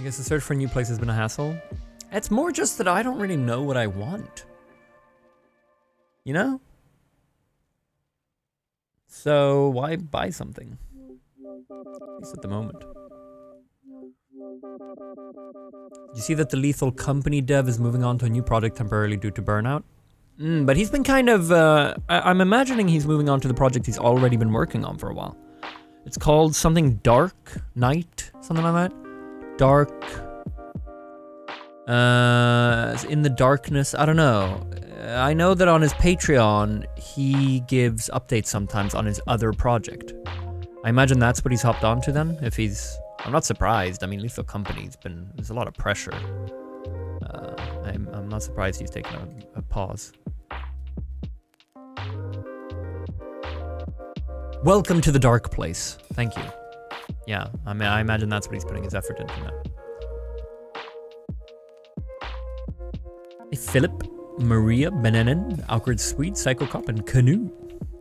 guess the search for a new place has been a hassle. It's more just that I don't really know what I want. You know? So why buy something? At least at the moment. You see that the Lethal Company dev is moving on to a new project temporarily due to burnout? But he's been kind of, I'm imagining he's moving on to the project he's already been working on for a while. It's called something Dark Night, something like that. Dark, in the darkness, I don't know. I know that on his Patreon, he gives updates sometimes on his other project. I imagine that's what he's hopped onto then, if he's... I'm not surprised. I mean, Lethal Company's been... There's a lot of pressure. I'm not surprised he's taken a pause. Welcome to the dark place. Thank you. Yeah, I mean, I imagine that's what he's putting his effort into now. Hey, Philip, Maria, Benenin, Awkward Sweet, Psycho Cop, and Canoe.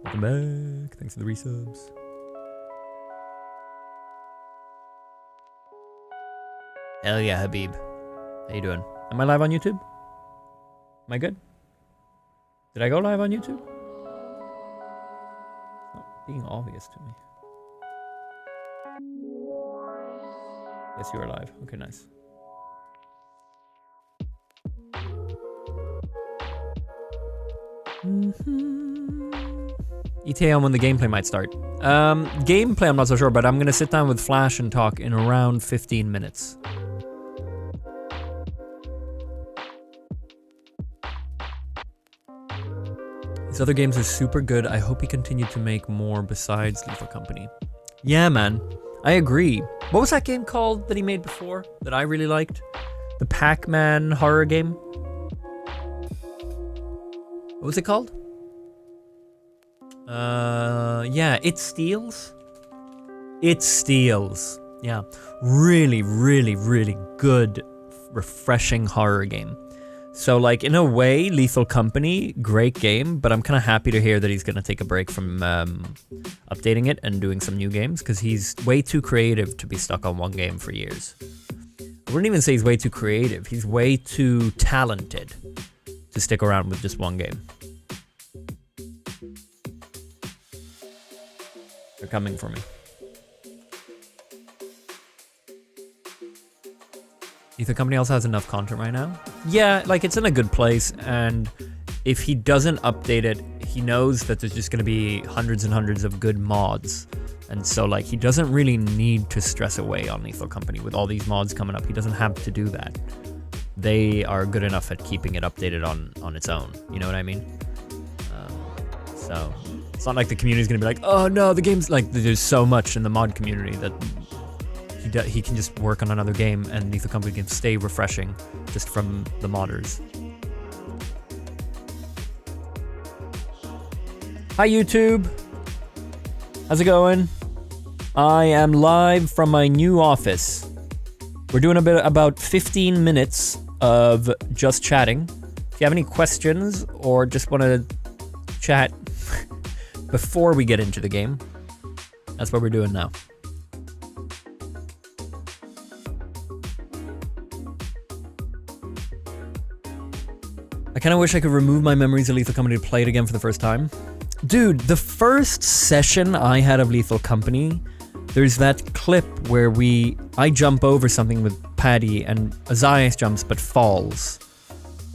Welcome back. Thanks for the resubs. Hell yeah, Habib. How you doing? Am I live on YouTube? Am I good? Did I go live on YouTube? It's not being obvious to me. Yes, you are live. Okay, nice. ETA on when the gameplay might start. Gameplay I'm not so sure, but I'm gonna sit down with Flash and talk in around 15 minutes. His other games are super good. I hope he continued to make more besides Lethal Company. Yeah, man. I agree. What was that game called that he made before that I really liked? The Pac-Man horror game? What was it called? Yeah, It Steals? It Steals. Yeah. Really, really, really good, refreshing horror game. So, like, in a way, Lethal Company, great game, but I'm kind of happy to hear that he's going to take a break from updating it and doing some new games, because he's way too creative to be stuck on one game for years. I wouldn't even say he's way too creative. He's way too talented to stick around with just one game. They're coming for me. Lethal Company also has enough content right now. Yeah, like, it's in a good place, and if he doesn't update it, he knows that there's just going to be hundreds and hundreds of good mods. And so, like, he doesn't really need to stress away on Lethal Company with all these mods coming up. He doesn't have to do that. They are good enough at keeping it updated on its own. You know what I mean? So, it's not like the community's going to be like, oh no, the game's like, there's so much in the mod community that he can just work on another game and Lethal Company can stay refreshing just from the modders. Hi YouTube! How's it going? I am live from my new office. We're doing about 15 minutes of just chatting. If you have any questions or just want to chat before we get into the game, that's what we're doing now. I kind of wish I could remove my memories of Lethal Company to play it again for the first time. Dude, the first session I had of Lethal Company, there's that clip where I jump over something with Paddy and Azias jumps but falls.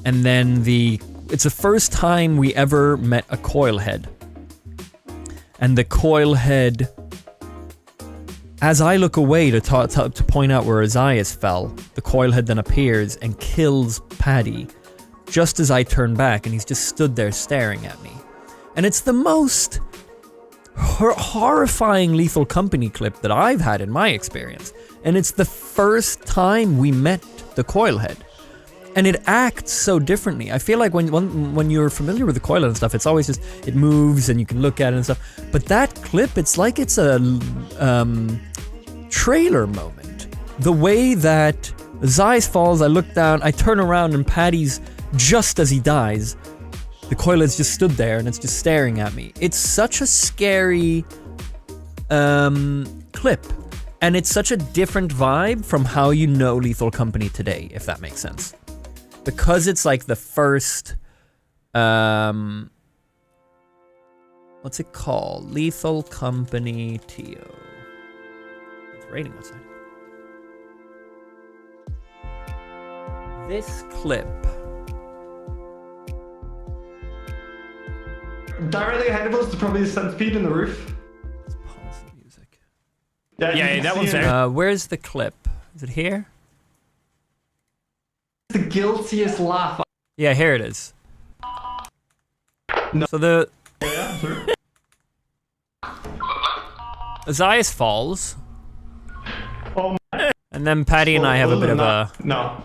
And then it's the first time we ever met a coil head. And the coil head, as I look away to point out where Azias fell, the coil head then appears and kills Paddy. Just as I turn back, and he's just stood there staring at me. And it's the most horrifying Lethal Company clip that I've had in my experience. And it's the first time we met the coil head. And it acts so differently. I feel like when you're familiar with the coil head and stuff, it's always just, it moves and you can look at it and stuff. But that clip, it's like it's a trailer moment. The way that Zeiss falls, I look down, I turn around, and Paddy's just as he dies. The coil head's just stood there and it's just staring at me. It's such a scary clip. And it's such a different vibe from how you know Lethal Company today, if that makes sense. Because it's like the first, what's it called? Lethal Company Teo. It's raining outside. This clip. Directly ahead of us is probably the centipede in the roof. Let's pause the music. Yeah, that one's there. Where's the clip? Is it here? The guiltiest laugh. Yeah, here it is. No. So the Yeah, sure. Azaius falls, Oh my. and then Patty and I have a bit of a... No.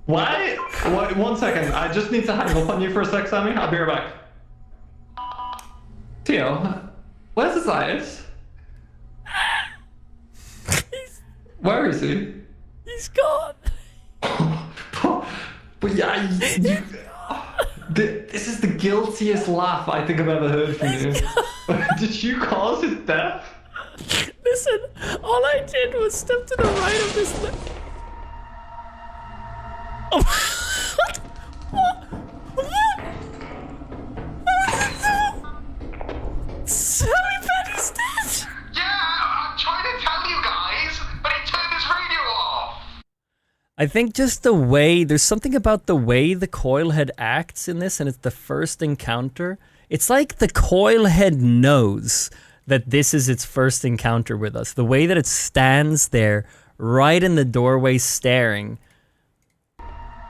Why? What? 1 second. I just need to hang up on you for a sec, Sammy. I'll be right back. Teo, where's his eyes? Where is he? He's gone. But yeah, this is the guiltiest laugh I think I've ever heard from you. Did you cause his death? Listen, all I did was step to the right of this lip. Oh, what? What was it do? Sammy Patty's dead. Yeah, I'm trying to tell you guys, but he turned his radio off. I think just the way, there's something about the way the coil head acts in this, and it's the first encounter. It's like the coil head knows that this is its first encounter with us. The way that it stands there, right in the doorway staring,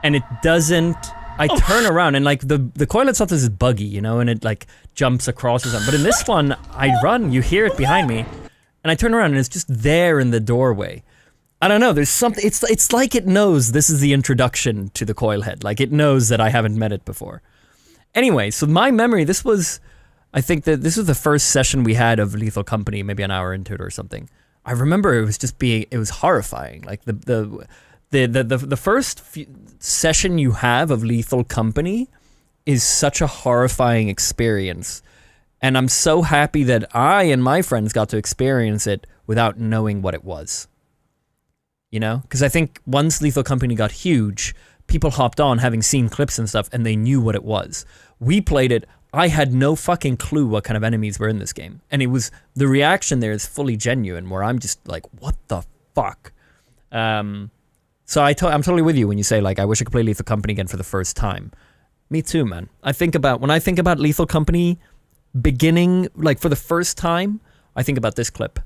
and it doesn't... I turn around, and like the coil itself is buggy, you know, and it like jumps across or something. But in this one, I run, you hear it behind me, and I turn around, and it's just there in the doorway. I don't know, there's something, it's like it knows this is the introduction to the coil head. Like it knows that I haven't met it before. Anyway, so my memory, this was, I think that this was the first session we had of Lethal Company, maybe an hour into it or something. I remember it was just being, it was horrifying. Like the first session you have of Lethal Company is such a horrifying experience. And I'm so happy that I and my friends got to experience it without knowing what it was. You know? Because I think once Lethal Company got huge, people hopped on having seen clips and stuff, and they knew what it was. We played it, I had no fucking clue what kind of enemies were in this game. And it was, the reaction there is fully genuine, where I'm just like, what the fuck? So I'm totally with you when you say, like, I wish I could play Lethal Company again for the first time. Me too, man. When I think about Lethal Company beginning, like, for the first time, I think about this clip.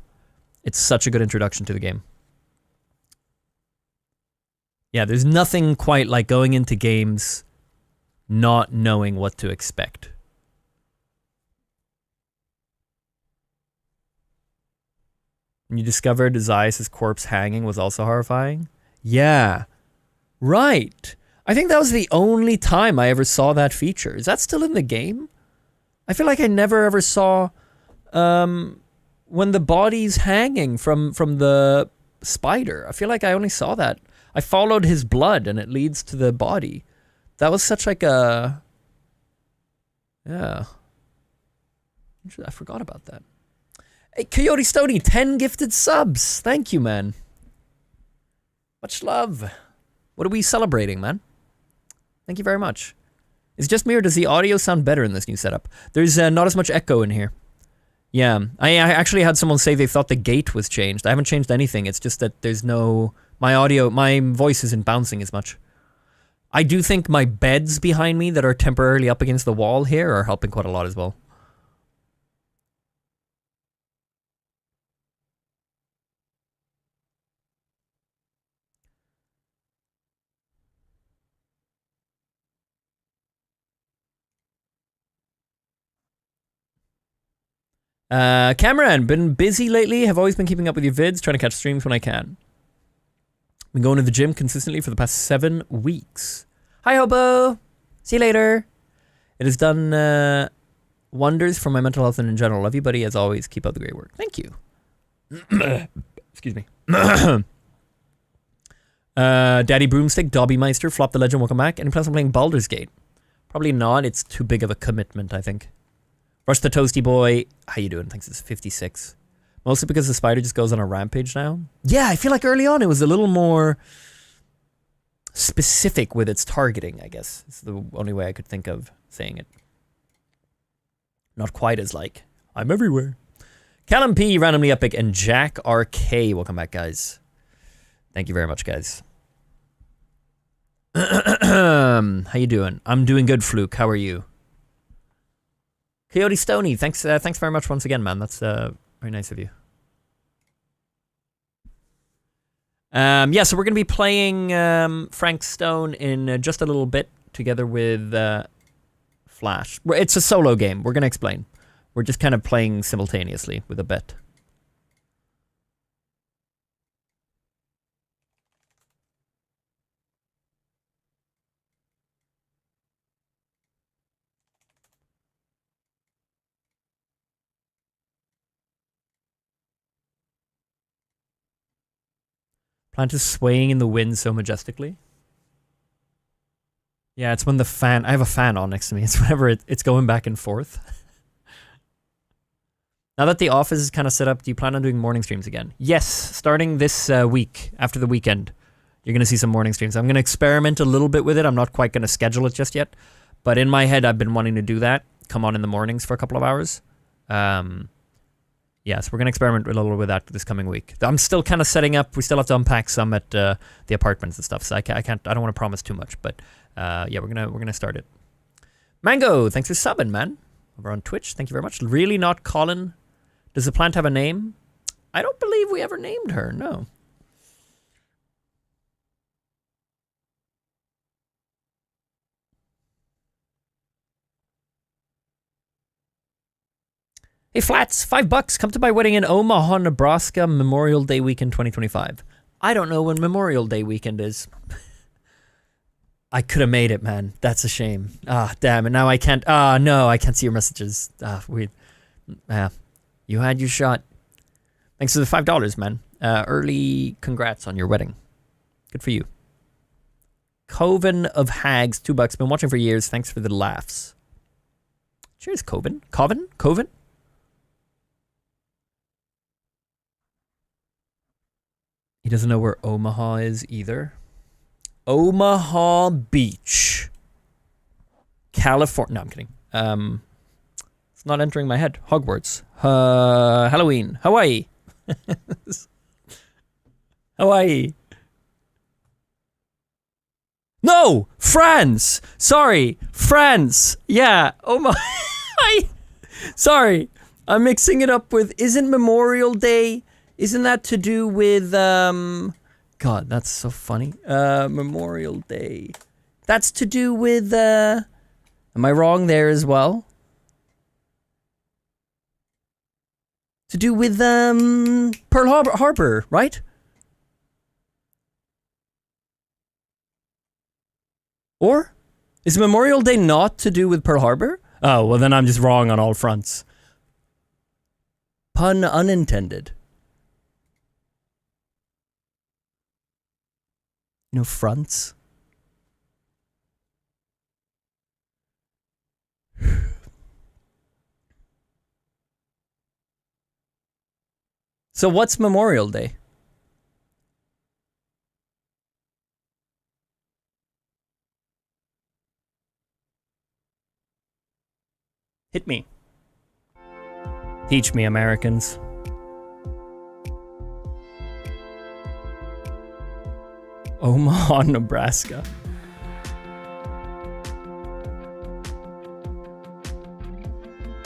It's such a good introduction to the game. Yeah, there's nothing quite like going into games not knowing what to expect. And you discovered Zaius' corpse hanging was also horrifying? Yeah. Right. I think that was the only time I ever saw that feature. Is that still in the game? I feel like I never ever saw when the body's hanging from the spider. I feel like I only saw that. I followed his blood and it leads to the body. That was such like a... Yeah. I forgot about that. Hey, Coyote Stony, 10 gifted subs. Thank you, man. Much love. What are we celebrating, man? Thank you very much. Is it just me or does the audio sound better in this new setup? There's not as much echo in here. Yeah, I actually had someone say they thought the gate was changed. I haven't changed anything. It's just that there's no... My voice isn't bouncing as much. I do think my beds behind me that are temporarily up against the wall here are helping quite a lot as well. Cameron, been busy lately? Have always been keeping up with your vids, trying to catch streams when I can. Been going to the gym consistently for the past 7 weeks. Hi, Hobo! See you later! It has done wonders for my mental health and in general. Love you, buddy. As always, keep up the great work. Thank you. Excuse me. Daddy Broomstick, Dobby Meister, Flop the Legend, welcome back. Any plans on playing Baldur's Gate? Probably not. It's too big of a commitment, I think. Rush the Toasty Boy. How you doing? Thanks, it's 56. Mostly because the spider just goes on a rampage now. Yeah, I feel like early on it was a little more specific with its targeting, I guess. It's the only way I could think of saying it. Not quite as like, I'm everywhere. Callum P, randomly epic, and Jack RK. Welcome back, guys. Thank you very much, guys. How you doing? I'm doing good, Fluke. How are you? Coyote Stoney, thanks very much once again, man. That's very nice of you. Yeah, so we're going to be playing Frank Stone in just a little bit together with Flash. It's a solo game. We're going to explain. We're just kind of playing simultaneously with a bet. Plant is swaying in the wind so majestically. Yeah, it's when the fan... I have a fan on next to me. It's whenever it's going back and forth. Now that the office is kind of set up, do you plan on doing morning streams again? Yes, starting this week, after the weekend, you're going to see some morning streams. I'm going to experiment a little bit with it. I'm not quite going to schedule it just yet. But in my head, I've been wanting to do that. Come on in the mornings for a couple of hours. Yes, we're going to experiment a little with that this coming week. I'm still kind of setting up. We still have to unpack some at the apartments and stuff. So I don't want to promise too much. But yeah, we're gonna start it. Mango, thanks for subbing, man. Over on Twitch, thank you very much. Really not Colin. Does the plant have a name? I don't believe we ever named her, no. Hey Flats, $5. Come to my wedding in Omaha, Nebraska, Memorial Day weekend 2025. I don't know when Memorial Day weekend is. I could have made it, man. That's a shame. Ah, damn it. Now I can't. Ah, no, I can't see your messages. Ah, weird. You had your shot. Thanks for the $5, man. Early congrats on your wedding. Good for you. Coven of Hags, $2. Been watching for years. Thanks for the laughs. Cheers, Coven. Coven? He doesn't know where Omaha is either. Omaha Beach, California. No, I'm kidding. It's not entering my head. Hogwarts. Halloween. Hawaii. Hawaii. No! France! Sorry. France. Yeah. Omaha. Sorry. I'm mixing it up with... Isn't Memorial Day... Isn't that to do with, God, that's so funny. Memorial Day. That's to do with, am I wrong there as well? To do with, Pearl Harbor, right? Or? Is Memorial Day not to do with Pearl Harbor? Oh, well then I'm just wrong on all fronts. Pun unintended. You know, fronts. So what's Memorial Day? Hit me. Teach me, Americans. Omaha, Nebraska.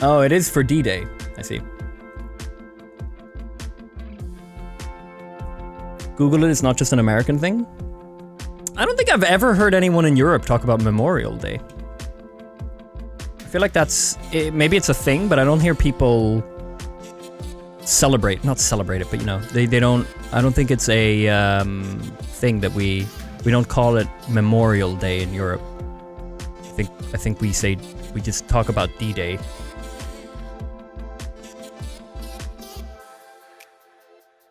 Oh, it is for D-Day. I see. Google it is not just an American thing? I don't think I've ever heard anyone in Europe talk about Memorial Day. I feel like maybe it's a thing, but I don't hear people not celebrate it, but you know, they don't, I don't think it's a thing that we don't call it Memorial Day in Europe. I think we just talk about D-Day.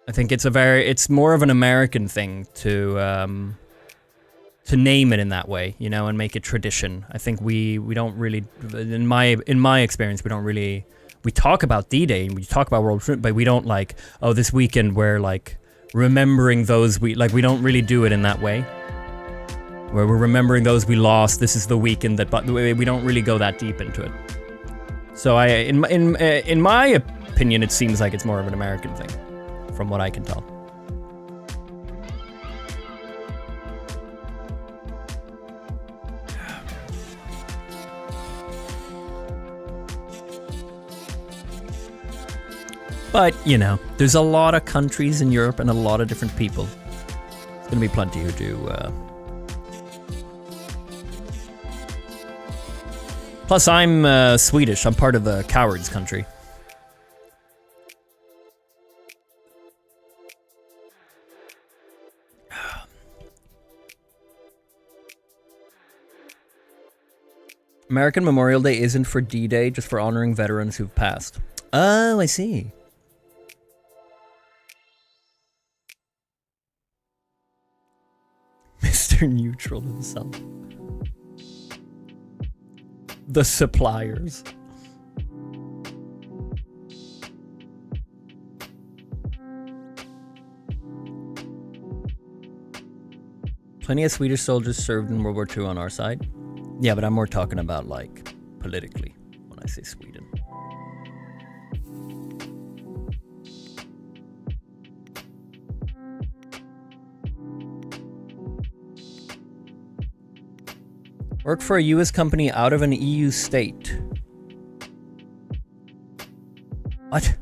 I think it's more of an American thing to name it in that way, you know, and make it tradition. I think we don't really, in my experience, we don't really we talk about D-Day and we talk about World War II, but we don't like, oh, this weekend we're like remembering those we don't really do it in that way. Where we're remembering those we lost. This is the weekend that, but we don't really go that deep into it. So in my opinion, it seems like it's more of an American thing, from what I can tell. But, you know, there's a lot of countries in Europe and a lot of different people. There's gonna be plenty who do. Plus, I'm Swedish. I'm part of the cowards country. American Memorial Day isn't for D-Day, just for honoring veterans who've passed. Oh, I see. Mr. Neutral himself. The suppliers. Plenty of Swedish soldiers served in World War II on our side. Yeah, but I'm more talking about, like, politically when I say Sweden. Work for a US company out of an EU state. What?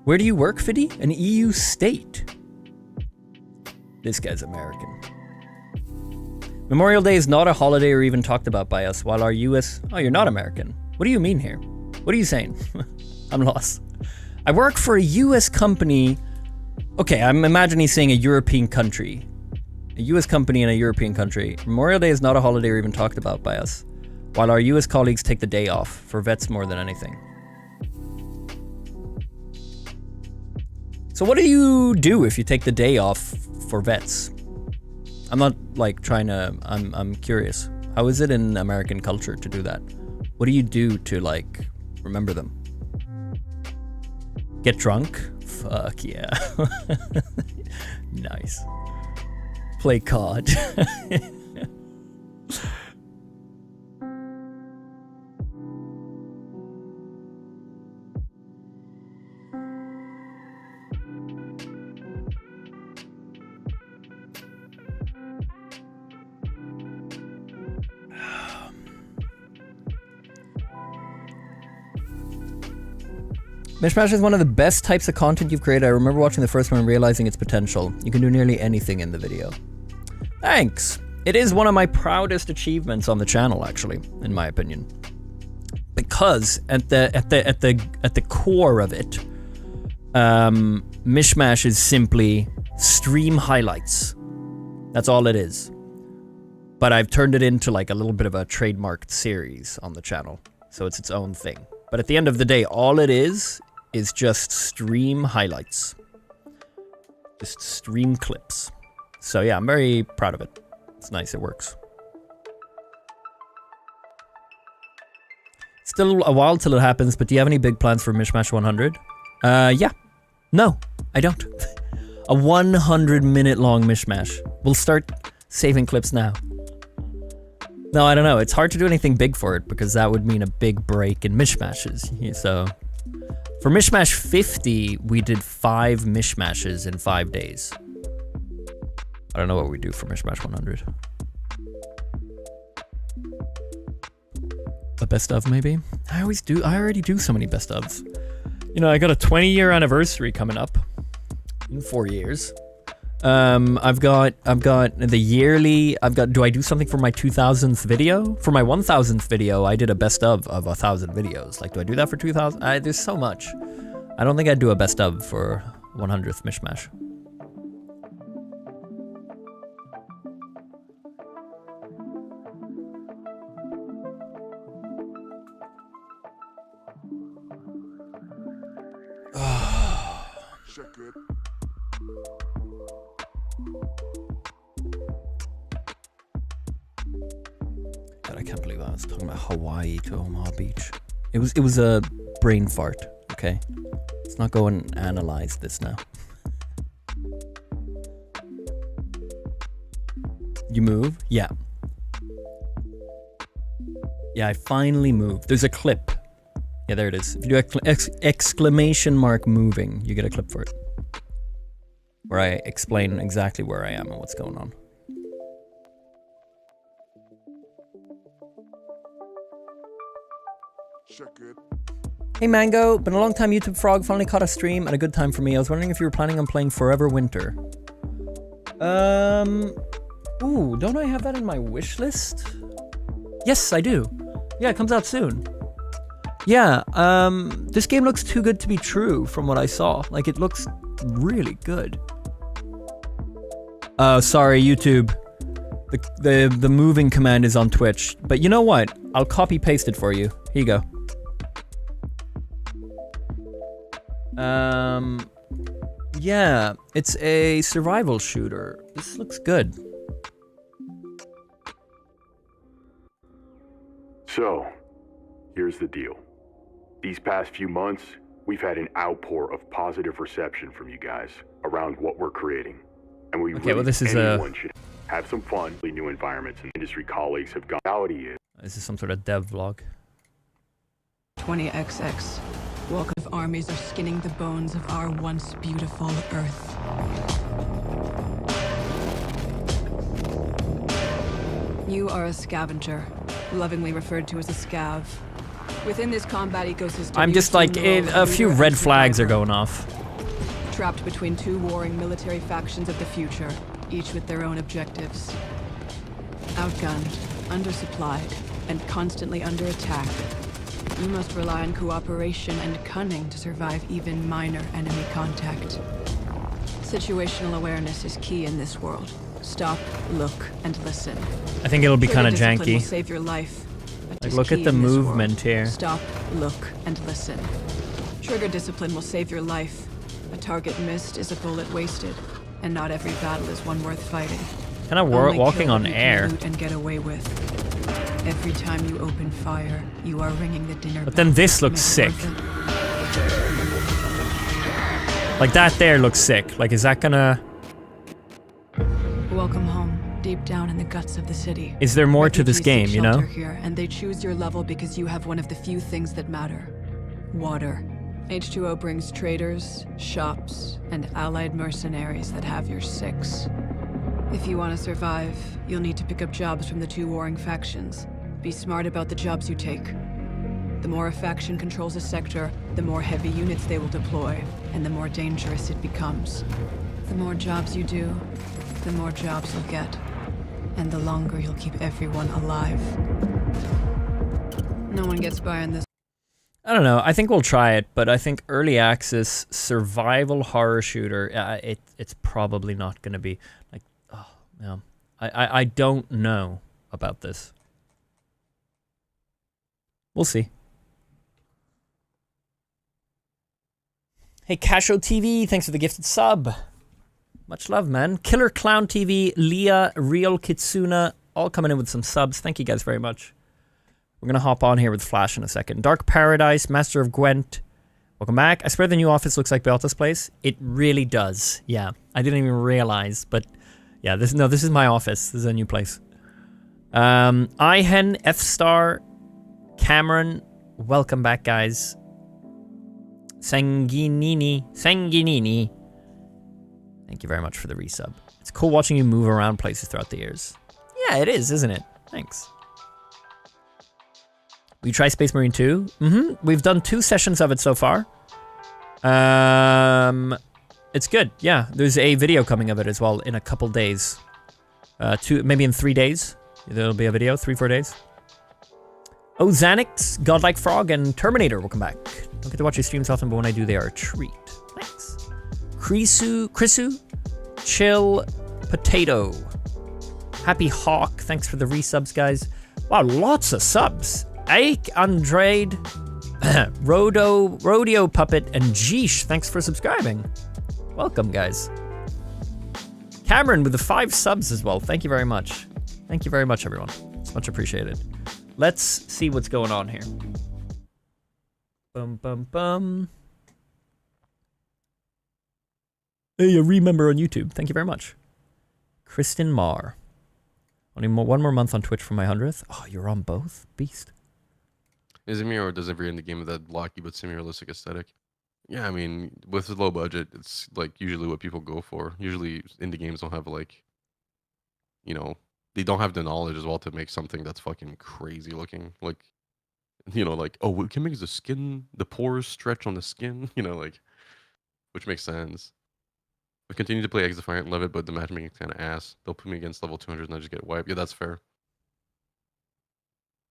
Where do you work, Fiddy? An EU state? This guy's American. Memorial Day is not a holiday or even talked about by us, while our US... Oh, you're not American. What do you mean here? What are you saying? I'm lost. I work for a US company... Okay, I'm imagining he's saying a European country. A US company in a European country. Memorial Day is not a holiday or even talked about by us, while our US colleagues take the day off, for vets more than anything. So what do you do if you take the day off for vets? I'm not like trying to, I'm curious. How is it in American culture to do that? What do you do to like remember them? Get drunk? Fuck yeah. Nice. Play COD. Mishmash is one of the best types of content you've created. I remember watching the first one and realizing its potential. You can do nearly anything in the video. Thanks. It is one of my proudest achievements on the channel, actually, in my opinion. Because at the core of it, Mishmash is simply stream highlights. That's all it is. But I've turned it into like a little bit of a trademarked series on the channel. So it's its own thing. But at the end of the day, all it is just stream highlights. Just stream clips. So yeah, I'm very proud of it. It's nice, it works. Still a while till it happens, but do you have any big plans for Mishmash 100? Yeah. No, I don't. A 100-minute long Mishmash. We'll start saving clips now. No, I don't know. It's hard to do anything big for it because that would mean a big break in Mishmashes. So for Mishmash 50, we did 5 Mishmashes in 5 days. I don't know what we do for Mishmash 100. A best of, maybe? I already do so many best ofs. You know, I got a 20-year anniversary coming up in 4 years. I've got the yearly, do I do something for my 2000th video? For my 1000th video, I did a best of 1,000 videos. Like, do I do that for 2000? There's so much. I don't think I'd do a best of for 100th Mishmash. God, I can't believe I was talking about Hawaii to Omaha Beach. It was a brain fart, okay? Let's not go and analyze this now. You move? Yeah. Yeah, I finally moved. There's a clip. Yeah, there it is. If you do exclamation mark moving, you get a clip for it. Where I explain exactly where I am and what's going on. Check it. Hey Mango, been a long time YouTube Frog, finally caught a stream and a good time for me. I was wondering if you were planning on playing Forever Winter. Ooh, don't I have that in my wish list? Yes, I do. Yeah, it comes out soon. Yeah, this game looks too good to be true from what I saw. Like, it looks really good. Oh, sorry, YouTube. The moving command is on Twitch. But you know what? I'll copy paste it for you. Here you go. Yeah, it's a survival shooter. This looks good. So, here's the deal. These past few months, we've had an outpour of positive reception from you guys around what we're creating. And we well, this is anyone should have some fun, new environments, and industry colleagues have gone. Reality is, this is some sort of dev vlog. 20XX. Welcome. Armies are skinning the bones of our once beautiful Earth. You are a scavenger, lovingly referred to as a scav. Within this combat ecosystem, I'm just like, a few red flags are going off. Trapped between two warring military factions of the future, each with their own objectives. Outgunned, undersupplied, and constantly under attack. You must rely on cooperation and cunning to survive even minor enemy contact. Situational awareness is key in this world. Stop, look, and listen. I think it'll be kind of Discipline will janky. save your life. Like, look at the movement here. Stop, look, and listen. Trigger discipline will save your life. A target missed is a bullet wasted, and not every battle is one worth fighting. Kind of walking on air. And get away with. Every time you open fire, you are ringing the dinner bell. But then this looks sick. Like that there looks sick. Like, is that gonna... Welcome home, deep down in the guts of the city. Is there more to this game, you know? Here, and they choose your level because you have one of the few things that matter. Water. H2O brings traders, shops, and allied mercenaries that have your six. If you want to survive, you'll need to pick up jobs from the two warring factions. Be smart about the jobs you take. The more a faction controls a sector, the more heavy units they will deploy, and the more dangerous it becomes. The more jobs you do, the more jobs you'll get, and the longer you'll keep everyone alive. No one gets by on this. I don't know. I think we'll try it, but I think early access survival horror shooter, it's probably not going to be like, oh, no. I don't know about this. We'll see. Hey, Casho TV, thanks for the gifted sub. Much love, man. Killer Clown TV, Leah, Real Kitsuna, all coming in with some subs. Thank you guys very much. We're going to hop on here with Flash in a second. Dark Paradise, Master of Gwent. Welcome back. I swear the new office looks like Belta's place. It really does. Yeah, I didn't even realize, but yeah, this is my office. This is a new place. Ihan, F-Star, Cameron. Welcome back, guys. Sanguinini. Thank you very much for the resub. It's cool watching you move around places throughout the years. Yeah, it is, isn't it? Thanks. Will you try Space Marine 2? Mm-hmm. We've done 2 sessions of it so far. It's good. Yeah, there's a video coming of it as well in a couple days. Maybe in 3 days. There'll be a video, 3-4 days. Oh, Xanix, Godlike Frog, and Terminator, welcome back. Don't get to watch your streams often, but when I do, they are a treat. Thanks. Chrisu, Chill, Potato. Happy Hawk, thanks for the resubs, guys. Wow, lots of subs. Ike, Andrade, Rodeo Puppet, and Jeesh, thanks for subscribing. Welcome, guys. Cameron with the 5 subs as well. Thank you very much. Thank you very much, everyone. It's much appreciated. Let's see what's going on here. Bum bum bum. Hey, a remember on YouTube. Thank you very much. Kristen Marr. Only one more month on Twitch for my 100th. Oh, you're on both? Beast. Is it me, or does every indie game have that blocky but semi-realistic aesthetic? Yeah, I mean, with a low budget, it's like usually what people go for. Usually indie games don't have like, you know, they don't have the knowledge as well to make something that's fucking crazy looking. Like, you know, like, oh, we can make the pores stretch on the skin, you know, like, which makes sense. I continue to play Eggs Defiant, love it, but the matchmaking's kind of ass. They'll put me against level 200 and I just get wiped. Yeah, that's fair.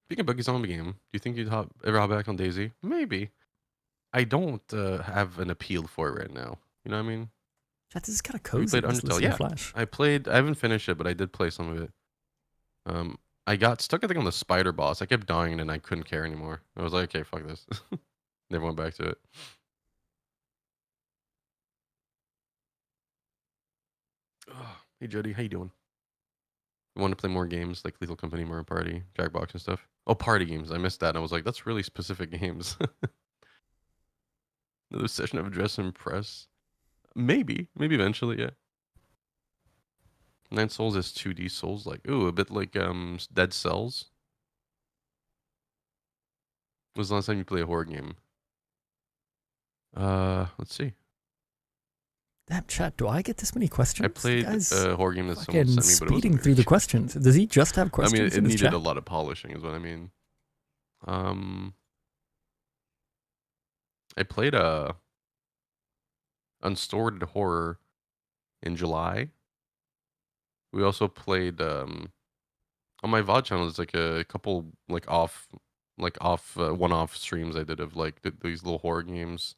Speaking of buggy zombie game, do you think you'd ever hop back on DayZ? Maybe. I don't have an appeal for it right now. You know what I mean? Chat, this is kind of You cozy. played Just Undertale? listen to Yeah. Flash. I haven't finished it, but I did play some of it. I got stuck, I think, on the spider boss. I kept dying and I couldn't care anymore. I was like, okay, fuck this. Never went back to it. Hey Jody, how you doing? You want to play more games like Lethal Company, Mario Party, Jackbox and stuff? Oh, party games. I missed that. And I was like, that's really specific games. Another session of Dress and Press. Maybe eventually, yeah. Nine Souls is 2D Souls, like, ooh, a bit like Dead Cells. When was the last time you played a horror game? Let's see. Damn, chat, do I get this many questions? I played a horror game that someone Fucking sent me, but it speeding wasn't through very the questions. Does he just have I questions mean, it in his needed chat? a lot of polishing, is what I mean. I played a Unstored Horror in July. We also played on my VOD channel. There's like a couple one-off streams I did of like these little horror games,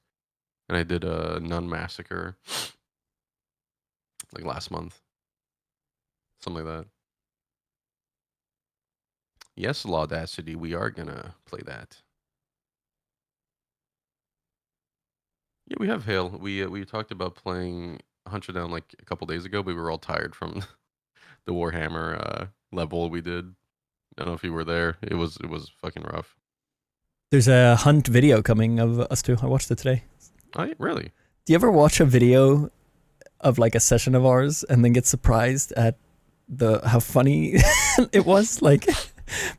and I did a Nun Massacre like last month, something like that. Yes, Laudacity, we are gonna play that. Yeah, we have Hail. We talked about playing Hunter Down like a couple days ago, but we were all tired from the Warhammer level we did. I don't know if you were there. It was fucking rough. There's a hunt video coming of us two. I watched it today. Oh, really? Do you ever watch a video of like a session of ours and then get surprised at how funny it was? Like,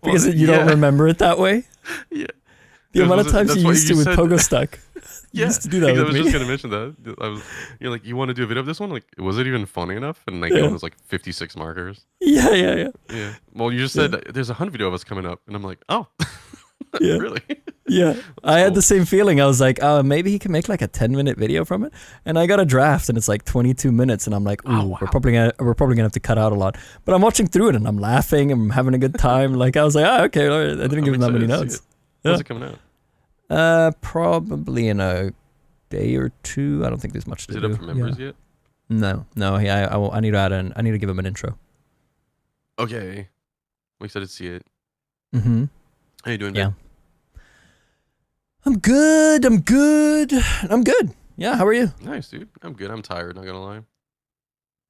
because you don't remember it that way? Yeah. The amount of times you used to with Pogo Stuck. You used to do that with I was me. just gonna mention that. You're like, you want to do a video of this one? Like, was it even funny enough? And like, it was like 56 markers. Yeah. Yeah. Well, you just said there's a hunt video of us coming up, and I'm like, oh, Yeah. really? Yeah. I had the same feeling. I was like, maybe he can make like a 10-minute video from it. And I got a draft, and it's like 22 minutes, and I'm like, ooh, we're probably gonna have to cut out a lot. But I'm watching through it, and I'm laughing, and I'm having a good time. Like, I was like, okay, all right. I didn't give him that many notes. When's it coming out? Probably in a day or two. I don't think there's much to do. Is it up for members yet? No. I need to I need to give him an intro. Okay. I'm excited to see it. Mm-hmm. How you doing? Yeah. Ben? I'm good. Yeah. How are you? Nice, dude. I'm good. I'm tired. Not gonna lie.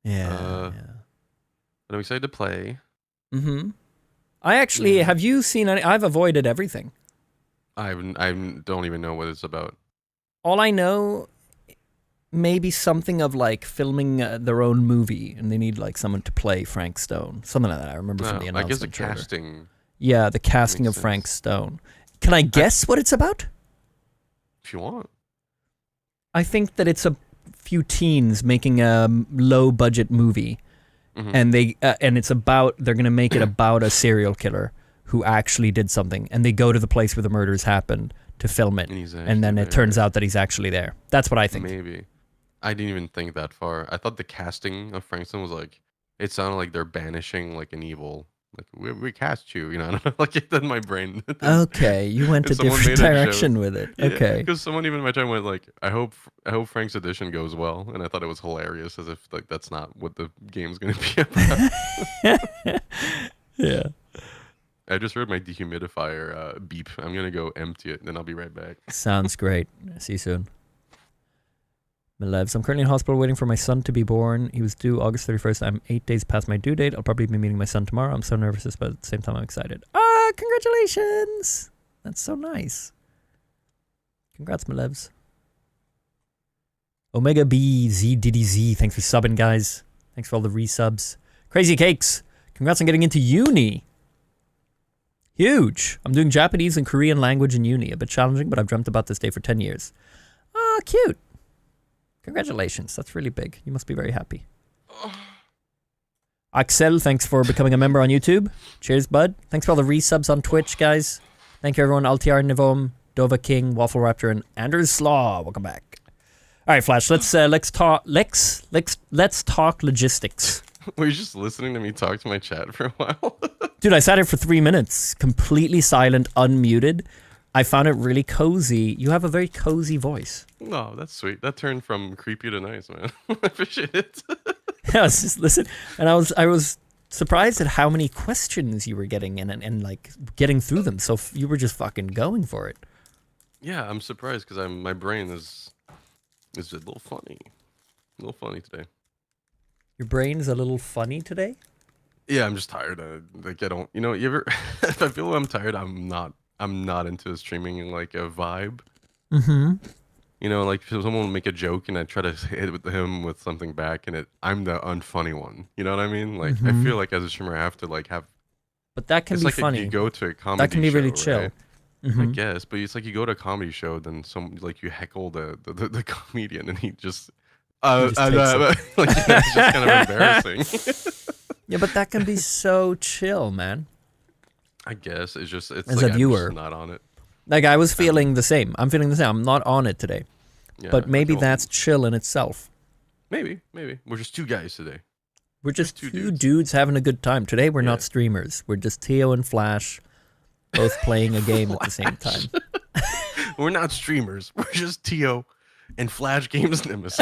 Yeah. But I'm excited to play. Mm-hmm. I actually have you seen any? I've avoided everything. I don't even know what it's about. All I know, maybe something of like filming their own movie, and they need like someone to play Frank Stone, something like that. I remember from the announcement. I guess the trailer. casting. Yeah, the casting of sense. Frank Stone. Can I guess what it's about? If you want. I think that it's a few teens making a low-budget movie, and they're gonna make it about a serial killer who actually did something, and they go to the place where the murders happened to film it, and then it turns out that he's actually there. That's what I think. Maybe. I didn't even think that far. I thought the casting of Frankston was like, it sounded like they're banishing like an evil, like we cast you, you know, like it in my brain. Okay, you went a different direction with it. Okay. Because someone even in my time went like, I hope Frank's edition goes well, and I thought it was hilarious, as if like that's not what the game's gonna be about. Yeah. I just heard my dehumidifier beep. I'm gonna go empty it, and then I'll be right back. Sounds great. See you soon. My loves, I'm currently in hospital waiting for my son to be born. He was due August 31st. I'm 8 days past my due date. I'll probably be meeting my son tomorrow. I'm so nervous, but at the same time, I'm excited. Congratulations! That's so nice. Congrats, my loves. Omega B Z Diddy Z. Thanks for subbing, guys. Thanks for all the resubs. Crazy Cakes. Congrats on getting into uni. Huge. I'm doing Japanese and Korean language in uni. A bit challenging, but I've dreamt about this day for 10 years. Ah, cute. Congratulations. That's really big. You must be very happy. Axel, thanks for becoming a member on YouTube. Cheers, bud. Thanks for all the resubs on Twitch, guys. Thank you, everyone. Altiar Nivom, Dova King, Waffle Raptor, and Anders Slaw. Welcome back. All right, Flash. Let's talk logistics. Were you just listening to me talk to my chat for a while? Dude, I sat here for 3 minutes, completely silent, unmuted. I found it really cozy. You have a very cozy voice. No, that's sweet. That turned from creepy to nice, man. I appreciate it. I was just listening, and I was surprised at how many questions you were getting and like getting through them. So you were just fucking going for it. Yeah, I'm surprised because my brain is a little funny today. Your brain's a little funny today? Yeah, I'm just tired. Like I don't, you ever? If I feel I'm tired, I'm not into streaming in like a vibe. Mm-hmm. Like if someone will make a joke and I try to hit with him with something back, and I'm the unfunny one. You know what I mean? Like I feel like as a streamer, I have to like have. But that can it's be like funny. You go to a comedy. That can be show, really chill. Right? Mm-hmm. I guess, but it's like you go to a comedy show, then you heckle the comedian, and he just. Like, yeah, it's just kind of embarrassing. Yeah, but that can be so chill, man. I guess it's as like a viewer, I'm just not on it. Like I was feeling the same. I'm feeling the same. I'm not on it today. Yeah, but maybe that's chill in itself. Maybe we're just two guys today. We're just two dudes having a good time. Today we're not streamers. We're just Teo and Flash, both playing a game at the same time. We're not streamers. We're just Teo and Flash Games Nemesis.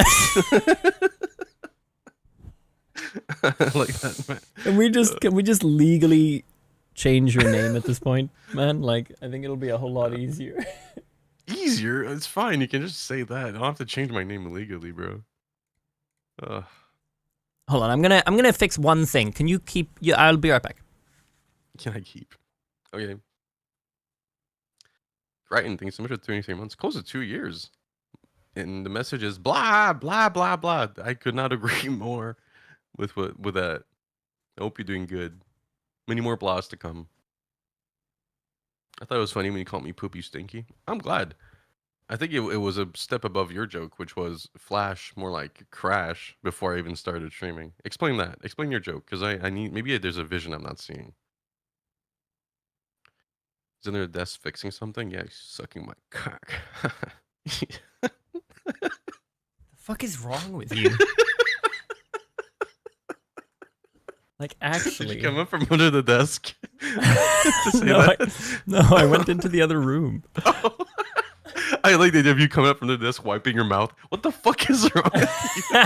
Like that, man. Can we just legally change your name at this point, man? Like, I think it'll be a whole lot easier. Easier? It's fine. You can just say that. I don't have to change my name legally, bro. Hold on, I'm gonna fix one thing. Can you keep? Yeah, I'll be right back. Can I keep? Okay. Crichton, thanks so much for 23 months. Close to 2 years. And the message is blah blah blah blah. I could not agree more with that. I hope you're doing good. Many more blahs to come. I thought it was funny when you called me Poopy Stinky. I'm glad. I think it was a step above your joke, which was Flash, more like Crash, before I even started streaming. Explain that. Explain your joke, because I need, maybe there's a vision I'm not seeing. Is in there a desk fixing something? Yeah, he's sucking my cock. The fuck is wrong with you? Like, actually. Did you come up from under the desk? No, I went into the other room. Oh. I like the idea of you coming up from the desk, wiping your mouth. What the fuck is wrong with you?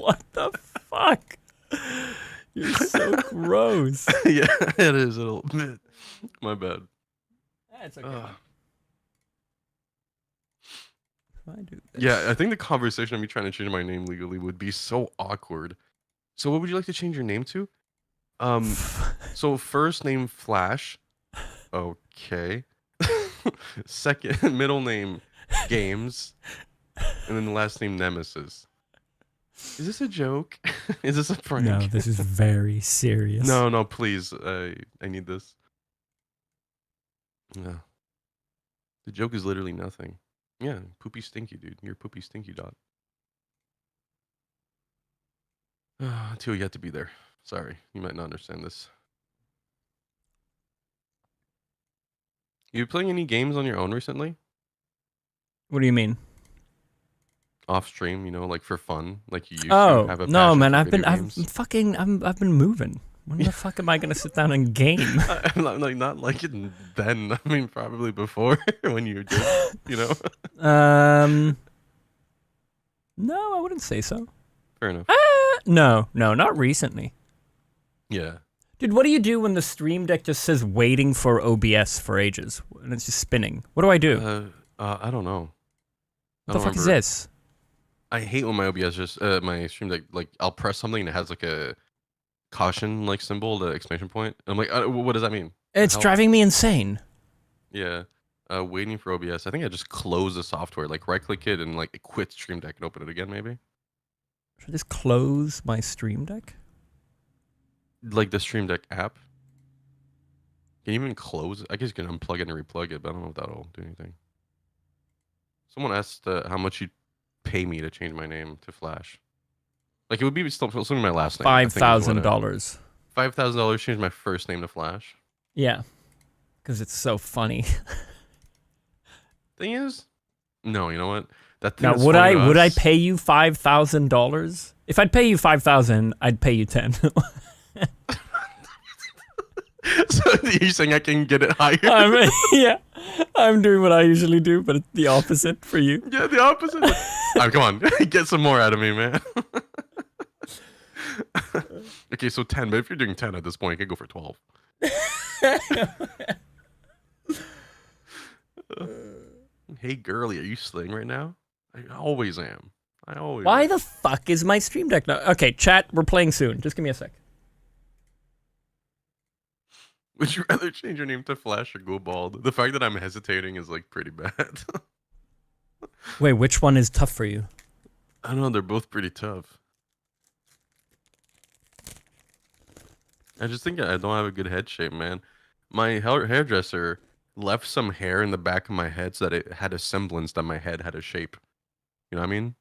What the fuck? You're so gross. Yeah, it is a little bit. My bad. That's okay. I do this. Yeah, I think the conversation of me trying to change my name legally would be so awkward. So what would you like to change your name to? So first name Flash. Okay. Second, middle name Games. And then the last name Nemesis. Is this a joke? Is this a prank? No, this is very serious. No, please. I need this. No. The joke is literally nothing. Yeah, Poopy Stinky, dude. You're Poopy Stinky Dot. Until you had to be there. Sorry, you might not understand this. You playing any games on your own recently? What do you mean? Off stream, like for fun, like you used Oh, to have a no, passion man, for I've video games? been moving. When the fuck am I gonna sit down and game? I'm not like it then. I mean, probably before when you did, No, I wouldn't say so. Fair enough. No, not recently. Yeah. Dude, what do you do when the Stream Deck just says waiting for OBS for ages and it's just spinning? What do I do? I don't know. What the fuck is this? I hate when my OBS just my Stream Deck, like I'll press something and it has like a caution symbol, the exclamation point. I'm like, what does that mean? It's driving me insane. Yeah. Waiting for OBS. I think I just close the software, like right-click it and like quit Stream Deck and open it again, maybe. Should I just close my Stream Deck? Like the Stream Deck app. Can you even close it? I guess you can unplug it and replug it, but I don't know if that'll do anything. Someone asked how much you'd pay me to change my name to Flash. Like, it would be still my last name. $5,000. $5,000 change my first name to Flash. Yeah, because it's so funny. Thing is, no, you know what? That thing Now, that's would funny to I us- pay you $5,000? If I'd pay you $5,000, I'd pay you 10. So you're saying I can get it higher? Yeah, I'm doing what I usually do, but it's the opposite for you. Yeah, the opposite. Come on, get some more out of me, man. Okay, so 10, but if you're doing 10 at this point, you can go for 12. Hey, girly, are you slaying right now? I always am. Why am. the fuck is my Stream Deck not? Okay, chat, we're playing soon. Just give me a sec. Would you rather change your name to Flash or go bald? The fact that I'm hesitating is like pretty bad. Wait, which one is tough for you? I don't know, they're both pretty tough. I just think I don't have a good head shape, man. My hairdresser left some hair in the back of my head so that it had a semblance that my head had a shape. You know what I mean?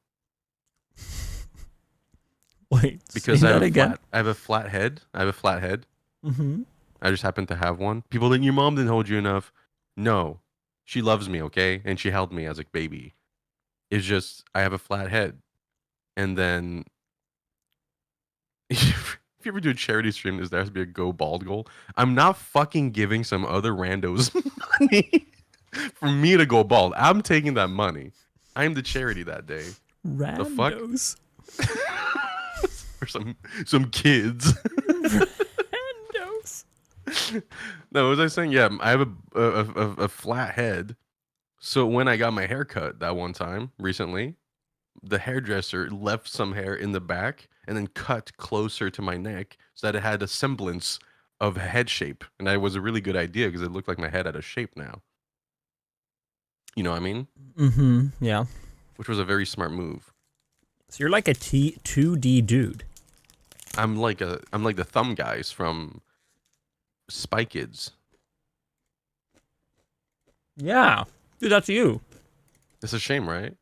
Wait, Because say I that have, again. I have a flat head. Mm-hmm. I just happen to have one. People think your mom didn't hold you enough. No, she loves me, okay? And she held me as a baby. It's just, I have a flat head. And then, if you ever do a charity stream, there has to be a go bald goal. I'm not fucking giving some other randos money for me to go bald. I'm taking that money. I'm the charity that day. The fuck? Randos. For some kids. Randos. No, was I saying? Yeah, I have a flat head. So when I got my hair cut that one time recently, the hairdresser left some hair in the back and then cut closer to my neck so that it had a semblance of a head shape. And that was a really good idea because it looked like my head had a shape now. You know what I mean? Mm-hmm. Yeah. Which was a very smart move. So you're like a 2D dude. I'm like the thumb guys from Spy Kids. Yeah. Dude, that's you. It's a shame, right?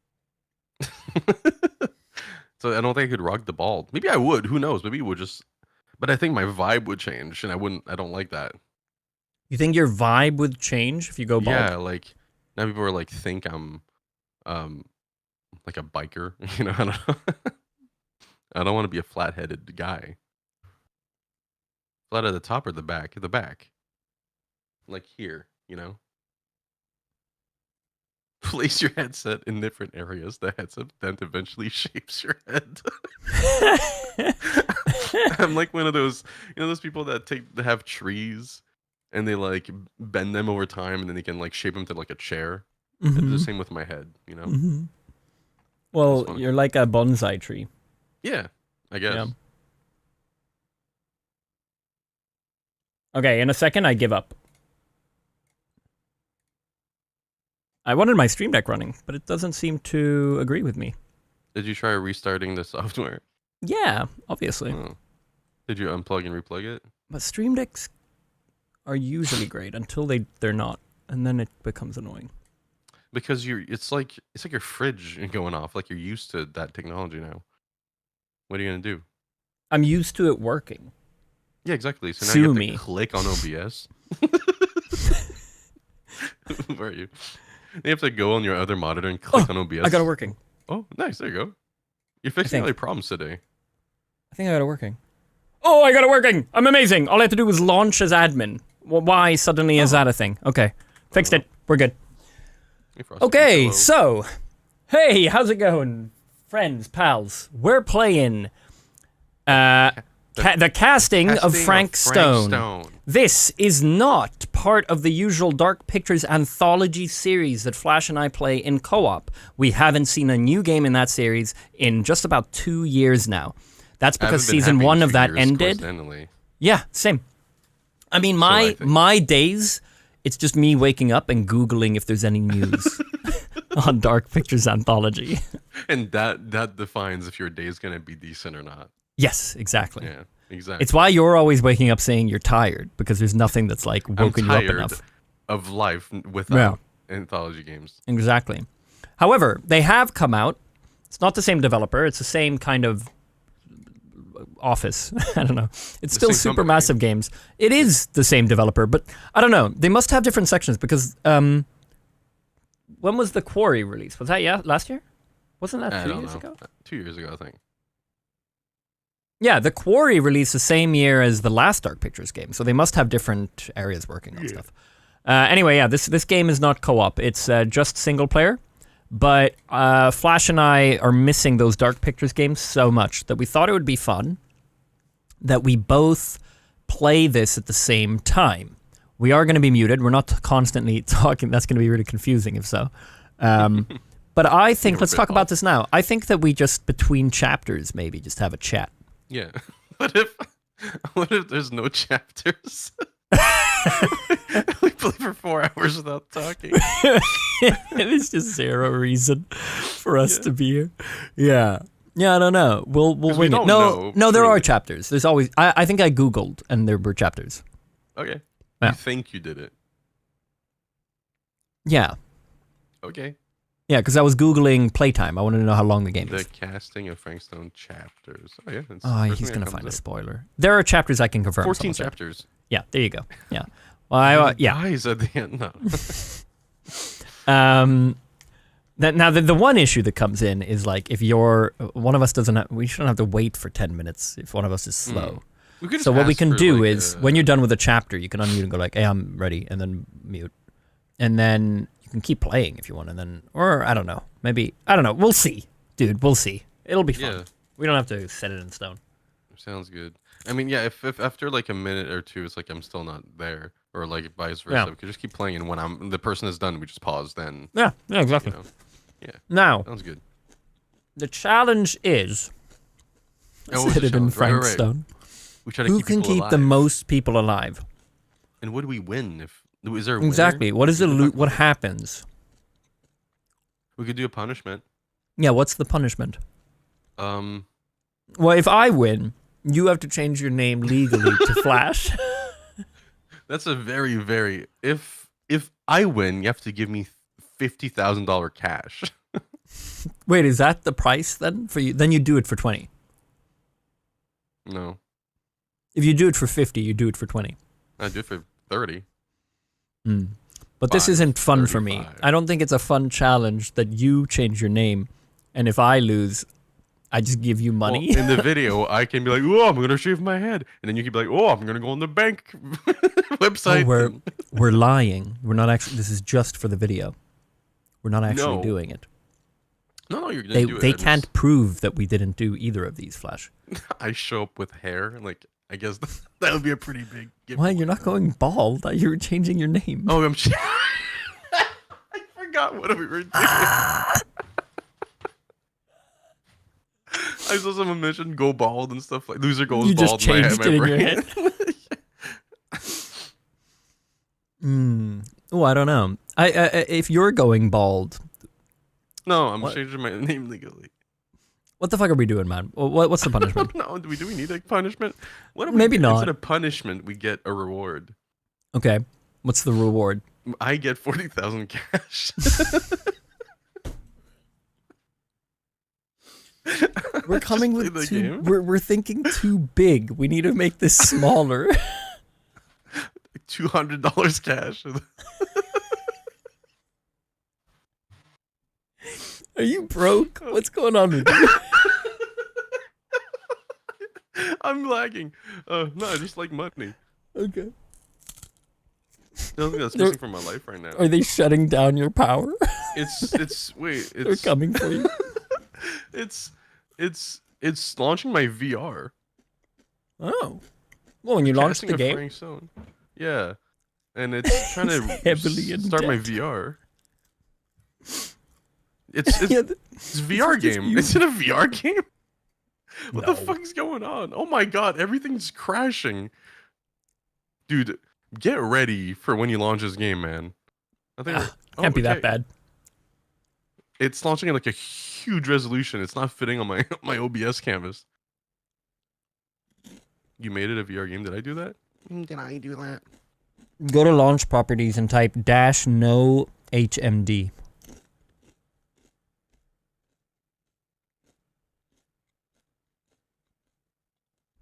So I don't think I could rock the bald. Maybe I would. Who knows? Maybe it would just. But I think my vibe would change, and I wouldn't. I don't like that. You think your vibe would change if you go bald? Yeah, like now people are like think I'm, like a biker. You know, I don't know. I don't want to be a flat-headed guy. Flat at the top or the back? At the back. Like here, you know. Place your headset in different areas. The headset then eventually shapes your head. I'm like one of those, those people that have trees and they like bend them over time and then they can like shape them to like a chair. It's the same with my head, you know? Mm-hmm. Well, funny. you're like a bonsai tree. Yeah, I guess. Yeah. Okay, in a second, I give up. I wanted my Stream Deck running, but it doesn't seem to agree with me. Did you try restarting the software? Yeah, obviously. Oh. Did you unplug and replug it? But Stream Decks are usually great until they're not, and then it becomes annoying. Because it's like your fridge going off. Like you're used to that technology now. What are you gonna do? I'm used to it working. Yeah, exactly. So now Sue you have me. to click on OBS. Where are you? You have to go on your other monitor and click on OBS. I got it working. Oh, nice. There you go. You're fixing all think. your problems today. I think I got it working. Oh, I got it working! I'm amazing! All I have to do was launch as admin. Well, why suddenly is that a thing? Okay. Fixed it. We're good. Hey, Frosty. Okay, Hello. so, hey, how's it going, friends, pals? We're playing the casting of Frank Stone. This is not part of the usual Dark Pictures anthology series that Flash and I play in co-op. We haven't seen a new game in that series in just about 2 years now. That's because season 1 of that ended. Yeah, same. I mean, my days It's just me waking up and Googling if there's any news on Dark Pictures Anthology. And that defines if your day is gonna be decent or not. Yes, exactly. Yeah, exactly. It's why you're always waking up saying you're tired, because there's nothing that's like woken you up enough. Of life without anthology games. Exactly. However, they have come out. It's not the same developer. It's the same kind of office. I don't know. It's still Supermassive Games. It is the same developer, but I don't know. They must have different sections because when was the Quarry release? Was that last year? Wasn't that 3 years ago? 2 years ago, I think. Yeah, the Quarry released the same year as the last Dark Pictures game, so they must have different areas working on stuff. Anyway, yeah, this game is not co-op. It's just single player. But Flash and I are missing those Dark Pictures games so much that we thought it would be fun that we both play this at the same time. We are going to be muted. We're not constantly talking. That's going to be really confusing if so. But I think, let's talk about this now. I think that we just, between chapters, maybe just have a chat. Yeah. What if there's no chapters? We play for 4 hours without talking. There's just zero reason for us to be here. Yeah, I don't know. We'll wing it. No, there are chapters. There's always. I think I Googled and there were chapters. Okay. Yeah. You think you did it? Yeah. Okay. Yeah, because I was Googling playtime. I wanted to know how long the game is. The casting of Frank Stone chapters. Oh yeah. Oh, he's gonna find a spoiler. There are chapters I can confirm. 14 chapters. Yeah, there you go. Yeah. Well, yeah. Guys at the end. No. Now the one issue that comes in is like if one of us we shouldn't have to wait for 10 minutes if one of us is slow. So what we can do is when you're done with a chapter, you can unmute and go like, "Hey, I'm ready," and then mute, and then you can keep playing if you want, and then or I don't know, maybe I don't know. We'll see, dude. We'll see. It'll be fun. Yeah. We don't have to set it in stone. Sounds good. I mean, yeah, if after like a minute or two, it's like I'm still not there, or like vice versa, we could just keep playing, and when the person is done, we just pause. Then yeah, exactly. You know? Yeah. Now sounds good. The challenge is set it in Frank Stone. We try to Who can keep the most people alive? And what do we win? Is there a winner? Exactly? What is the loot? What happens? We could do a punishment. Yeah. What's the punishment? Well, if I win, you have to change your name legally to Flash. That's a very, very... If I win, you have to give me $50,000 cash. Wait, is that the price then for you? Then you do it for 20. No. If you do it for 50, you do it for 20. I do it for 30. But this isn't fun for me. I don't think it's a fun challenge that you change your name, and if I lose, I just give you money. Well, in the video, I can be like, "Oh, I'm gonna shave my head," and then you can be like, "Oh, I'm gonna go on the bank website." Oh, we're lying. We're not actually. This is just for the video. We're not actually doing it. No, you're gonna do it. They can't prove that we didn't do either of these, Flash. I show up with hair, like I guess that would be a pretty big gift. Why, you're not going bald? You're changing your name. Oh, I forgot what we were doing. I saw someone mention go bald and stuff like loser goes you bald. You just changed it in your head. Oh, I don't know. If you're going bald. No, I'm changing my name legally. What the fuck are we doing, man? What's the punishment? No, do we need a punishment? What if Maybe not. Instead of punishment, we get a reward. Okay. What's the reward? I get 40,000 cash. We're coming with we're thinking too big. We need to make this smaller. $200 cash. Are you broke? What's going on with you? I'm lagging. No, I just like money. Okay. Nothing that's missing from my life right now. Are they shutting down your power? They're coming for you. It's launching my VR. Oh. Well, when you launched the game? Frank Stone. Yeah. And it's trying to start my VR. It's VR game. Is it a VR game? What the fuck is going on? Oh my god, everything's crashing. Dude, Get ready for when you launch this game, man. I think Can't be that bad. It's launching at like a huge resolution. It's not fitting on my my OBS canvas. You made it a VR game. Did I do that? Did I do that? Go to launch properties and type -no HMD.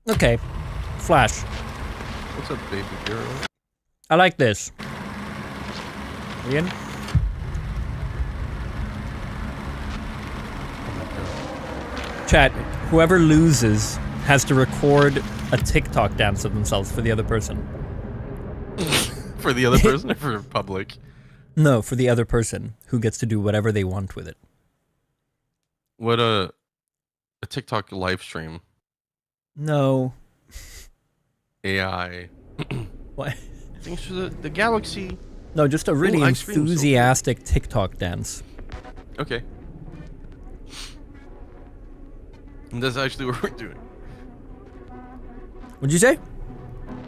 Okay, Flash. What's up, baby girl? I like this. Ian? Chat, whoever loses has to record a TikTok dance of themselves for the other person. For the other person or for public? No, for the other person who gets to do whatever they want with it. What a TikTok live stream. No. AI. What? Thanks for the galaxy. No, just a really Ooh, ice cream is so cool. enthusiastic TikTok dance. Okay. And that's actually what we're doing. What'd you say?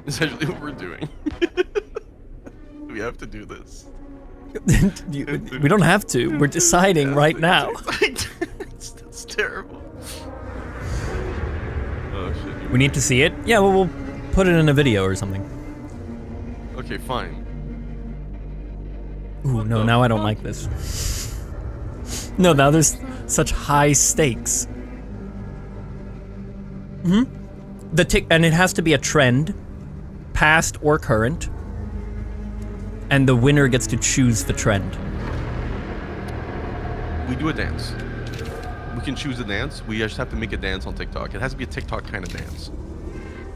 That's actually what we're doing. We have to do this. We don't have to. We're deciding right now. That's terrible. Oh shit. We need to see it? Yeah, well, we'll put it in a video or something. Okay, fine. Ooh, no, now I don't like this. No, now there's such high stakes. And it has to be a trend, past or current, and the winner gets to choose the trend. We do a dance. We can choose a dance. We just have to make a dance on TikTok. It has to be a TikTok kind of dance.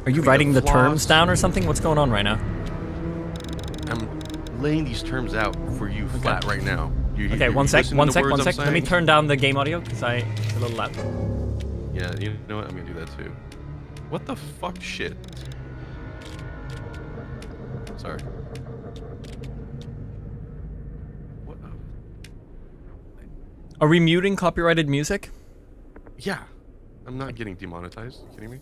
Are you writing the terms down or something? What's going on right now? I'm laying these terms out for you flat right now. Okay, one sec. Let me turn down the game audio because it's a little loud. Yeah, you know what? I'm gonna do that too. What the fuck shit? Sorry. What? Are we muting copyrighted music? Yeah. I'm not getting demonetized. You kidding me?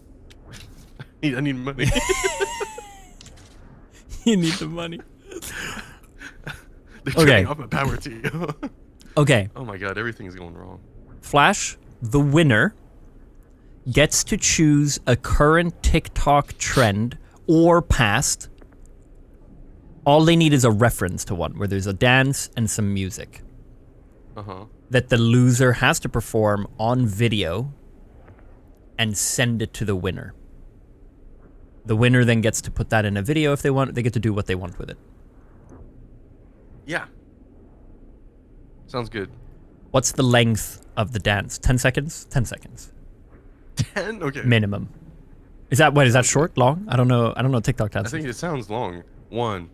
I need money. You need the money. They're turning off my power to you. Okay. Oh my god, everything's going wrong. Flash, the winner, gets to choose a current TikTok trend or past. All they need is a reference to one where there's a dance and some music. That the loser has to perform on video and send it to the winner. The winner then gets to put that in a video if they want. They get to do what they want with it. Yeah. Sounds good. What's the length of the dance? 10 seconds? 10 seconds. 10? Okay. Minimum. Is that short? Long? I don't know TikTok dances. I think it sounds long. 1,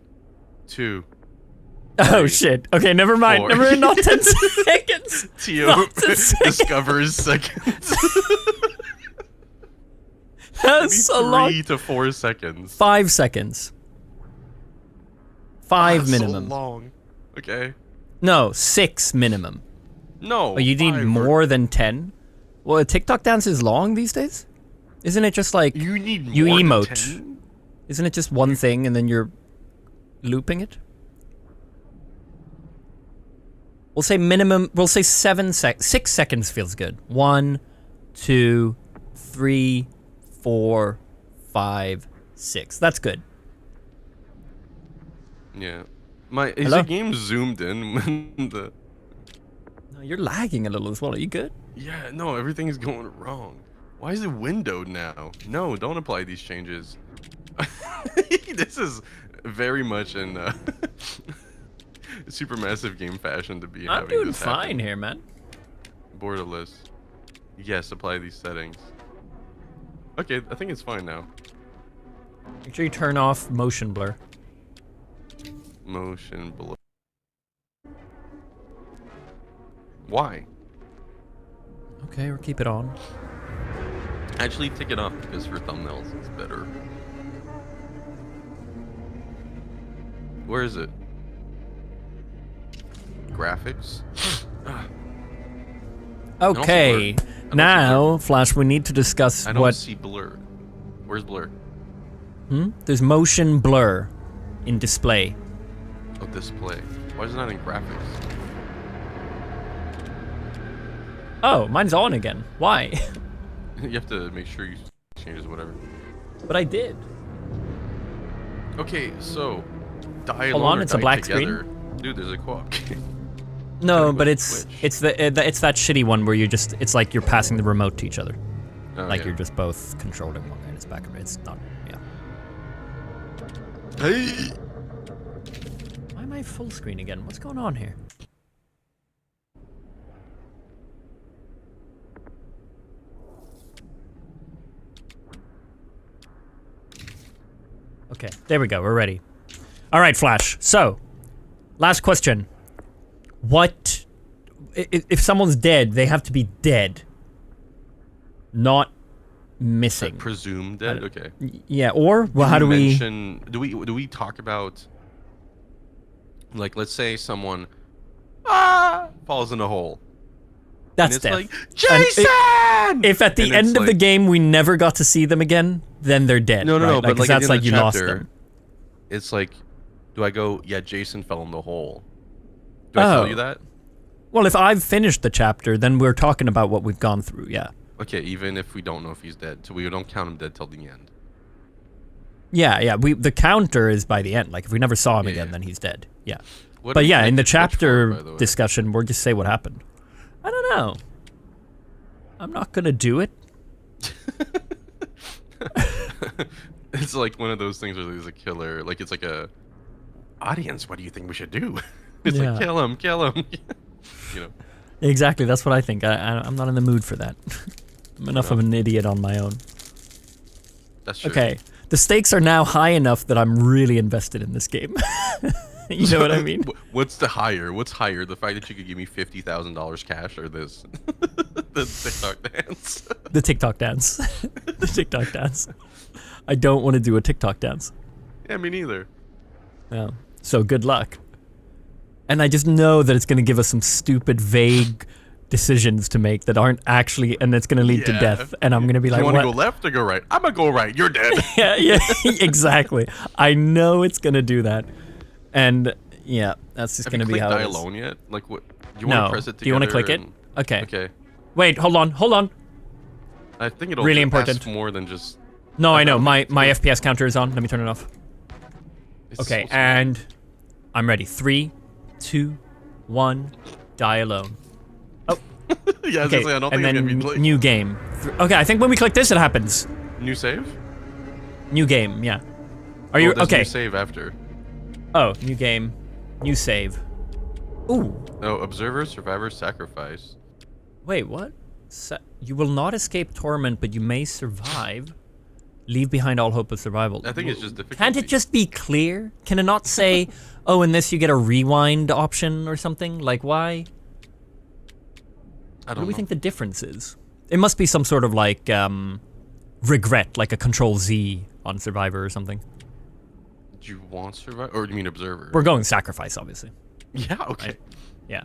2. Oh shit. Okay, never mind. 4. Never mind. Not 10 seconds. Teo discovers seconds. That's so long. 3 to 4 seconds. 5 seconds. 5 That's minimum. So long. Okay. No, 6 minimum. No. Oh, you need more than 10? Well, a TikTok dance is long these days? Isn't it just like you need more you emote? Than 10? Isn't it just one thing and then you're looping it? We'll say minimum. We'll say 6 seconds feels good. 1, 2, 3, 4, 5, 6. That's good. Yeah. Is the game zoomed in when the... No, you're lagging a little as well. Are you good? Yeah, no, everything's going wrong. Why is it windowed now? No, don't apply these changes. This is very much in supermassive game fashion to be I'm having doing this fine happen. here, man. Borderless. Yes, apply these settings. Okay, I think it's fine now. Make sure you turn off motion blur. Motion below. Why? Okay, we'll keep it on. Actually, take it off because for thumbnails it's better. Where is it? Graphics? Okay, now, Flash, we need to discuss I don't what... see blur. Where's blur? There's motion blur. in display. Oh, display. Why is it not in graphics? Oh, mine's on again. Why? You have to make sure you changes whatever. But I did. Okay, so die Hold alone on, or it's a die black together. Dude, there's a co-op game. No, Gotta go but to it's Twitch. it's that shitty one where it's like you're passing the remote to each other. Oh, Like yeah. you're just both controlling one and it's back and it's not, yeah. Hey! Why am I full screen again? What's going on here? Okay, there we go, we're ready. Alright, Flash. So, last question. What... If someone's dead, they have to be dead. Not missing. Presumed dead? Okay. Yeah, or well, how do we? Do we talk about, like, let's say someone falls in a hole. That's and death. it's like, Jason! If at the And end it's of the like- game we never got to see them again, then they're dead. No, right? but like that's at the like end you of the lost chapter, them. It's like, do I go, yeah, Jason fell in the hole? Do I tell you that? Well, if I've finished the chapter, then we're talking about what we've gone through. Yeah. Okay, even if we don't know if he's dead, so we don't count him dead till the end. Yeah. The counter is by the end. Like if we never saw him Yeah, again, yeah. then he's dead. Yeah. What But do we yeah, in the connect to Twitch chapter for, by the way? discussion, we'll just say what happened. I don't know. I'm not gonna do it. It's like one of those things where there's a killer, like it's like a audience. What do you think we should do? It's Yeah. like kill him. You know. Exactly. That's what I think. I'm not in the mood for that. I'm enough of an idiot on my own. That's true. Okay. The stakes are now high enough that I'm really invested in this game. You know what I mean? What's higher? The fact that you could give me $50,000 cash or this? The TikTok dance. The TikTok dance. The TikTok dance. I don't want to do a TikTok dance. Yeah, me neither. No. So good luck. And I just know that it's going to give us some stupid, vague decisions to make that aren't actually, and it's going to lead to Yeah. death. And I'm going to be Do like, you want to what? go left or go right? I'm gonna go right. You're dead. Yeah, exactly. I know it's going to do that. And yeah, that's just Have going you to be clicked how die it is. alone yet? Like what? Do you No. want to press it together? Do you want to click it? and- Okay. Okay. Wait, hold on. I think it'll Really ask important. more than just. No, I know. Okay. My FPS counter is on. Let me turn it off. It's Okay, so small. and I'm ready. 3, 2, 1, die alone. Yeah, I was Okay, gonna say, I don't and think it's then gonna be like new game. Okay, I think when we click this, it happens. new save. New game, yeah. Are you there's okay? New save after. Oh, new game, new save. Ooh, No, observer, survivor, sacrifice. wait, what? You will not escape torment, but you may survive. Leave behind all hope of survival. I think it's just difficult. Can't it just be clear? Can it not say, oh, in this you get a rewind option or something? Like, why? I What don't do we know. think the difference is? It must be some sort of like regret, like a Control Z on Survivor or something. Do you want survivor, or do you mean observer? We're going sacrifice, obviously. Yeah. Okay. Yeah.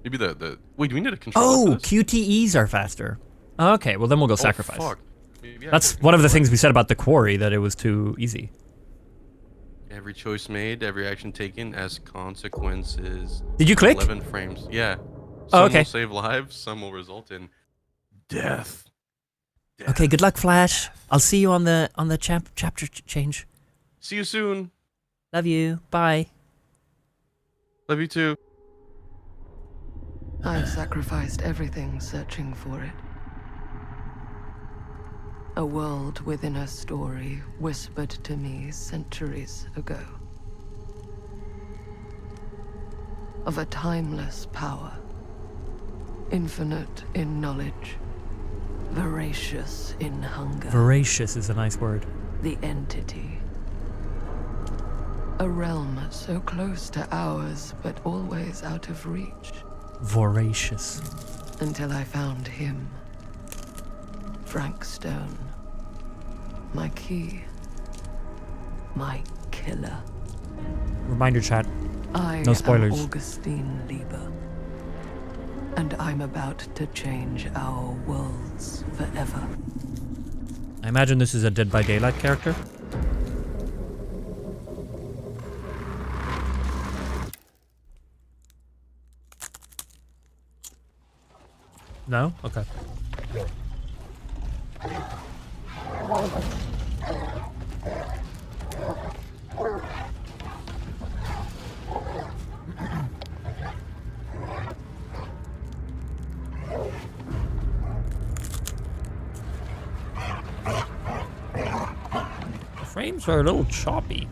Maybe the. Wait, do we need a control? Oh, of this? QTEs are faster. Okay, well then we'll go Oh, sacrifice. fuck. Maybe I That's could- one of the things we said about the quarry, that it was too easy. Every choice made, every action taken as consequences. Did you click? 11 frames. Yeah. Oh, Some okay. will save lives. Some will result in death. Okay, good luck, Flash. I'll see you on the chapter change. See you soon. Love you. Bye. Love you too. I've sacrificed everything searching for it. A world within a story whispered to me centuries ago. Of a timeless power. Infinite in knowledge. Voracious in hunger. Voracious is a nice word. The entity. A realm so close to ours, but always out of reach. Voracious. Until I found him. Frank Stone. My key. My killer. Reminder chat. I No spoilers. am Augustine Lieber. And I'm about to change our worlds forever. I imagine this is a Dead by Daylight character. No? Okay. The frames are a little choppy.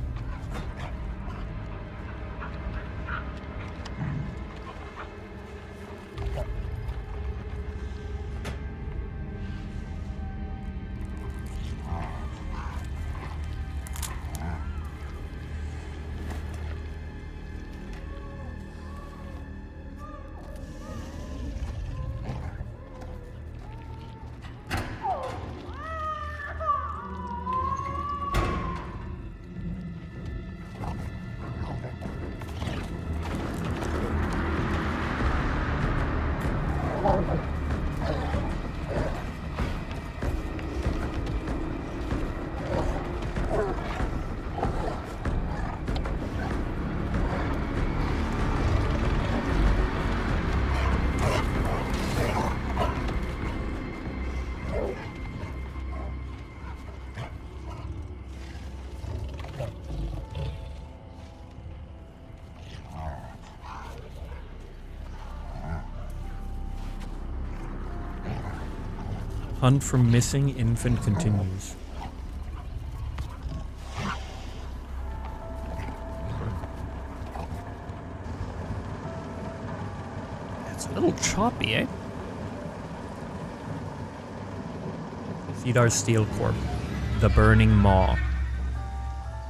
Hunt for missing infant continues. It's a little choppy, eh? Feed our steel corp. The Burning Maw.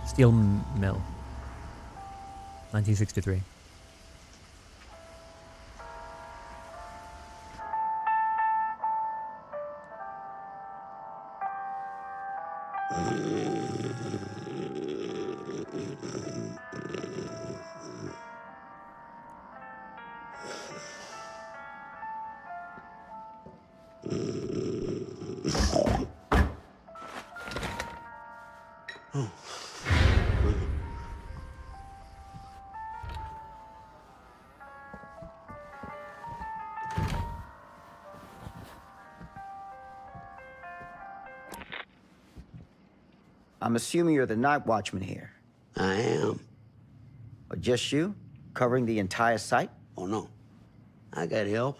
Steel Mill. 1963. I'm assuming you're the night watchman here. I am. Or just you? Covering the entire site? Oh, no. I got help.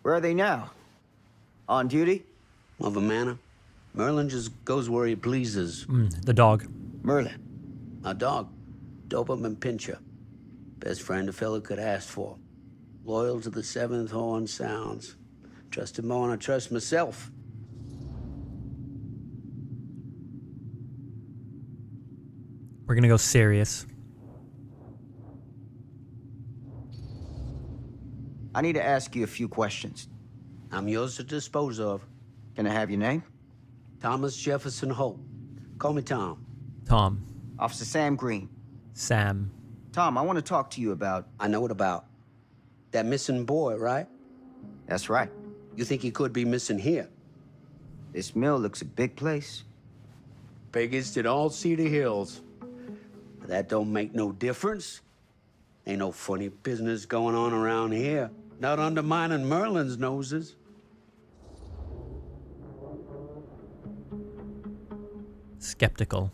Where are they now? On duty? Of a manner. Merlin just goes where he pleases. The dog. Merlin. A dog. Doberman Pinscher. Best friend a fella could ask for. Loyal to the seventh horn sounds. Trust him more than I trust myself. We're gonna go serious. I need to ask you a few questions. I'm yours to dispose of. Can I have your name? Thomas Jefferson Hope. Call me Tom. Tom. Officer Sam Green. Sam. Tom, I want to talk to you about... I know what about. That missing boy, right? That's right. You think he could be missing here? This mill looks a big place. Biggest in all Cedar Hills. But that don't make no difference. Ain't no funny business going on around here. Not undermining Merlin's noses. Skeptical.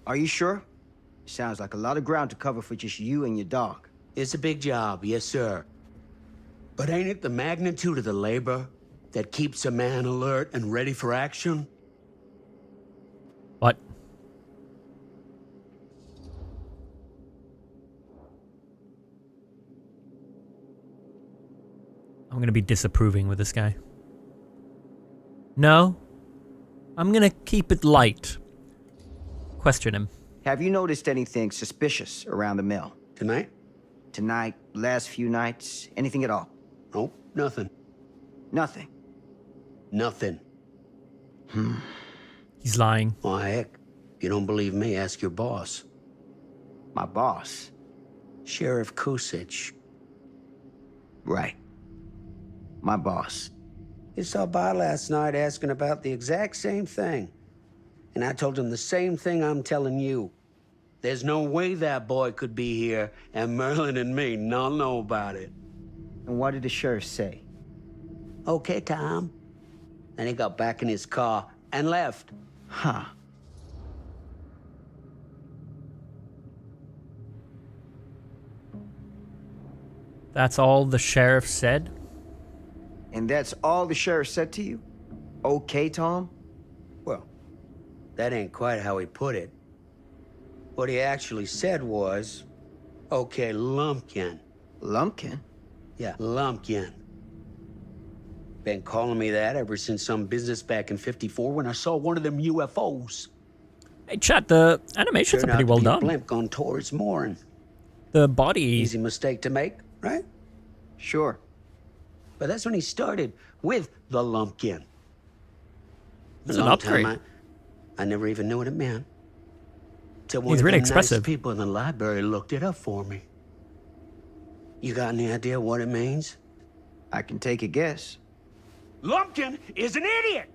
Are you sure? Sounds like a lot of ground to cover for just you and your dog. It's a big job, yes, sir. But ain't it the magnitude of the labor that keeps a man alert and ready for action? What? I'm gonna be disapproving with this guy. No? I'm gonna keep it light. Question him. Have you noticed anything suspicious around the mill? Tonight? Tonight, last few nights, anything at all? Nope, nothing. Nothing. Nothing. He's lying. Oh, heck. If you don't believe me, ask your boss. My boss. Sheriff Kusich. Right. My boss. He stopped by last night asking about the exact same thing. And I told him the same thing I'm telling you. There's no way that boy could be here and Merlin and me not know about it. And what did the sheriff say? Okay, Tom. And he got back in his car and left. Huh. That's all the sheriff said? And that's all the sheriff said to you? Okay, Tom? Well, that ain't quite how he put it. What he actually said was, okay, Lumpkin. Lumpkin? Yeah, Lumpkin. Been calling me that ever since some business back in '54 when I saw one of them UFOs. Hey, chat, the animations are Turned pretty out well to be a done. blimp gone towards mooring. The body... Easy mistake to make, right? Sure. But that's when he started with the Lumpkin. It's A an long upgrade. time I never even knew what it meant. Till one He's of really the expressive. nice people in the library looked it up for me. You got any idea what it means? I can take a guess. Lumpkin is an idiot!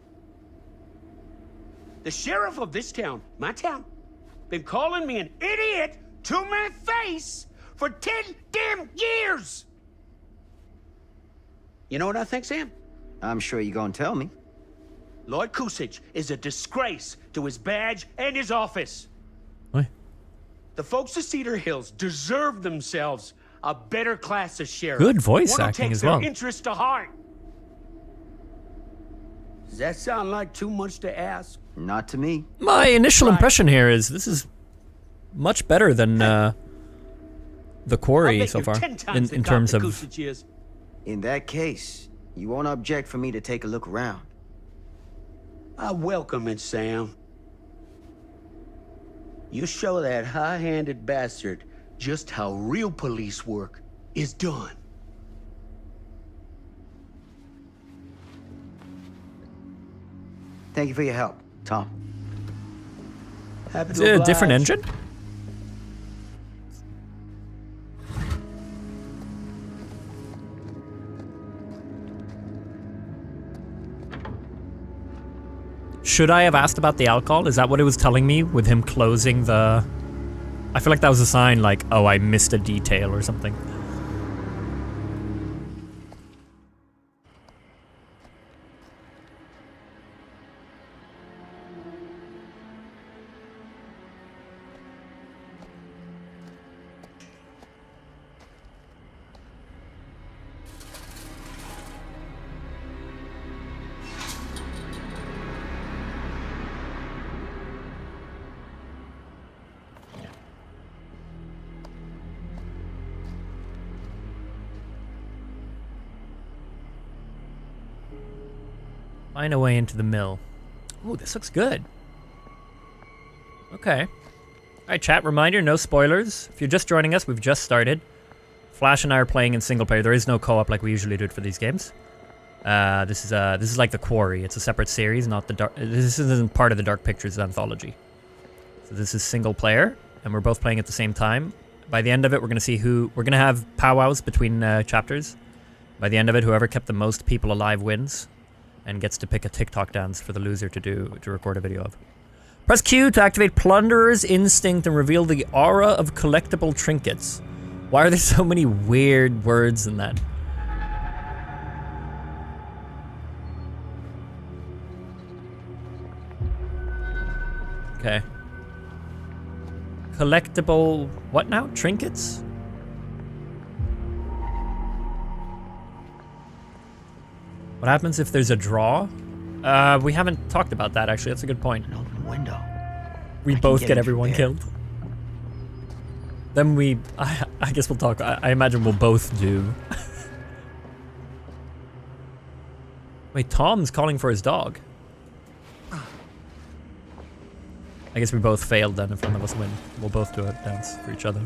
The sheriff of this town, my town, been calling me an idiot to my face for 10 damn years! You know what I think, Sam? I'm sure you're gonna tell me. Lloyd Kusich is a disgrace to his badge and his office. What? The folks of Cedar Hills deserve themselves a better class of sheriff. Good voice One who acting takes as well. their interests to heart. Does that sound like too much to ask? Not to me. My initial Right. impression here is this is much better than the I'll Quarry bet so you're far 10 times the in cop terms that of... Kusich is. In that case, you won't object for me to take a look around. I welcome it, Sam. You show that high-handed bastard just how real police work is done. Thank you for your help, Tom. Happy Is to it a different oblige. engine? Should I have asked about the alcohol? Is that what it was telling me with him closing the... I feel like that was a sign like, oh, I missed a detail or something. Find a way into the mill. Ooh, this looks good. Okay. Alright, chat, reminder, no spoilers. If you're just joining us, we've just started. Flash and I are playing in single player. There is no co-op like we usually do for these games. This is like The Quarry. It's a separate series, not the dark... This isn't part of the Dark Pictures anthology. So this is single player, and we're both playing at the same time. By the end of it, we're going to see who... We're going to have powwows between chapters. By the end of it, whoever kept the most people alive wins. And gets to pick a TikTok dance for the loser to record a video of. Press Q to activate Plunderer's Instinct and reveal the aura of collectible trinkets. Why are there so many weird words in that? Okay. Collectible... what now? Trinkets? What happens if there's a draw? We haven't talked about that, actually. That's a good point. An open window. We I can both get get into everyone bed. killed. Then we... I guess we'll talk. I imagine we'll both do. Wait, Tom's calling for his dog. I guess we both failed then if one of us win. We'll both do a dance for each other.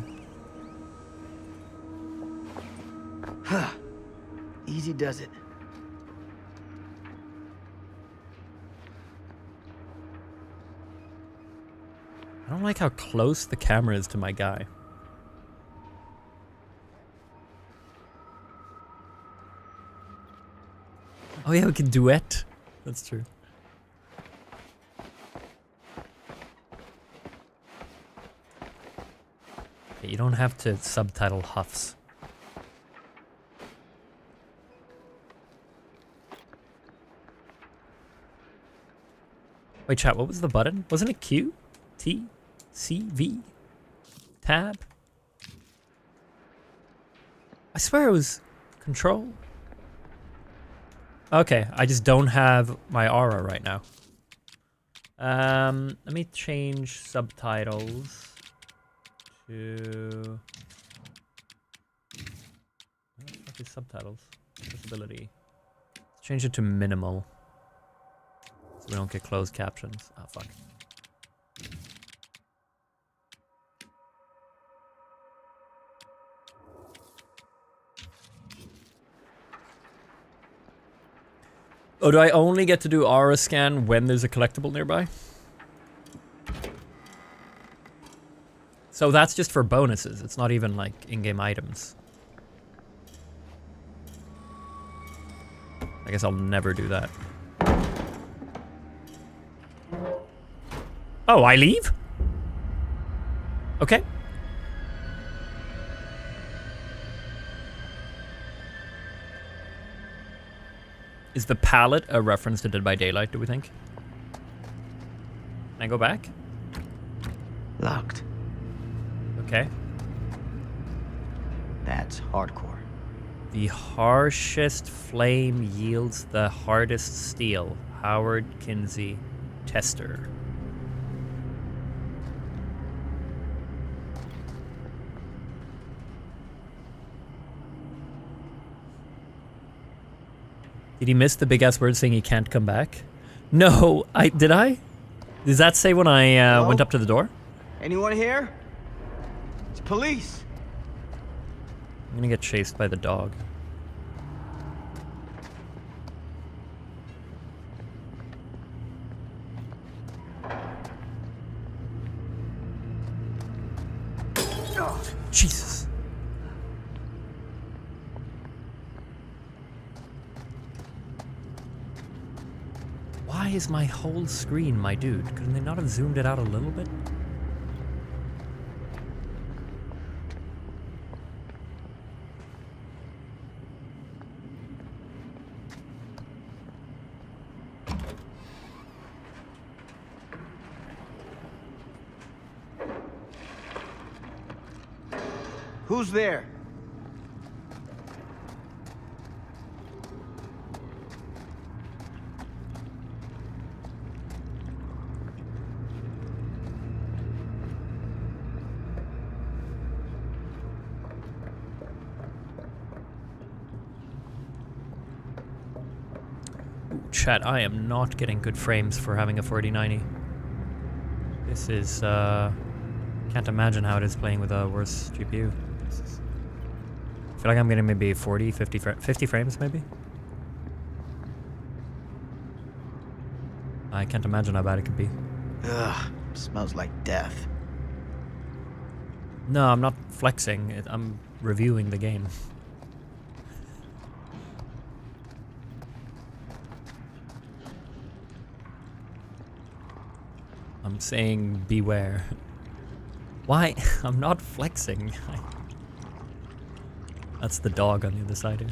Easy does it. I don't like how close the camera is to my guy. Oh yeah, we can duet. That's true. Okay, you don't have to subtitle huffs. Wait, chat, what was the button? Wasn't it Q? T? C? V? Tab? I swear it was control. Okay, I just don't have my aura right now. Let me change subtitles to... What the fuck is subtitles? Accessibility. Let's change it to minimal. So we don't get closed captions. Oh, fuck. Oh, do I only get to do aura scan when there's a collectible nearby? So that's just for bonuses. It's not even like in-game items. I guess I'll never do that. Oh, I leave? Okay. Is the palette a reference to Dead by Daylight, do we think? Can I go back? Locked. Okay. That's hardcore. The harshest flame yields the hardest steel. Howard Kinsey, Tester. Did he miss the big ass word saying he can't come back? No, did I? Does that say when I went up to the door? Anyone here? It's police. I'm gonna get chased by the dog. Jesus. Why is my whole screen, my dude? Couldn't they not have zoomed it out a little bit? Who's there? Chat, I am not getting good frames for having a 4090. This is, can't imagine how it is playing with a worse GPU. I feel like I'm getting maybe 40, 50 frames maybe? I can't imagine how bad it could be. Ugh, smells like death. No, I'm not flexing. I'm reviewing the game. I'm saying beware. Why? I'm not flexing. That's the dog on the other side here.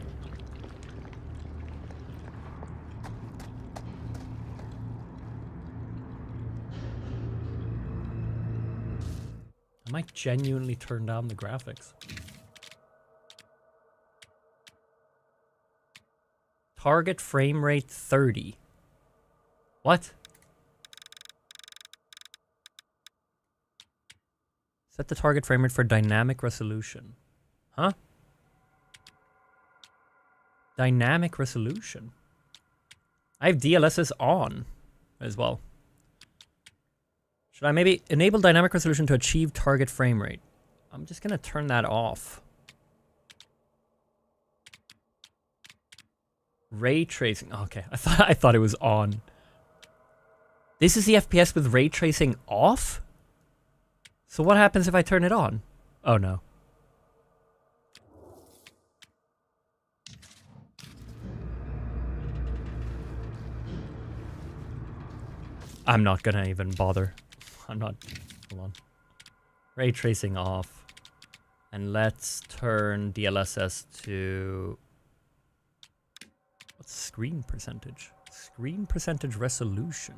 I might genuinely turn down the graphics. Target frame rate 30. What? Set the target frame rate for dynamic resolution. Huh? Dynamic resolution. I have DLSS on as well. Should I maybe enable dynamic resolution to achieve target frame rate? I'm just gonna turn that off. Ray tracing. Okay, I thought it was on. This is the FPS with ray tracing off? So what happens if I turn it on? Oh no. I'm not gonna even bother. I'm not. Hold on. Ray tracing off. And let's turn DLSS to... What's screen percentage? Screen percentage resolution.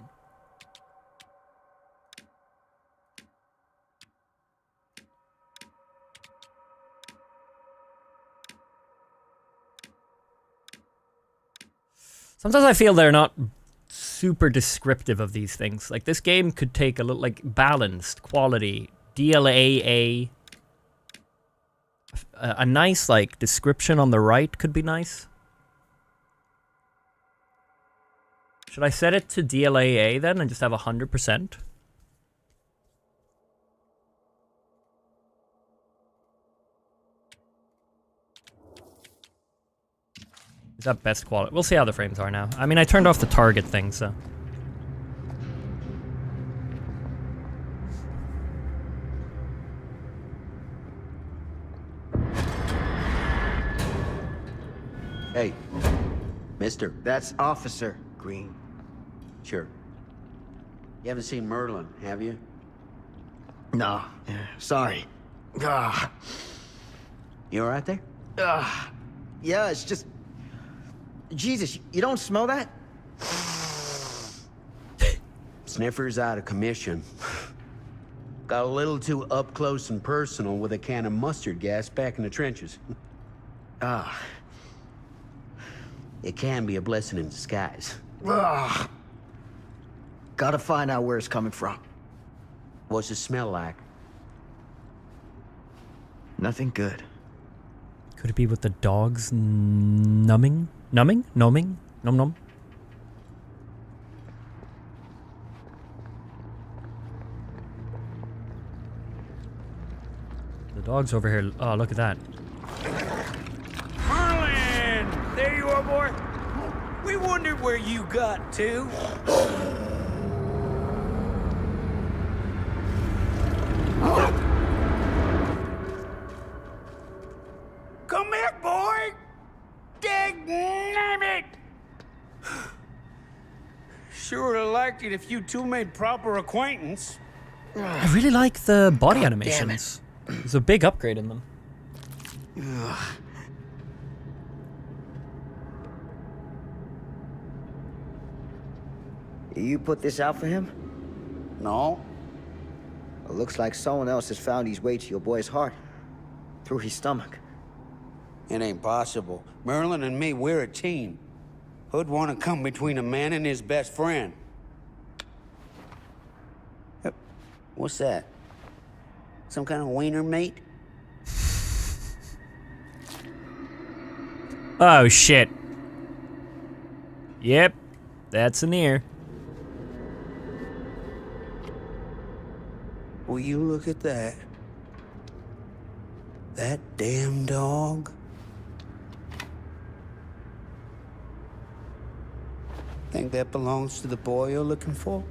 Sometimes I feel they're not super descriptive of these things. Like, this game could take a little, like, balanced, quality, DLAA. A nice, like, description on the right could be nice. Should I set it to DLAA then and just have 100%? Is that best quality? We'll see how the frames are now. I mean, I turned off the target thing, so. Hey, mister. That's Officer Green. Sure. You haven't seen Merlin, have you? No, sorry. Ah, You all right there? yeah, it's just... Jesus, you don't smell that? Sniffer's out of commission. Got a little too up close and personal with a can of mustard gas back in the trenches. Ah. It can be a blessing in disguise. Ugh. Gotta find out where it's coming from. What's it smell like? Nothing good. Could it be with the dogs numbing? Numbing? Numbing? Num num? The dog's over here. Oh, look at that. Merlin! There you are, boy. We wondered where you got to. Come back, boy! Dang it! Sure would have liked it if you two made proper acquaintance. I really like the body animations. There's a big upgrade in them. You put this out for him? No. It looks like someone else has found his way to your boy's heart. Through his stomach. It ain't possible. Merlin and me, we're a team. Who'd want to come between a man and his best friend? What's that? Some kind of wiener mate? Oh, shit. Yep. That's an ear. Will you look at that? That damn dog? Think that belongs to the boy you're looking for?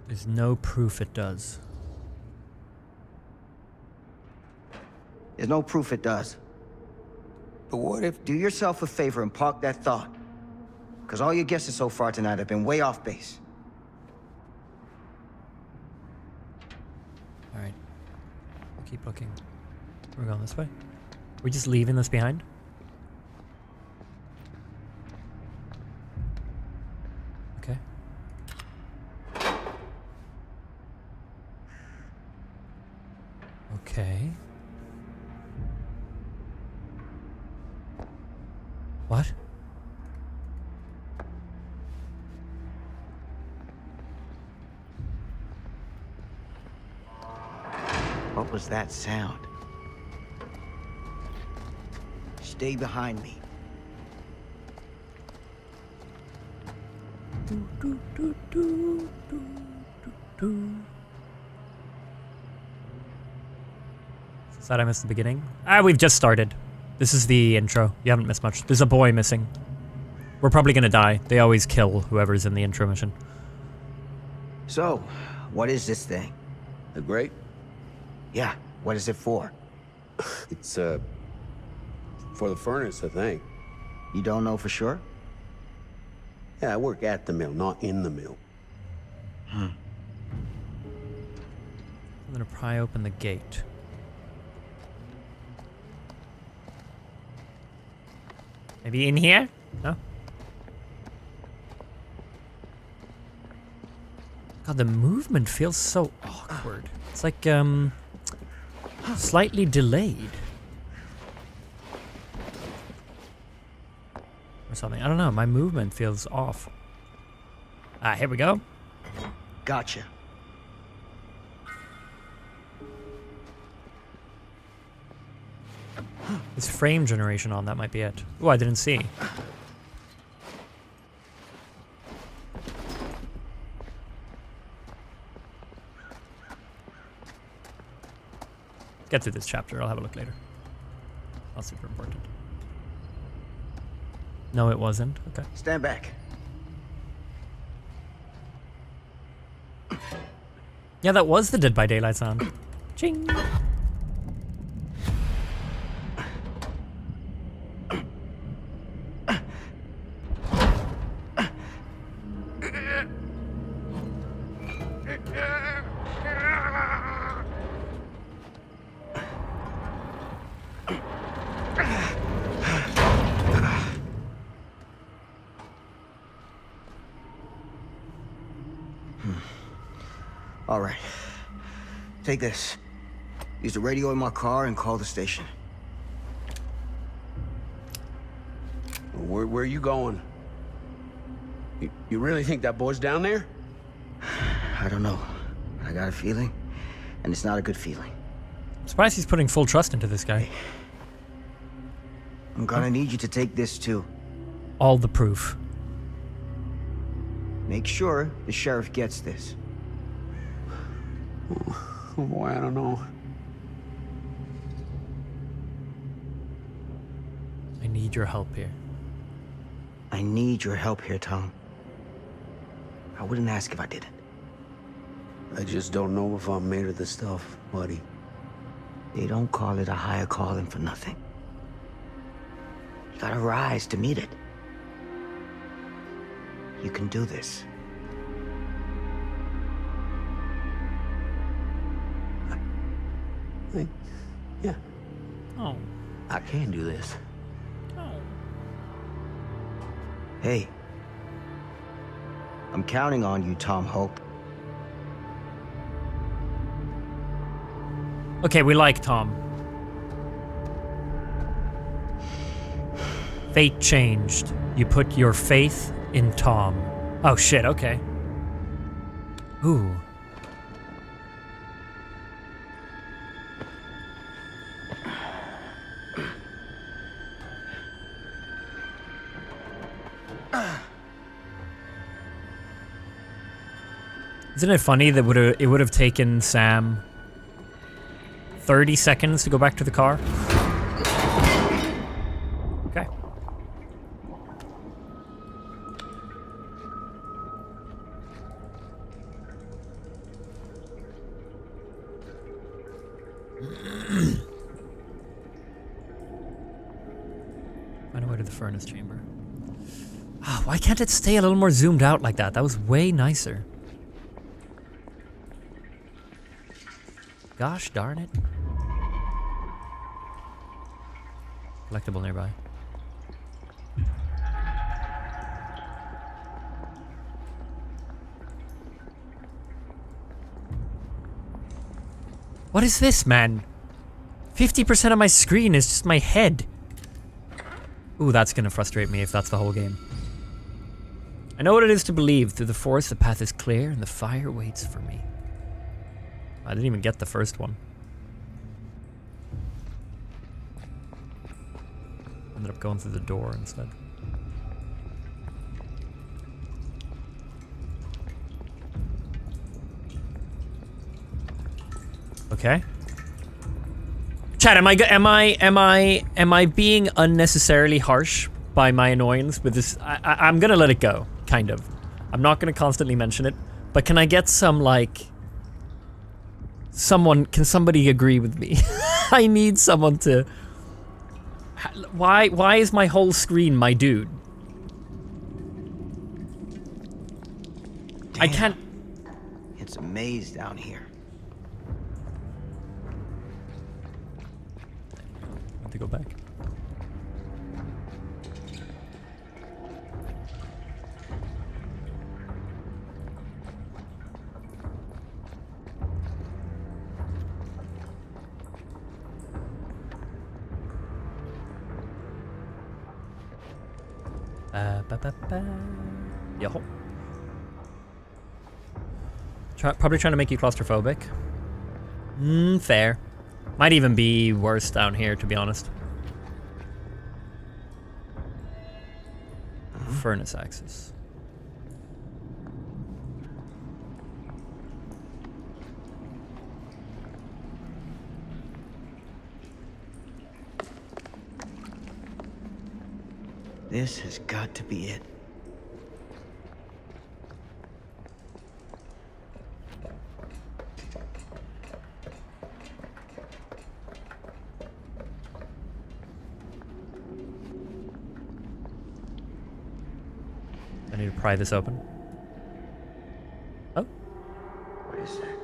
There's no proof it does. There's no proof it does. But what if... Do yourself a favor and park that thought. Because all your guesses so far tonight have been way off base. Alright. We'll keep looking. We're going this way. We're just leaving this behind? Okay. Okay. What? What was that sound? Stay behind me. Sad I missed the beginning. Ah, we've just started. This is the intro. You haven't missed much. There's a boy missing. We're probably gonna die. They always kill whoever's in the intro mission. So, what is this thing? The grate? Yeah, what is it for? It's, for the furnace, I think. You don't know for sure? Yeah, I work at the mill, not in the mill. I'm gonna pry open the gate. Maybe in here? No? God, the movement feels so awkward. It's like, slightly delayed. something. I don't know. My movement feels off. Ah, here we go. Gotcha. This frame generation on, that might be it. Oh, I didn't see. Get through this chapter. I'll have a look later. Not super important. No, it wasn't. Okay. Stand back. Yeah, that was the Dead by Daylight sound. Ching. All right. Take this. Use the radio in my car and call the station. Where are you going? You really think that boy's down there? I don't know. I got a feeling, and it's not a good feeling. I'm surprised he's putting full trust into this guy. I'm gonna need you to take this too. All the proof. Make sure the sheriff gets this. Oh boy, I don't know. I need your help here. I need your help here, Tom. I wouldn't ask if I didn't. I just don't know if I'm made of this stuff, buddy. They don't call it a higher calling for nothing. You gotta rise to meet it. You can do this. Yeah, Oh. I can do this. Oh. Hey. I'm counting on you, Tom Hope. Okay, we like Tom. Fate changed. You put your faith in Tom. Oh shit, okay. Ooh. Isn't it funny that it would have taken Sam 30 seconds to go back to the car? Okay. Find a way to the furnace chamber. Oh, why can't it stay a little more zoomed out like that? That was way nicer. Gosh darn it. Collectible nearby. What is this, man? 50% of my screen is just my head. Ooh, that's gonna frustrate me if that's the whole game. I know what it is to believe. Through the forest, the path is clear and the fire waits for me. I didn't even get the first one. Ended up going through the door instead. Okay. Chat, am I being unnecessarily harsh by my annoyance with this? I'm gonna let it go, kind of. I'm not gonna constantly mention it, but can I get some, like... Can somebody agree with me? I need someone to... Why is my whole screen my dude? Damn. I can't... It's a maze down here. I have to go back. Yo. Probably trying to make you claustrophobic. Fair. Might even be worse down here, to be honest. Furnace access. This has got to be it. I need to pry this open. Oh. What is that?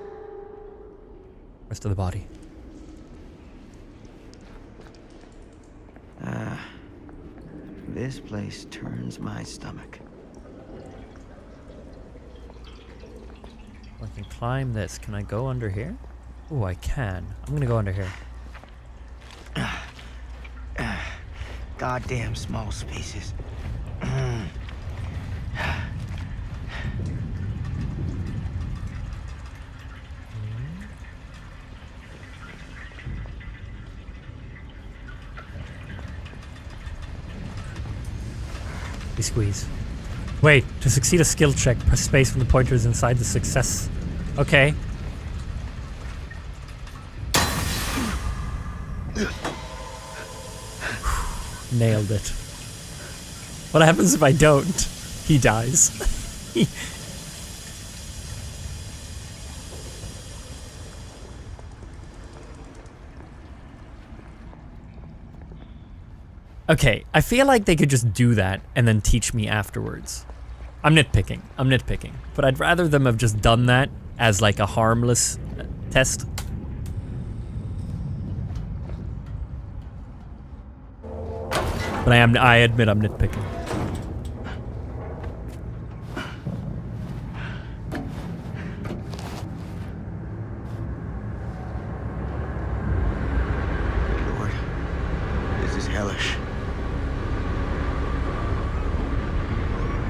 Rest of the body. This place turns my stomach. I can climb this. Can I go under here? Oh, I can. I'm gonna go under here. Goddamn small spaces. Squeeze. Wait, to succeed a skill check, press space when the pointer is inside the success. Okay. Nailed it. What happens if I don't? He dies. Okay, I feel like they could just do that and then teach me afterwards. I'm nitpicking, but I'd rather them have just done that as like a harmless test. But I admit I'm nitpicking. Lord, this is hellish.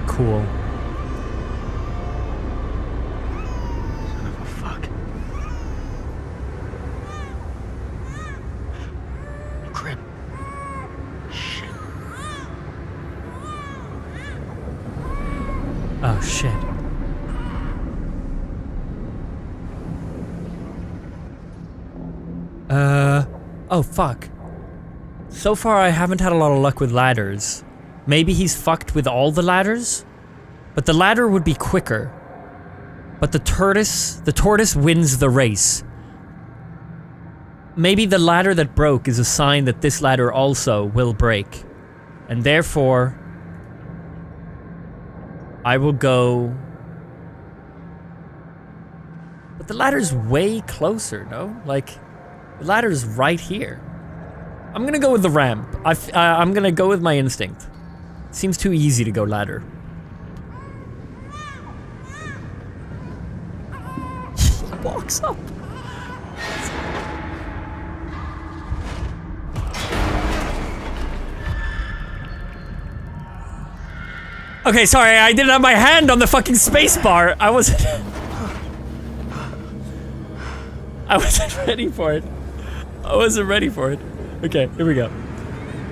Cool. Son of a fuck. Crap. Shit. Oh shit. Oh fuck. So far I haven't had a lot of luck with ladders. Maybe he's fucked with all the ladders? But the ladder would be quicker. But the tortoise wins the race. Maybe the ladder that broke is a sign that this ladder also will break. And therefore, I will go... But the ladder's way closer, no? Like, the ladder's right here. I'm gonna go with the ramp. I'm gonna go with my instinct. Seems too easy to go ladder. He walks up. Okay, sorry, I didn't have my hand on the fucking space bar. I wasn't ready for it. I wasn't ready for it. Okay, here we go.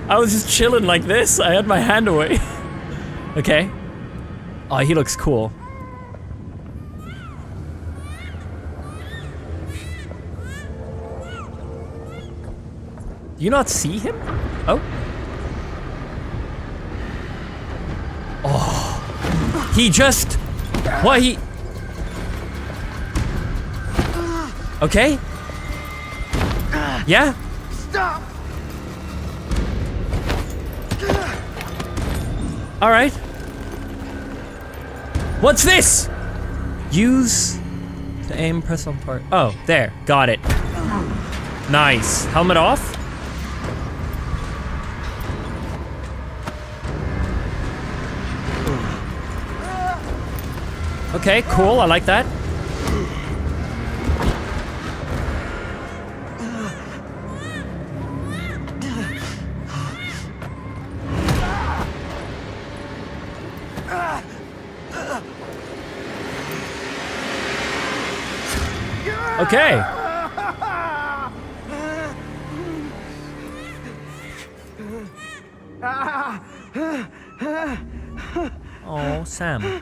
I was just chilling like this. I had my hand away. Okay. Oh, he looks cool. Do you not see him? Oh. Oh. He just... What, he... Okay. Yeah? Stop! All right. What's this? Use to aim, press on part. Oh, there. Got it. Nice. Helmet off. Okay, cool. I like that. Okay. Oh, Sam.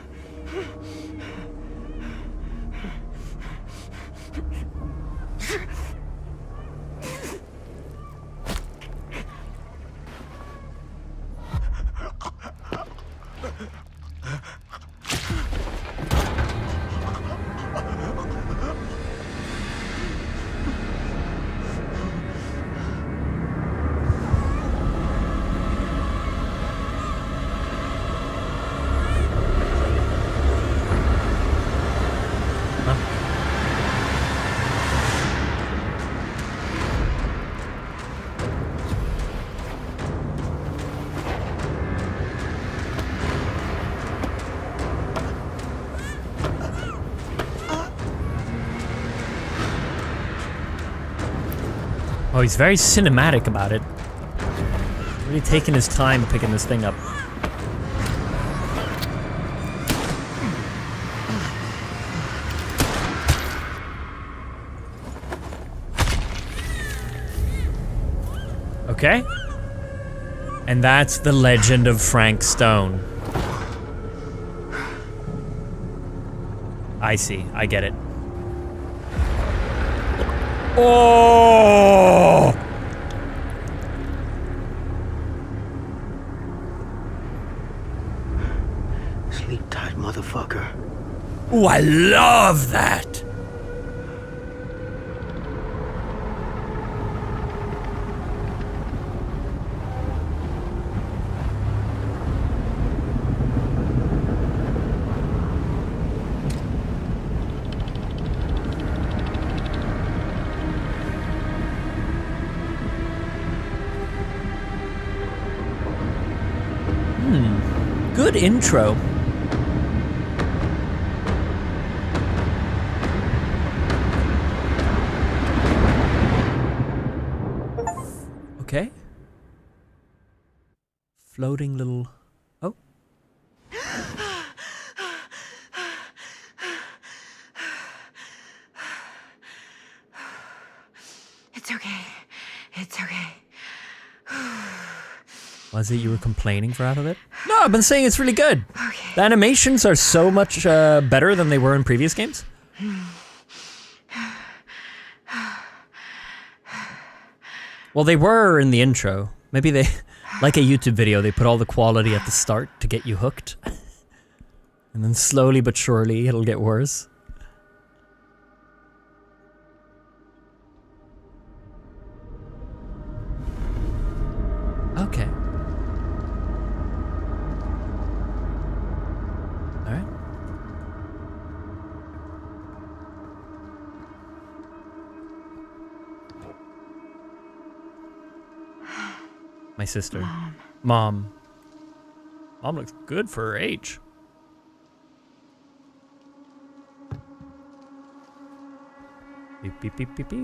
Oh, he's very cinematic about it. Really taking his time picking this thing up. Okay. And that's the legend of Frank Stone. I see. I get it. Oh! Sleep tight, motherfucker. Ooh, I love that! Good intro. Okay. Floating little... Oh. It's okay. It's okay. Was it you were complaining for half of it? No, I've been saying it's really good. Okay. The animations are so much better than they were in previous games. Well, they were in the intro. Maybe they, like a YouTube video, they put all the quality at the start to get you hooked. And then slowly but surely it'll get worse. Okay. Alright. My sister. Mom. Mom looks good for her age. Beep, beep, beep, beep, beep.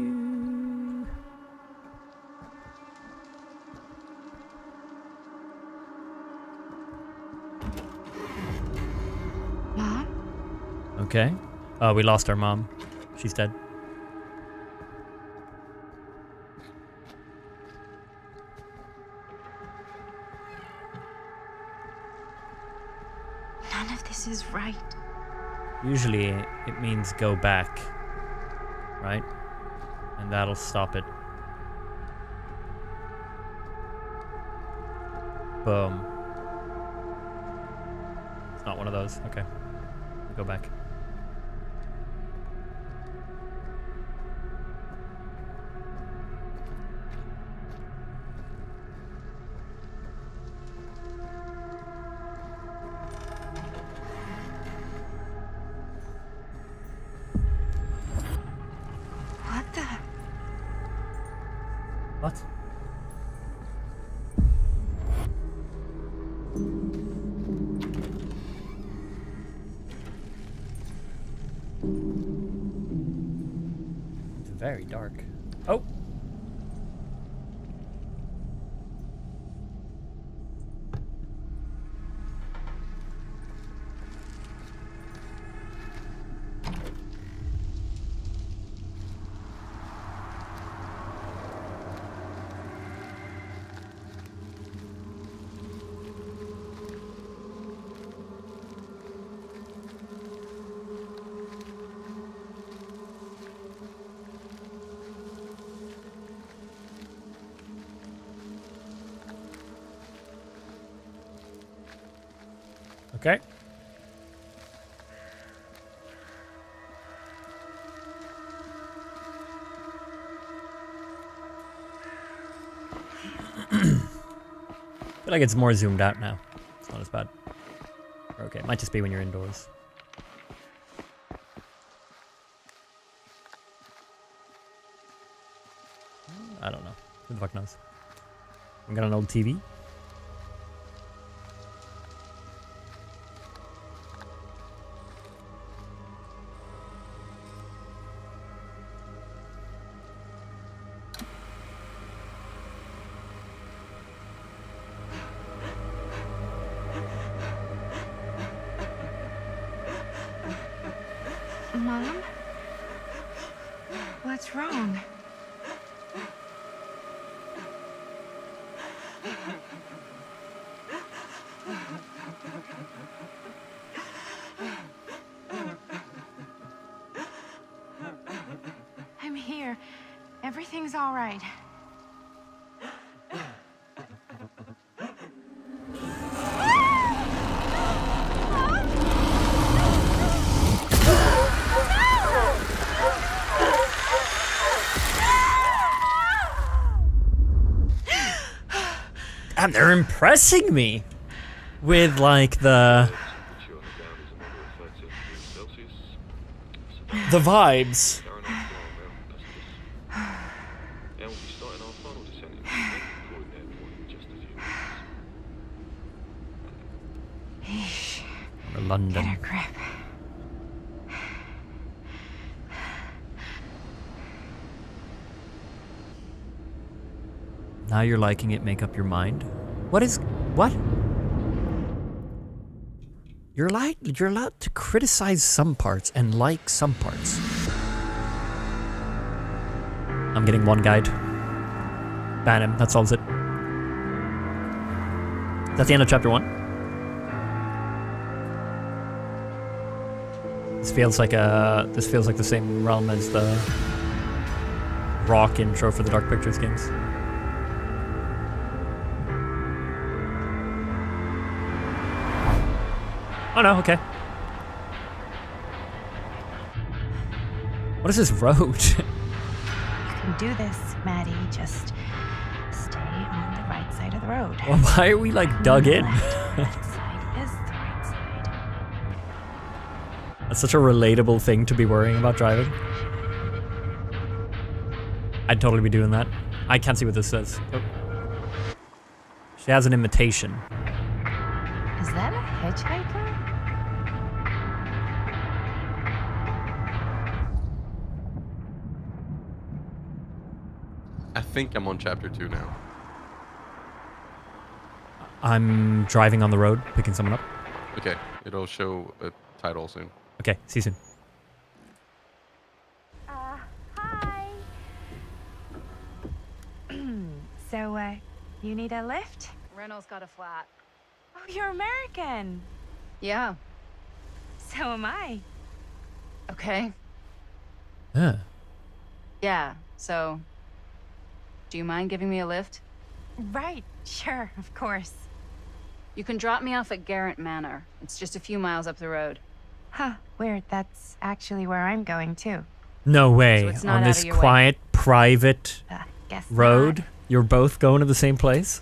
Mom? Okay. We lost our mom. She's dead. None of this is right. Usually it means go back, right? And that'll stop it. Boom. It's not one of those. Okay. Go back. What the? What? It's very dark. Oh! Okay. I feel like it's more zoomed out now. It's not as bad. Okay, it might just be when you're indoors. I don't know. Who the fuck knows? I got an old TV. Mom? What's wrong? I'm here. Everything's all right. And they're impressing me with like the vibes. London. Get a grip. Now you're liking it, make up your mind. What? You're allowed to criticize some parts and like some parts. I'm getting one guide. Ban him, that solves it. That's the end of chapter 1. This feels like the same realm as the rock intro for the Dark Pictures games. Oh no, okay. What is this road? You can do this, Maddie. Just stay on the right side of the road. Well, why are we like dug in? That side is the right side. That's such a relatable thing to be worrying about driving. I'd totally be doing that. I can't see what this says. Oh. She has an invitation. Is that a hitchhiker? I think I'm on chapter 2 now. I'm driving on the road, picking someone up. Okay, it'll show a title soon. Okay, see you soon. Hi. So, you need a lift? Reynolds got a flat. Oh, you're American. Yeah. So am I. Okay. Yeah. Yeah, so... Do you mind giving me a lift? Right, sure, of course. You can drop me off at Garrett Manor. It's just a few miles up the road. Huh, weird. That's actually where I'm going, too. No way. So it's not On out this of your way. quiet, private Guess road, not. you're both going to the same place?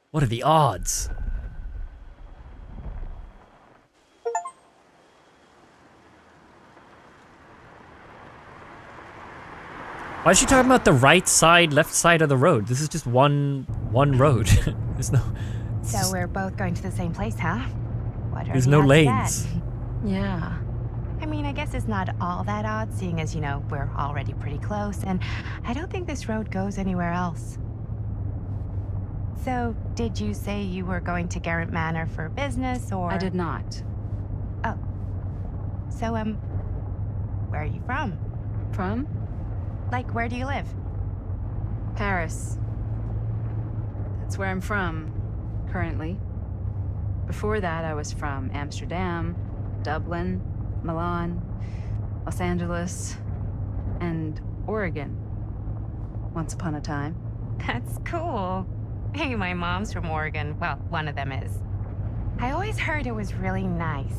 What are the odds? Why is she talking about the right side, left side of the road? This is just one road. There's no... So we're both going to the same place, huh? What are There's the no odds of lanes. that? Yeah. I mean, I guess it's not all that odd, seeing as, you know, we're already pretty close, and I don't think this road goes anywhere else. So, did you say you were going to Garrett Manor for business, or...? I did not. Oh. So, where are you from? From? Like, where do you live? Paris. That's where I'm from, currently. Before that, I was from Amsterdam, Dublin, Milan, Los Angeles, and Oregon. once upon a time. That's cool. Hey, my mom's from Oregon. Well, one of them is. I always heard it was really nice.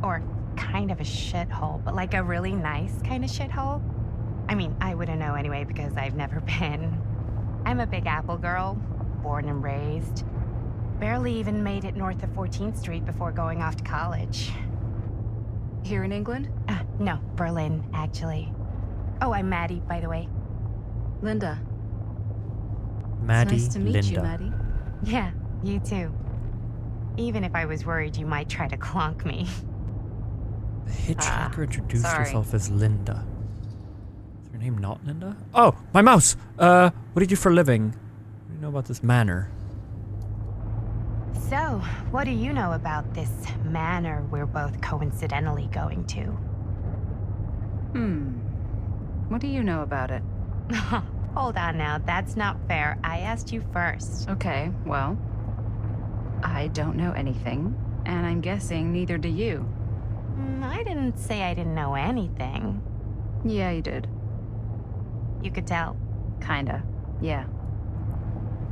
Or kind of a shithole, but like a really nice kind of shithole. I mean, I wouldn't know anyway because I've never been. I'm a Big Apple girl, born and raised. Barely even made it north of 14th Street before going off to college. Here in England? No, Berlin, actually. Oh, I'm Maddie, by the way. Linda. Maddie, It's nice to meet Linda. you, Maddie. Yeah, you too. Even if I was worried you might try to clonk me. The hitchhiker introduced sorry. herself as Linda. Is her name not Linda? Oh, my mouse! What do you do for a living? What do you know about this manor? So, what do you know about this manor we're both coincidentally going to? What do you know about it? Hold on now, that's not fair. I asked you first. Okay, well, I don't know anything, and I'm guessing neither do you. I didn't say I didn't know anything. Yeah, you did. You could tell. Kinda. Yeah.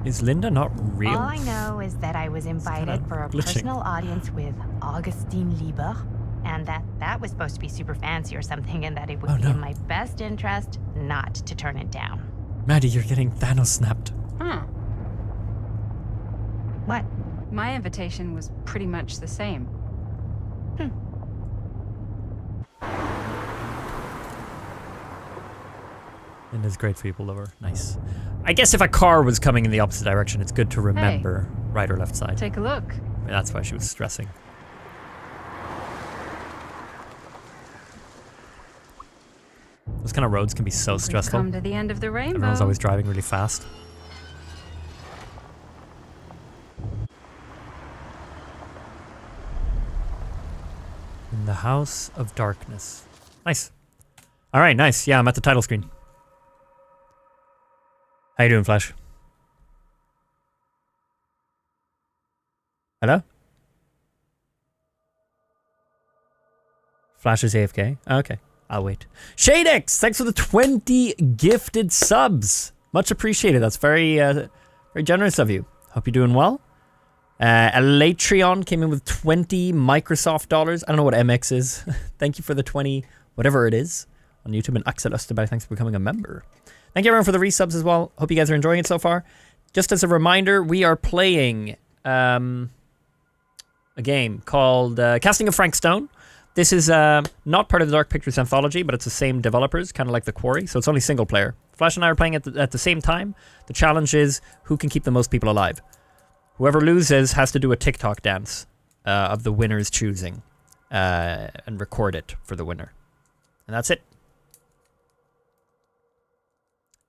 Is Linda not real? All I know is that I was invited for a glitching. personal audience with Augustine Lieber, and that was supposed to be super fancy or something, and that it would be in my best interest not to turn it down. Maddie, you're getting Thanos snapped. Huh. What? My invitation was pretty much the same. Linda's great people lover. Nice. I guess if a car was coming in the opposite direction, it's good to remember right or left side. Take a look. Maybe that's why she was stressing. Those kind of roads can be so We've stressful. come to the end of the rainbow. Everyone's always driving really fast. In the House of Darkness. Nice. All right, nice. Yeah, I'm at the title screen. How you doing, Flash? Hello? Flash is AFK? Okay, I'll wait. Shadex, thanks for the 20 gifted subs. Much appreciated. That's very, very generous of you. Hope you're doing well. Elatreon came in with 20 Microsoft dollars. I don't know what MX is. Thank you for the 20, whatever it is, on YouTube. And Axel Österberg, thanks for becoming a member. Thank you everyone for the resubs as well. Hope you guys are enjoying it so far. Just as a reminder, we are playing a game called Casting of Frank Stone. This is not part of the Dark Pictures anthology, but it's the same developers, kind of like The Quarry, so it's only single player. Flash and I are playing at the same time. The challenge is who can keep the most people alive. Whoever loses has to do a TikTok dance of the winner's choosing and record it for the winner. And that's it.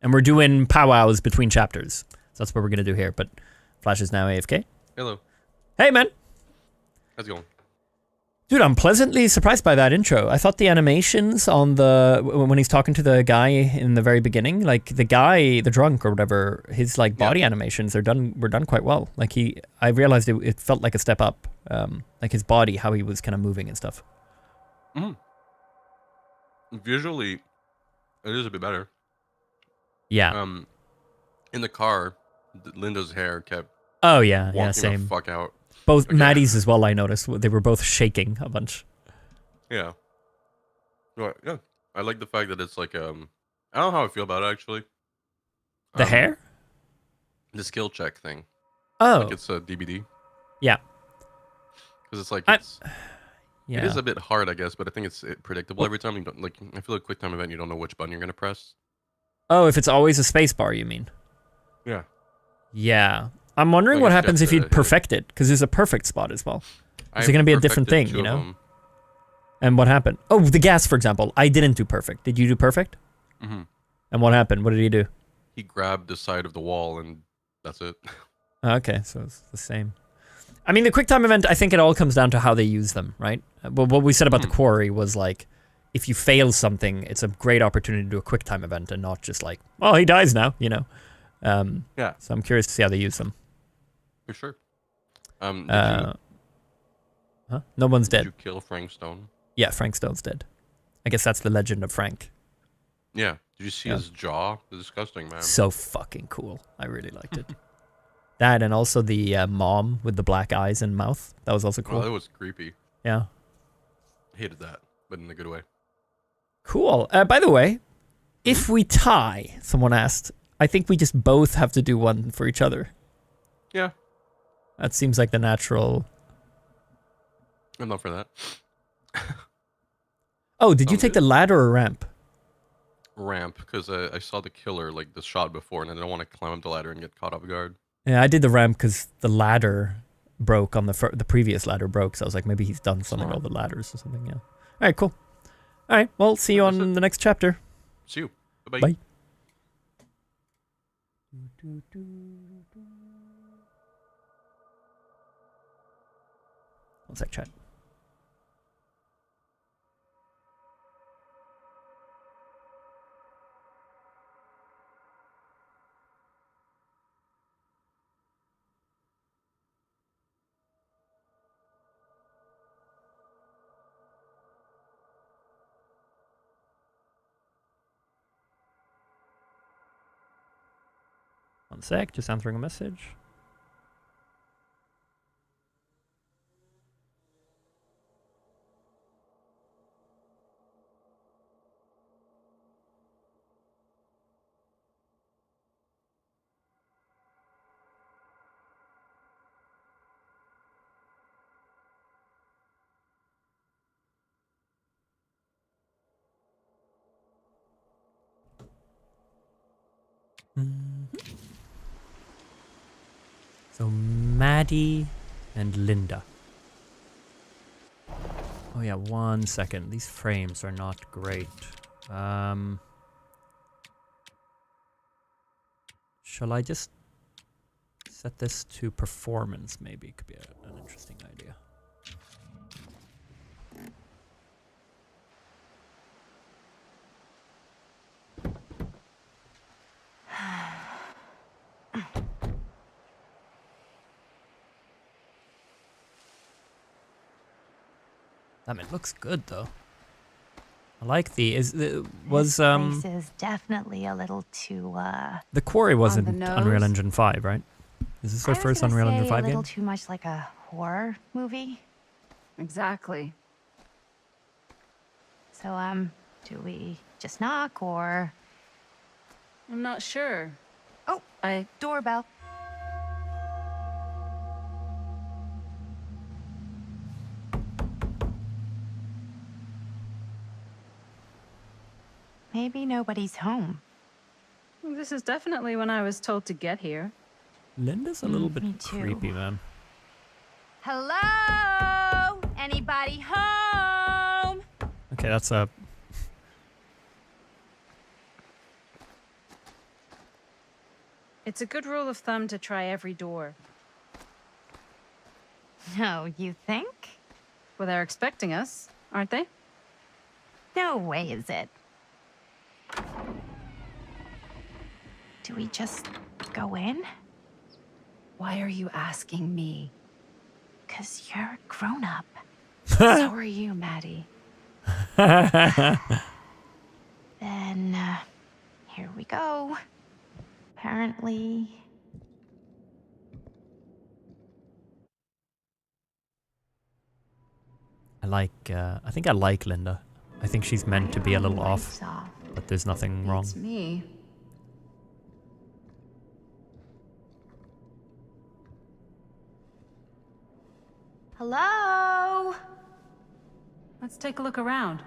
And we're doing powwows between chapters. So that's what we're going to do here. But Flash is now AFK. Hello. Hey, man. How's it going? Dude, I'm pleasantly surprised by that intro. I thought the animations on the... When he's talking to the guy in the very beginning, like the guy, the drunk or whatever, his like body animations were done quite well. Like I realized it felt like a step up. Like his body, how he was kind of moving and stuff. Visually, it is a bit better. Yeah. In the car, Linda's hair kept walking the fuck out. Both Maddie's as well, I noticed. They were both shaking a bunch. Yeah. Right, yeah. I like the fact that it's like, I don't know how I feel about it, actually. The hair? The skill check thing. Oh. Like it's a DVD. Yeah. Because it's like, yeah. It is a bit hard, I guess, but I think it's predictable every time. You don't, like, I feel like quick time event, you don't know which button you're going to press. Oh, if it's always a space bar, you mean? Yeah. Yeah. I'm wondering what happens if you perfect it, because there's a perfect spot as well. Is it going to be a different thing, you know? And what happened? Oh, the gas, for example. I didn't do perfect. Did you do perfect? Mm-hmm. And what happened? What did he do? He grabbed the side of the wall, and that's it. Okay, so it's the same. I mean, the quick time event, I think it all comes down to how they use them, right? But what we said about the quarry was like, if you fail something, it's a great opportunity to do a quick time event and not just like, oh, he dies now, you know? Yeah. So I'm curious to see how they use them. For sure. Huh? No one's dead. Did you kill Frank Stone? Yeah, Frank Stone's dead. I guess that's the legend of Frank. Yeah. Did you see Yeah. his jaw? It's disgusting, man. So fucking cool. I really liked it. That and also the mom with the black eyes and mouth. That was also cool. Oh, that was creepy. Yeah. Hated that, but in a good way. Cool. By the way, if we tie, someone asked, I think we just both have to do one for each other. Yeah. That seems like the natural. I'm not for that. Oh, did you take the ladder or ramp? Ramp, because I saw the killer, like, the shot before, and I didn't want to climb up the ladder and get caught off guard. Yeah, I did the ramp because the ladder broke on the previous ladder broke, so I was like, maybe he's done something to all the ladders or something, yeah. All right, cool. All right, well, see you on the next chapter. See you. Bye-bye. Bye. One sec, chat. One sec, just answering a message. So Maddie and Linda. Oh yeah, 1 second. These frames are not great. Shall I just set this to performance? Maybe it could be an interesting idea. Damn, it looks good though. I like the This place is definitely a little too the quarry wasn't on the Unreal nose. Engine 5, right? Is this our I was first gonna Unreal say Engine 5 a little game? too much like a horror movie. Exactly. So do we just knock or? I'm not sure. Oh, doorbell. Maybe nobody's home. This is definitely when I was told to get here. Linda's a little me bit too. creepy, man. Hello? Anybody home? Okay, that's a... It's a good rule of thumb to try every door. No, you think? Well, they're expecting us, aren't they? No way is it. Do we just go in? Why are you asking me? 'Cause you're a grown-up. So are you, Maddie. Then, here we go. Apparently... I think I like Linda. I think she's meant to be a little off, but there's nothing wrong. It's me. Hello? Let's take a look around.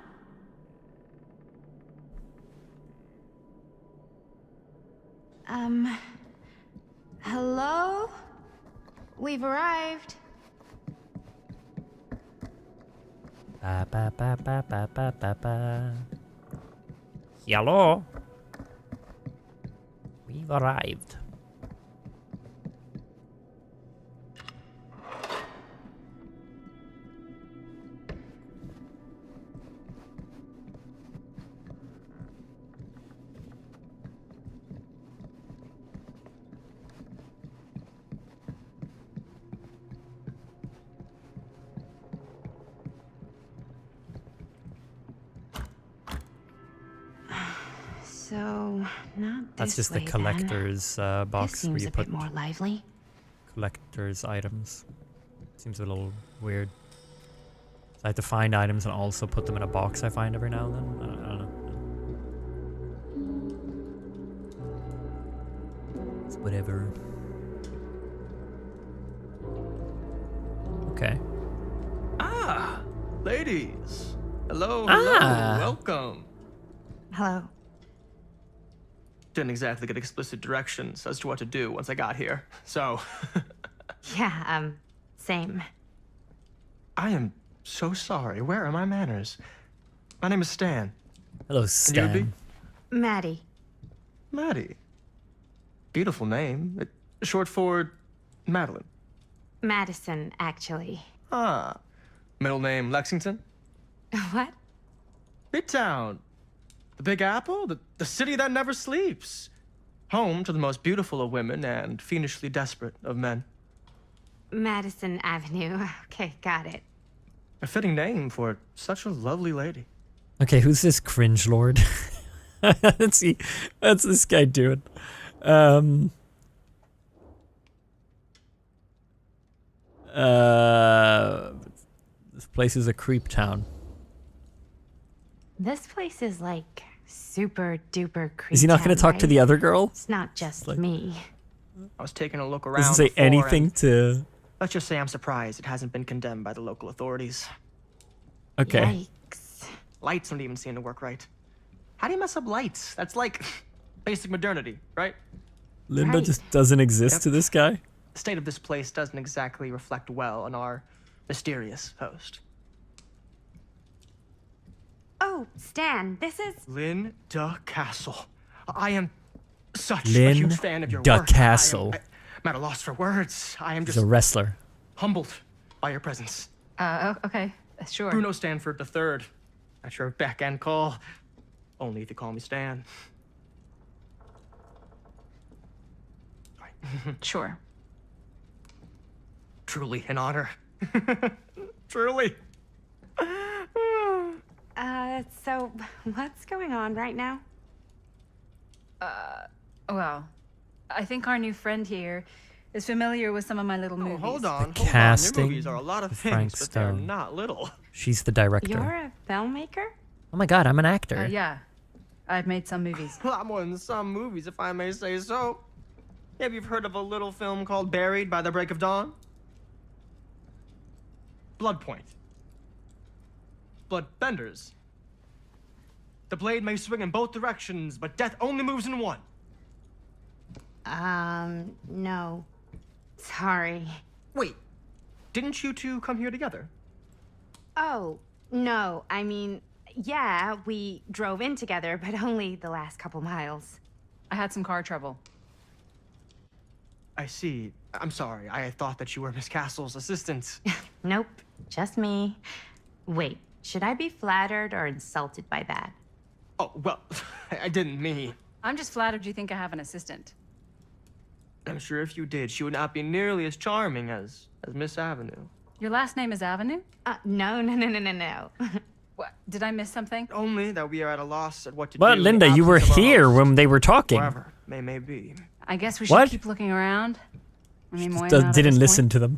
Hello? We've arrived. Ba, ba, ba, ba, ba, ba, ba, ba. Hello? We've arrived. So, not That's this just the way, then. collector's This box where seems you a put bit more lively. collector's items. Seems a little weird. So I have to find items and also put them in a box I find every now and then. I don't know. It's whatever. Okay. Ah, ladies. Hello, Ah. welcome. Hello. Didn't exactly get explicit directions as to what to do once I got here, so. Yeah, same. I am so sorry. Where are my manners? My name is Stan. Hello, And you would be? Stan. Maddie. Maddie. Beautiful name. Short for Madeline. Madison, actually. Ah. Middle name Lexington? What? Midtown. The Big Apple? The city that never sleeps. Home to the most beautiful of women and fiendishly desperate of men. Madison Avenue. Okay, got it. A fitting name for such a lovely lady. Okay, who's this cringe lord? Let's see. What's this guy doing? This place is a creep town. This place is like super duper creepy. Is he not going to talk to the other girl? It's not just Like- me. I was taking a look around. Doesn't say before anything and to. Let's just say I'm surprised it hasn't been condemned by the local authorities. Okay. Yikes. Lights don't even seem to work right. How do you mess up lights? That's like basic modernity, right? Linda Right. just doesn't exist Yep. to this guy. The state of this place doesn't exactly reflect well on our mysterious host. Oh, Stan, this is... Linda Castle. I am such a Lynn huge fan of your Da work. Castle. I'm at a loss for words. I am He's just a wrestler. humbled by your presence. Okay, sure. Bruno Stanford III, at your beck and call. Only if you call me Stan. Sure. Truly an honor. Truly. So what's going on right now? Well, I think our new friend here is familiar with some of my little movies. Hold on. Hold casting on. Your movies are a lot of of things, Frank but they're Stone. not little. She's the director. You're a filmmaker? Oh my god, I'm an actor. Yeah, I've made some movies. A lot more than some movies, if I may say so. Maybe you've heard of a little film called Buried by the Break of Dawn? Blood Point. Bloodbenders. The blade may swing in both directions, but death only moves in one. No. Sorry. Wait, didn't you two come here together? Oh, no. I mean, yeah, we drove in together, but only the last couple miles. I had some car trouble. I see. I'm sorry. I thought that you were Miss Castle's assistant. Nope, just me. Wait, should I be flattered or insulted by that? Oh, well, I didn't mean. I'm just flattered you think I have an assistant. I'm sure if you did, she would not be nearly as charming as Miss Avenue. Your last name is Avenue? No. What? Did I miss something? Only that we are at a loss at what to But do. in Linda, the you were absence of our here host. when they were talking. Wherever may be. I guess we should What? keep looking around. I mean, why Just not at didn't this listen point? to them.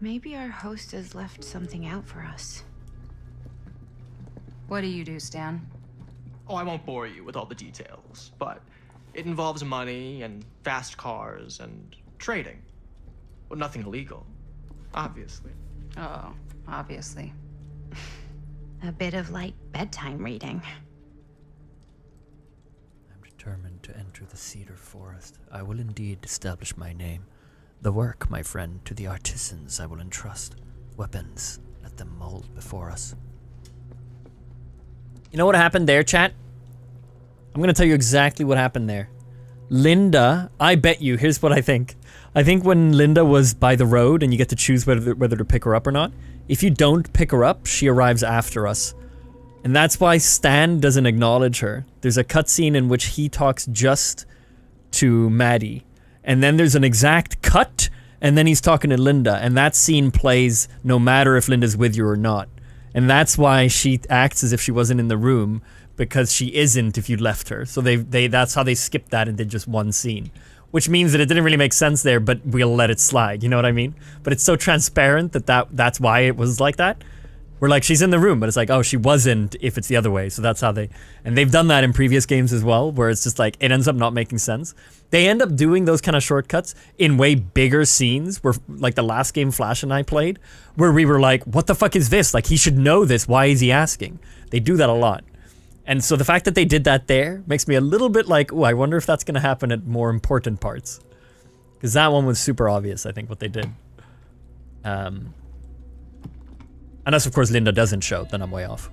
Maybe our host has left something out for us. What do you do, Stan? Oh, I won't bore you with all the details, but it involves money and fast cars and trading. Well, nothing illegal, obviously. Oh, obviously. A bit of light bedtime reading. I'm determined to enter the cedar forest. I will indeed establish my name. The work, my friend, to the artisans I will entrust. Weapons, let them mold before us. You know what happened there, chat? I'm gonna tell you exactly what happened there. Linda, I bet you, here's what I think. I think when Linda was by the road and you get to choose whether to pick her up or not, if you don't pick her up, she arrives after us. And that's why Stan doesn't acknowledge her. There's a cutscene in which he talks just to Maddie. And then there's an exact cut, and then he's talking to Linda. And that scene plays no matter if Linda's with you or not. And that's why she acts as if she wasn't in the room, because she isn't if you left her. So that's how they skipped that and did just one scene. Which means that it didn't really make sense there, but we'll let it slide, you know what I mean? But it's so transparent that's why it was like that. We're like, she's in the room, but it's like, oh, she wasn't if it's the other way. So that's how and they've done that in previous games as well, where it's just like, it ends up not making sense. They end up doing those kind of shortcuts in way bigger scenes, where like the last game Flash and I played, where we were like, what the fuck is this? Like, he should know this. Why is he asking? They do that a lot. And so the fact that they did that there makes me a little bit like, oh, I wonder if that's going to happen at more important parts. Because that one was super obvious, I think, what they did. Unless, of course, Linda doesn't show, then I'm way off.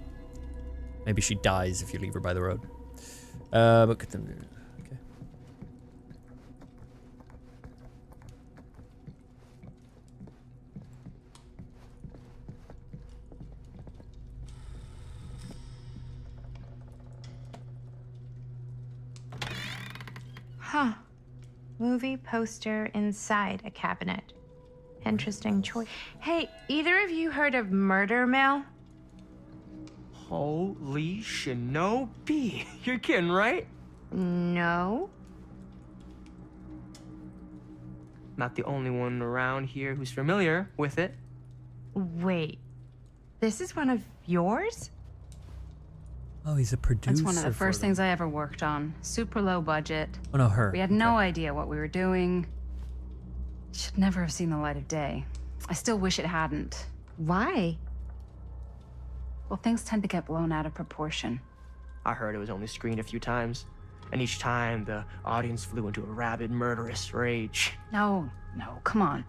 Maybe she dies if you leave her by the road. Okay. Huh. Movie poster inside a cabinet. Interesting choice. Hey, either of you heard of Murder Mill? Holy shinobi. You're kidding, right? No. Not the only one around here who's familiar with it. Wait. This is one of yours? Oh, he's a producer. That's one of the first things I ever worked on. Super low budget. Oh, no, her. We had no idea what we were doing. Should never have seen the light of day. I still wish it hadn't. Why? Well, things tend to get blown out of proportion. I heard it was only screened a few times, and each time the audience flew into a rabid, murderous rage. No, come on.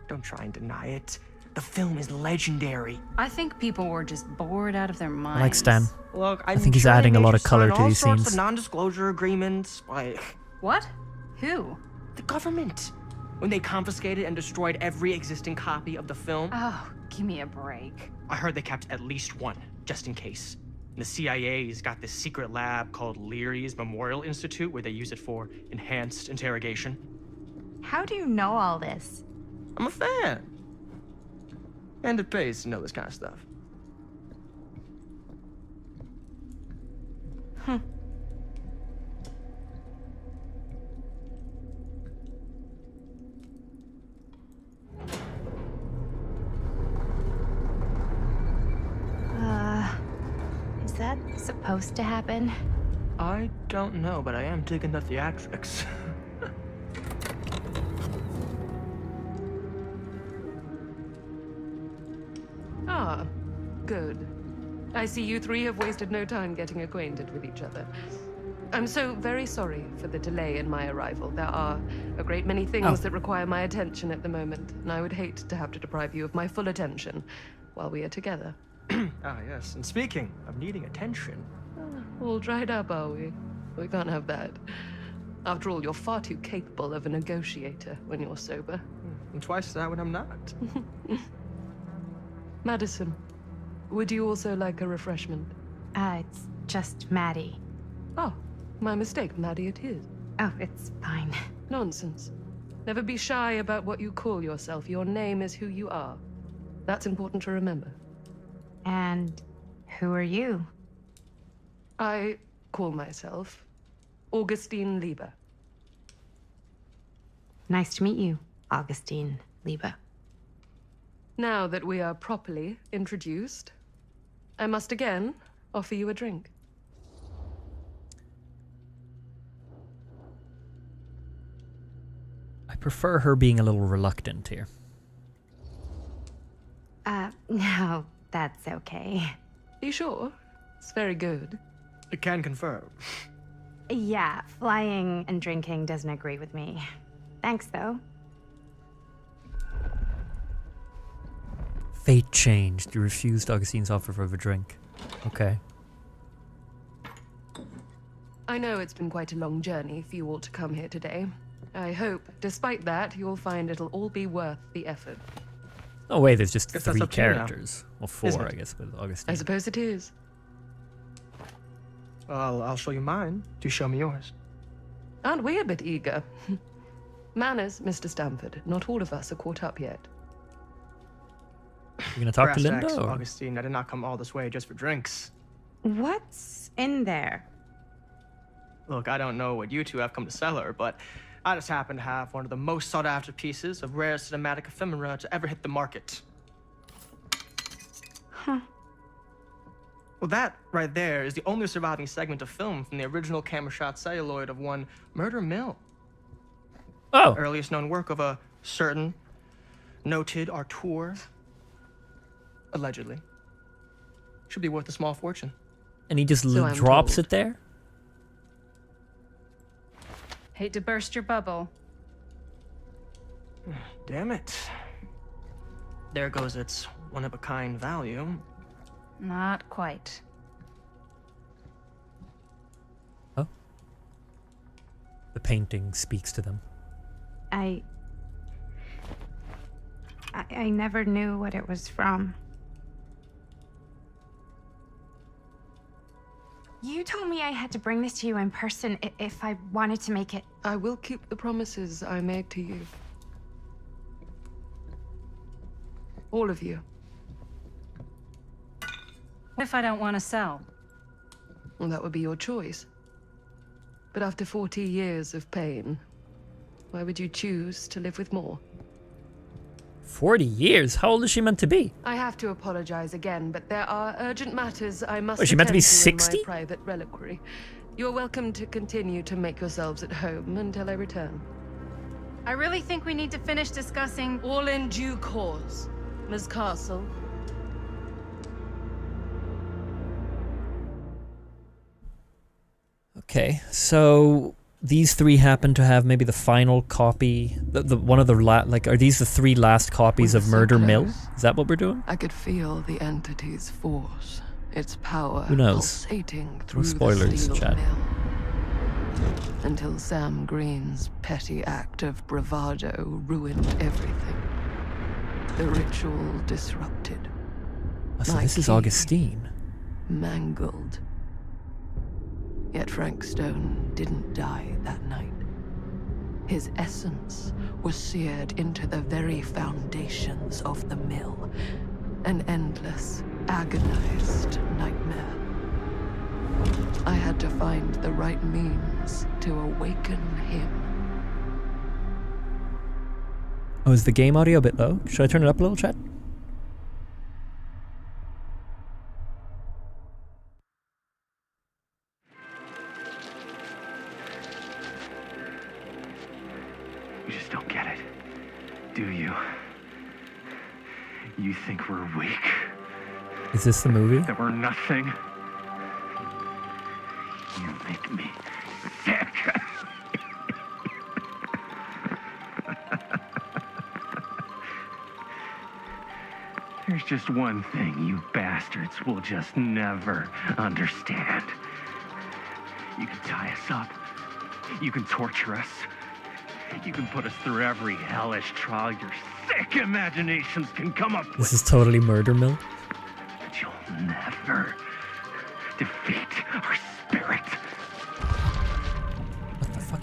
Don't try and deny it. The film is legendary. I think people were just bored out of their minds. I like Stan. Look, I think he's adding a lot of color to these all sorts scenes. of non-disclosure agreements, like... What? Who? The government. When they confiscated and destroyed every existing copy of the film. Oh, give me a break. I heard they kept at least one, just in case. And the CIA's got this secret lab called Leary's Memorial Institute, where they use it for enhanced interrogation. How do you know all this? I'm a fan. And it pays to know this kind of stuff. Is that supposed to happen? I don't know, but I am digging the theatrics. Ah, good. I see you three have wasted no time getting acquainted with each other. I'm so very sorry for the delay in my arrival. There are a great many things that require my attention at the moment, and I would hate to have to deprive you of my full attention while we are together. Ah, yes. And speaking of needing attention... All dried up, are we? We can't have that. After all, you're far too capable of a negotiator when you're sober. And twice that when I'm not. Madison, would you also like a refreshment? It's just Maddie. Oh, my mistake. Maddie it is. Oh, it's fine. Nonsense. Never be shy about what you call yourself. Your name is who you are. That's important to remember. And who are you? I call myself Augustine Lieber. Nice to meet you, Augustine Lieber. Now that we are properly introduced, I must again offer you a drink. I prefer her being a little reluctant here. No, that's okay. You sure? It's very good. I can confirm. Yeah, flying and drinking doesn't agree with me. Thanks, though. Fate changed. You refused Augustine's offer for a drink. Okay. I know it's been quite a long journey for you all to come here today. I hope, despite that, you'll find it'll all be worth the effort. Oh wait, there's just Guess that's 3 up to you now. characters. Well, 4, Isn't it? I guess, with Augustine. I suppose it is. Well, I'll show you mine. Do show me yours. Aren't we a bit eager? Manners, Mr. Stamford. Not all of us are caught up yet. You gonna talk to Brass Linda? tacks, Or? Augustine, I did not come all this way just for drinks. What's in there? Look, I don't know what you two have come to sell her, but I just happen to have one of the most sought-after pieces of rare cinematic ephemera to ever hit the market. Huh. Well, that right there is the only surviving segment of film from the original camera shot celluloid of one Murder Mill. Oh. Earliest known work of a certain noted auteur. Allegedly. Should be worth a small fortune. And he just So I'm drops told. it there? Hate to burst your bubble. Damn it. There goes its one-of-a-kind value. Not quite. Oh. The painting speaks to them. I never knew what it was from. You told me I had to bring this to you in person if I wanted to make it. I will keep the promises I made to you. All of you. What if I don't want to sell? Well, that would be your choice. But after 40 years of pain, why would you choose to live with more? 40 years? How old is she meant to be? I have to apologize again, but there are urgent matters I must Was she meant to be attend 60? in my private reliquary. You're welcome to continue to make yourselves at home until I return. I really think we need to finish discussing. All in due course, Ms. Castle. Okay, so these three happen to have maybe the final copy, the one of the like, are these the three last copies of Murder Mill? Is that what we're doing? I could feel the entity's force, its power Who knows? pulsating No through spoilers, the steel chat. mill. Until Sam Green's petty act of bravado ruined everything. The ritual disrupted. Oh, so My this is key Augustine. mangled. Yet Frank Stone didn't die that night. His essence was seared into the very foundations of the mill. An endless, agonized nightmare. I had to find the right means to awaken him. Oh, is the game audio a bit low? Should I turn it up a little, chat? You just don't get it, do you? You think we're weak? Is this the movie? That we're nothing? You make me sick. There's just one thing you bastards will just never understand. You can tie us up. You can torture us. You can put us through every hellish trial your sick imaginations can come up with. This is totally Murder Mill. But you'll never defeat our spirit. What the fuck?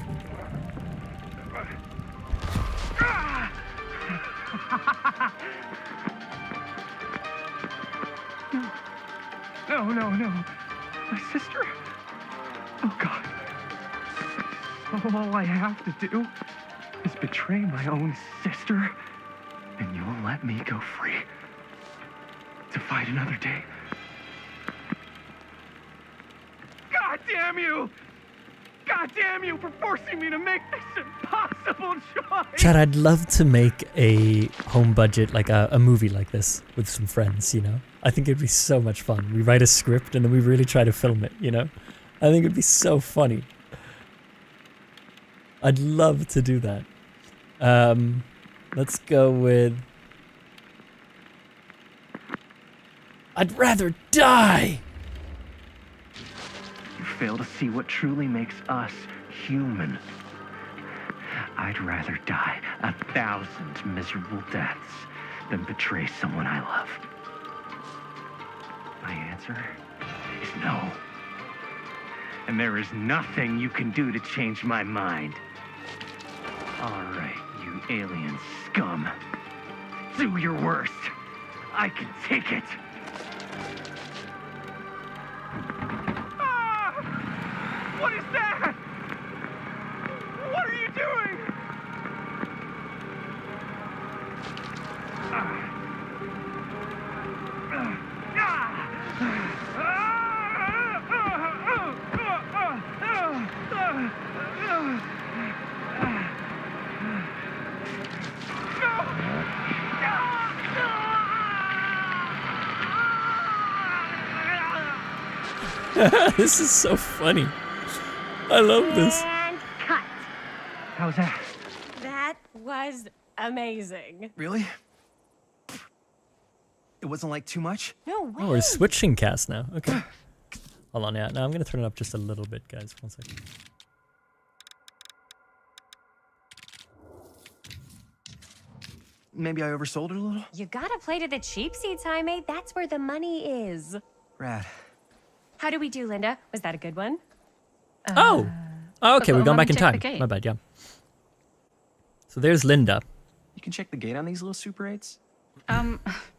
No. My sister? Oh, God. All I have to do is betray my own sister, and you'll let me go free to fight another day. God damn you! God damn you for forcing me to make this impossible choice! Chad, I'd love to make a home budget, like a movie like this with some friends, you know? I think it'd be so much fun. We write a script and then we really try to film it, you know? I think it'd be so funny. I'd love to do that. Let's go with... I'd rather die! You fail to see what truly makes us human. I'd rather die 1,000 miserable deaths than betray someone I love. My answer is no. And there is nothing you can do to change my mind. All right, you alien scum. Do your worst. I can take it. Ah! What is that? What are you doing? This is so funny. I love this. And cut. How was that? That was amazing. Really? It wasn't like too much? No way. Oh, we're switching cast now. Okay. Hold on, yeah. Now I'm gonna turn it up just a little bit, guys. 1 second. Maybe I oversold it a little? You gotta play to the cheap seats, Jaime. That's where the money is. Rad. How do we do, Linda? Was that a good one? Oh! Oh, okay, well, we've gone let back me in check the time. gate. My bad, yeah. So there's Linda. You can check the gate on these little Super 8s?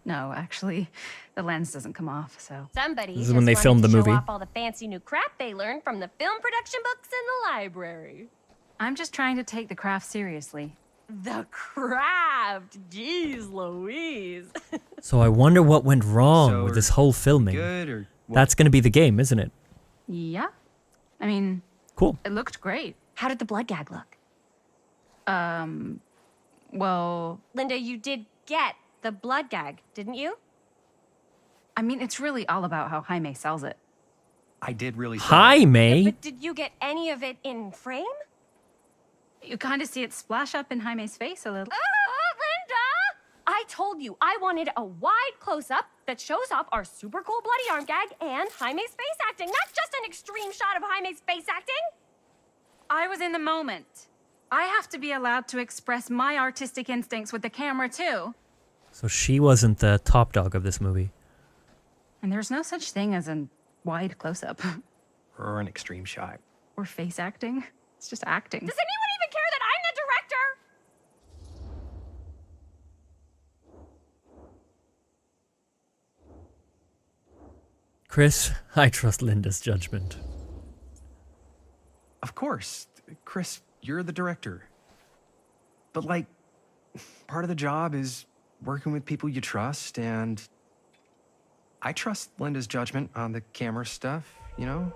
No, actually, the lens doesn't come off, so. Somebody This is just when they wanted filmed to the movie. show off all the fancy new crap they learned from the film production books in the library. I'm just trying to take the craft seriously. The craft! Jeez Louise. So I wonder what went wrong So with this whole filming. Good or what? That's gonna be the game, isn't it? Yeah. I mean, Cool. it looked great. How did the blood gag look? Well, Linda, you did get the blood gag, didn't you? I mean, it's really all about how Jaime sells it. I did really Hi, May. But did you get any of it in frame? You kind of see it splash up in Jaime's face a little. Linda! I told you I wanted a wide close-up that shows off our super cool bloody arm gag and Jaime's face acting, not just an extreme shot of Jaime's face acting. I was in the moment. I have to be allowed to express my artistic instincts with the camera, too. So she wasn't the top dog of this movie. And there's no such thing as a wide close-up. Or an extreme shot. Or face acting. It's just acting. Does anyone even care that I'm the director? Chris, I trust Linda's judgment. Of course. Chris, you're the director. But, like, part of the job is working with people you trust, and I trust Linda's judgment on the camera stuff, you know?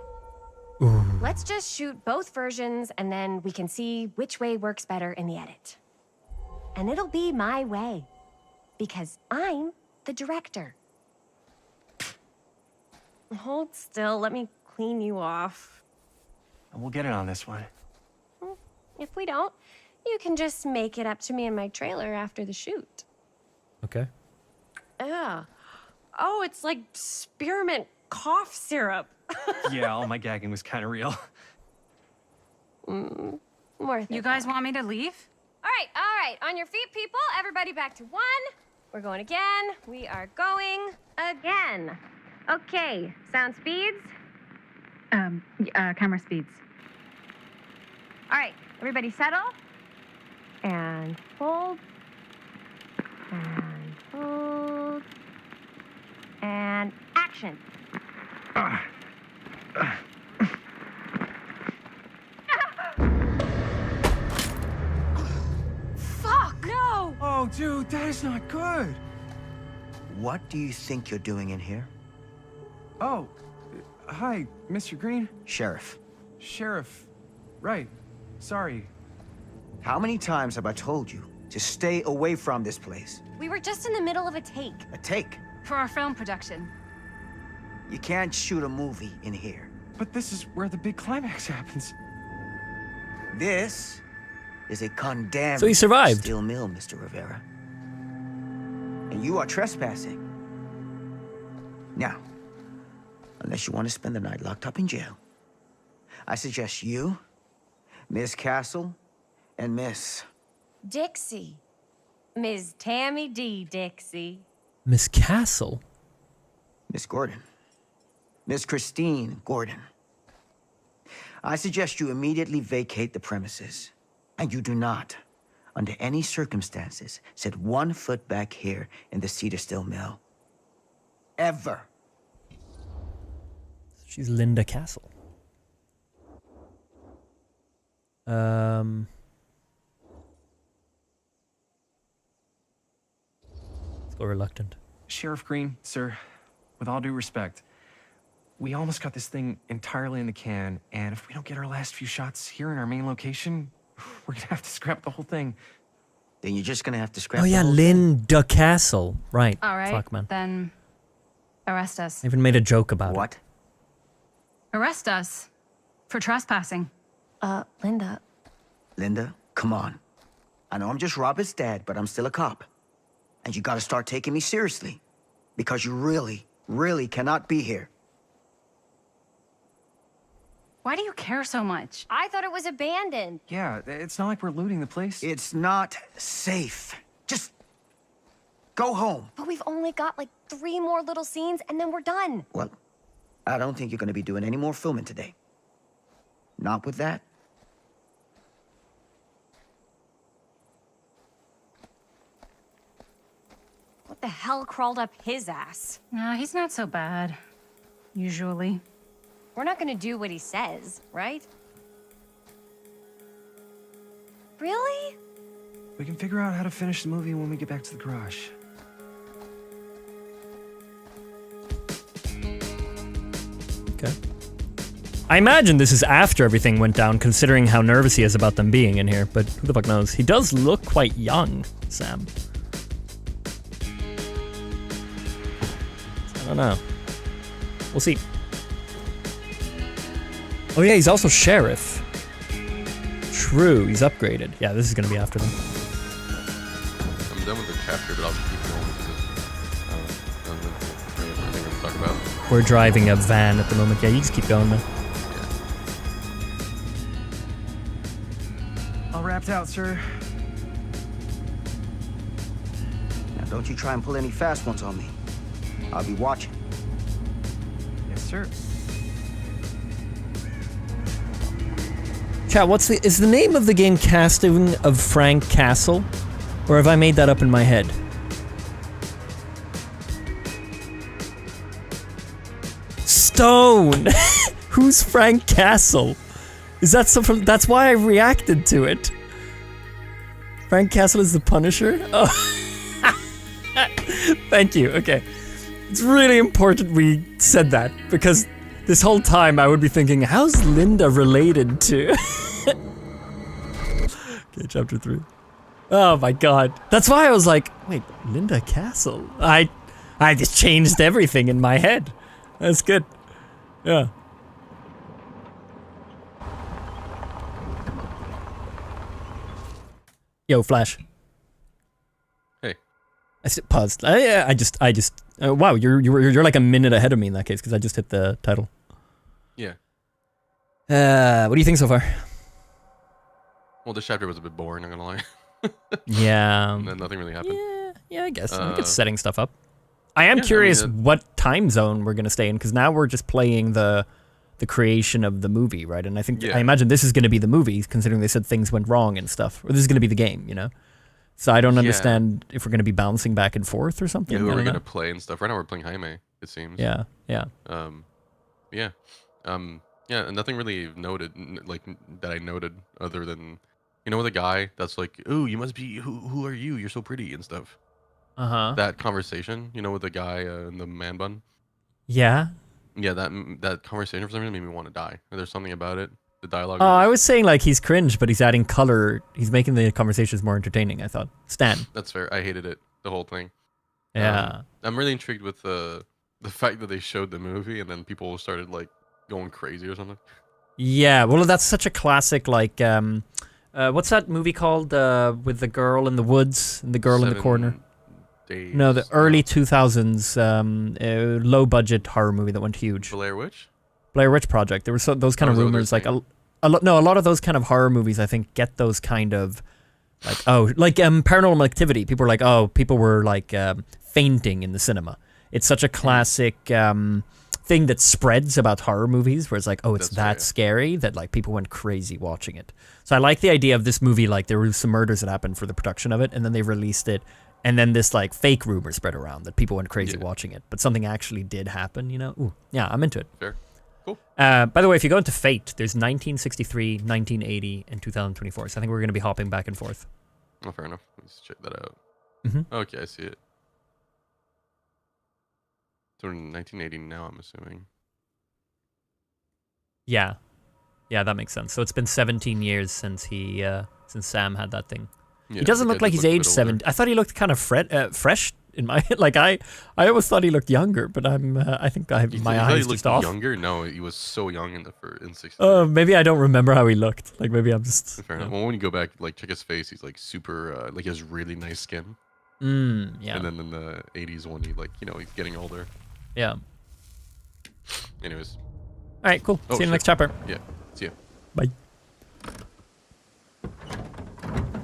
Let's just shoot both versions and then we can see which way works better in the edit. And it'll be my way. Because I'm the director. Hold still, let me clean you off. And we'll get it on this one. If we don't, you can just make it up to me in my trailer after the shoot. Okay. Yeah. Oh, it's like spearmint cough syrup. Yeah, all my gagging was kind of real. Worth it. You guys want me to leave? All right. On your feet, people. Everybody back to one. We're going again. We are going again. Okay, sound speeds. Camera speeds. All right, everybody settle. And hold. And hold. And action. Fuck, no! Oh, dude, that is not good. What do you think you're doing in here? Oh, hi, Mr. Green. Sheriff. Sheriff. Right. Sorry. How many times have I told you to stay away from this place? We were just in the middle of a take. A take? For our film production. You can't shoot a movie in here. But this is where the big climax happens. This is a condemned So he survived. steel mill, Mr. Rivera. And you are trespassing. Now, unless you want to spend the night locked up in jail, I suggest you, Miss Castle, and Miss... Dixie. Ms. Tammy D. Dixie. Miss Castle? Miss Gordon. Miss Christine Gordon. I suggest you immediately vacate the premises. And you do not, under any circumstances, set 1 foot back here in the Cedar Still Mill. Ever. She's Linda Castle. Let's go reluctant. Sheriff Green, sir, with all due respect, we almost got this thing entirely in the can, and if we don't get our last few shots here in our main location, we're gonna have to scrap the whole thing. Then you're just gonna have to scrap Oh yeah, the whole Linda Castle. Right. All right, Fuck, man. then arrest us. I even made a joke about What? it. Arrest us for trespassing. Linda. Linda, come on. I know I'm just Robert's dad, but I'm still a cop. And you gotta start taking me seriously. Because you really, really cannot be here. Why do you care so much? I thought it was abandoned. Yeah, it's not like we're looting the place. It's not safe. Just go home. But we've only got like 3 more little scenes and then we're done. Well, I don't think you're gonna be doing any more filming today. Not with that. What the hell crawled up his ass? No, he's not so bad. Usually. We're not gonna do what he says, right? Really? We can figure out how to finish the movie when we get back to the garage. Okay. I imagine this is after everything went down, considering how nervous he is about them being in here, but who the fuck knows? He does look quite young, Sam. I don't know. We'll see. Oh yeah, he's also sheriff. True, he's upgraded. Yeah, this is gonna be after them. I'm done with the chapter, but I'll just keep going because I think I'm talking about. We're driving a van at the moment. Yeah, you just keep going, man. All wrapped out, sir. Now don't you try and pull any fast ones on me. I'll be watching. Yes, sir. Chat, is the name of the game Casting of Frank Castle? Or have I made that up in my head? Stone! Who's Frank Castle? Is that something? That's why I reacted to it. Frank Castle is the Punisher? Oh. Thank you, okay. It's really important we said that, because this whole time I would be thinking, how's Linda related to... Okay, chapter 3. Oh my god. That's why I was like, wait, Linda Castle? I just changed everything in my head. That's good. Yeah. Yo, Flash. Hey. I paused. I just. Wow, you're like a minute ahead of me in that case because I just hit the title. Yeah. What do you think so far? Well, this chapter was a bit boring. I'm gonna lie. Yeah. And then nothing really happened. Yeah, I guess. I think it's setting stuff up. I am curious what time zone we're gonna stay in because now we're just playing the creation of the movie, right? And I think I imagine this is gonna be the movie, considering they said things went wrong and stuff. Or this is gonna be the game, you know? So I don't understand if we're gonna be bouncing back and forth or something. Yeah, who are we gonna play and stuff? Right now we're playing Jaime, it seems. Yeah, yeah. Yeah. Yeah, and nothing really noted, like, that I noted other than, you know, the guy that's like, ooh, you must be, who are you? You're so pretty and stuff. Uh-huh. That conversation, you know, with the guy in the man bun. Yeah. Yeah, that conversation for some reason made me want to die. There's something about it. The dialogue. Oh, I was saying like he's cringe, but he's adding color. He's making the conversations more entertaining, I thought. Stan. That's fair. I hated it, the whole thing. Yeah. I'm really intrigued with the fact that they showed the movie and then people started like going crazy or something. Yeah, well, that's such a classic, like, what's that movie called, with the girl in the woods and the girl in the corner? Days. No, the early 2000s, low-budget horror movie that went huge. Blair Witch? Blair Witch Project. There were those kind of rumors, like, a lot of those kind of horror movies, I think, get those kind of, like, Paranormal Activity. People were like, people were, like, fainting in the cinema. It's such a classic, thing that spreads about horror movies where it's like, it's that scary that like people went crazy watching it. So I like the idea of this movie, like there were some murders that happened for the production of it and then they released it And then this like fake rumor spread around that people went crazy watching it, but something actually did happen, you know? Ooh, yeah, I'm into it. Fair. Cool. By the way, if you go into Fate, there's 1963, 1980, and 2024. So I think we're going to be hopping back and forth. Oh, fair enough. Let's check that out. Mhm. Okay, I see it. So in 1980 now, I'm assuming. Yeah. Yeah, that makes sense. So it's been 17 years since since Sam had that thing. Yeah, He doesn't the look guy like just he's looked a aged bit 7. I thought he looked kind of fresh in my like I always thought he looked younger, but I think my You thought eyes he just looked off. younger? No, he was so young in 60. Maybe I don't remember how he looked. Like maybe I'm just Fair enough. Well, when you go back, like check his face, he's like super, like he has really nice skin. Yeah. And then in the 80s when he like, he's getting older. Yeah. Anyways. All right, cool. See you in the next chapter. Yeah. See ya. Bye.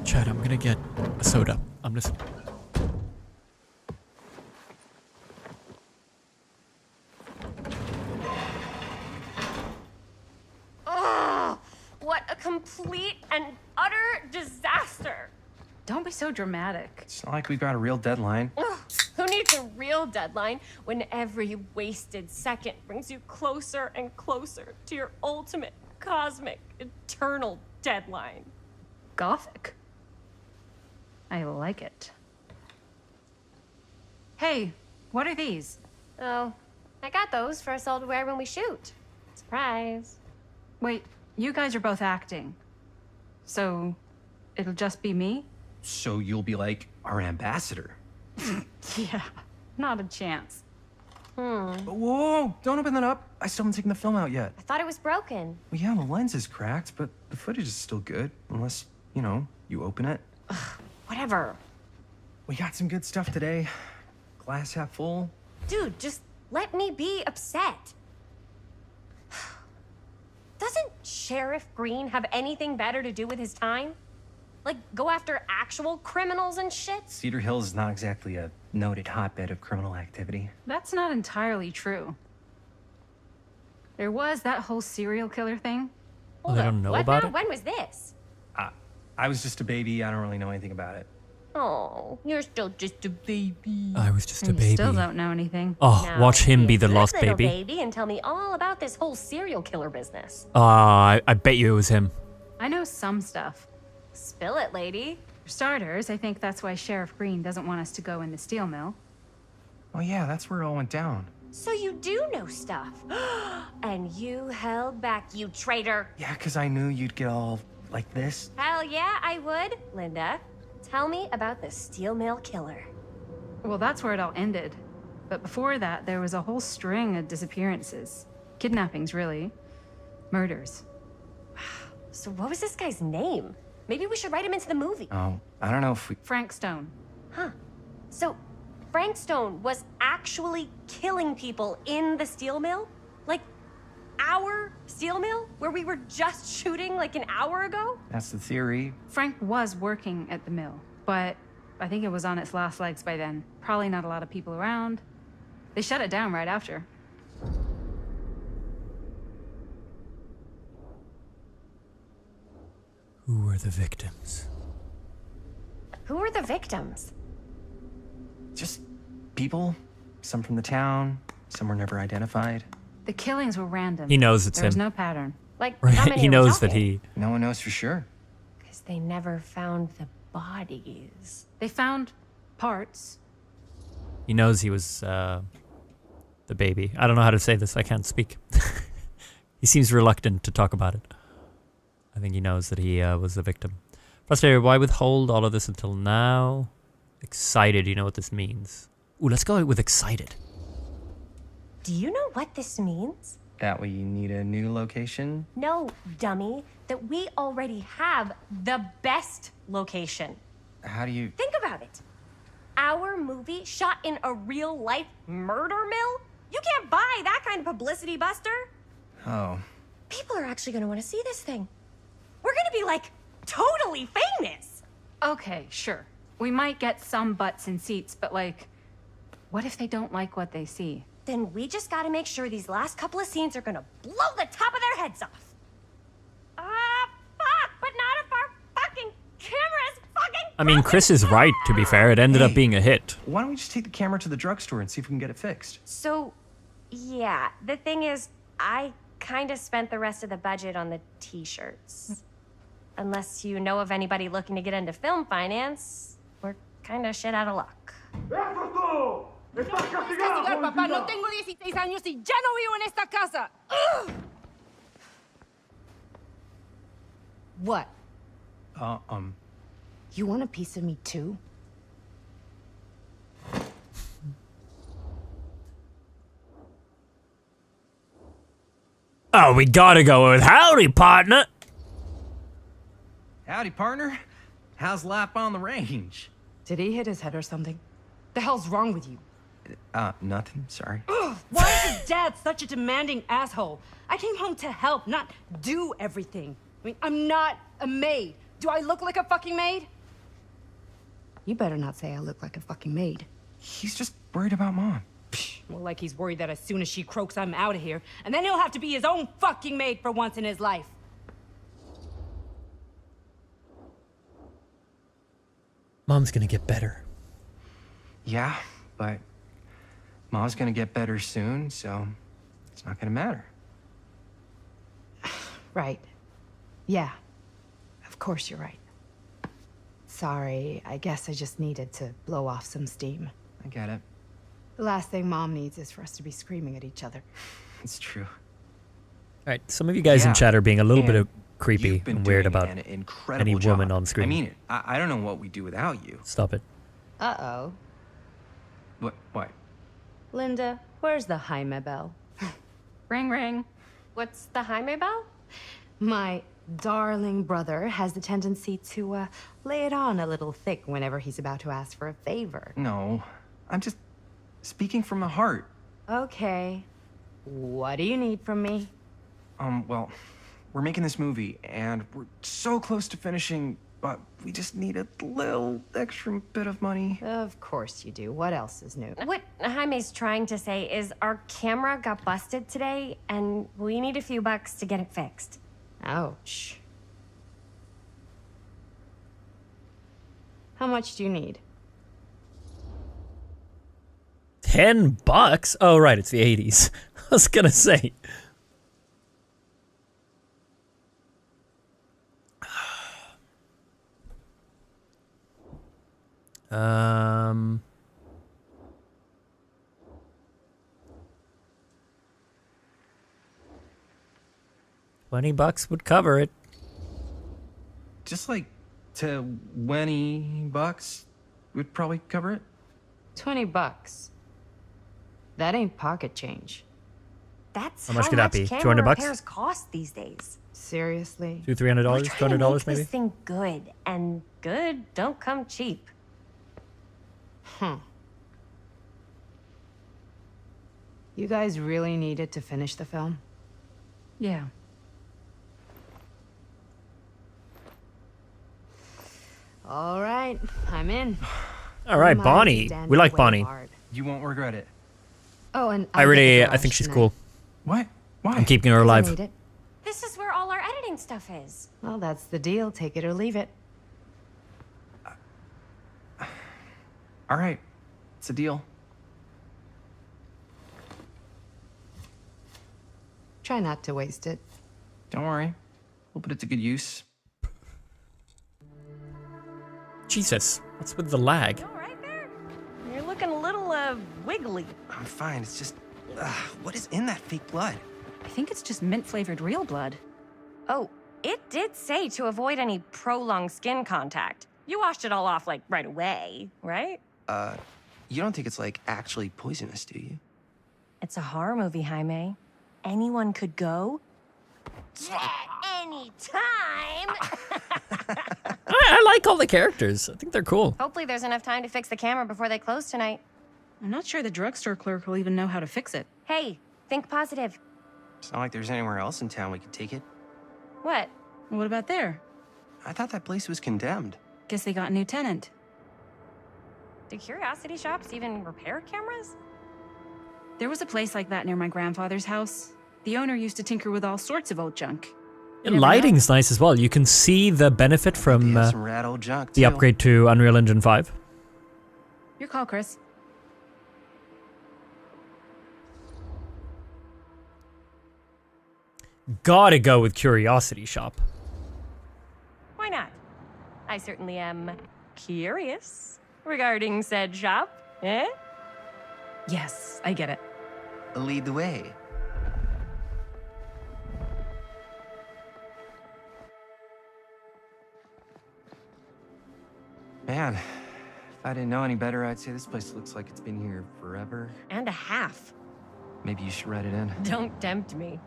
Chad, I'm gonna get a soda. I'm just. Ugh, what a complete and utter disaster. Don't be so dramatic. It's not like we've got a real deadline. Ugh, who needs a real deadline when every wasted second brings you closer and closer to your ultimate, cosmic, eternal deadline? Gothic. I like it. Hey, what are these? Oh, I got those for us all to wear when we shoot. Surprise. Wait, you guys are both acting. So, it'll just be me? So you'll be like our ambassador. Yeah, not a chance. Whoa, don't open that up. I still haven't taken the film out yet. I thought it was broken. Well, yeah, the lens is cracked, but the footage is still good. Unless, you open it. Whatever. We got some good stuff today. Glass half full. Dude, just let me be upset. Doesn't Sheriff Green have anything better to do with his time? Like, go after actual criminals and shit? Cedar Hills is not exactly a noted hotbed of criminal activity. That's not entirely true. There was that whole serial killer thing. Oh, they don't know about it? When was this? I was just a baby. I don't really know anything about it. Oh, you're still just a baby. I was just a And you baby. still don't know anything. Oh, Now, watch him be the good lost little baby. And tell me all about this whole serial killer business. I bet you it was him. I know some stuff. Spill it, lady. For starters, I think that's why Sheriff Green doesn't want us to go in the steel mill. Oh yeah, that's where it all went down. So you do know stuff. And you held back, you traitor. Yeah, because I knew you'd get all like this. Hell yeah, I would. Linda, tell me about the steel mill killer. Well, that's where it all ended. But before that, there was a whole string of disappearances. Kidnappings, really. Murders. So what was this guy's name? Maybe we should write him into the movie. Oh, I don't know if we... Frank Stone. Huh. So Frank Stone was actually killing people in the steel mill? Like, our steel mill? Where we were just shooting like an hour ago? That's the theory. Frank was working at the mill, but I think it was on its last legs by then. Probably not a lot of people around. They shut it down right after. Who were the victims? Who were the victims? Just people. Some from the town. Some were never identified. The killings were random. He knows it's There was him. no pattern. Like, Right, how many he are we knows that talking? he... No one knows for sure. Because they never found the bodies. They found parts. He knows he was the baby. I don't know how to say this. I can't speak. He seems reluctant to talk about it. I think he knows that he was the victim. Frustrated. Why withhold all of this until now? Excited. You know what this means. Ooh, let's go with excited. Do you know what this means? That we need a new location? No, dummy. That we already have the best location. How do you... Think about it. Our movie shot in a real-life murder mill? You can't buy that kind of publicity, Buster. Oh. People are actually going to want to see this thing. We're going to be, like, totally famous. Okay, sure. We might get some butts in seats, but like, what if they don't like what they see? Then we just got to make sure these last couple of scenes are going to blow the top of their heads off. Fuck, but not if our fucking camera is fucking I mean, Chris is right, to be fair. It ended up being a hit. Why don't we just take the camera to the drugstore and see if we can get it fixed? So, yeah, the thing is, I kind of spent the rest of the budget on the t-shirts. Unless you know of anybody looking to get into film finance, we're kind of shit out of luck. Castigar, papá. No tengo 16 años y ya no vivo en esta casa. What? You want a piece of me too? Oh, we gotta go with howdy, partner. Howdy, partner. How's lap on the range? Did he hit his head or something? The hell's wrong with you? Nothing. Sorry. Ugh, why is his dad such a demanding asshole? I came home to help, not do everything. I mean, I'm not a maid. Do I look like a fucking maid? You better not say I look like a fucking maid. He's just worried about Mom. More like he's worried that as soon as she croaks, I'm out of here. And then he'll have to be his own fucking maid for once in his life. Mom's gonna get better. Yeah, but Mom's gonna get better soon, so it's not gonna matter. Right. Yeah. Of course you're right. Sorry, I guess I just needed to blow off some steam. I get it. The last thing Mom needs is for us to be screaming at each other. It's true. Alright, some of you guys in chat are being a little bit creepy You've been and weird doing about an incredible any job. woman on screen. I mean it. I don't know what we'd do without you. Stop it. Uh-oh. What? Linda, where's the Jaime bell? Ring, ring. What's the Jaime bell? My darling brother has the tendency to lay it on a little thick whenever he's about to ask for a favor. No, I'm just speaking from the heart. Okay. What do you need from me? Well, we're making this movie, and we're so close to finishing, but we just need a little extra bit of money. Of course you do. What else is new? What Jaime's trying to say is our camera got busted today, and we need a few bucks to get it fixed. Ouch. How much do you need? $10? Oh, right, it's the 80s. I was gonna say. $20 would cover it. Just like $20 would probably cover it. $20. That ain't pocket change. That's How much could that be? camera $200? repairs cost these days. Seriously? $200, $300, $200 maybe? This thing good, and good don't come cheap. You guys really needed to finish the film? Yeah. All right, I'm in. All right, Bonnie. We like Bonnie. You won't regret it. Oh, and I think she's cool. What? Why? I'm keeping her alive. This is where all our editing stuff is. Well, that's the deal. Take it or leave it. All right, it's a deal. Try not to waste it. Don't worry. We'll put it to good use. Jesus, what's with the lag? All right there? You're looking a little, wiggly. I'm fine. It's just, what is in that fake blood? I think it's just mint-flavored real blood. Oh, it did say to avoid any prolonged skin contact. You washed it all off, like, right away, right? You don't think it's, like, actually poisonous, do you? It's a horror movie, Jaime. Anyone could go. Any time. I like all the characters. I think they're cool. Hopefully there's enough time to fix the camera before they close tonight. I'm not sure the drugstore clerk will even know how to fix it. Hey, think positive. It's not like there's anywhere else in town we could take it. What? What about there? I thought that place was condemned. Guess they got a new tenant. Do curiosity shops even repair cameras? There was a place like that near my grandfather's house. The owner used to tinker with all sorts of old junk. Yeah, lighting's nice as well. You can see the benefit from some rad old junk, the too. upgrade to Unreal Engine 5. Your call, Chris. Gotta go with Curiosity Shop. Why not? I certainly am curious regarding said shop. Eh? Yes, I get it. Lead the way. Man, if I didn't know any better, I'd say this place looks like it's been here forever. And a half. Maybe you should write it in. Don't tempt me.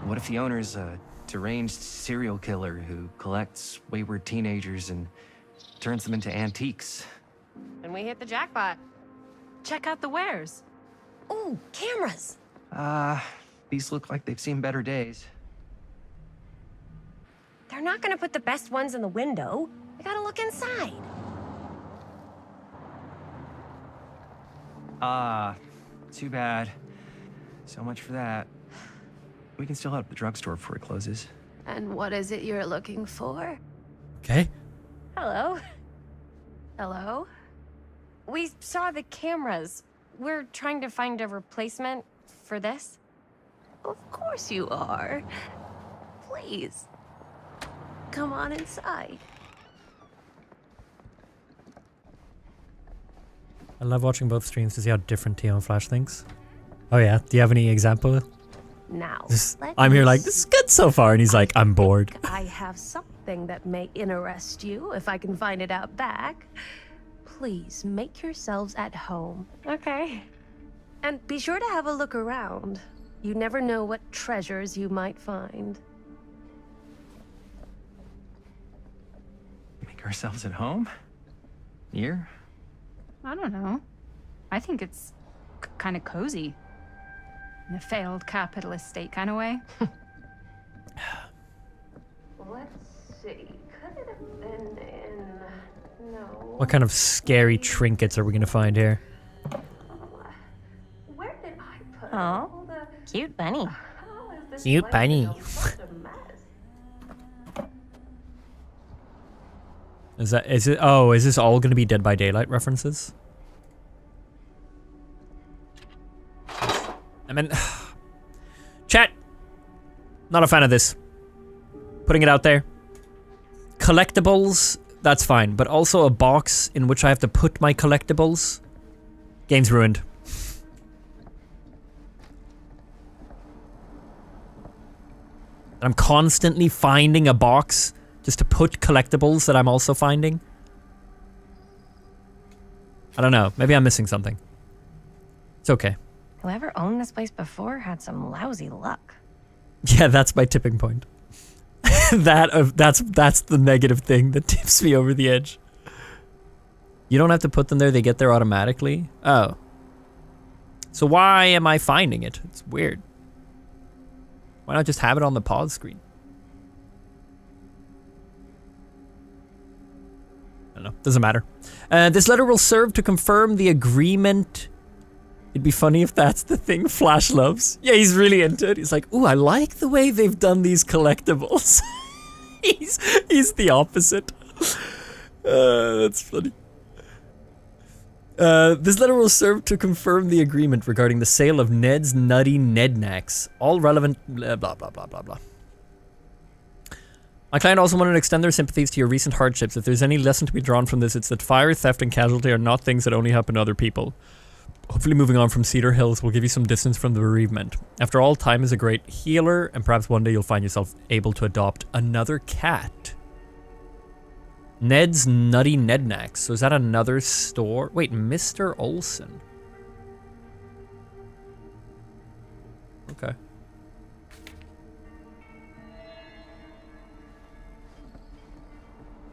What if the owner's a deranged serial killer who collects wayward teenagers and turns them into antiques? Then we hit the jackpot. Check out the wares. Ooh, cameras. These look like they've seen better days. They're not gonna put the best ones in the window. I gotta look inside. Too bad. So much for that. We can still hit up the drugstore before it closes. And what is it you're looking for? Okay. Hello. Hello? We saw the cameras. We're trying to find a replacement for this. Of course you are. Please. Come on inside. I love watching both streams to see how different Teo and Flash thinks. Oh yeah, do you have any example? Now, I'm here like, this is good so far, and he's like, I'm bored. I have something that may interest you if I can find it out back. Please make yourselves at home. Okay. And be sure to have a look around. You never know what treasures you might find. Make ourselves at home? Here? I don't know. I think it's kind of cozy. In a failed capitalist state kind of way. Let's see. Could it have been in... No. What kind of scary trinkets are we gonna find here? Where did I put Oh, cute bunny. Cute bunny. Is this all gonna be Dead by Daylight references? I mean, chat, not a fan of this. Putting it out there. Collectibles, that's fine, but also a box in which I have to put my collectibles. Game's ruined. I'm constantly finding a box just to put collectibles that I'm also finding. I don't know, maybe I'm missing something. It's okay. Whoever owned this place before had some lousy luck. Yeah, that's my tipping point. That's the negative thing that tips me over the edge. You don't have to put them there, they get there automatically? Oh. So why am I finding it? It's weird. Why not just have it on the pause screen? I don't know, doesn't matter. This letter will serve to confirm the agreement. It'd be funny if that's the thing Flash loves. Yeah, he's really into it. He's like, ooh, I like the way they've done these collectibles. he's the opposite. That's funny. This letter will serve to confirm the agreement regarding the sale of Ned's Nutty Nednacks. All relevant blah, blah, blah, blah, blah. My client also wanted to extend their sympathies to your recent hardships. If there's any lesson to be drawn from this, it's that fire, theft, and casualty are not things that only happen to other people. Hopefully moving on from Cedar Hills will give you some distance from the bereavement. After all, time is a great healer, and perhaps one day you'll find yourself able to adopt another cat. Ned's Nutty Nednacks. So is that another store? Wait, Mr. Olson. Okay.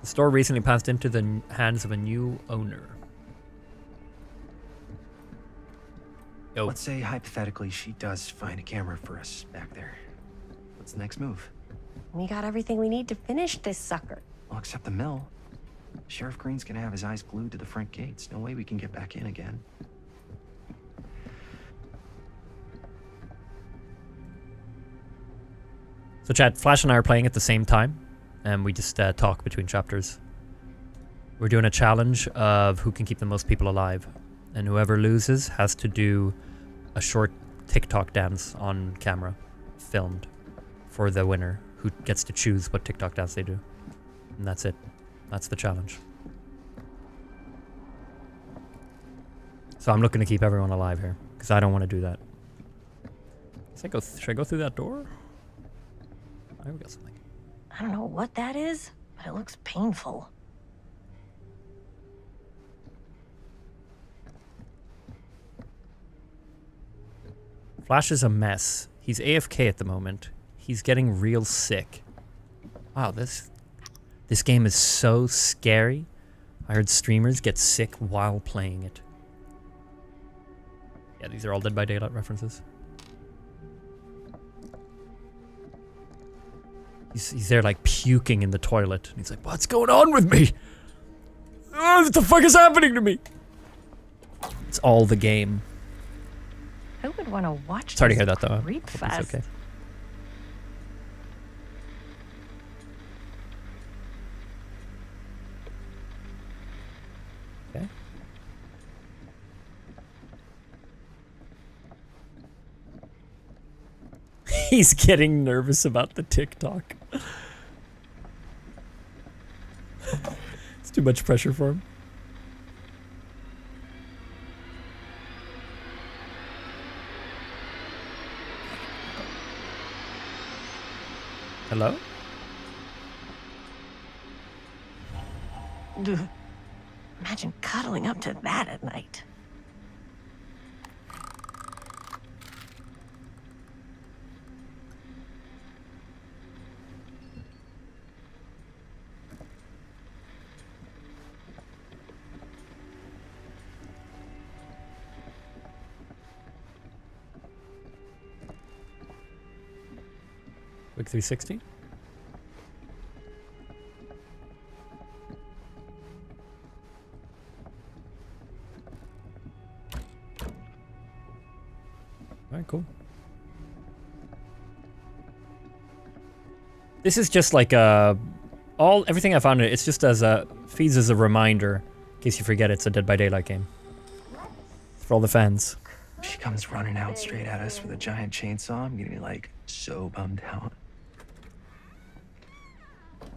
The store recently passed into the hands of a new owner. Yo. Let's say, hypothetically, she does find a camera for us back there. What's the next move? We got everything we need to finish this sucker. Well, except the mill. Sheriff Green's gonna have his eyes glued to the front gates. No way we can get back in again. So chat, Flash and I are playing at the same time, and we just talk between chapters. We're doing a challenge of who can keep the most people alive, and whoever loses has to do a short TikTok dance on camera, filmed, for the winner, who gets to choose what TikTok dance they do. And that's it. That's the challenge. So I'm looking to keep everyone alive here, because I don't want to do that. Should I go through that door? Oh, we got something. I don't know what that is, but it looks painful. Flash is a mess. He's AFK at the moment. He's getting real sick. Wow, this game is so scary. I heard streamers get sick while playing it. Yeah, these are all Dead by Daylight references. He's there like puking in the toilet. And he's like, what's going on with me? Oh, what the fuck is happening to me? It's all the game. Who would want to watch Sorry to this hear that though. creep Hope fest? it's okay. Okay. He's getting nervous about the TikTok. It's too much pressure for him. Hello? Dude, imagine cuddling up to that at night. Quick 360. Alright, cool. This is just like everything I found it's just as feeds as a reminder in case you forget it's a Dead by Daylight game. For all the fans. She comes running out straight at us with a giant chainsaw. I'm gonna be like so bummed out.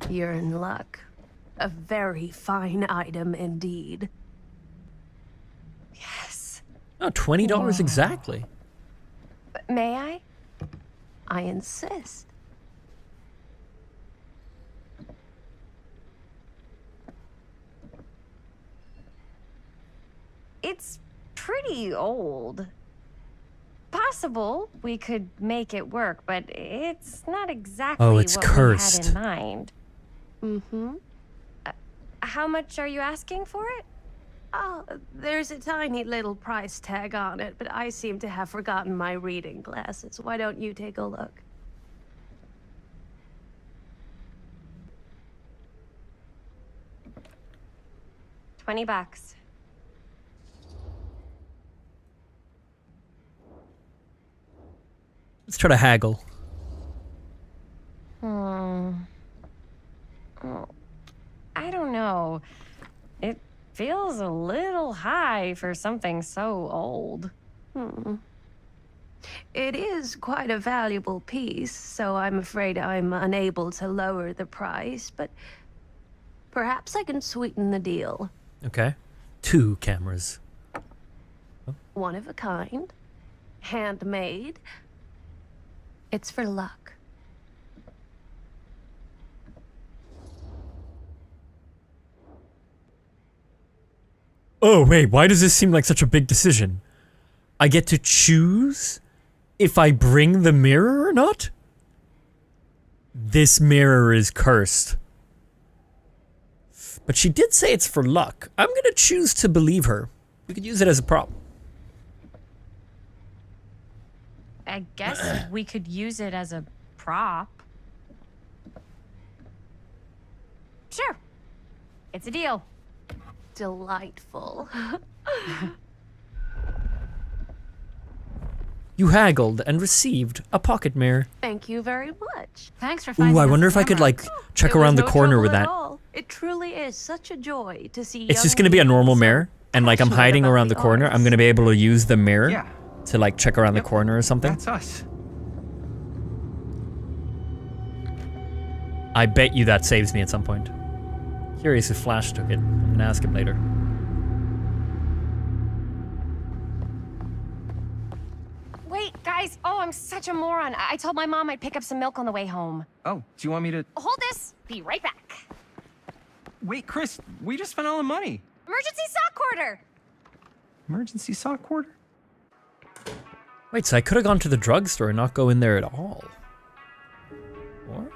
You're in luck. A very fine item indeed. Yes. Oh, $20 exactly. May I? I insist. It's pretty old. Possible we could make it work, but it's not exactly Oh, it's what cursed. we had in mind. Mm-hmm. How much are you asking for it? Oh, there's a tiny little price tag on it, but I seem to have forgotten my reading glasses. Why don't you take a look? $20. Let's try to haggle. Oh, I don't know. It feels a little high for something so old. It is quite a valuable piece, so I'm afraid I'm unable to lower the price, but perhaps I can sweeten the deal. Okay. 2 cameras. One of a kind, handmade. It's for luck. Oh, wait, why does this seem like such a big decision? I get to choose if I bring the mirror or not? This mirror is cursed. But she did say it's for luck. I'm gonna choose to believe her. We could use it as a prop. I guess we could use it as a prop. Sure. It's a deal. Delightful. You haggled and received a pocket mirror. Thank you very much. Thanks for Ooh, finding I us wonder a if I could camera. like check It was around the no corner trouble with at that. all. It truly is such a joy to see It's just young gonna be a people normal so mirror, and like I'm passionate hiding about around the corner. I'm gonna be able to use the mirror Yeah. to like check around the corner or something. That's us. I bet you that saves me at some point. Curious if Flash took it. I'm gonna ask him later. Wait, guys. Oh, I'm such a moron. I told my mom I'd pick up some milk on the way home. Oh, do you want me to... Hold this. Be right back. Wait, Chris, we just spent all the money. Emergency sock quarter. Emergency sock quarter? Wait, so I could have gone to the drugstore and not go in there at all. What?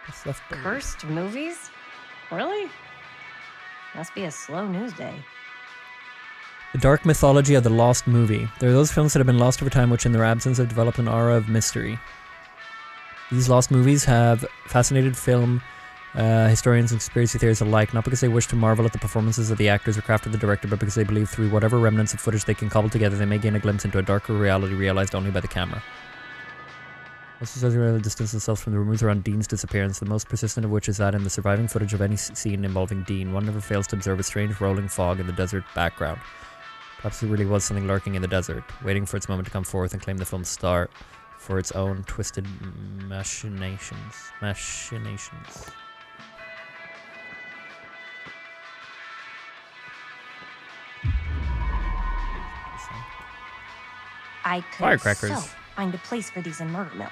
What's left there? Cursed movies? Really? Must be a slow news day. The dark mythology of the lost movie. There are those films that have been lost over time which in their absence have developed an aura of mystery. These lost movies have fascinated film historians and conspiracy theorists alike, not because they wish to marvel at the performances of the actors or craft of the director, but because they believe through whatever remnants of footage they can cobble together, they may gain a glimpse into a darker reality realized only by the camera. Most associated distance themselves from the rumors around Dean's disappearance, the most persistent of which is that in the surviving footage of any scene involving Dean, one never fails to observe a strange rolling fog in the desert background. Perhaps there really was something lurking in the desert, waiting for its moment to come forth and claim the film's star for its own twisted machinations. I could Firecrackers. so find a place for these in Murder Mill.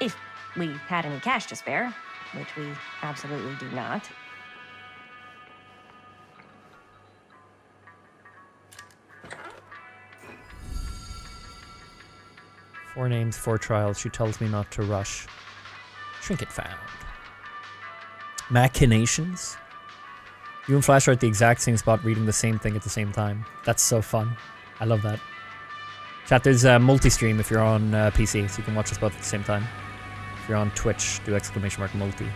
If we had any cash to spare, which we absolutely do not. Four names, 4 trials. She tells me not to rush. Trinket found. Machinations? You and Flash are at the exact same spot reading the same thing at the same time. That's so fun. I love that. Chat, there's a multi-stream if you're on PC, so you can watch us both at the same time. If you're on Twitch, do ! Multi.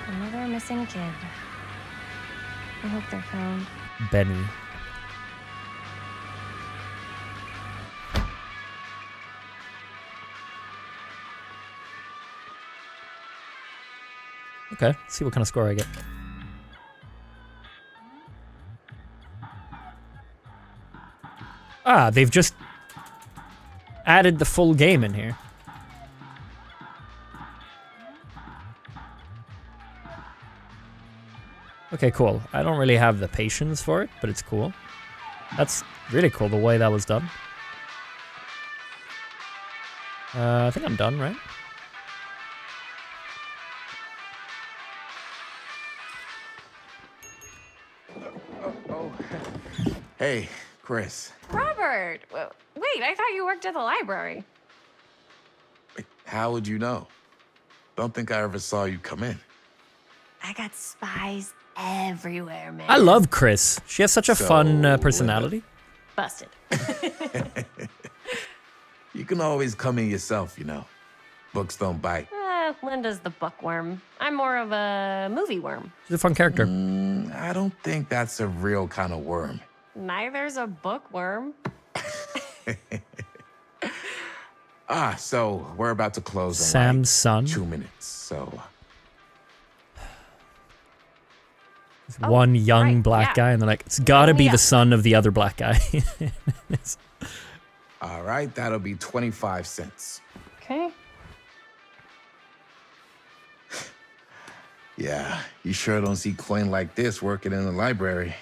Another missing kid. I hope they're found. Benny. Okay, let's see what kind of score I get. Ah, they've just added the full game in here. Okay, cool. I don't really have the patience for it, but it's cool. That's really cool, the way that was done. I think I'm done, right? Hey, Chris. Robert! Wait, I thought you worked at the library. How would you know? Don't think I ever saw you come in. I got spies everywhere, man. I love Chris. She has such a fun So, personality. Busted. You can always come in yourself, you know. Books don't bite. Linda's the bookworm. I'm more of a movie worm. She's a fun character. I don't think that's a real kind of worm. Neither's a bookworm. So we're about to close in Sam's son. 2 minutes, so... There's one young black guy, and they're like, it's gotta be the son of the other black guy. All right, that'll be 25 cents. Okay. Yeah, you sure don't see coin like this working in the library.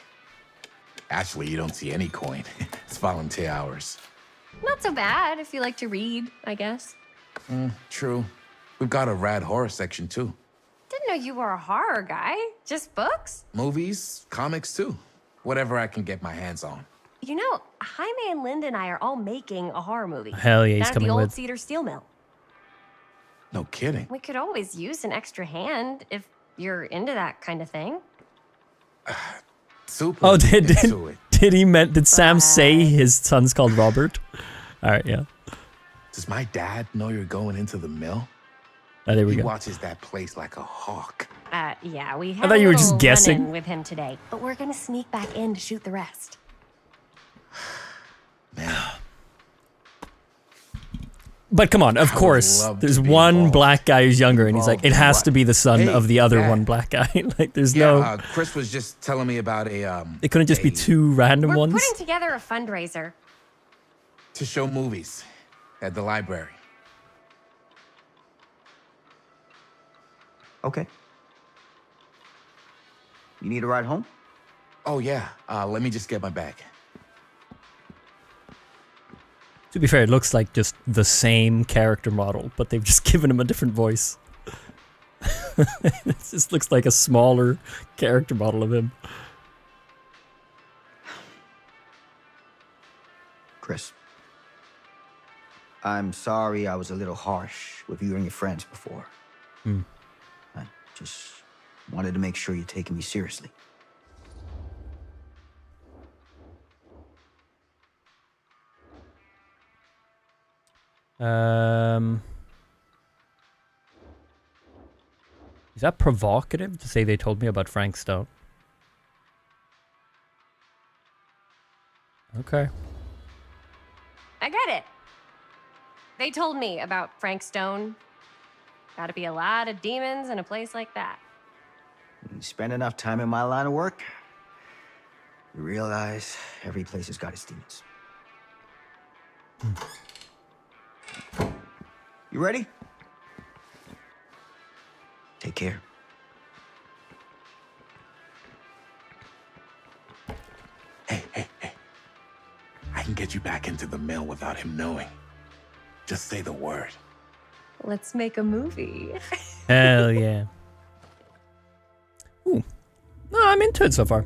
Actually, you don't see any coin. It's volunteer hours. Not so bad if you like to read, I guess. True. We've got a rad horror section, too. Didn't know you were a horror guy. Just books? Movies, comics, too. Whatever I can get my hands on. You know, Jaime and Linda and I are all making a horror movie. Hell yeah, he's down at coming the old with. Cedar Steel Mill. No kidding. We could always use an extra hand if you're into that kind of thing. Super. Oh, into it. did Sam say his son's called Robert? All right, yeah. Does my dad know you're going into the mill? Oh, there we He go. watches that place like a hawk. Yeah, we I had thought a you were just little guessing. run-in with him today, but we're gonna sneak back in to shoot the rest. But come on, of I would course, love to there's be one involved. black guy who's younger, and he's like, Involved it in has what? to be the son Hey, of the other yeah. one black guy. Like, there's Yeah, no. Chris was just telling me about It couldn't just be two random We're ones. putting together a fundraiser. to show movies at the library. Okay. You need a ride home? Oh yeah. Let me just get my bag. To be fair, it looks like just the same character model, but they've just given him a different voice. It just looks like a smaller character model of him. Chris. I'm sorry I was a little harsh with you and your friends before. Hmm. I just wanted to make sure you're taking me seriously. Is that provocative to say they told me about Frank Stone? Okay. I get it. They told me about Frank Stone. Gotta be a lot of demons in a place like that. You spend enough time in my line of work, you realize every place has got its demons. You ready? Take care. I can get you back into the mill without him knowing. Just say the word. Let's make a movie. Hell yeah. Ooh. No, I'm into it so far.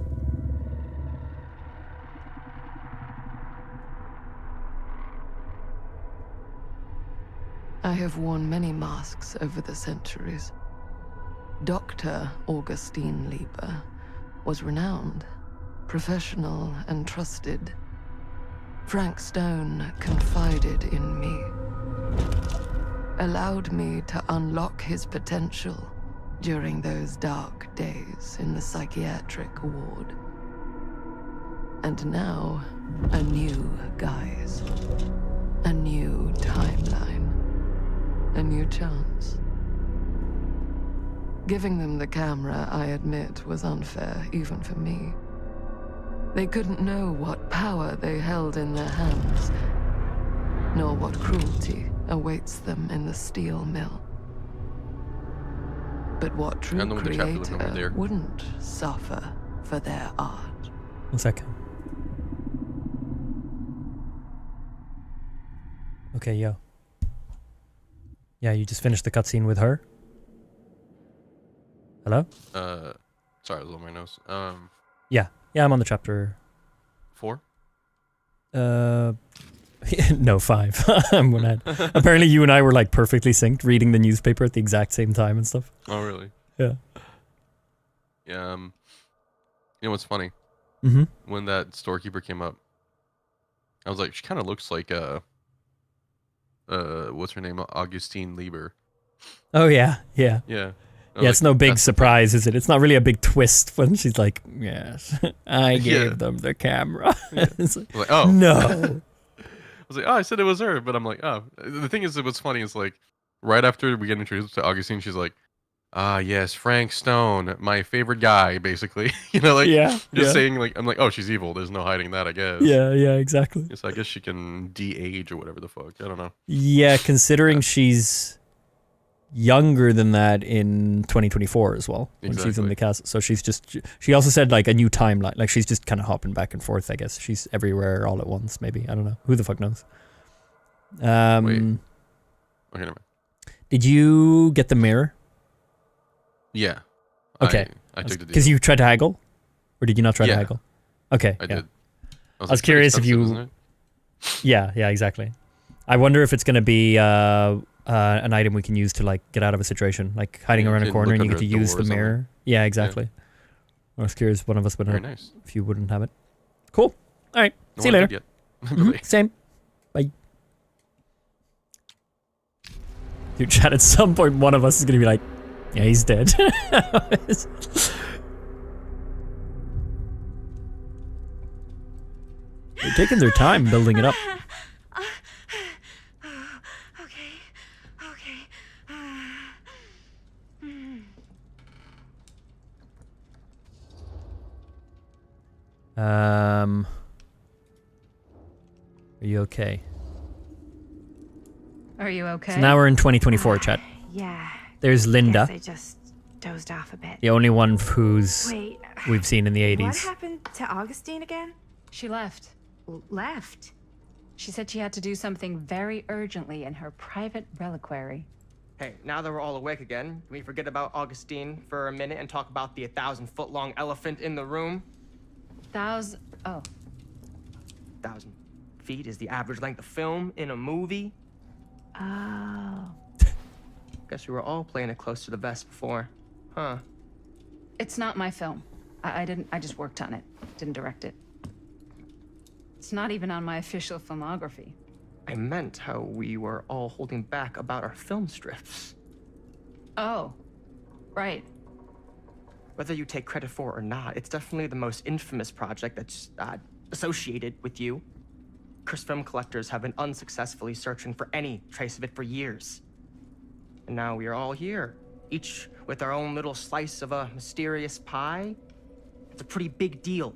I have worn many masks over the centuries. Dr. Augustine Lieber was renowned, professional, and trusted. Frank Stone confided in me, allowed me to unlock his potential during those dark days in the psychiatric ward. And now, a new guise, a new timeline, a new chance. Giving them the camera, I admit, was unfair, even for me. They couldn't know what power they held in their hands, nor what cruelty awaits them in the steel mill. But what true And then with the chapter living over creator there. wouldn't suffer for their art? 1 second. Okay, yo. Yeah, you just finished the cutscene with her? Hello? Sorry, I was on my nose. Yeah, I'm on the chapter 4? No, 5. I'm one ahead. Apparently you and I were like perfectly synced, reading the newspaper at the exact same time and stuff. Oh, really? Yeah. Yeah. You know what's funny? Mm-hmm. When that storekeeper came up, I was like, she kind of looks like what's her name? Augustine Lieber. Oh yeah. Yeah. Yeah, it's no big surprise, is it? It's not really a big twist when she's like, yes, I gave them the camera. It's like, oh. No. I was like, oh, I said it was her, but I'm like, oh. The thing is, what's funny is like, right after we get introduced to Augustine, she's like, yes, Frank Stone, my favorite guy, basically. Just saying, like, I'm like, oh, she's evil. There's no hiding that, I guess. Yeah, exactly. So I guess she can de-age or whatever the fuck. I don't know. Yeah, considering she's younger than that in 2024 as well, when she's in the cast. So she also said like a new timeline. Like she's just kind of hopping back and forth, I guess. She's everywhere all at once, maybe. I don't know. Who the fuck knows? Wait. Okay, never mind. Did you get the mirror? Yeah. Okay. I took the deal. Because you tried to haggle? Or did you not try to haggle? Okay. I did. I was curious if you... Isn't it? Yeah, exactly. I wonder if it's going to be an item we can use to like get out of a situation, like hiding around a corner and you get to use the mirror. Yeah, exactly. I was curious one of us would have nice. if you wouldn't have it. Cool. All right. No See you one later. did yet. Same. Bye. Dude, chat, at some point one of us is going to be like, Yeah, he's dead. They're taking their time building it up. Are you okay? Are you okay? So now we're in 2024, chat. Yeah. There's Linda. Guess I just dozed off a bit. The only one who's Wait, we've seen in the 80s. What happened to Augustine again? She left. Left? She said she had to do something very urgently in her private reliquary. Hey, now that we're all awake again, can we forget about Augustine for a minute and talk about the 1,000-foot-long elephant in the room? Oh. 1,000 feet is the average length of film in a movie. Oh. Guess we were all playing it close to the vest before, huh? It's not my film. I just worked on it. Didn't direct it. It's not even on my official filmography. I meant how we were all holding back about our film strips. Oh. Right. Whether you take credit for it or not, it's definitely the most infamous project that's associated with you. Cursed film collectors have been unsuccessfully searching for any trace of it for years. And now we are all here, each with our own little slice of a mysterious pie. It's a pretty big deal.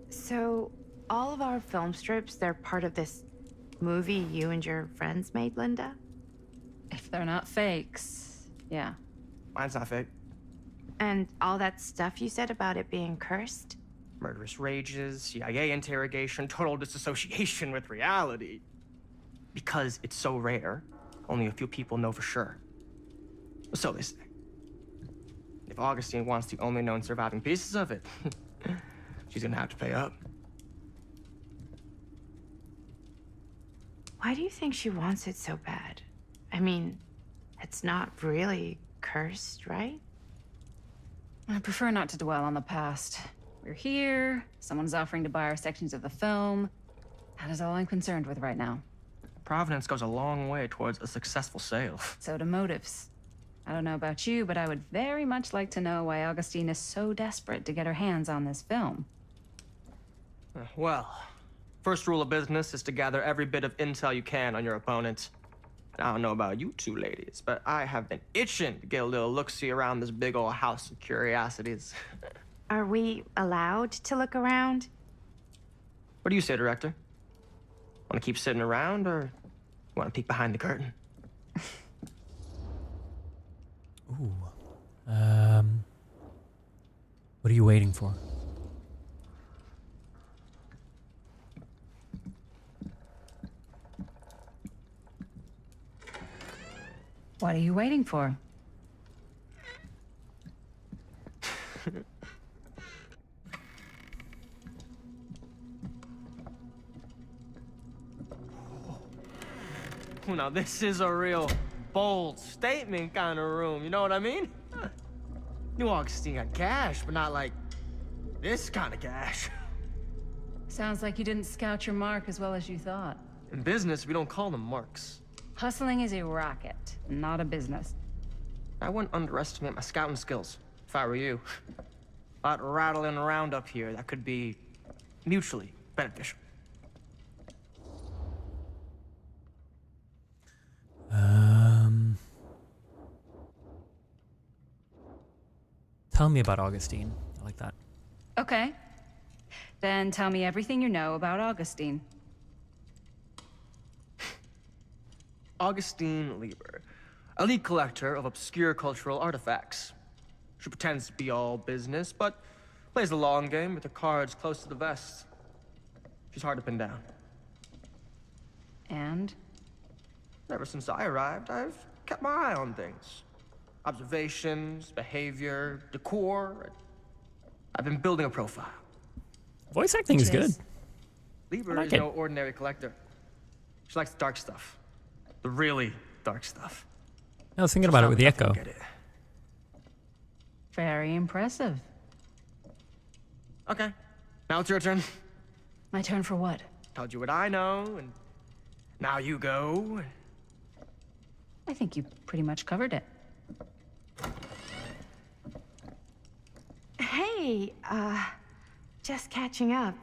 So, all of our film strips, they're part of this movie you and your friends made, Linda? If they're not fakes, yeah. Mine's not fake. And all that stuff you said about it being cursed? Murderous rages, CIA interrogation, total disassociation with reality. Because it's so rare, only a few people know for sure. So they say. If Augustine wants the only known surviving pieces of it, she's gonna have to pay up. Why do you think she wants it so bad? I mean, it's not really cursed, right? I prefer not to dwell on the past. We're here, someone's offering to buy our sections of the film. That is all I'm concerned with right now. Providence goes a long way towards a successful sale. So do motives. I don't know about you, but I would very much like to know why Augustine is so desperate to get her hands on this film. Well, first rule of business is to gather every bit of intel you can on your opponent. I don't know about you two ladies, but I have been itching to get a little look-see around this big old house of curiosities. Are we allowed to look around? What do you say, Director? Want to keep sitting around, or want to peek behind the curtain? Ooh. What are you waiting for? What are you waiting for? Now, this is a real bold statement kind of room, you know what I mean? New Augustine got cash, but not like this kind of cash. Sounds like you didn't scout your mark as well as you thought. In business, we don't call them marks. Hustling is a racket, not a business. I wouldn't underestimate my scouting skills, if I were you. A lot rattling around up here that could be mutually beneficial. Tell me about Augustine. I like that. Okay. Then tell me everything you know about Augustine. Augustine Lieber, elite collector of obscure cultural artifacts. She pretends to be all business, but plays the long game with her cards close to the vest. She's hard to pin down. And? Ever since I arrived, I've kept my eye on things. Observations, behavior, decor. I've been building a profile. Voice acting is good. Lieber like is it. no ordinary collector. She likes the dark stuff. The really dark stuff. I was thinking about it with the echo. Get it. Very impressive. Okay, now it's your turn. My turn for what? Told you what I know, and now you go. I think you pretty much covered it. Hey, just catching up.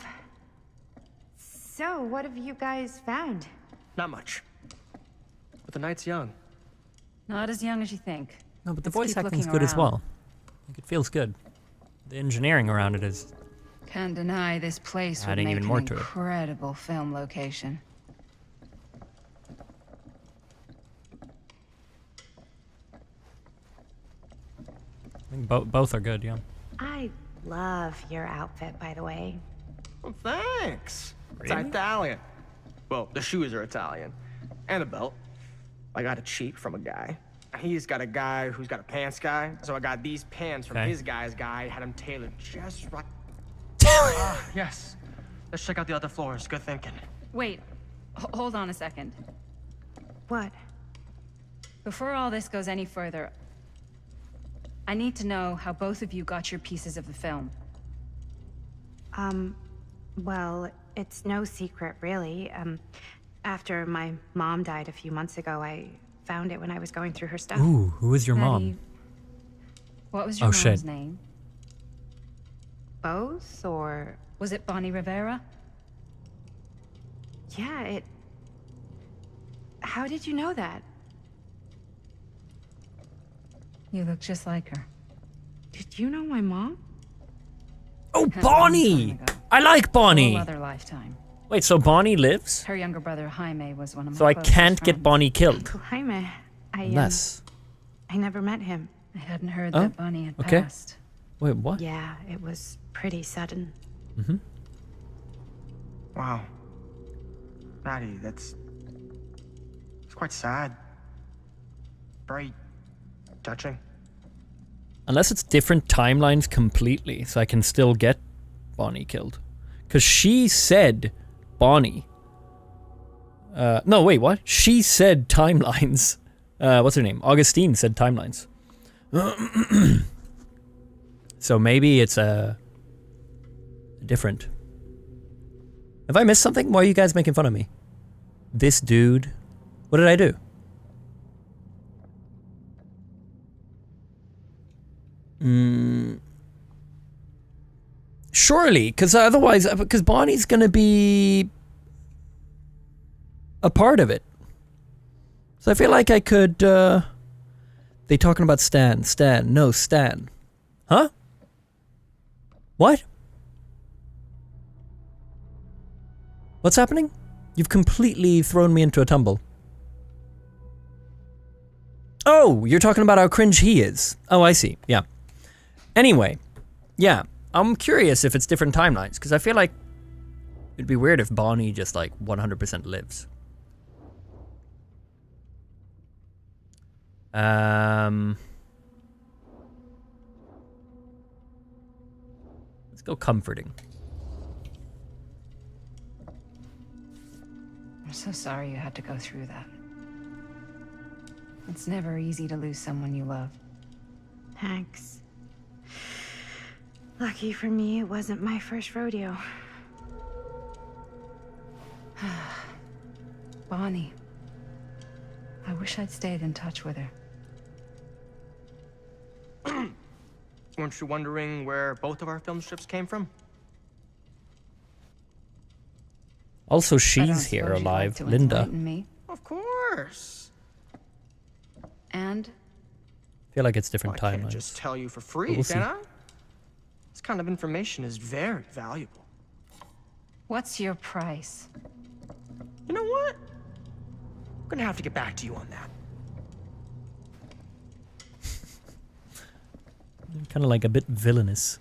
So, what have you guys found? Not much. But the night's young. Not as young as you think. No, but the Let's voice keep acting's looking good as around. well. Like, it feels good. The engineering around it is Can't deny this place would adding make even an more to it. incredible film location. I think both are good, yeah. I love your outfit, by the way. Well, thanks. It's Really? Italian. Well, the shoes are Italian. And a belt. I got it cheap from a guy. He's got a guy who's got a pants guy. So I got these pants from Okay. his guy's guy, had them tailored just right. Yes. Let's check out the other floors. Good thinking. Wait, hold on a second. What? Before all this goes any further, I need to know how both of you got your pieces of the film. Well, it's no secret, really. After my mom died a few months ago, I found it when I was going through her stuff. Ooh, who is your Maddie, mom? What was your Oh, mom's shit. name? Both, or... Was it Bonnie Rivera? Yeah, it... How did you know that? You look just like her. Did you know my mom? Oh, A long Bonnie! time ago. I like Bonnie! Whole other lifetime. Wait, so Bonnie lives? Her younger brother Jaime was one of my So I closest can't friends. get Bonnie killed. Jaime. Unless. I never met him. I hadn't heard Oh, that Bonnie had okay. passed. Wait, what? Yeah, it was pretty sudden. Mm-hmm. Wow. Maddie, it's quite sad. Very touching. Unless it's different timelines completely, so I can still get Bonnie killed. Because she said Bonnie. No, wait, what? She said timelines. What's her name? Augustine said timelines. So maybe it's different. Have I missed something? Why are you guys making fun of me? This dude. What did I do? Surely, because otherwise, because Bonnie's gonna be a part of it. So I feel like I could, they talking about Stan. No, Stan. Huh? What? What's happening? You've completely thrown me into a tumble. Oh, you're talking about how cringe he is. Oh, I see. Yeah. Anyway, yeah. I'm curious if it's different timelines, because I feel like it'd be weird if Bonnie just, like, 100% lives. Let's go comforting. I'm so sorry you had to go through that. It's never easy to lose someone you love. Thanks. Lucky for me, it wasn't my first rodeo. Bonnie. I wish I'd stayed in touch with her. Weren't you wondering where both of our film strips came from? Also, I don't she's here suppose you'd like alive. to Linda. enlighten me. Of course. And I feel like it's different I can't timelines. just tell you for But free, we'll can see. I? This kind of information is very valuable. what's your price? You know what? I'm gonna have to get back to you on that. Kind of like a bit villainous.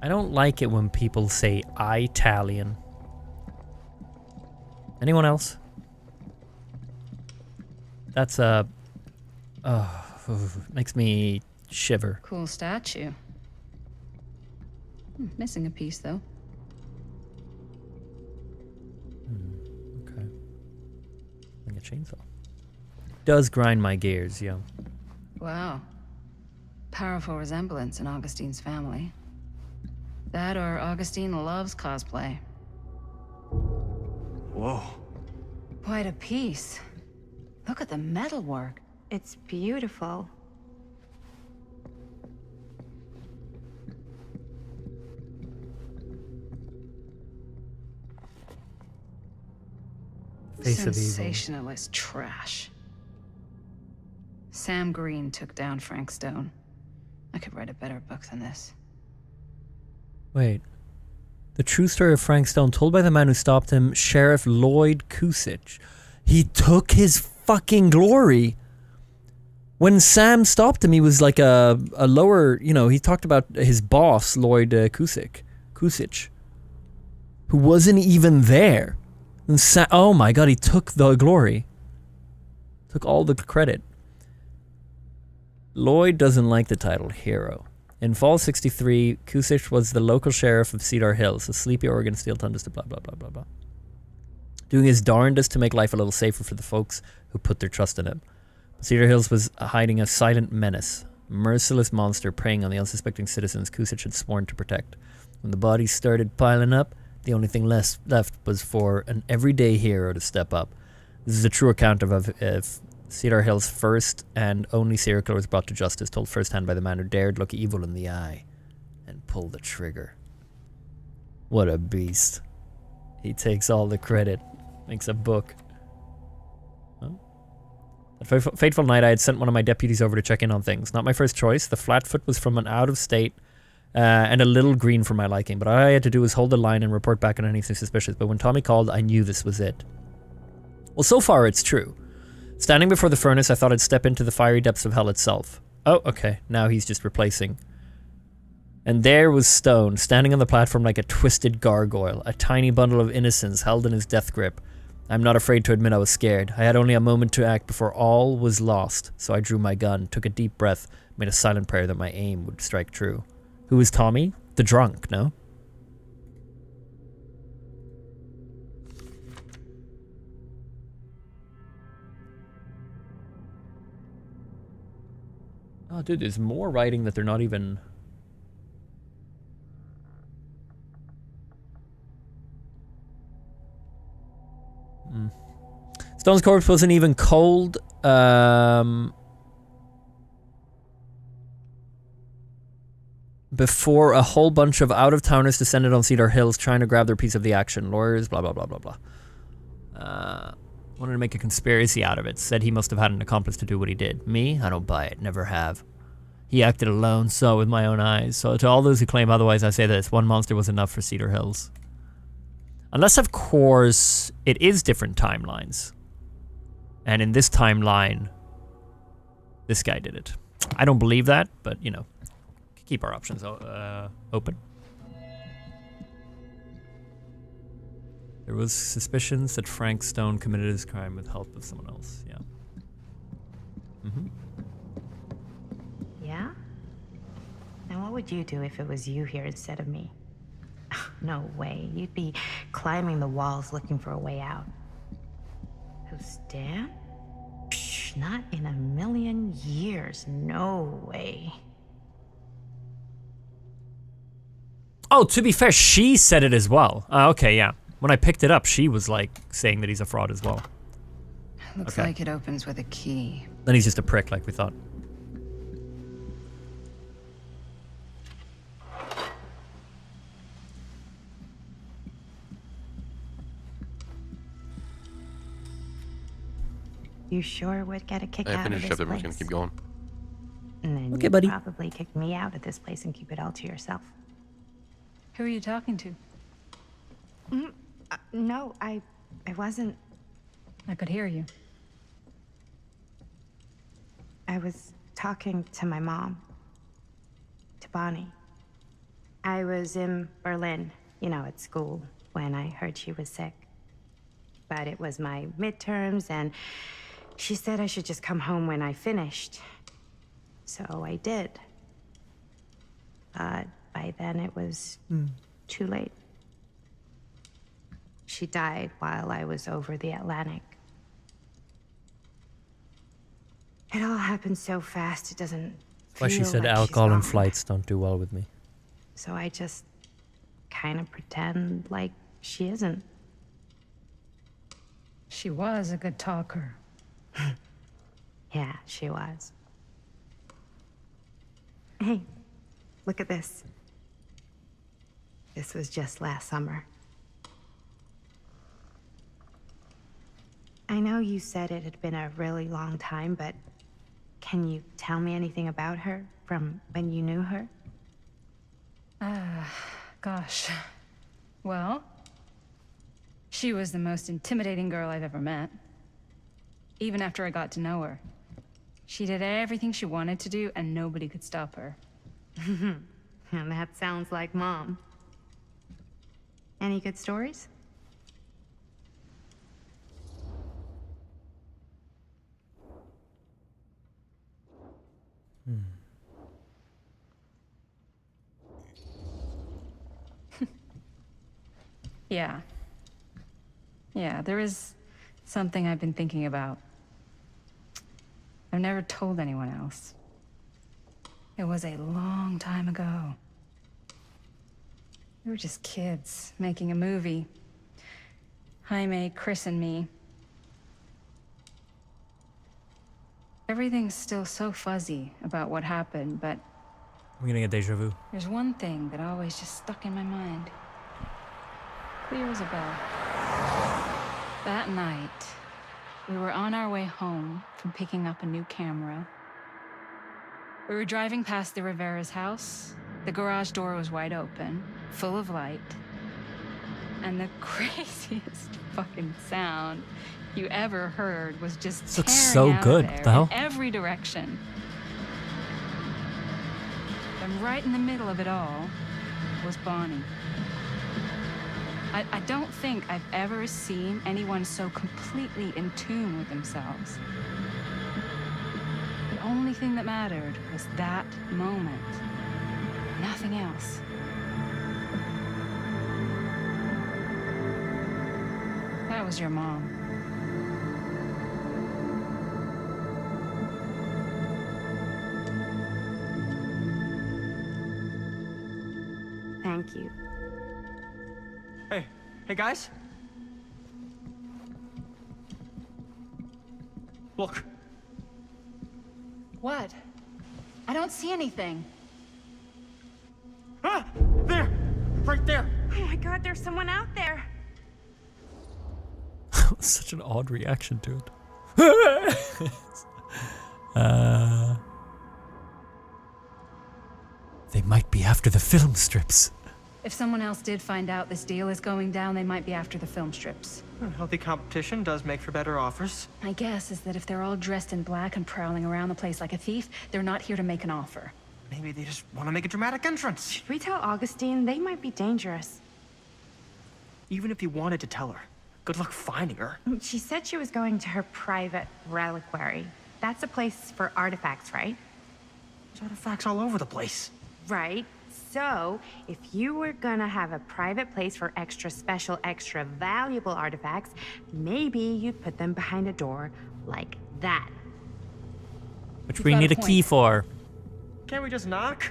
I don't like it when people say Italian. Anyone else? That's makes me shiver. Cool statue. Missing a piece, though. Okay. Like a chainsaw. Does grind my gears, yeah. Wow. Powerful resemblance in Augustine's family. That or Augustine loves cosplay. Whoa. Quite a piece. Look at the metalwork. It's beautiful. Face of evil. Sensationalist trash. Sam Green took down Frank Stone. I could write a better book than this. Wait. The true story of Frank Stone, told by the man who stopped him, Sheriff Lloyd Kusich. He took his fucking glory. When Sam stopped him, he was like a lower, you know, he talked about his boss, Lloyd Kusich, who wasn't even there. And oh my god, he took the glory. Took all the credit. Lloyd doesn't like the title hero. In fall 63, Kusich was the local sheriff of Cedar Hills, a sleepy Oregon steel tundra, blah, blah, blah, blah, blah. Doing his darndest to make life a little safer for the folks who put their trust in him. Cedar Hills was hiding a silent menace, a merciless monster preying on the unsuspecting citizens Kusich had sworn to protect. When the bodies started piling up, the only thing left was for an everyday hero to step up. This is a true account of Cedar Hills' first and only serial killer was brought to justice, told firsthand by the man who dared look evil in the eye and pull the trigger. What a beast. He takes all the credit. Makes a book. Huh? That fateful night, I had sent one of my deputies over to check in on things. Not my first choice. The Flatfoot was from an out-of-state and a little green for my liking, but all I had to do was hold the line and report back on anything suspicious. But when Tommy called, I knew this was it. Well, so far it's true. Standing before the furnace, I thought I'd step into the fiery depths of hell itself. Oh, okay. Now he's just replacing. And there was Stone, standing on the platform like a twisted gargoyle, a tiny bundle of innocence held in his death grip. I'm not afraid to admit I was scared. I had only a moment to act before all was lost, so I drew my gun, took a deep breath, made a silent prayer that my aim would strike true. Who was Tommy? The drunk, no? Oh, dude, there's more writing that they're not even... Stone's corpse wasn't even cold. Before a whole bunch of out-of-towners descended on Cedar Hills trying to grab their piece of the action. Lawyers, blah, blah, blah, blah, blah. Wanted to make a conspiracy out of it. Said he must have had an accomplice to do what he did. Me? I don't buy it. Never have. He acted alone, saw with my own eyes. So to all those who claim otherwise, I say this. One monster was enough for Cedar Hills. Unless, of course, it is different timelines. And in this timeline, this guy did it. I don't believe that, but, you know, keep our options open. There was suspicions that Frank Stone committed his crime with help of someone else. Yeah. Mm-hmm. Yeah? And what would you do if it was you here instead of me? No way. You'd be climbing the walls looking for a way out. Who's Dan? Psh, not in a million years. No way. Oh, to be fair, she said it as well. Okay, yeah. When I picked it up, she was like saying that he's a fraud as well. Looks like it opens with a key. Then he's just a prick like we thought. You sure would get a kick I out of finished this up. We're place? gonna keep going. And then Okay, you'd buddy. probably kick me out of this place and keep it all to yourself. Who are you talking to? No, I wasn't. I could hear you. I was talking to my mom. To Bonnie. I was in Berlin, you know, at school, when I heard she was sick. But it was my midterms, and she said I should just come home when I finished. So I did. But by then it was too late. She died while I was over the Atlantic. It all happened so fast, it doesn't Why she feel said like she's alcohol and gone. flights don't do well with me. So I just kind of pretend like she isn't. She was a good talker. Yeah, she was. Hey, look at this. This was just last summer. I know you said it had been a really long time, but can you tell me anything about her from when you knew her? Gosh. Well, she was the most intimidating girl I've ever met. Even after I got to know her. She did everything she wanted to do, and nobody could stop her. And that sounds like Mom. Any good stories? Yeah. Yeah, there is something I've been thinking about. I've never told anyone else. It was a long time ago. We were just kids, making a movie. Jaime, Chris, and me. Everything's still so fuzzy about what happened, but I'm getting a deja vu. there's one thing that always just stuck in my mind. Clear as a bell. That night, we were on our way home from picking up a new camera. We were driving past the Rivera's house. The garage door was wide open, full of light. And the craziest fucking sound you ever heard was just This looks tearing so out good. of there The hell? in every direction. And right in the middle of it all was Bonnie. I don't think I've ever seen anyone so completely in tune with themselves. The only thing that mattered was that moment. Nothing else. That was your mom. Thank you. Hey guys. Look. What? I don't see anything. Ah! There! Right there! Oh my god, there's someone out there. Such an odd reaction to it. They might be after the film strips. If someone else did find out this deal is going down, they might be after the film strips. Healthy competition does make for better offers. My guess is that if they're all dressed in black and prowling around the place like a thief, they're not here to make an offer. Maybe they just want to make a dramatic entrance. Should we tell Augustine? They might be dangerous. Even if you wanted to tell her, good luck finding her. She said she was going to her private reliquary. That's a place for artifacts, right? There's artifacts all over the place. Right. So, if you were gonna have a private place for extra special, extra valuable artifacts, maybe you'd put them behind a door like that. Which we need a key for. Can't we just knock?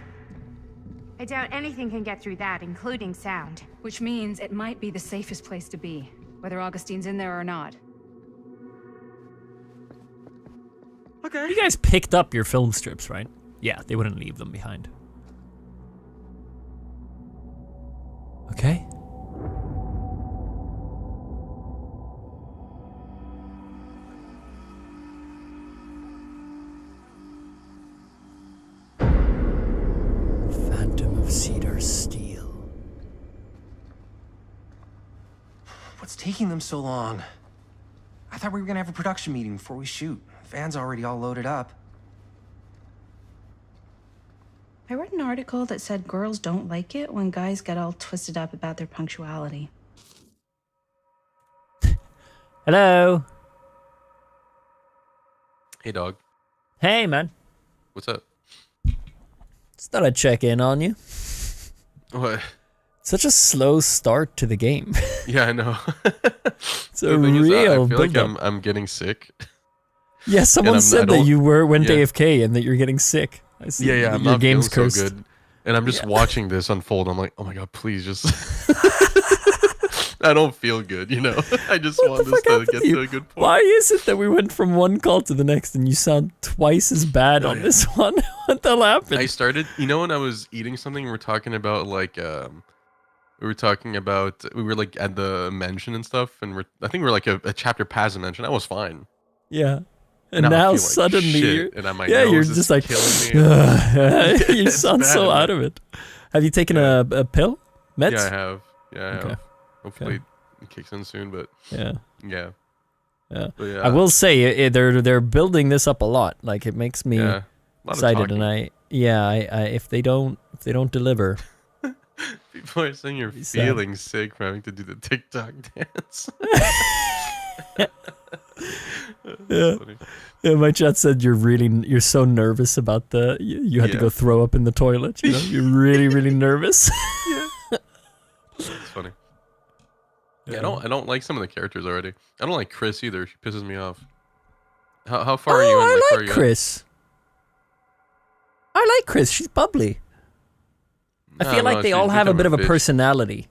I doubt anything can get through that, including sound. Which means it might be the safest place to be, whether Augustine's in there or not. Okay. You guys picked up your film strips, right? Yeah, they wouldn't leave them behind. Okay. Phantom of Cedar Steel. What's taking them so long? I thought we were gonna have a production meeting before we shoot. Van's already all loaded up. I read an article that said girls don't like it when guys get all twisted up about their punctuality. Hello. Hey, dog. Hey, man. What's up? Just thought I'd check in on you. What? Such a slow start to the game. Yeah, I know. It's a real I feel like build-up. I'm getting sick. Yeah, someone said that you went yeah. AFK and that you're getting sick. I see. Yeah, I'm Your not game's feeling cursed. so good. And I'm just watching this unfold. I'm like, oh my god, please just I don't feel good, you know. I just want this to get to a good point. Why is it that we went from one call to the next and you sound twice as bad on this one? What the hell happened? I started, you know, when I was eating something, we were talking about like, we were like at the mansion and stuff, and I think we're like a chapter past the mansion. I was fine. Yeah. And I now feel like suddenly shit, you're, and my yeah, nose you're is just like, killing me. you It's sound bad, so man. out of it. Have you taken a pill? Meds? Yeah, I have. Yeah, I Okay. have. Hopefully it kicks in soon, but Yeah. Yeah. Yeah. But yeah. I will say they're building this up a lot. Like it makes me Yeah. A lot of excited, and talking. I if they don't deliver, People are saying you're sad. feeling sick for having to do the TikTok dance. yeah. Funny. Yeah, my chat said you're so nervous about you had to Yeah. go throw up in the toilet. You know, you're really nervous. It's funny. Yeah, I don't like some of the characters already. I don't like Chris either. She pisses me off. How far are you in? I where like are you at? Chris. I like Chris. She's bubbly. I feel like they all have a bit of a personality.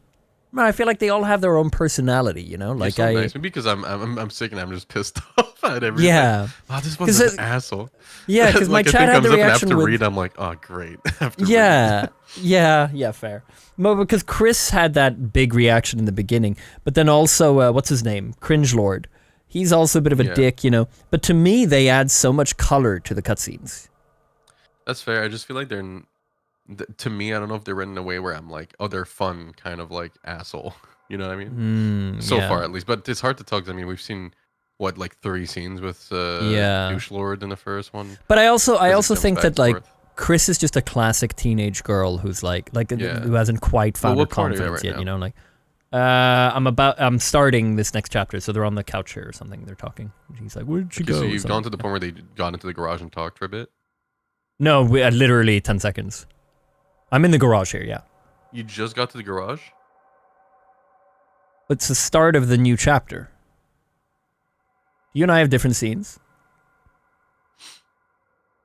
No, I feel like they all have their own personality. You know, like You're so nice. Maybe because I'm sick and I'm just pissed off at everything. Yeah. Oh, this one's an asshole. Yeah, because my Like, a chat thing had comes the up and I have reaction to with. read. I'm like, oh great. I have to read. Yeah, fair. No, because Chris had that big reaction in the beginning, but then also, what's his name? Cringe Lord. He's also a bit of a Yeah. dick, you know. But to me, they add so much color to the cutscenes. That's fair. I just feel like to me, I don't know if they're written in a way where I'm like, oh, they're fun, kind of like asshole. You know what I mean? So yeah. far, at least. But it's hard to tell because I mean, we've seen what like 3 scenes with Yeah. Douche Lord in the first one. But I also As it jumps think back that and like forth. Chris is just a classic teenage girl who's Yeah. who hasn't quite Well, found her what part are you at confidence right yet. now? You know, like I'm starting this next chapter, so they're on the couch here or something. They're talking. He's like, "Where'd she Okay, go?" so or you've something. gone to the point where they got into the garage and talked for a bit. No, literally 10 seconds. I'm in the garage here. Yeah. You just got to the garage? It's the start of the new chapter. You and I have different scenes.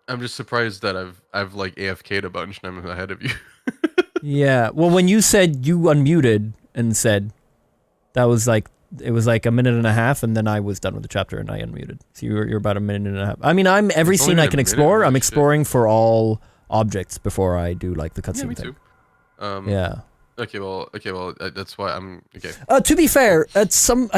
I'm just surprised that I've like AFK'd a bunch and I'm ahead of you. Yeah. Well, when you said you unmuted and said that was like it was like a minute and a half, and then I was done with the chapter and I unmuted. So you're about a minute and a half. I mean, I'm every It's only scene I been a can minute, explore. holy I'm shit. exploring for all objects before I do like the Yeah, cutscene me thing. too. Yeah. Okay, well, that's why I'm okay. To be fair, I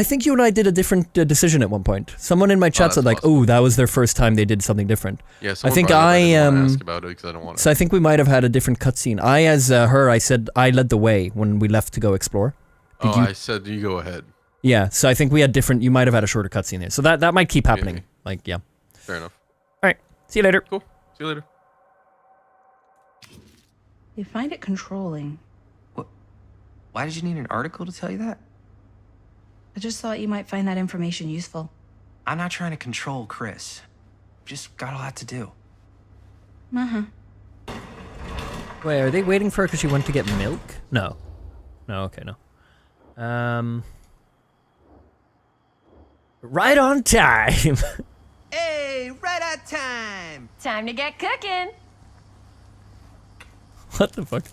think you and I did a different decision at one point. Someone in my chat that's said like, "Oh, that was their first time they did something different." Yeah, I someone think brought it up. I didn't wanna ask about it because I don't want to. So I think we might have had a different cutscene. As her, I said I led the way when we left to go explore. Did you? I said you go ahead. Yeah. So I think we had different. You might have had a shorter cutscene there. So that might keep happening. Maybe. Like, yeah. Fair enough. All right. See you later. Cool. See you later. You find it controlling. Why did you need an article to tell you that? I just thought you might find that information useful. I'm not trying to control Chris. Just got a lot to do. Uh-huh. Wait, are they waiting for her because she went to get milk? No. No. Okay. No. Right on time. Hey, right on time. Time to get cooking. What the fuck?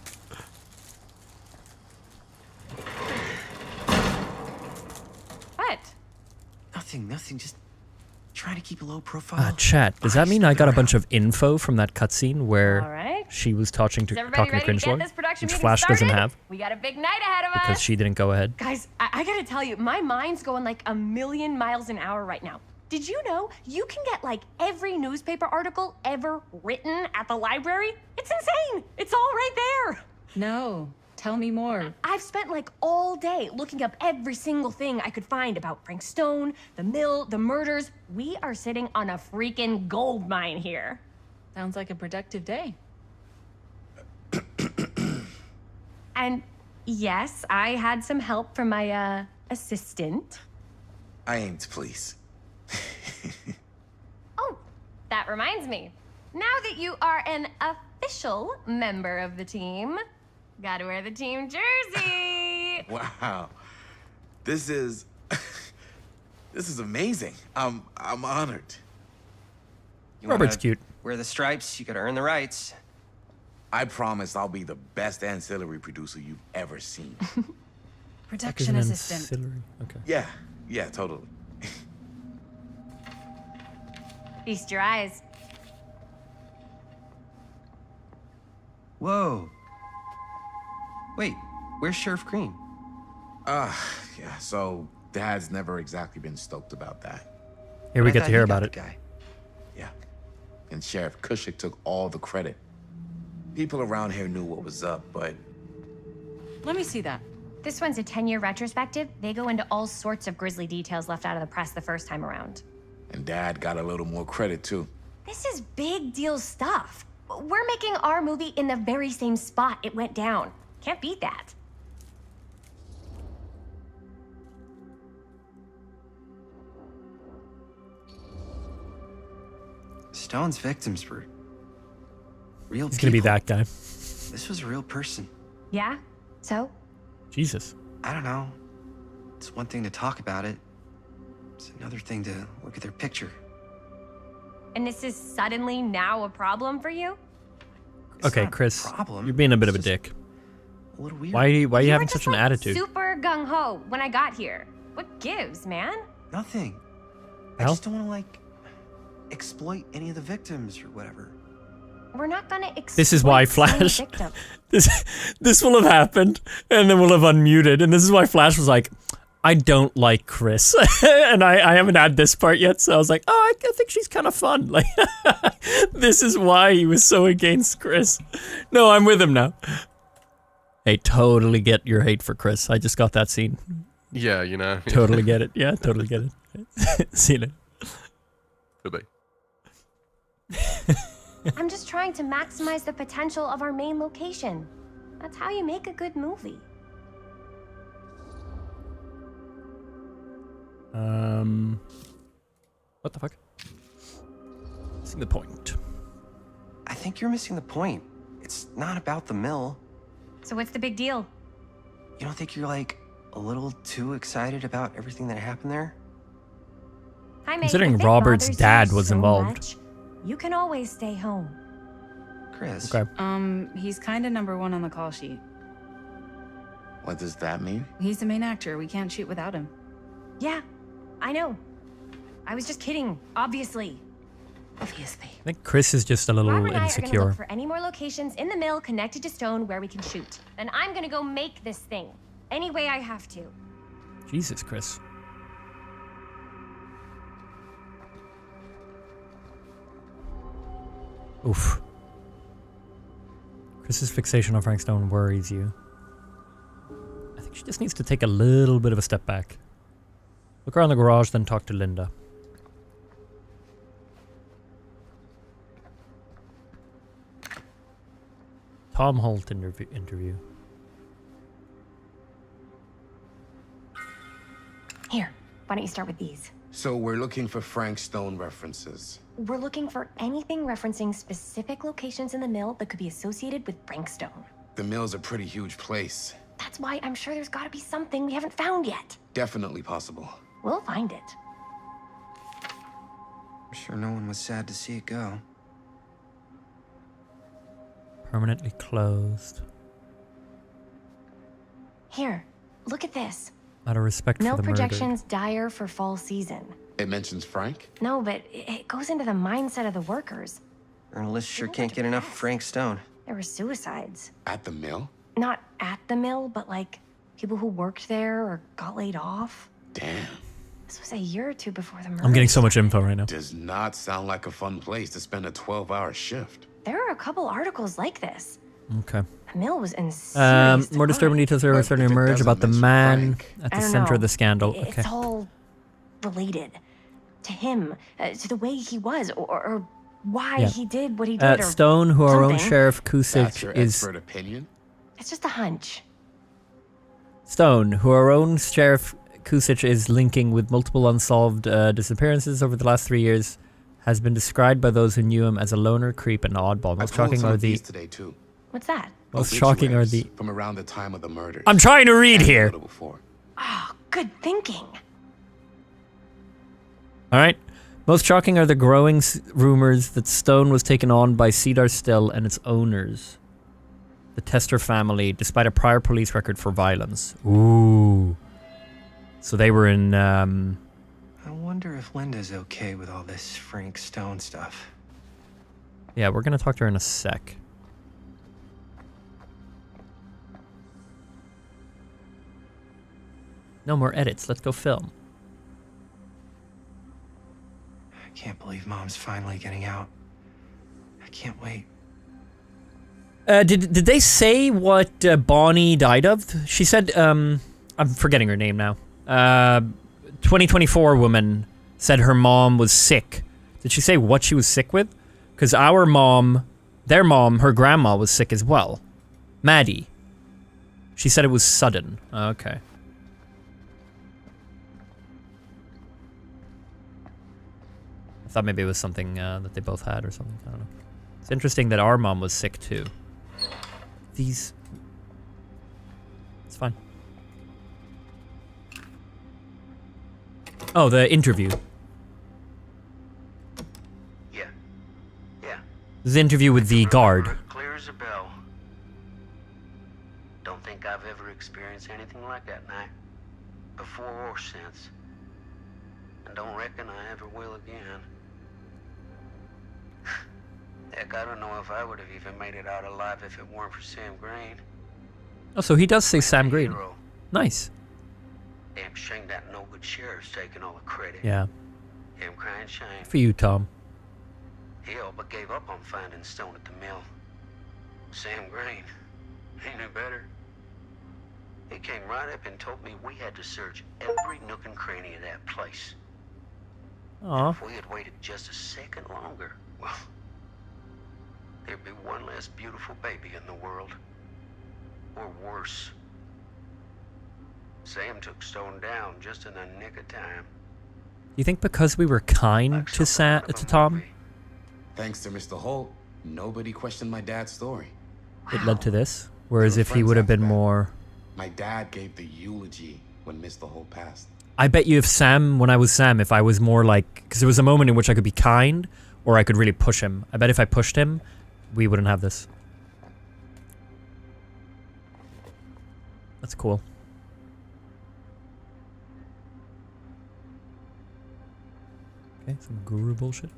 What? Nothing. Just trying to keep a low profile. Chat. Does that mean I got a bunch of info from that cutscene where All right. she was talking Is to everybody ready to Cringe get Lord, this production which meeting Flash doesn't started? have We got a big night ahead of us. because she didn't go ahead? Guys, I gotta tell you, my mind's going like a million miles an hour right now. Did you know you can get like every newspaper article ever written at the library? It's insane. It's all right there. No. Tell me more. I've spent like all day looking up every single thing I could find about Frank Stone, the mill, the murders. We are sitting on a freaking gold mine here. Sounds like a productive day. And yes, I had some help from my assistant. I aim to please. Oh, that reminds me. Now that you are an official member of the team, gotta wear the team jersey. Wow. This is amazing. I'm honored. You Robert's wanna cute. Wear the stripes, you gotta earn the rights. I promise I'll be the best ancillary producer you've ever seen. Production assistant. Ancillary. Okay. Yeah, totally. Feast your eyes. Whoa. Wait, where's Sheriff Green? Yeah, so Dad's never exactly been stoked about that. Here we get to hear about it. Yeah. And Sheriff Cushik took all the credit. People around here knew what was up, but... Let me see that. This one's a 10-year retrospective. They go into all sorts of grisly details left out of the press the first time around. And Dad got a little more credit, too. This is big deal stuff. We're making our movie in the very same spot it went down. Can't beat that. Stone's victims were real He's gonna be that guy. This was a real person. Yeah? So? Jesus. I don't know. It's one thing to talk about it. It's another thing to look at their picture. And this is suddenly now a problem for you? Okay, Chris, you're being a bit of a dick. A little weird. Why are you having were such just, an attitude? Super gung-ho when I got here. What gives, man? Nothing. I just don't want to, like, exploit any of the victims or whatever. We're not gonna exploit This is why any Flash. victim. This will have happened, and then we'll have unmuted, and this is why Flash was like, I don't like Chris, and I haven't had this part yet, so I was like, oh, I think she's kind of fun. Like, this is why he was so against Chris. No, I'm with him now. Hey, totally get your hate for Chris. I just got that scene. Yeah, you know. Totally get it. Yeah, totally get it. Seen it. Bye-bye. I'm just trying to maximize the potential of our main location. That's how you make a good movie. What the fuck? Missing the point. I think you're missing the point. It's not about the mill. So what's the big deal? You don't think you're, like, a little too excited about everything that happened there? Hi, mate. Considering If it Robert's bothers dad you was so involved. much, you can always stay home. Chris. Okay. He's kind of number one on the call sheet. What does that mean? He's the main actor. We can't shoot without him. Yeah, I know. I was just kidding, obviously. Obviously. I think Chris is just a little Robert and I are gonna insecure. look for any more locations in the mill connected to Stone where we can shoot. Then I'm gonna go make this thing. Any way I have to. Jesus, Chris. Oof. Chris's fixation on Frank Stone worries you. I think she just needs to take a little bit of a step back. Look around the garage, then talk to Linda. Tom Holt interview. Here, why don't you start with these? So we're looking for Frank Stone references. We're looking for anything referencing specific locations in the mill that could be associated with Frank Stone. The mill's a pretty huge place. That's why I'm sure there's gotta be something we haven't found yet. Definitely possible. We'll find it. I'm sure no one was sad to see it go. Permanently closed. Here, look at this. Out of respect Mill for the murder. projections dire for fall season. It mentions Frank? No, but it goes into the mindset of the workers. Journalists sure can't get enough of Frank Stone. There were suicides. At the mill? Not at the mill, but like people who worked there or got laid off. Damn. This was a year or two before the murder. I'm getting so much info right now. Does not sound like a fun place to spend a 12-hour shift. There are a couple articles like this. Okay. The mill was in serious More disturbing details are starting to emerge about the man at I the don't center know. of the scandal. It's Okay. all related to him, to the way he was, or why Yeah. he did what he did. Or Stone, who our own something. Sheriff That's Kusic your is expert opinion? It's just a hunch. Stone, who our own Sheriff Kusic is linking with multiple unsolved disappearances over the last 3 years, has been described by those who knew him as a loner, creep, and oddball. Most shocking are the today too. What's that? most shocking are the. From around the time of the murder. I'm trying to read here. Oh, good thinking. All right. Most shocking are the growing rumors that Stone was taken on by Cedar Still and its owners. The Tester family, despite a prior police record for violence. Ooh. So they were in, I wonder if Linda's okay with all this Frank Stone stuff. Yeah, we're gonna talk to her in a sec. No more edits. Let's go film. I can't believe Mom's finally getting out. I can't wait. Did they say what Bonnie died of? She said, I'm forgetting her name now. 2024 woman said her mom was sick. Did she say what she was sick with? Because our mom, their mom, her grandma was sick as well. Maddie. She said it was sudden. Okay. I thought maybe it was something that they both had or something. I don't know. It's interesting that our mom was sick too. These... It's fine. Oh, the interview. Yeah. This is the interview with the guard. Clear as a bell. Don't think I've ever experienced anything like that night. Before or since. And don't reckon I ever will again. Heck, I don't know if I would have even made it out alive if it weren't for Sam Green. Oh, so he does say Sam Green. Hero. Nice. Damn shame that no good sheriff's taking all the credit. Yeah. Damn crying shame. For you, Tom. He all but gave up on finding Stone at the mill. Sam Green. He knew better. He came right up and told me we had to search every nook and cranny of that place. Aw. If we had waited just a second longer, well, there'd be one less beautiful baby in the world. Or worse. Sam took Stone down just in the nick of time. You think because we were kind to Tom, Thanks to Mr. Holt, nobody questioned my dad's story. it led to this? Whereas if he would have been more... My dad gave the eulogy when Mr. Holt passed. I bet you if Sam, when I was Sam, if I was more like... Because there was a moment in which I could be kind, or I could really push him. I bet if I pushed him, we wouldn't have this. That's cool. Okay, some guru bullshit.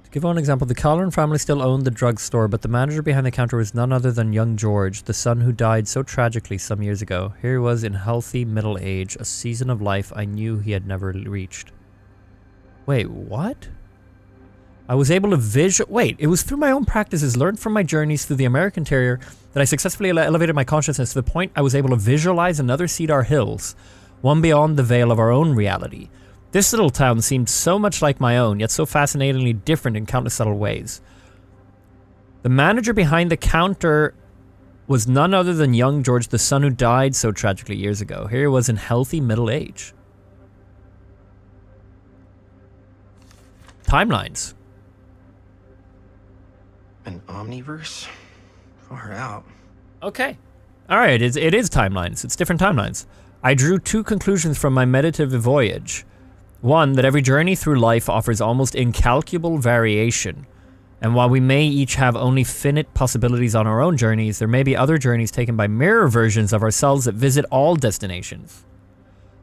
To give one example, the Colleran family still owned the drugstore, but the manager behind the counter was none other than young George, the son who died so tragically some years ago. Here he was in healthy middle age, a season of life I knew he had never reached. Wait, what? I was able to wait, it was through my own practices, learned from my journeys through the American Terrier, that I successfully elevated my consciousness to the point I was able to visualize another Cedar Hills, one beyond the veil of our own reality. This little town seemed so much like my own, yet so fascinatingly different in countless subtle ways. The manager behind the counter was none other than young George, the son who died so tragically years ago. Here he was in healthy middle age. Timelines. An omniverse? Far out. Okay. Alright, it is timelines. It's different timelines. I drew two conclusions from my meditative voyage. One, that every journey through life offers almost incalculable variation. And while we may each have only finite possibilities on our own journeys, there may be other journeys taken by mirror versions of ourselves that visit all destinations.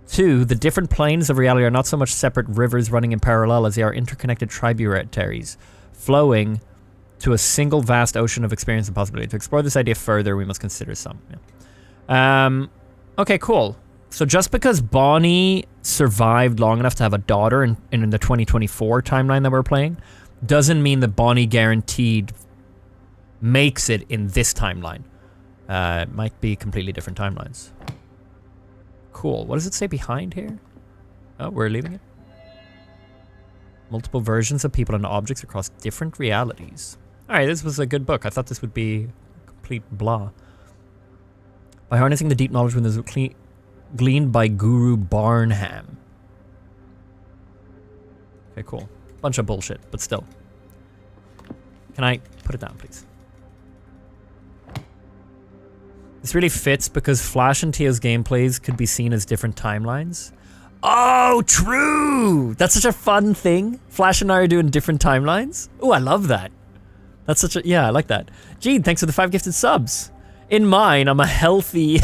Two, the different planes of reality are not so much separate rivers running in parallel as they are interconnected tributaries, flowing to a single vast ocean of experience and possibility. To explore this idea further, we must consider some. Yeah. Okay, cool. So just because Bonnie survived long enough to have a daughter in the 2024 timeline that we're playing, doesn't mean that Bonnie guaranteed makes it in this timeline. It might be completely different timelines. Cool. What does it say behind here? Oh, we're leaving it. Multiple versions of people and objects across different realities. Alright, this was a good book. I thought this would be complete blah. By harnessing the deep knowledge within this gleaned by Guru Barnham. Okay, cool. Bunch of bullshit, but still. Can I put it down, please? This really fits because Flash and Teo's gameplays could be seen as different timelines. Oh, true! That's such a fun thing. Flash and I are doing different timelines. Oh, I love that. That's such a... Yeah, I like that. Gene, thanks for the 5 gifted subs. In mine, I'm a healthy...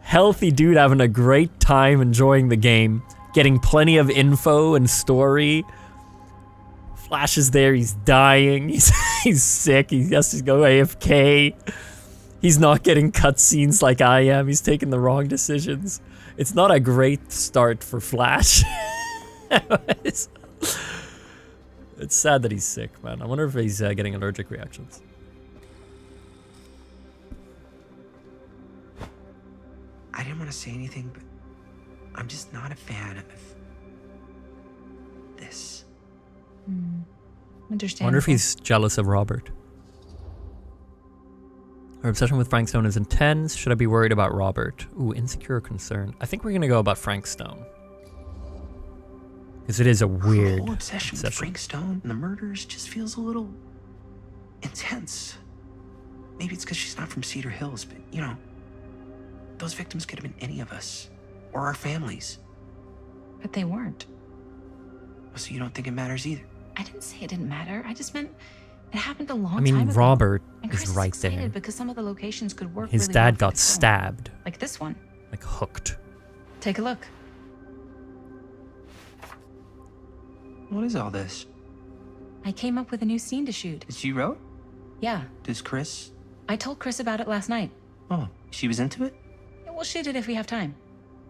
healthy dude having a great time enjoying the game. Getting plenty of info and story. Flash is there, he's dying. He's sick, he has to go AFK. He's not getting cutscenes like I am. He's taking the wrong decisions. It's not a great start for Flash. It's sad that he's sick, man. I wonder if he's getting allergic reactions. I didn't want to say anything, but I'm just not a fan of this. Understandable. I wonder if he's jealous of Robert. Our obsession with Frank Stone is intense. Should I be worried about Robert? Ooh, insecure or concern. I think we're gonna go about Frank Stone. Because it is a weird The whole obsession with Frank Stone and the murders just feels a little intense. Maybe it's because she's not from Cedar Hills, but you know, those victims could have been any of us or our families. But they weren't. So you don't think it matters either? I didn't say it didn't matter. I just meant it happened a long I time mean, ago. Robert And is Chris right excited there. because some of the locations could work His really dad well for got the film. stabbed. Like this one. Like hooked. Take a look. What is all this? I came up with a new scene to shoot. That you wrote? Yeah. Does Chris? I told Chris about it last night. Oh, she was into it? Yeah, we'll shoot it if we have time.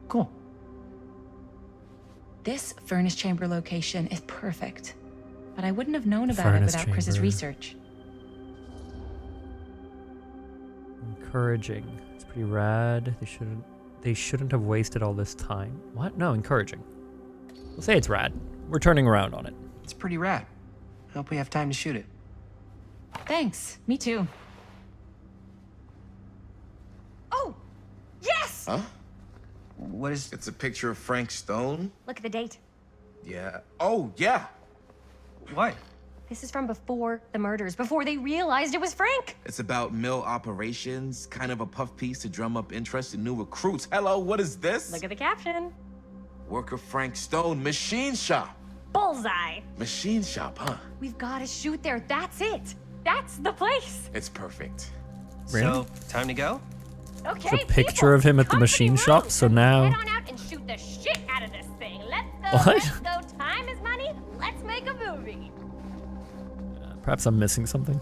Cool. This furnace chamber location is perfect. But I wouldn't have known about it Furnace without Chris's chamber. research. Encouraging. It's pretty rad. They shouldn't have wasted all this time. What? No, encouraging. We'll say it's rad. We're turning around on it. It's pretty rad. I hope we have time to shoot it. Thanks. Me too. Oh, yes! Huh? What is... It's a picture of Frank Stone? Look at the date. Yeah. Oh, yeah. What? This is from before the murders, before they realized it was Frank. It's about mill operations, kind of a puff piece to drum up interest in new recruits. Hello, what is this? Look at the caption. Worker Frank Stone, machine shop. Bullseye. Machine shop, huh? We've got to shoot there. That's it. That's the place. It's perfect. Really? So, time to go? Okay, It's a picture of him at the machine shop, so now... Head on out and shoot the shit out of this thing. Let's go, What? let's go. Time is money. Let's make a movie. Perhaps I'm missing something.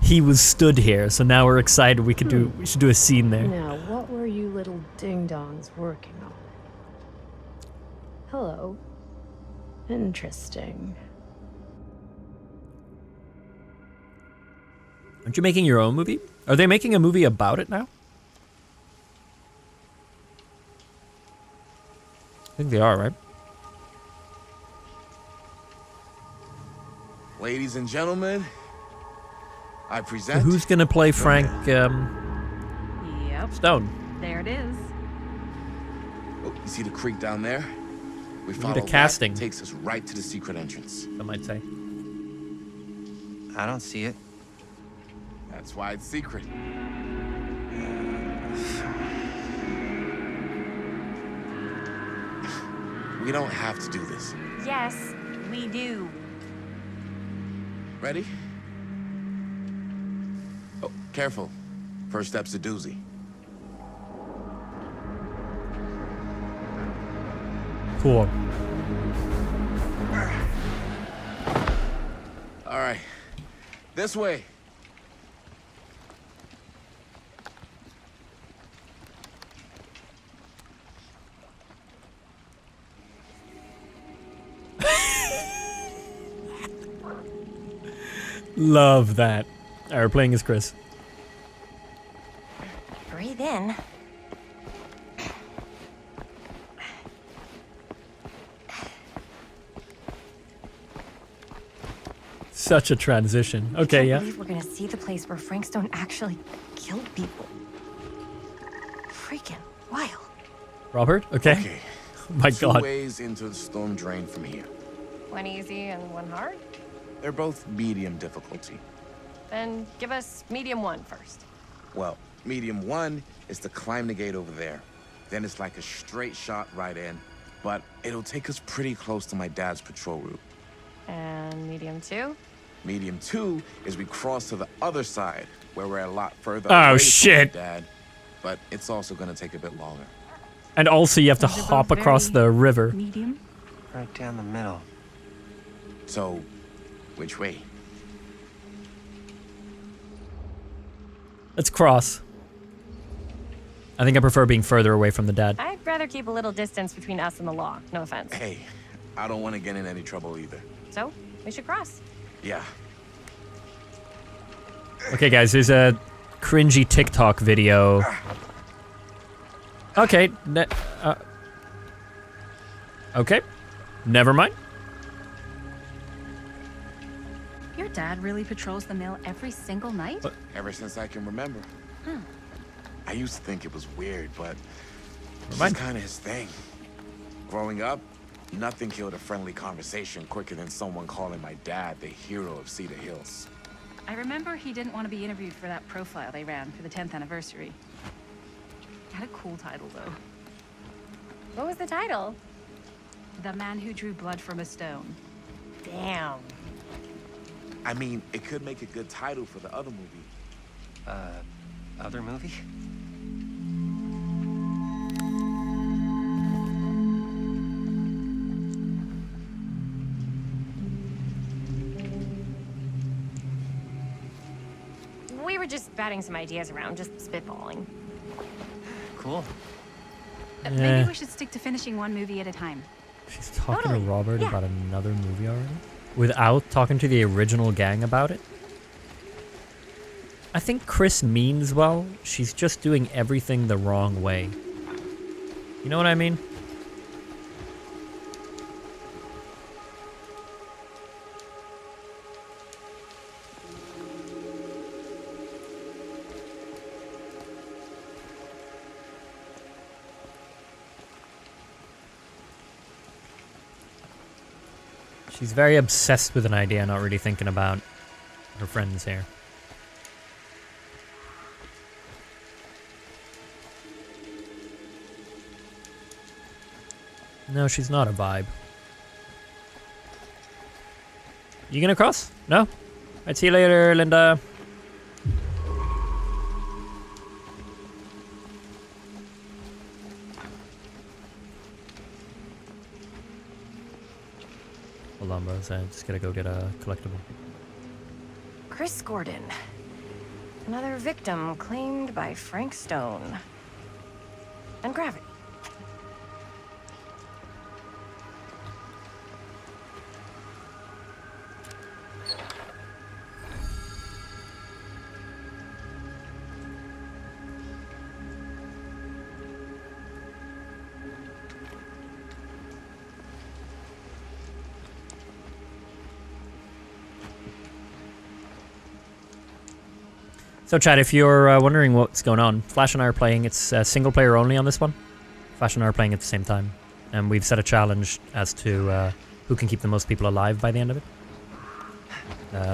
He was stood here, so now we're excited we should do a scene there. Now, what were you little ding-dongs working on? Hello. Interesting. Aren't you making your own movie? Are they making a movie about it now? I think they are, right? Ladies and gentlemen, I So present... who's gonna play Frank Yep. Stone? There it is. Oh, you see the creek down there? We need follow a that, casting. takes us right to the secret entrance. I might say. I don't see it. That's why it's secret. We don't have to do this. Yes, we do. Ready? Oh, careful. First step's a doozy. Cool. All right. This way. Love that. Alright, we're playing as Chris. Breathe in. Such a transition. Okay, I yeah. believe we're gonna see the place where Frank Stone actually killed people. Freaking wild. Robert? Okay. Okay. My Two God. ways into the storm drain from here. One easy and one hard? They're both medium difficulty. Then give us medium one first. Well, medium 1 is to climb the gate over there. Then it's like a straight shot right in, but it'll take us pretty close to my dad's patrol route. And medium two? Medium 2 is we cross to the other side, where we're a lot further Oh, away shit. from my dad, but it's also gonna take a bit longer. And also you have to hop across the river. Medium? Right down the middle. So, which way? Let's cross. I think I prefer being further away from the dad. I'd rather keep a little distance between us and the law. No offense. Hey, I don't want to get in any trouble either. So, we should cross. Yeah. Okay, guys, there's a cringy TikTok video. Okay. Okay. Never mind. Your dad really patrols the mill every single night? Ever since I can remember. Huh. I used to think it was weird, but it's Never mind. kind of his thing. Growing up, nothing killed a friendly conversation quicker than someone calling my dad the hero of Cedar Hills. I remember he didn't want to be interviewed for that profile they ran for the 10th anniversary. Had a cool title, though. What was the title? The Man Who Drew Blood from a Stone. Damn. I mean, it could make a good title for the other movie. Other movie? We were just batting some ideas around, just spitballing. Cool. Maybe we should stick to finishing one movie at a time. She's talking to Robert about another movie already? Without talking to the original gang about it? I think Chris means well. She's just doing everything the wrong way. You know what I mean? She's very obsessed with an idea, not really thinking about her friends here. No, she's not a vibe. You gonna cross? No? I'd see you later, Linda. Hold on, bros. I just gotta go get a collectible. Chris Gordon. Another victim claimed by Frank Stone. And Gravity. So, Chad, if you're wondering what's going on, Flash and I are playing. It's single player only on this one. Flash and I are playing at the same time. And we've set a challenge as to who can keep the most people alive by the end of it.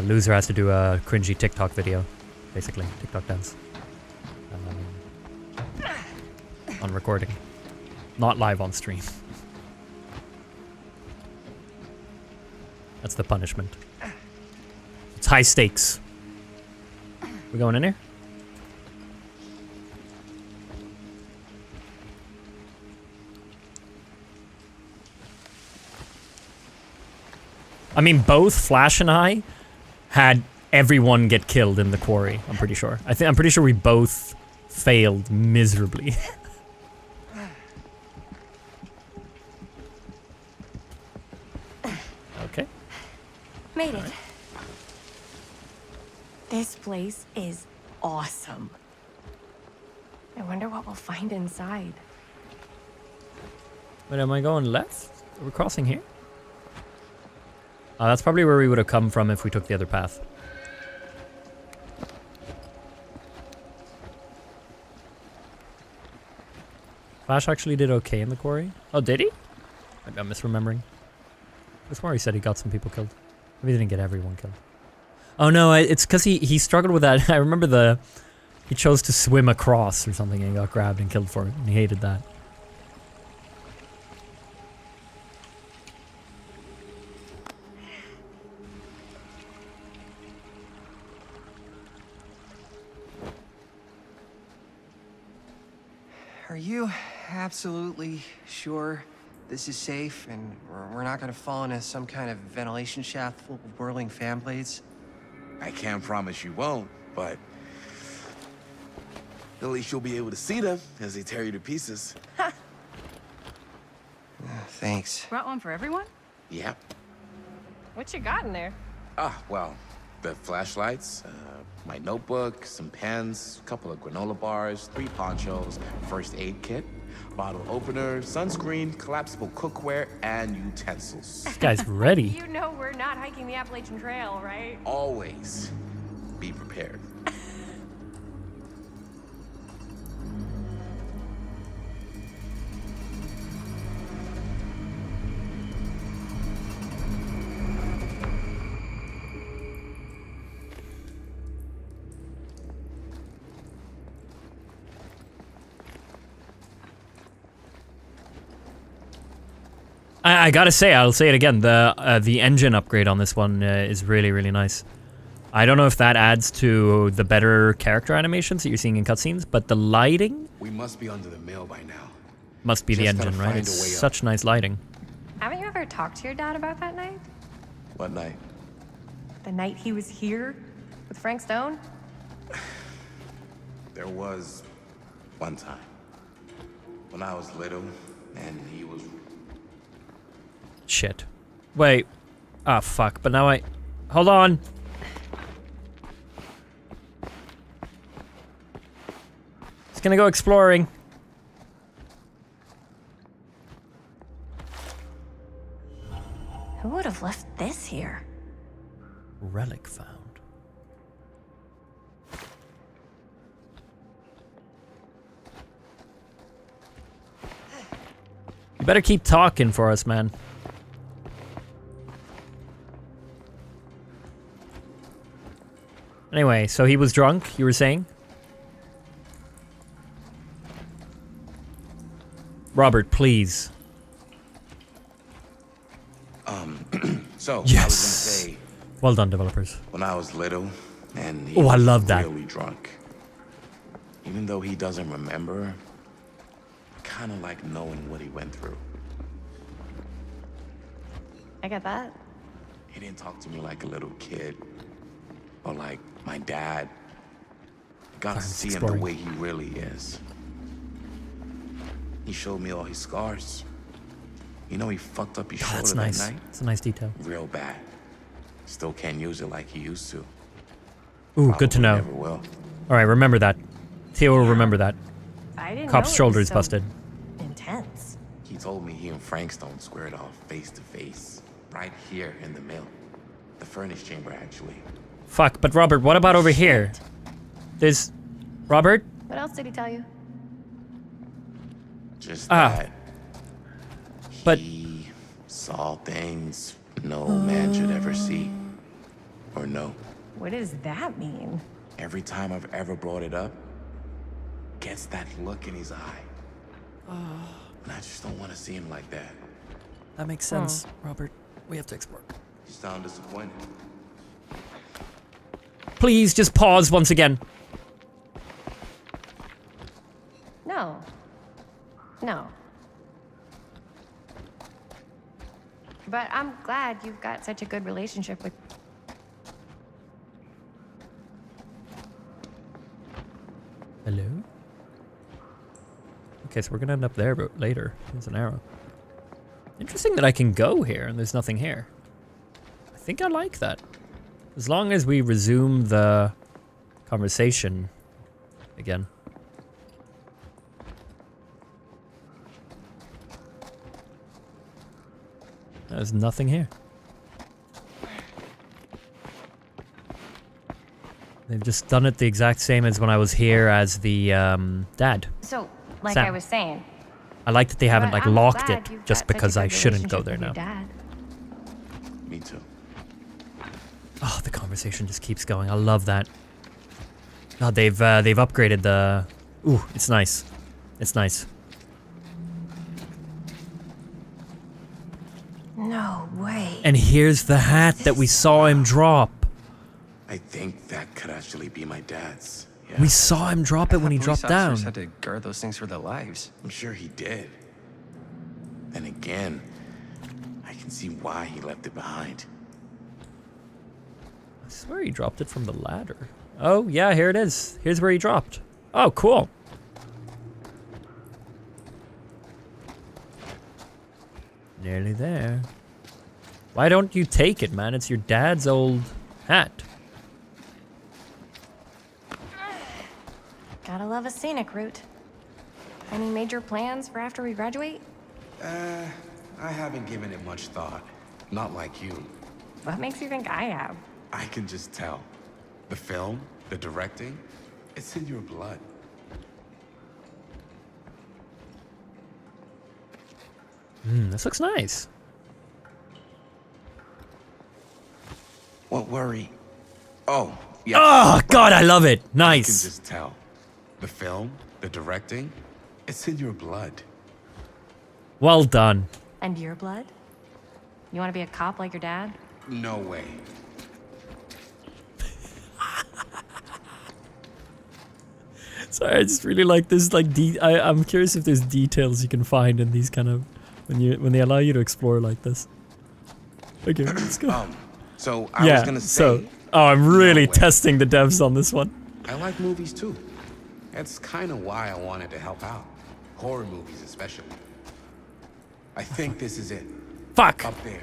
Loser has to do a cringy TikTok video, basically. TikTok dance. On recording. Not live on stream. That's the punishment. It's high stakes. We going in here? I mean, both Flash and I had everyone get killed in the quarry. I'm pretty sure. I'm pretty sure we both failed miserably. Okay. Made it. This place is awesome. I wonder what we'll find inside. Wait, am I going left? Are we crossing here? Oh, that's probably where we would have come from if we took the other path. Flash actually did okay in the quarry. Oh, did he? Maybe I'm misremembering. That's where he said he got some people killed. Maybe he didn't get everyone killed. Oh no, it's because he struggled with that. I remember he chose to swim across or something and he got grabbed and killed for it, and he hated that. Are you absolutely sure this is safe and we're not gonna fall into some kind of ventilation shaft full of whirling fan blades? I can't promise you won't, but at least you'll be able to see them as they tear you to pieces. Thanks. Brought one for everyone? Yep. What you got in there? Well, the flashlights, my notebook, some pens, a couple of granola bars, 3 ponchos, first aid kit, bottle opener, sunscreen, collapsible cookware, and utensils. This guy's ready. You know we're not hiking the Appalachian Trail, right? Always be prepared. I gotta say, I'll say it again, the engine upgrade on this one is really, really nice. I don't know if that adds to the better character animations that you're seeing in cutscenes, but the lighting... We must be under the mill by now. Must be the Just gotta engine, right? find It's a way up. such nice lighting. Haven't you ever talked to your dad about that night? What night? The night he was here with Frank Stone? There was one time when I was little and he was... Shit. Wait. Ah, fuck. But now I... Hold on. Just gonna go exploring. Who would have left this here? Relic found. You better keep talking for us, man. Anyway, so he was drunk, you were saying? Robert, please. So, Yes. I was gonna say, Well done, developers. when I was little and he Oh, I was love that. really drunk, even though he doesn't remember, I kind of like knowing what he went through. I get that. He didn't talk to me like a little kid or like my dad. I got to Sorry, see him exploring. the way he really is. He showed me all his scars. You know, he fucked up his Oh, shoulder that's that nice. night. It's a nice detail. Real bad. Still can't use it like he used to. Ooh, good to know. Never will. All right, remember that. Theo will remember that. I didn't Cop's know it shoulder was is so busted. intense. He told me he and Frankstone squared off face to face, right here in the mill. The furnace chamber, actually. Fuck, but Robert, what about over here? There's... Robert? What else did he tell you? Just Ah. that But... he saw things no man should ever see or know. What does that mean? Every time I've ever brought it up, gets that look in his eye. And I just don't want to see him like that. That makes sense, Robert. We have to explore. You sound disappointed. Please, just pause once again. No. No. But I'm glad you've got such a good relationship with... Hello? Okay, so we're gonna end up there, but later. There's an arrow. Interesting that I can go here and there's nothing here. I think I like that. As long as we resume the conversation again. There's nothing here. They've just done it the exact same as when I was here as the dad. So, like Sam. I was saying, I like that they haven't But like I'm locked glad it you've just got such a because I good shouldn't go there relationship now. with your dad. Me too. Oh, the conversation just keeps going. I love that. God, they've upgraded the... Ooh, it's nice. It's nice. No way. And here's the hat that we saw him drop. I think that could actually be my dad's. Yeah. We saw him drop it when he Police dropped down. officers had to guard those things for their lives. I'm sure he did. Then again, I can see why he left it behind. I swear he dropped it from the ladder. Oh, yeah, here it is. Here's where he dropped. Oh, cool. Nearly there. Why don't you take it, man? It's your dad's old hat. Gotta love a scenic route. Any major plans for after we graduate? I haven't given it much thought. Not like you. What makes you think I have? I can just tell. The film, the directing, it's in your blood. This looks nice. What worry? Oh, yeah. Oh, God, I love it. I can Nice. just tell. The film, the directing, it's in your blood. Well done. And your blood? You want to be a cop like your dad? No way. Sorry, I just really like this. Like, I'm curious if there's details you can find in these kind of when they allow you to explore like this. Okay, let's go. So I was gonna say. I'm really testing the devs on this one. I like movies too. That's kind of why I wanted to help out. Horror movies, especially. I think this is it. Fuck. Up there.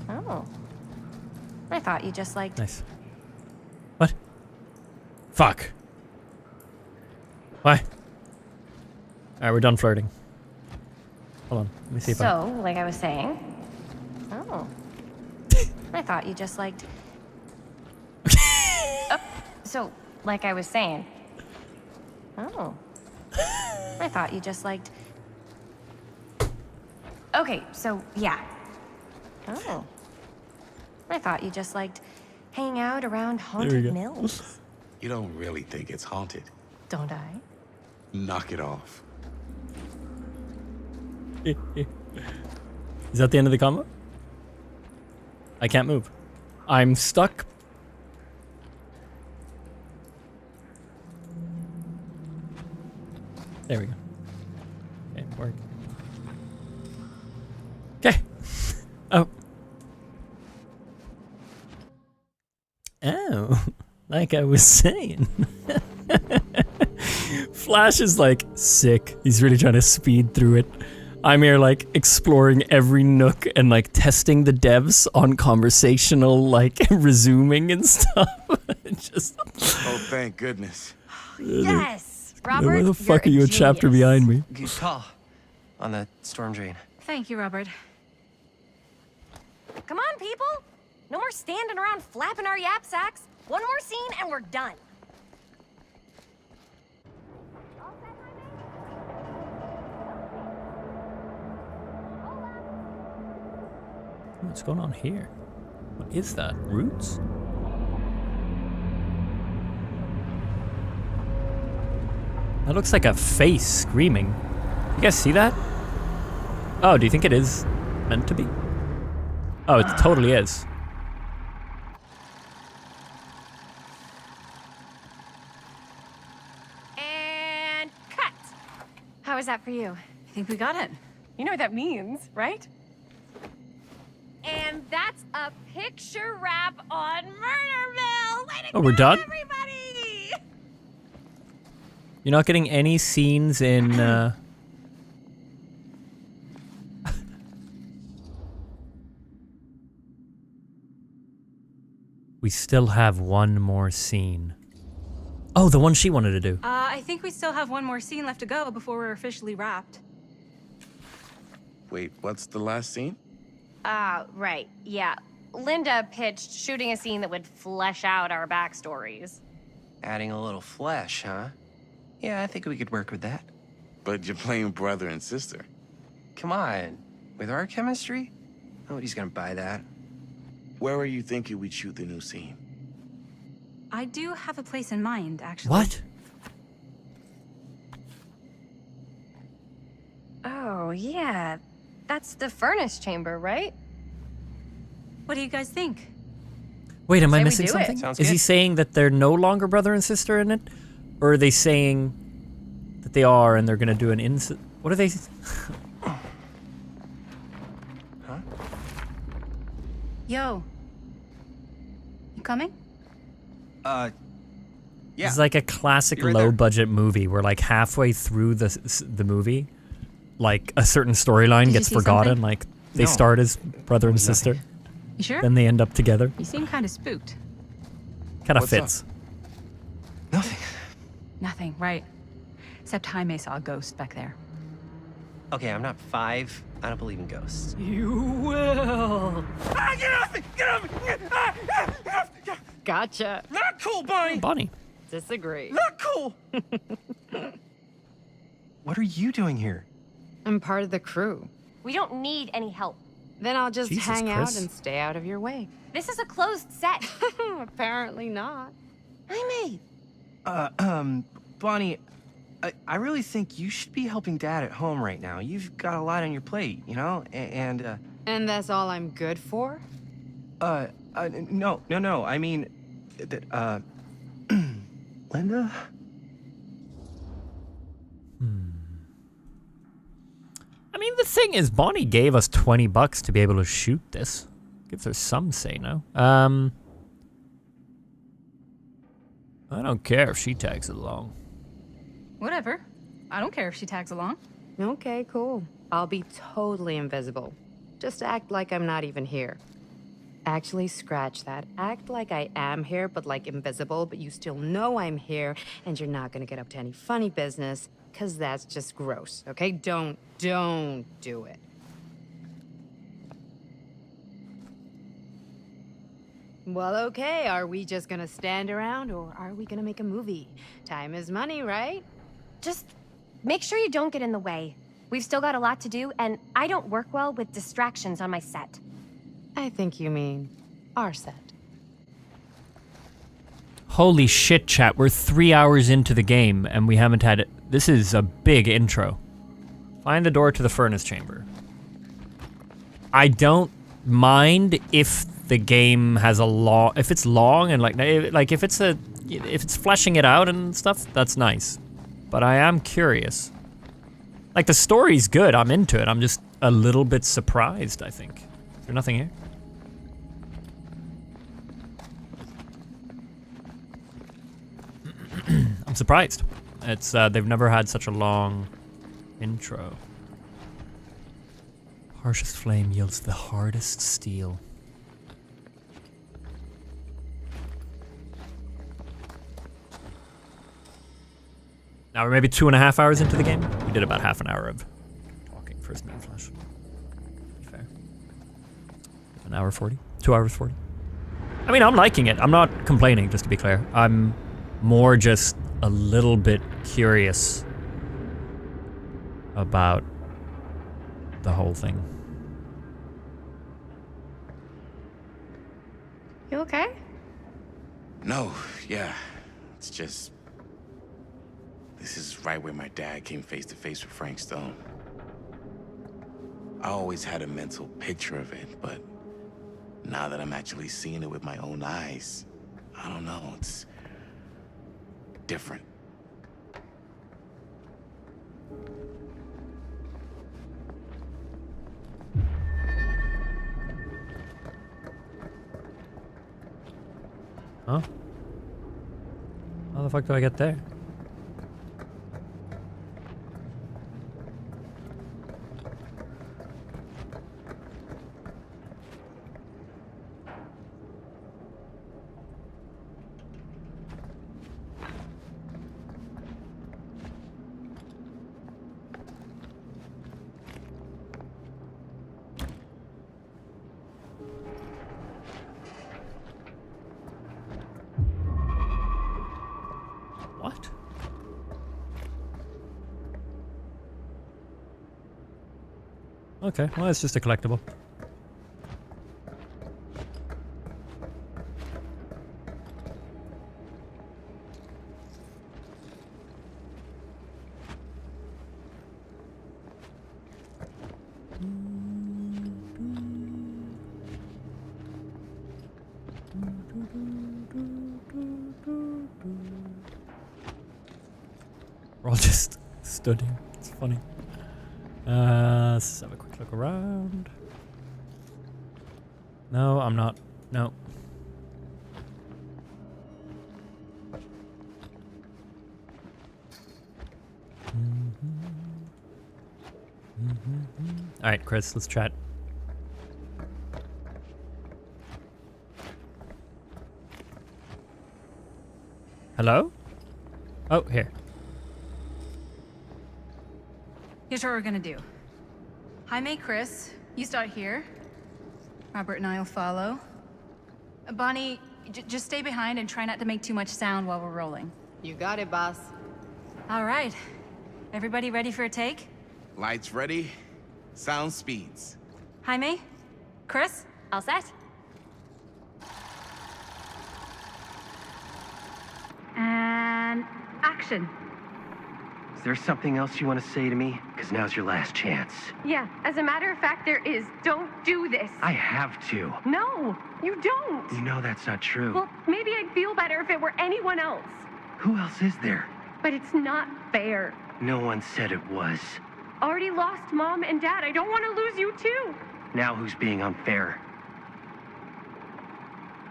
Oh. I thought you just liked... Nice. What? Fuck. Why? Alright, we're done flirting. Hold on, let me see if I... So, like I was saying... Oh. I thought you just liked... Oh, so, like I was saying... Oh. I thought you just liked... Okay, so, yeah. Oh. I thought you just liked hanging out around haunted mills. You don't really think it's haunted. Don't I? Knock it off. Is that the end of the combo? I can't move. I'm stuck. There we go. Okay, work. Okay. Oh. Oh, like I was saying. Flash is like sick. He's really trying to speed through it. I'm here like exploring every nook and like testing the devs on conversational like resuming and stuff. Just Oh, thank goodness. Yes! Robert, why the fuck are you're you a genius. chapter behind me? Good call on the storm drain. Thank you, Robert. Come on, people! No more standing around flapping our yap sacks. One more scene and we're done. What's going on here? What is that? Roots? That looks like a face screaming. You guys see that? Oh, do you think it is meant to be? Oh, it totally is. And cut! How was that for you? I think we got it. You know what that means, right? And that's a picture wrap on Murderville! Way to Oh, we're go, done? everybody! You're not getting any scenes in, We still have one more scene. Oh, the one she wanted to do. I think we still have one more scene left to go before we're officially wrapped. Wait, what's the last scene? Right, yeah. Linda pitched shooting a scene that would flesh out our backstories. Adding a little flesh, huh? Yeah, I think we could work with that. but you're playing brother and sister. Come on. With our chemistry? Nobody's gonna buy that. Where are you thinking we'd shoot the new scene? I do have a place in mind, actually. What? Oh, yeah. That's the furnace chamber, right? What do you guys think? Wait, am I Say we missing do it. something? Sounds Is he good. saying that they're no longer brother and sister in it? Or are they saying that they are and they're gonna do an What are they? Huh? Yo. You coming? Yeah. It's like a classic Be right there. low-budget movie where, like, halfway through the movie, like a certain storyline Did you gets see forgotten. something? Like they No. start as brother and sister, You sure? then they end up together. You seem kind of spooked. Kind of What's up? fits. Nothing, right. Except Jaime saw a ghost back there. Okay, I'm not 5. I don't believe in ghosts. You will. Ah, get off me! Get off me! Gotcha. Not cool, Bonnie! Bonnie. Disagree. Not cool! What are you doing here? I'm part of the crew. We don't need any help. Then I'll just Jesus, hang out Chris. and stay out of your way. This is a closed set. Apparently not. Jaime! Bonnie, I really think you should be helping Dad at home right now. You've got a lot on your plate, you know? And that's all I'm good for? no. I mean, that, Linda? I mean, the thing is, Bonnie gave us $20 to be able to shoot this. Gives her some say now. I don't care if she tags along. Whatever. I don't care if she tags along. Okay, cool. I'll be totally invisible. Just act like I'm not even here. Actually, scratch that. Act like I am here, but like invisible, but you still know I'm here, and you're not gonna get up to any funny business, because that's just gross, okay? Don't do it. Well, okay, are we just gonna stand around, or are we gonna make a movie? Time is money, right? Just make sure you don't get in the way. We've still got a lot to do, and I don't work well with distractions on my set. I think you mean our set. Holy shit, chat. We're 3 hours into the game and we haven't had it. This is a big intro. Find the door to the furnace chamber. I don't mind if the game has a long, if it's long and like if it's fleshing it out and stuff, that's nice. But I am curious. Like the story's good. I'm into it. I'm just a little bit surprised, I think. Is there nothing here? I'm surprised. It's they've never had such a long intro. Harshest flame yields the hardest steel. Now we're maybe 2.5 hours into the game. We did about half an hour of talking first Teo and Flash. Fair. An hour 40? 2 hours 40. I mean, I'm liking it. I'm not complaining, just to be clear. I'm more just a little bit curious about the whole thing. You okay? No, yeah. It's just... This is right where my dad came face to face with Frank Stone. I always had a mental picture of it, but now that I'm actually seeing it with my own eyes, I don't know, it's different. Huh? How the fuck do I get there? What? Okay, well, it's just a collectible. We're all just studying. It's funny. Let's have a quick look around. No, I'm not. No. All right, Chris, let's chat. Hello? Oh, here. Here's what we're gonna do. Jaime, Chris, you start here. Robert and I will follow. Bonnie, just stay behind and try not to make too much sound while we're rolling. You got it, boss. All right. Everybody ready for a take? Lights ready. Sound speeds. Jaime? Chris? All set? And action. Is there something else you want to say to me? Because now's your last chance. Yeah, as a matter of fact, there is. Don't do this. I have to. No, you don't. You know that's not true. Well, maybe I'd feel better if it were anyone else. Who else is there? But it's not fair. No one said it was. Already lost Mom and Dad. I don't want to lose you too. Now who's being unfair?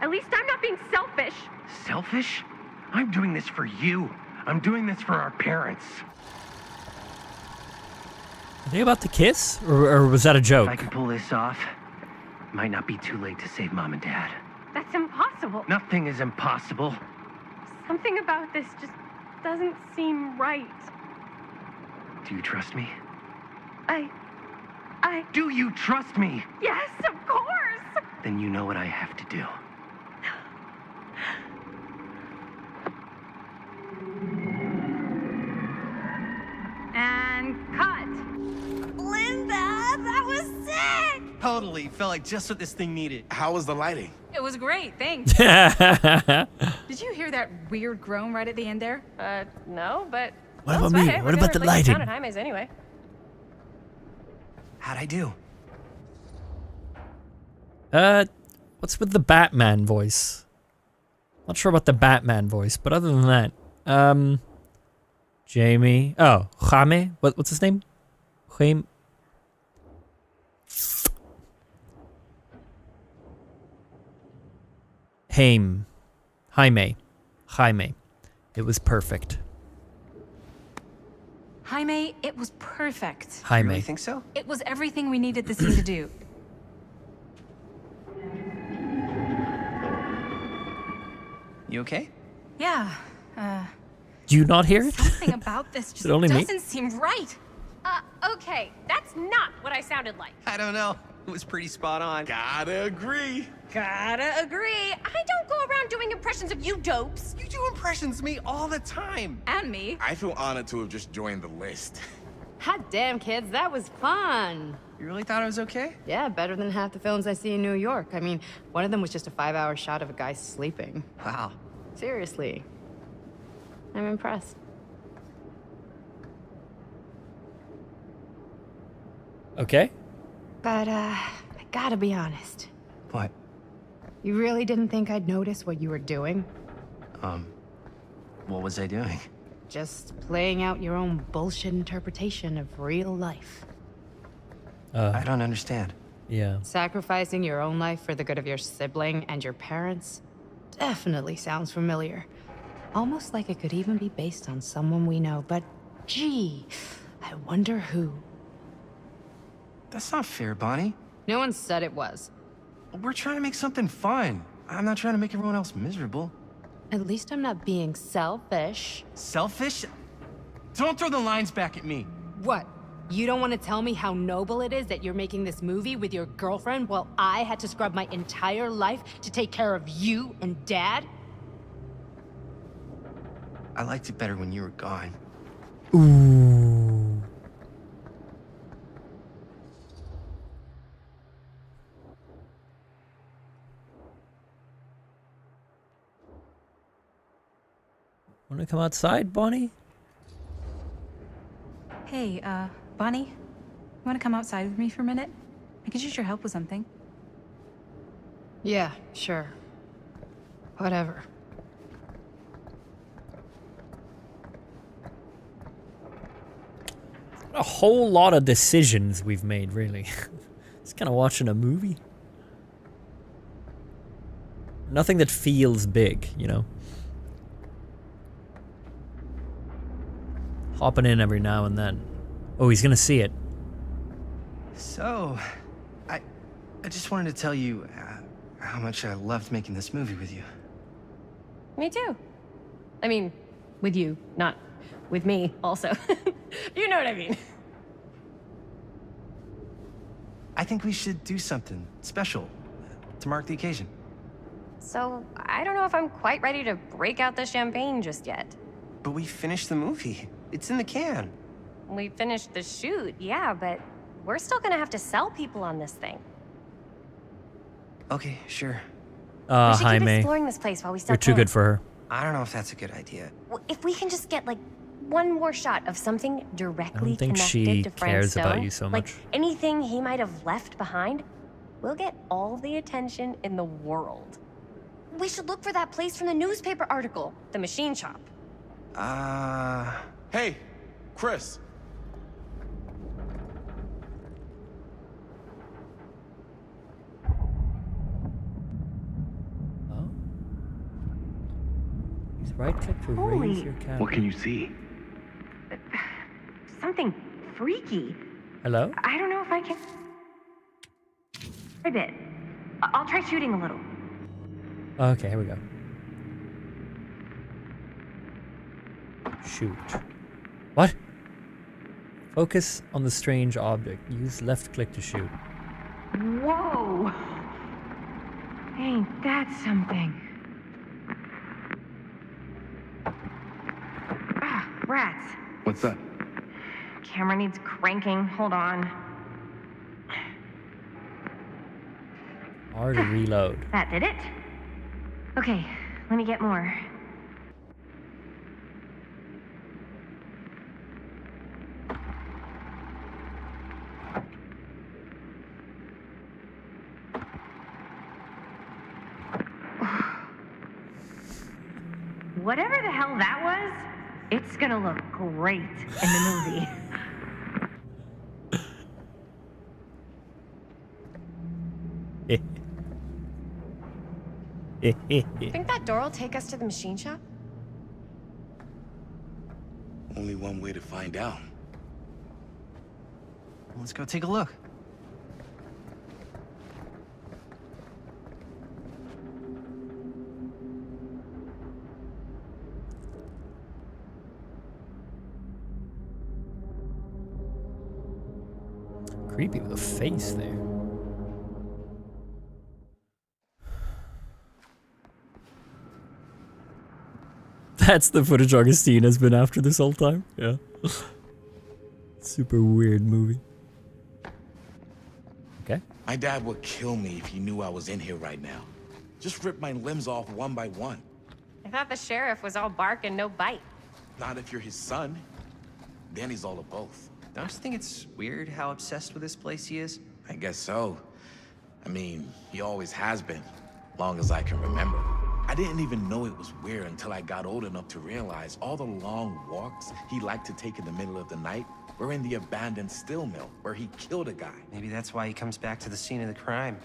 At least I'm not being selfish. Selfish? I'm doing this for you. I'm doing this for our parents. Are they about to kiss? Or was that a joke? If I can pull this off, it might not be too late to save Mom and Dad. That's impossible. Nothing is impossible. Something about this just doesn't seem right. Do you trust me? Do you trust me? Yes, of course! Then you know what I have to do. And cut. Linda, that was sick! Totally. Felt like just what this thing needed. How was the lighting? It was great, thanks. Did you hear that weird groan right at the end there? No, but... What about me? What about the lighting? At Jaime's anyway. How'd I do? What's with the Batman voice? Not sure about the Batman voice, but other than that, Jamie. Oh, Jaime. What's his name? Jaime. Jaime. It was perfect. Jaime, it was perfect. Jaime. You really think so? It was everything we needed the scene to do. You okay? Yeah, Do you not hear it? something about this just it only me? doesn't seem right. Okay, that's not what I sounded like. I don't know. It was pretty spot on. Gotta agree. Gotta agree. I don't go around doing impressions of you dopes. You do impressions of me all the time. And me. I feel honored to have just joined the list. Hot damn, kids, that was fun. You really thought I was okay? Yeah, better than half the films I see in New York. I mean, one of them was just a 5-hour shot of a guy sleeping. Wow. Seriously. I'm impressed. Okay. But, I gotta be honest. What? You really didn't think I'd notice what you were doing? What was I doing? Just playing out your own bullshit interpretation of real life. I don't understand. Yeah. Sacrificing your own life for the good of your sibling and your parents definitely sounds familiar. Almost like it could even be based on someone we know, but gee, I wonder who. That's not fair, Bonnie. No one said it was. We're trying to make something fun. I'm not trying to make everyone else miserable. At least I'm not being selfish. Selfish? Don't throw the lines back at me. What? You don't want to tell me how noble it is that you're making this movie with your girlfriend while I had to scrub my entire life to take care of you and Dad? I liked it better when you were gone. Ooh. Wanna come outside, Bonnie? Hey, Bonnie, you wanna come outside with me for a minute? I could use your help with something. Yeah, sure. Whatever. A whole lot of decisions we've made, really. It's kind of watching a movie. Nothing that feels big, you know? Hopping in every now and then. Oh, he's gonna see it. So, I just wanted to tell you how much I loved making this movie with you. Me too. I mean, with you, not with me, also. You know what I mean. I think we should do something special to mark the occasion. So, I don't know if I'm quite ready to break out the champagne just yet. But we finished the movie. It's in the can. We finished the shoot, yeah, but we're still gonna have to sell people on this thing. Okay, sure. We should keep Jaime. exploring this place while we still You're too can. good for her. I don't know if that's a good idea. Well, if we can just get, like, one more shot of something directly I don't think connected she to Frank cares Stone, about you so like much. anything he might have left behind, we'll get all the attention in the world. We should look for that place from the newspaper article, the machine shop. Hey, Chris. Oh? Use right click to Holy- raise your camera. What can you see? Something freaky. Hello? I don't know if I can... A bit. I'll try shooting a little. Okay, here we go. Shoot. What? Focus on the strange object. Use left click to shoot. Whoa! Ain't that something? Ah, rats. What's that? Camera needs cranking. Hold on. R to reload. That did it. Okay, let me get more. Whatever the hell that was, it's gonna look great in the movie. Think that door will take us to the machine shop? Only one way to find out. Let's go take a look. Creepy with a face there. That's the footage Augustine has been after this whole time. Yeah. Super weird movie. Okay. My dad would kill me if he knew I was in here right now. Just rip my limbs off one by one. I thought the sheriff was all bark and no bite. Not if you're his son. Then he's all of both. Don't you think it's weird how obsessed with this place he is? I guess so. I mean, he always has been, long as I can remember. I didn't even know it was weird until I got old enough to realize all the long walks he liked to take in the middle of the night were in the abandoned steel mill where he killed a guy. Maybe that's why he comes back to the scene of the crime.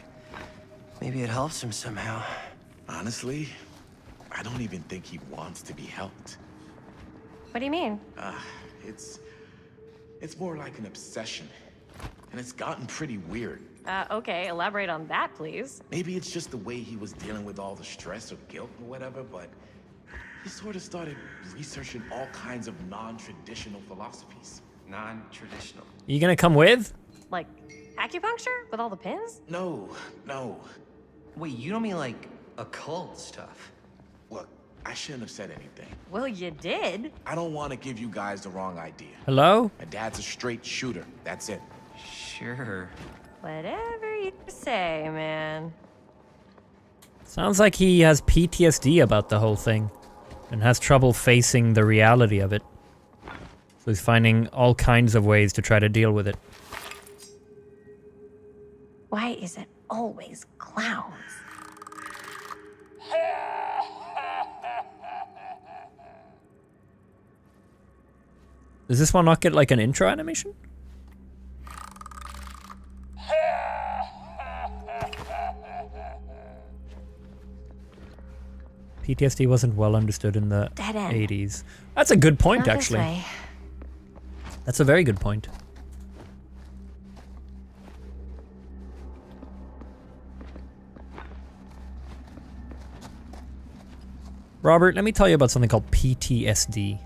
Maybe it helps him somehow. Honestly, I don't even think he wants to be helped. What do you mean? It's more like an obsession. And it's gotten pretty weird. Okay, elaborate on that, please. Maybe it's just the way he was dealing with all the stress or guilt or whatever, but he sort of started researching all kinds of non-traditional philosophies. Non-traditional? You gonna come with? Like, acupuncture? With all the pins? No. Wait, you don't mean like occult stuff? Look, I shouldn't have said anything. Well, you did. I don't want to give you guys the wrong idea. Hello? My dad's a straight shooter. That's it. Sure. Whatever you say, man. Sounds like he has PTSD about the whole thing. and has trouble facing the reality of it. So he's finding all kinds of ways to try to deal with it. Why is it always clowns? Does this one not get like an intro animation? PTSD wasn't well understood in the Dead end. 80s. That's a good point, Not this actually. way. That's a very good point. Robert, let me tell you about something called PTSD.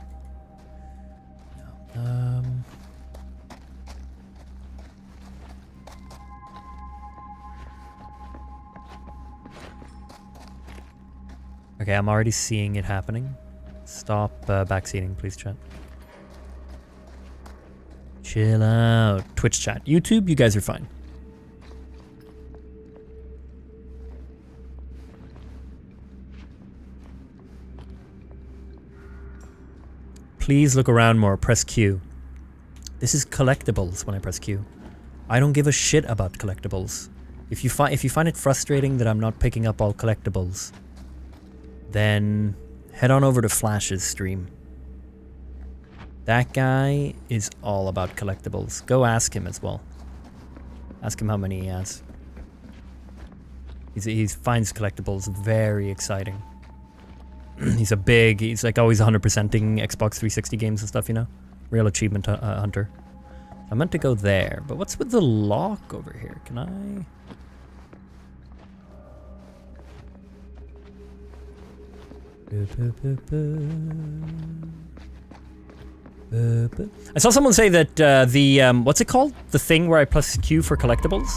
Okay, I'm already seeing it happening. Stop backseating, please, chat. Chill out. Twitch chat. YouTube, you guys are fine. Please look around more. Press Q. This is collectibles when I press Q. I don't give a shit about collectibles. If you find it frustrating that I'm not picking up all collectibles, then head on over to Flash's stream. That guy is all about collectibles. Go ask him as well. Ask him how many he has. He finds collectibles very exciting. He's like always 100%ing Xbox 360 games and stuff, you know? Real achievement hunter. I meant to go there, but what's with the lock over here? Can I... I saw someone say that what's it called? The thing where I press Q for collectibles?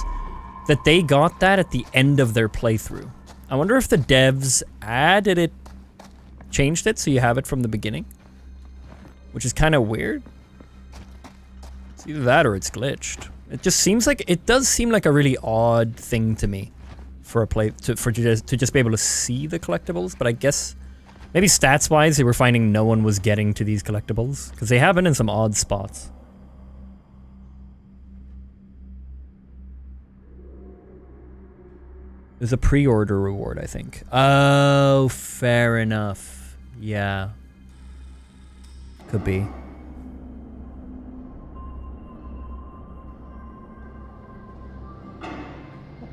That they got that at the end of their playthrough. I wonder if the devs changed it so you have it from the beginning? Which is kind of weird. It's either that or it's glitched. It just seems like, it does seem like a really odd thing to me for to just be able to see the collectibles, but I guess maybe stats-wise, they were finding no one was getting to these collectibles. Because they have been in some odd spots. There's a pre-order reward, I think. Oh, fair enough. Yeah. Could be.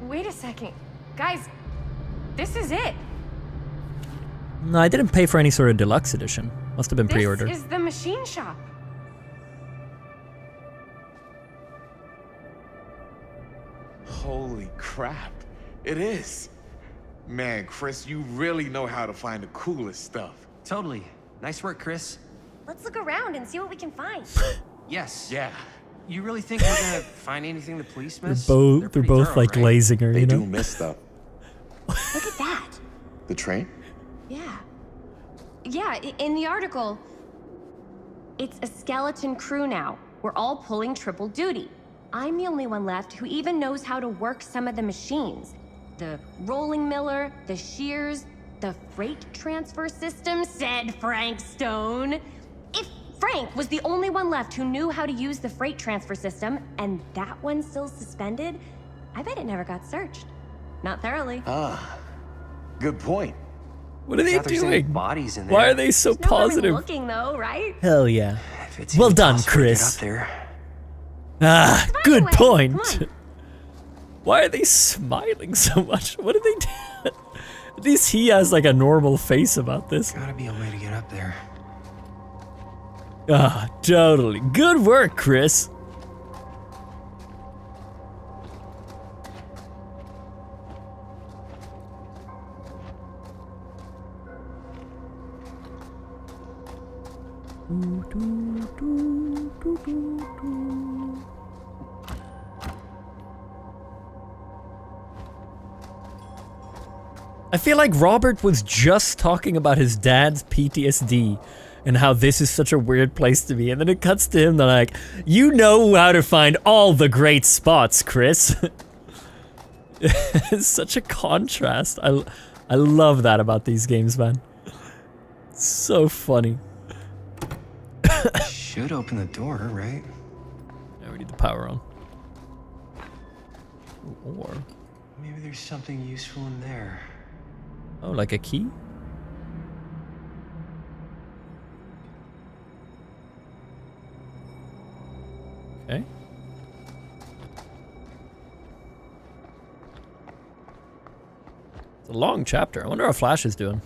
Wait a second. Guys, this is it. No, I didn't pay for any sort of deluxe edition. Must have been pre-order. This is the machine shop. Holy crap. It is. Man, Chris, you really know how to find the coolest stuff. Totally. Nice work, Chris. Let's look around and see what we can find. Yes. Yeah. You really think we're gonna find anything the police miss? They're both like glazing her, you know? They do miss stuff. Look at that. The train? Yeah. Yeah, in the article, it's a skeleton crew now. We're all pulling triple duty. I'm the only one left who even knows how to work some of the machines. The rolling miller, the shears, the freight transfer system, said Frank Stone. If Frank was the only one left who knew how to use the freight transfer system, and that one's still suspended, I bet it never got searched. Not thoroughly. Ah, good point. What are they doing? Bodies in there. Why are they so There's no harm in positive? looking though, right? Hell yeah. It's Well even done, possible to get Chris. up there. Ah, good away. point. Why are they smiling so much? What are they doing? At least he has like a normal face about this. Gotta be a way to get up there. Ah, totally. Good work, Chris. I feel like Robert was just talking about his dad's PTSD and how this is such a weird place to be, and then it cuts to him, they're like, you know how to find all the great spots, Chris. It's such a contrast. I love that about these games, man. So funny. Should open the door, right? Yeah, we need the power on. Or maybe there's something useful in there. Oh, like a key? Okay. It's a long chapter. I wonder how Flash is doing.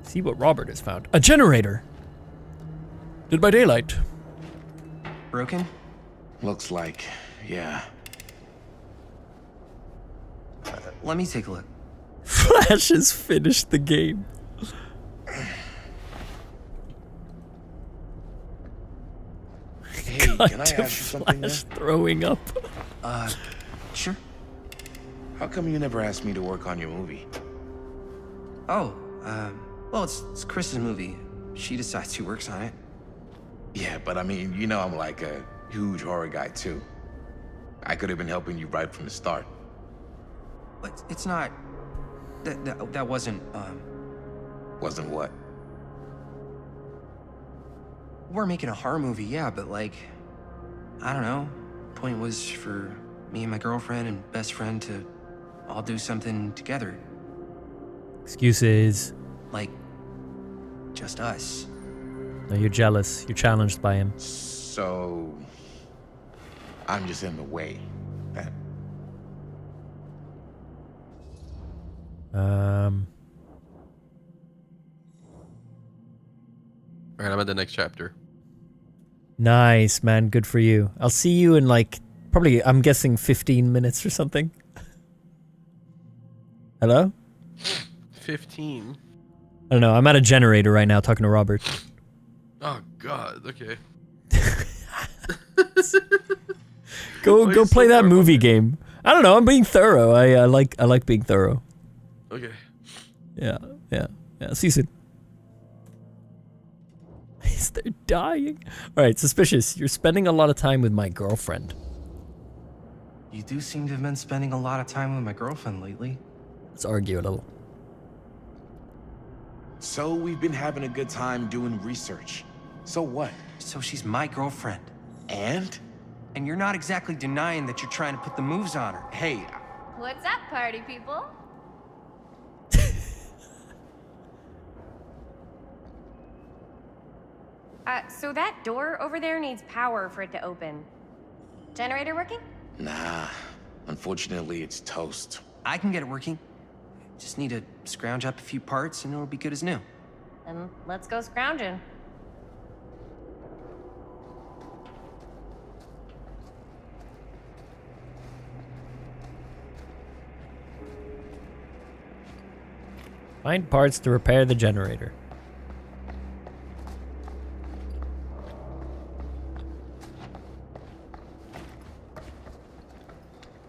See what Robert has found. A generator! Dead by daylight. Broken? Looks like, yeah. Let me take a look. Flash has finished the game. Hey, can I ask you something? Flash throwing up. Sure. How come you never asked me to work on your movie? Oh, well, it's Chris's movie. She decides who works on it. Yeah, but I mean, you know I'm like a huge horror guy too. I could have been helping you right from the start. But it's not... That wasn't, Wasn't what? We're making a horror movie, yeah, but like... I don't know. Point was for me and my girlfriend and best friend to all do something together. Excuses. Like, just us. No, you're jealous. You're challenged by him. So... I'm just in the way. Then. Alright, I'm at the next chapter. Nice, man. Good for you. I'll see you in like, probably, I'm guessing 15 minutes or something. Hello? 15. I don't know. I'm at a generator right now talking to Robert. Oh god, okay. Go play that movie game. I don't know. I'm being thorough. I like being thorough. Okay. Yeah. See you soon. They're dying. All right, suspicious. You're spending a lot of time with my girlfriend. You do seem to have been spending a lot of time with my girlfriend lately. Let's argue a little. So we've been having a good time doing research. So what? So she's my girlfriend. And? And you're not exactly denying that you're trying to put the moves on her. Hey. What's up, party people? So that door over there needs power for it to open. Generator working? Nah. Unfortunately, it's toast. I can get it working. Just need to scrounge up a few parts and it'll be good as new. Then let's go scrounging. Find parts to repair the generator.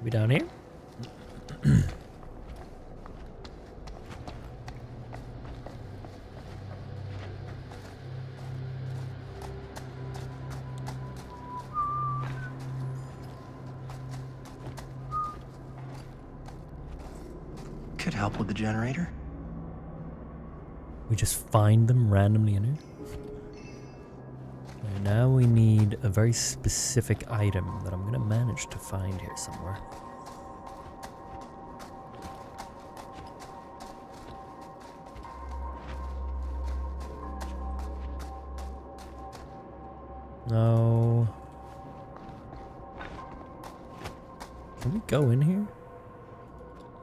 We down here? Could help with the generator. We just find them randomly in here. Okay, now we need a very specific item that I'm gonna manage to find here somewhere. No. Can we go in here?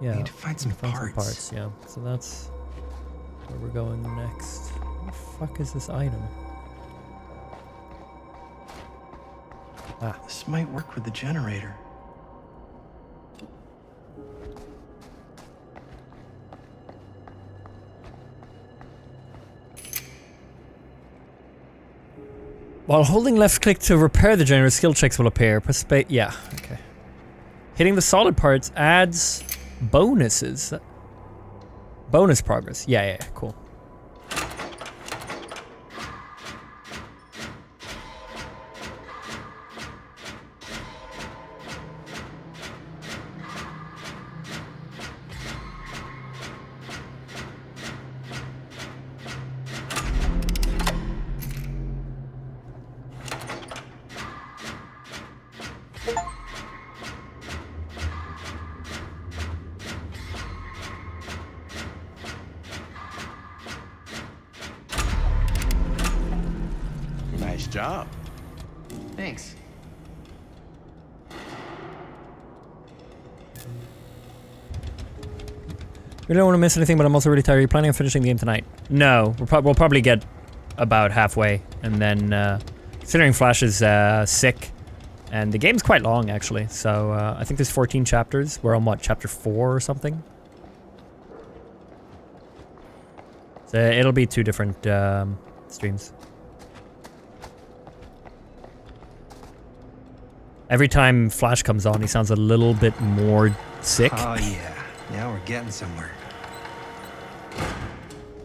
Yeah. We need to find some parts. Yeah. So that's where we're going next. What the fuck is this item? Ah. This might work with the generator. While holding left click to repair the generator, skill checks will appear. Press space. Yeah, okay. Hitting the solid parts adds bonuses. Bonus progress. Yeah, cool. job. Thanks. We don't want to miss anything, but I'm also really tired. Are you planning on finishing the game tonight? No, we'll probably get about halfway, and then considering Flash is sick, and the game's quite long actually. So I think there's 14 chapters. We're on what, chapter 4 or something? So it'll be 2 different streams. Every time Flash comes on, he sounds a little bit more sick. Oh yeah. Now we're getting somewhere.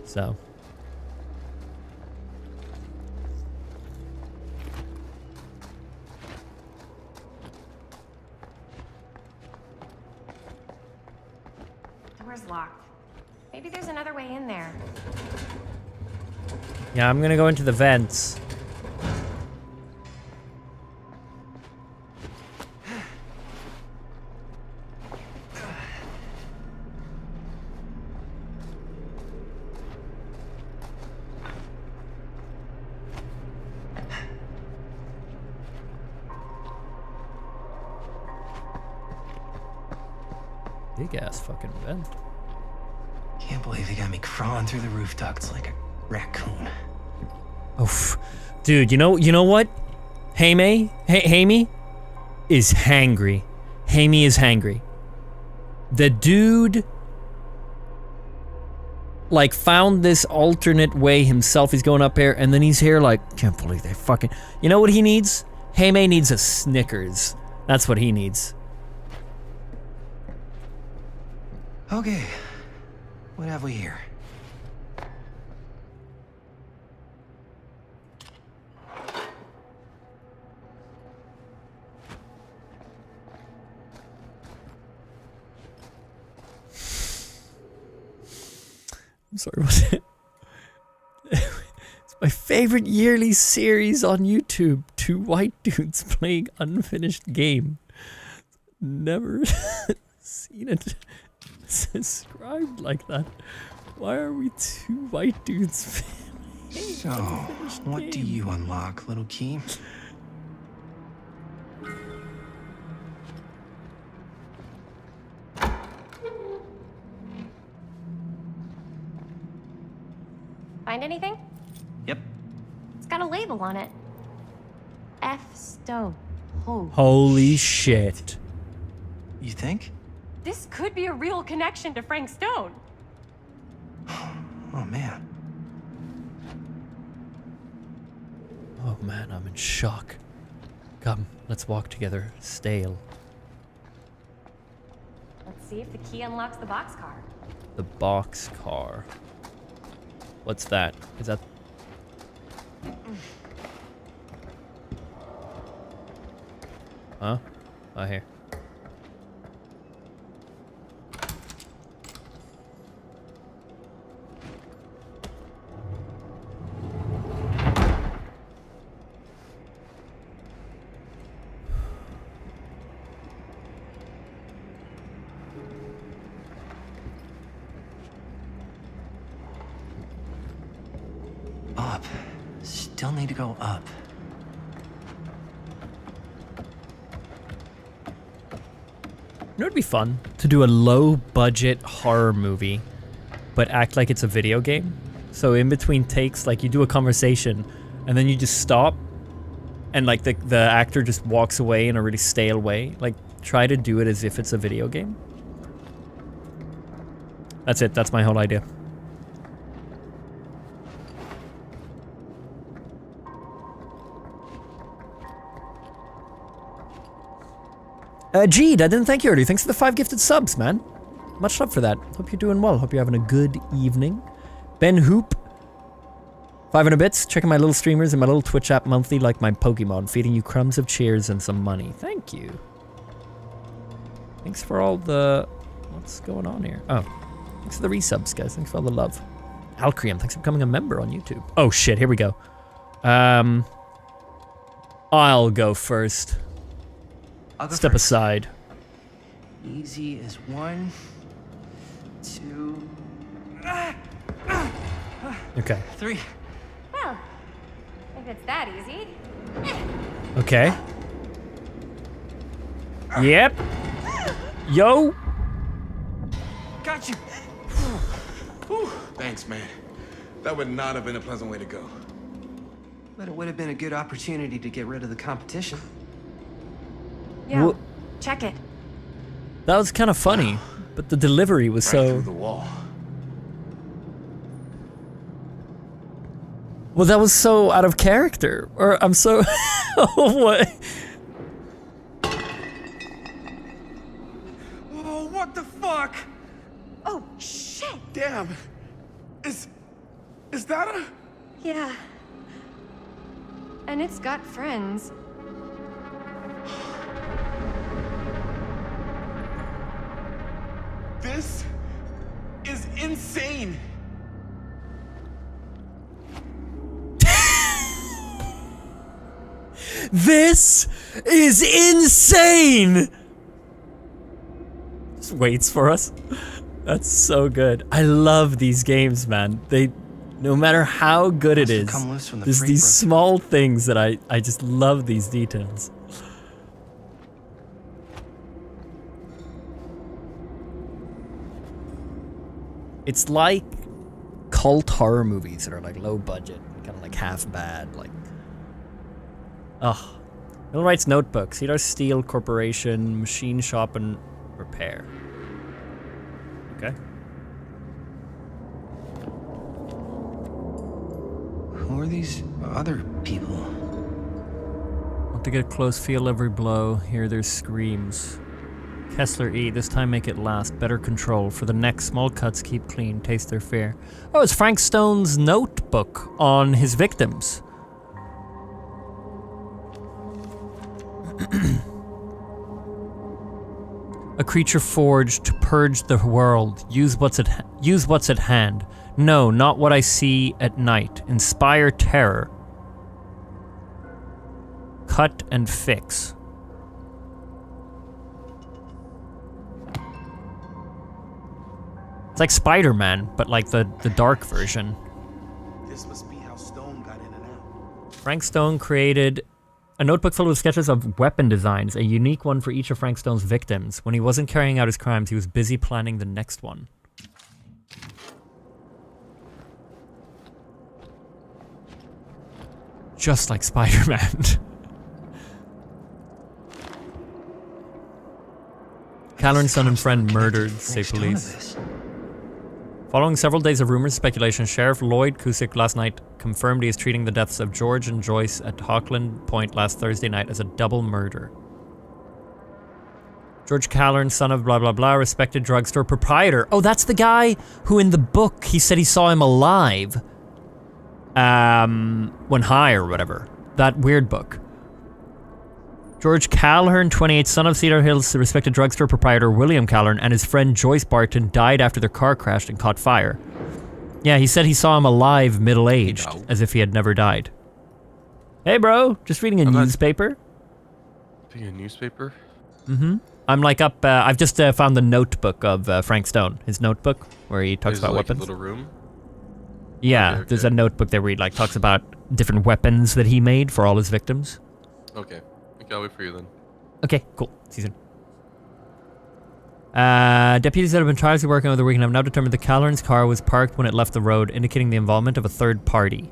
So. Door's locked. Maybe there's another way in there. Yeah, I'm gonna go into the vents. Big ass fucking vent. Can't believe they got me crawling through the roof ducts like a raccoon. Oof. Dude, you know what? Hamey is hangry. Hamey is hangry. The dude like found this alternate way himself. He's going up here and then he's here like, can't believe they fucking... You know what he needs? Hamey needs a Snickers. That's what he needs. Okay, what have we here? I'm sorry, what's it? It's my favorite yearly series on YouTube. 2 white dudes playing unfinished game. Never seen it described like that. Why are we 2 white dudes? So, what do you unlock, little key? Find anything? Yep. It's got a label on it. F. Stone. Holy shit. You think? This could be a real connection to Frank Stone. Oh man. Oh man, I'm in shock. Come, let's walk together. Stale. Let's see if the key unlocks the boxcar. The boxcar. What's that? Is that... Huh? Oh, here. Up. Still need to go up. You know, it'd be fun to do a low-budget horror movie, but act like it's a video game. So in between takes, like you do a conversation, and then you just stop, and like the actor just walks away in a really stale way. Like, try to do it as if it's a video game. That's it. That's my whole idea. Jeed, I didn't thank you earlier. Thanks for the 5 gifted subs, man. Much love for that. Hope you're doing well. Hope you're having a good evening. Ben Hoop, 500 bits. Checking my little streamers and my little Twitch app monthly like my Pokemon. Feeding you crumbs of cheers and some money. Thank you. Thanks for all the... What's going on here? Oh. Thanks for the resubs, guys. Thanks for all the love. Alcrium, thanks for becoming a member on YouTube. Oh, shit. Here we go. I'll go first. Step aside. Easy as 1, 2, Okay. 3. Well, I it's that easy. Okay. Yep. Yo. Got you. Whew. Thanks, man. That would not have been a pleasant way to go. But it would have been a good opportunity to get rid of the competition. Yeah, check it. That was kind of funny, but the delivery was Right so... through the wall. Well, that was so out of character. Or I'm so... What? Oh, what the fuck? Oh, shit! Damn. Is that a... Yeah. And it's got friends. This is insane. This is insane! Just waits for us. That's so good. I love these games, man. They, no matter how good it is, there's these small things that I just love these details. It's like cult horror movies that are like low budget, kind of like half bad, like. Ugh. Millwright's Notebook, Cedar Steel Corporation, Machine Shop and Repair. Okay. Who are these other people? Want to get a close, feel every blow, hear their screams. Kessler E, this time make it last, better control. For the next, small cuts, keep clean, taste their fear. Oh, it's Frank Stone's notebook on his victims. A creature forged to purge the world. Use what's at hand. No, not what I see at night. Inspire terror. Cut and fix. It's like Spider-Man, but like the dark version. This must be how Stone got in and out. Frank Stone created a notebook filled with sketches of weapon designs, a unique one for each of Frank Stone's victims. When he wasn't carrying out his crimes, he was busy planning the next one. Just like Spider-Man. Callan's son and friend murdered, say police. Following several days of rumors and speculation, Sheriff Lloyd Cusick last night confirmed he is treating the deaths of George and Joyce at Hawkland Point last Thursday night as a double murder. George Callern, son of blah blah blah, respected drugstore proprietor. Oh, that's the guy who in the book, he said he saw him alive. When high or whatever. That weird book. George Calhern, 28, son of Cedar Hills, the respected drugstore proprietor William Calhern, and his friend Joyce Barton died after their car crashed and caught fire. Yeah, he said he saw him alive, middle-aged, as if he had never died. Hey, bro, just reading a newspaper. Reading a newspaper? Mm-hmm. I'm like up, I've just found the notebook of Frank Stone, his notebook, where he talks about weapons. A little room? Yeah, there's a notebook there where he like talks about different weapons that he made for all his victims. Okay. I'll wait for you then. Okay, cool. See you soon. Deputies that have been tirelessly working over the weekend have now determined the Callern's car was parked when it left the road, indicating the involvement of a third party.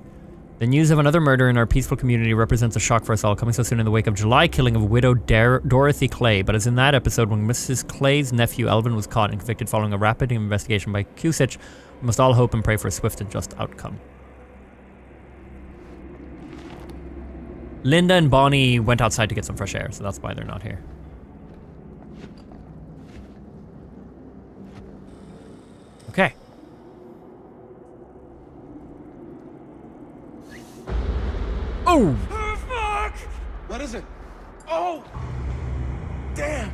The news of another murder in our peaceful community represents a shock for us all, coming so soon in the wake of July killing of widow Dorothy Clay. But as in that episode when Mrs. Clay's nephew Elvin was caught and convicted following a rapid investigation by Cusick, we must all hope and pray for a swift and just outcome. Linda and Bonnie went outside to get some fresh air, so that's why they're not here. Okay. Oh! Oh, fuck! What is it? Oh! Damn!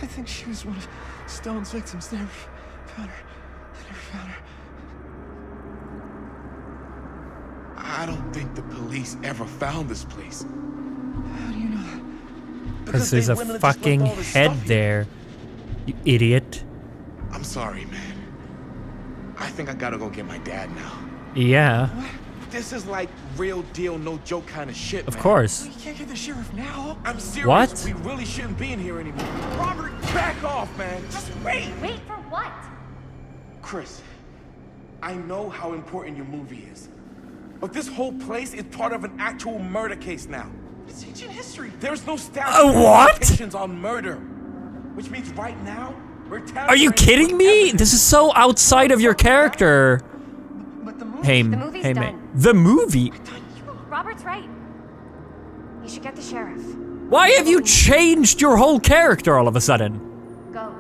I think she was one of Stone's victims. They never found her. I don't think the police ever found this place. How do you know that? Because there's a fucking head there, you idiot. I'm sorry, man. I think I gotta go get my dad now. Yeah. What? This is like real deal, no joke kind of shit, Of man. course. You can't get the sheriff now. I'm serious. What? We really shouldn't be in here anymore. Robert, back off, man. Just wait. Wait for what? Chris, I know how important your movie is. But this whole place is part of an actual murder case now. It's ancient history. There's no statute of What? limitations on murder. Which means right now, we're Are you kidding me? This is so outside of your character. Hey, The movie's hey, done. mate. The movie? Robert's right. You should get the sheriff. Why have you changed your whole character all of a sudden? Go.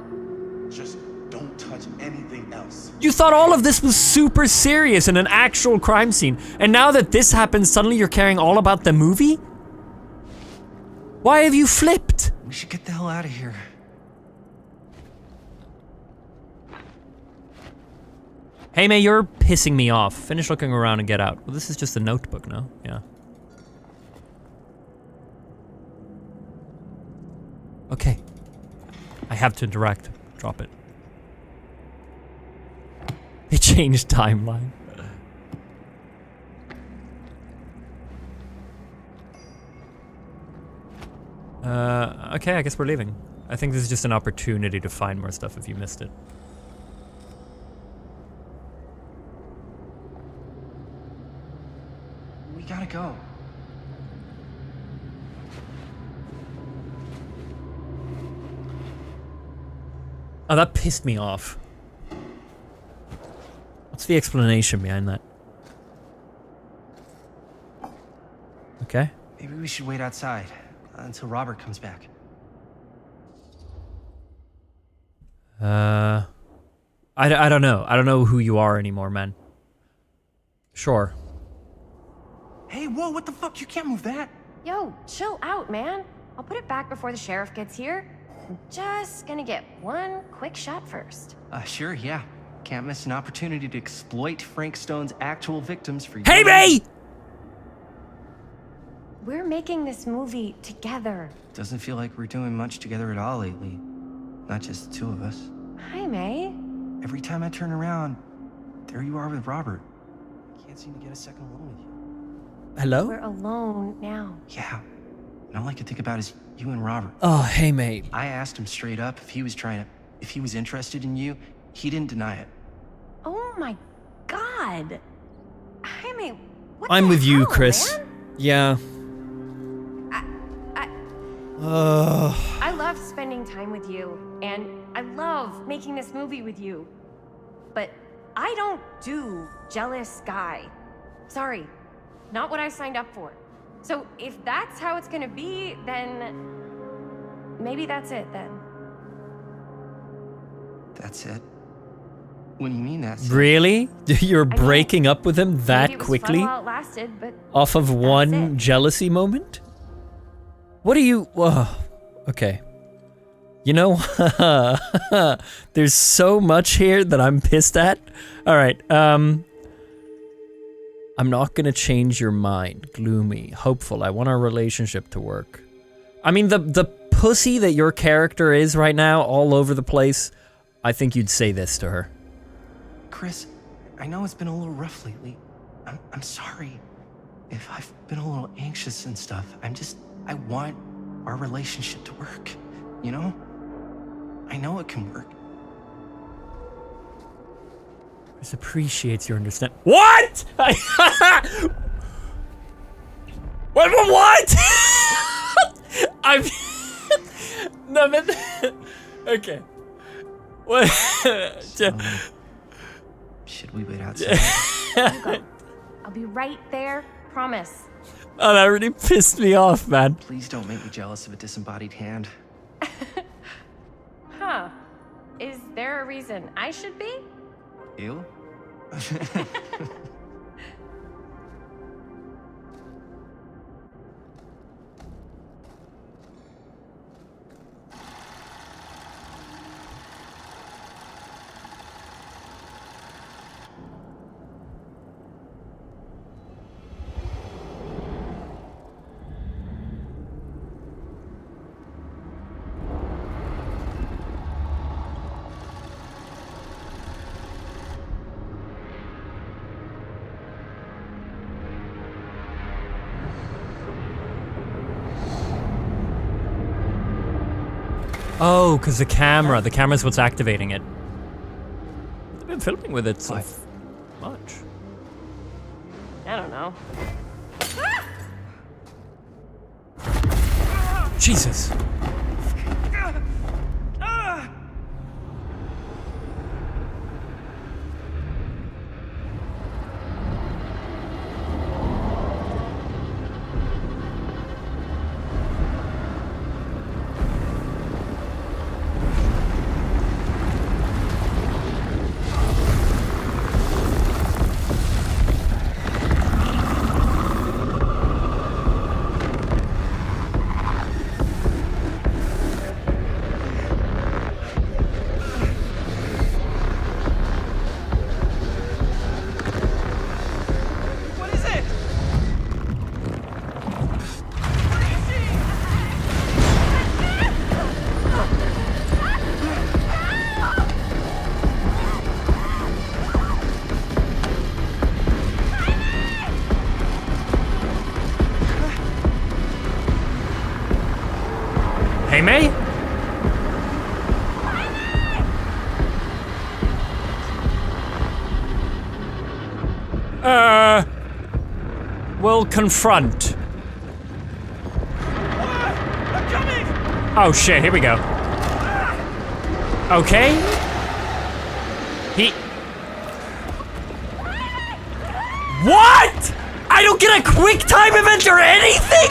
Just don't touch anything else. You thought all of this was super serious and an actual crime scene, and now that this happens, suddenly you're caring all about the movie? Why have you flipped? We should get the hell out of here. Hey, May, you're pissing me off. Finish looking around and get out. Well, this is just a notebook, no? Yeah. Okay. I have to interact. Drop it. They changed timeline. Okay, I guess we're leaving. I think this is just an opportunity to find more stuff if you missed it. We gotta go. Oh, that pissed me off. What's the explanation behind that? Okay. Maybe we should wait outside until Robert comes back. I don't know. I don't know who you are anymore, man. Sure. Hey, whoa, what the fuck? You can't move that. Yo, chill out, man. I'll put it back before the sheriff gets here. I'm just gonna get one quick shot first. Sure, yeah. Can't miss an opportunity to exploit Frank Stone's actual victims for Hey, May! We're making this movie together. Doesn't feel like we're doing much together at all lately. Not just the two of us. Hi, May. Every time I turn around, there you are with Robert. Can't seem to get a second alone with you. Hello? We're alone now. Yeah. And all I can think about is you and Robert. Oh, hey, mate. I asked him straight up if he was interested in you. He didn't deny it. Oh my god. Hi, May. What I'm the with you, hell, Chris. man? Yeah. I love spending time with you, and I love making this movie with you. But I don't do jealous guy. Sorry, not what I signed up for. So if that's how it's gonna be, then maybe that's it then. That's it? What do you mean that's it? Really? You're breaking up with him that Maybe it was quickly? fun while it lasted, but Off of one jealousy moment? What do you... okay. You know, there's so much here that I'm pissed at. Alright, I'm not gonna change your mind. Gloomy, hopeful, I want our relationship to work. I mean, the pussy that your character is right now, all over the place, I think you'd say this to her. Chris, I know it's been a little rough lately. I'm sorry if I've been a little anxious and stuff. I want our relationship to work, you know? I know it can work. Chris appreciates your understanding. What? What? I'm... no, but... okay. What? Should we wait outside? You go. I'll be right there, promise. Oh, that really pissed me off, man. Please don't make me jealous of a disembodied hand. Huh. Is there a reason I should be? You? Oh, because the camera's what's activating it. They've been filming with it so much. I don't know. Jesus. Hey, May? We'll confront. Oh shit, here we go. Okay. What? I don't get a quick time event or anything?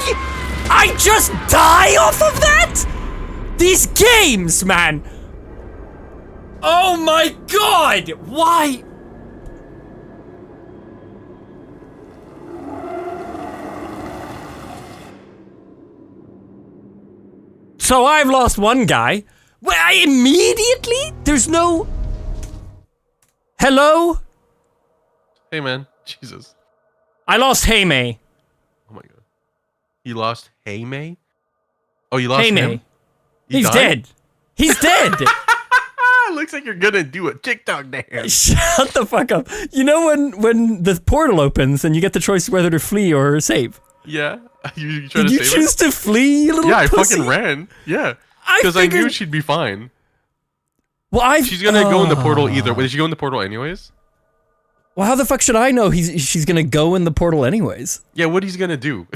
I just die off of that? These games, man. Oh my god! Why? So I've lost one guy. Well, immediately? There's no... Hello? Hey, man. Jesus. I lost Hey May. Oh my god. You lost Hey May? Oh, you lost Hey him? May. He's dead. He's dead. Looks like you're gonna do a TikTok dance. Shut the fuck up. You know when the portal opens and you get the choice whether to flee or save? Yeah. You try Did to you save choose her? to flee, you little Yeah, I pussy? fucking ran. Yeah. I Because I knew figured- she'd be fine. Well, She's gonna go in the portal either. Did she go in the portal anyways? Well, how the fuck should I know she's gonna go in the portal anyways? Yeah, what he's gonna do?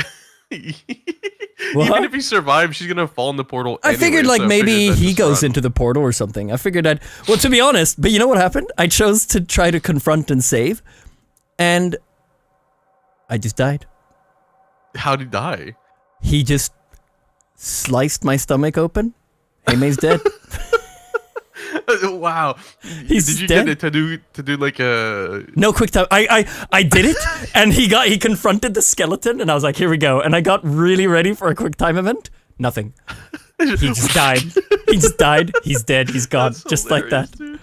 What? Even if he survives, she's gonna fall in the portal I figured anyway, like so I maybe figured I'd he just goes run. into the portal or something. I figured I'd... Well, to be honest, but you know what happened? I chose to try to confront and save, and I just died. How'd he die? He just sliced my stomach open. Hey, May's dead. Wow. He's Did you dead. get it to do like a... No quick time. I did it, and he confronted the skeleton, and I was like, here we go. And I got really ready for a quick time event. Nothing. He just died. He just died. He's dead. He's gone. That's just like that. hilarious,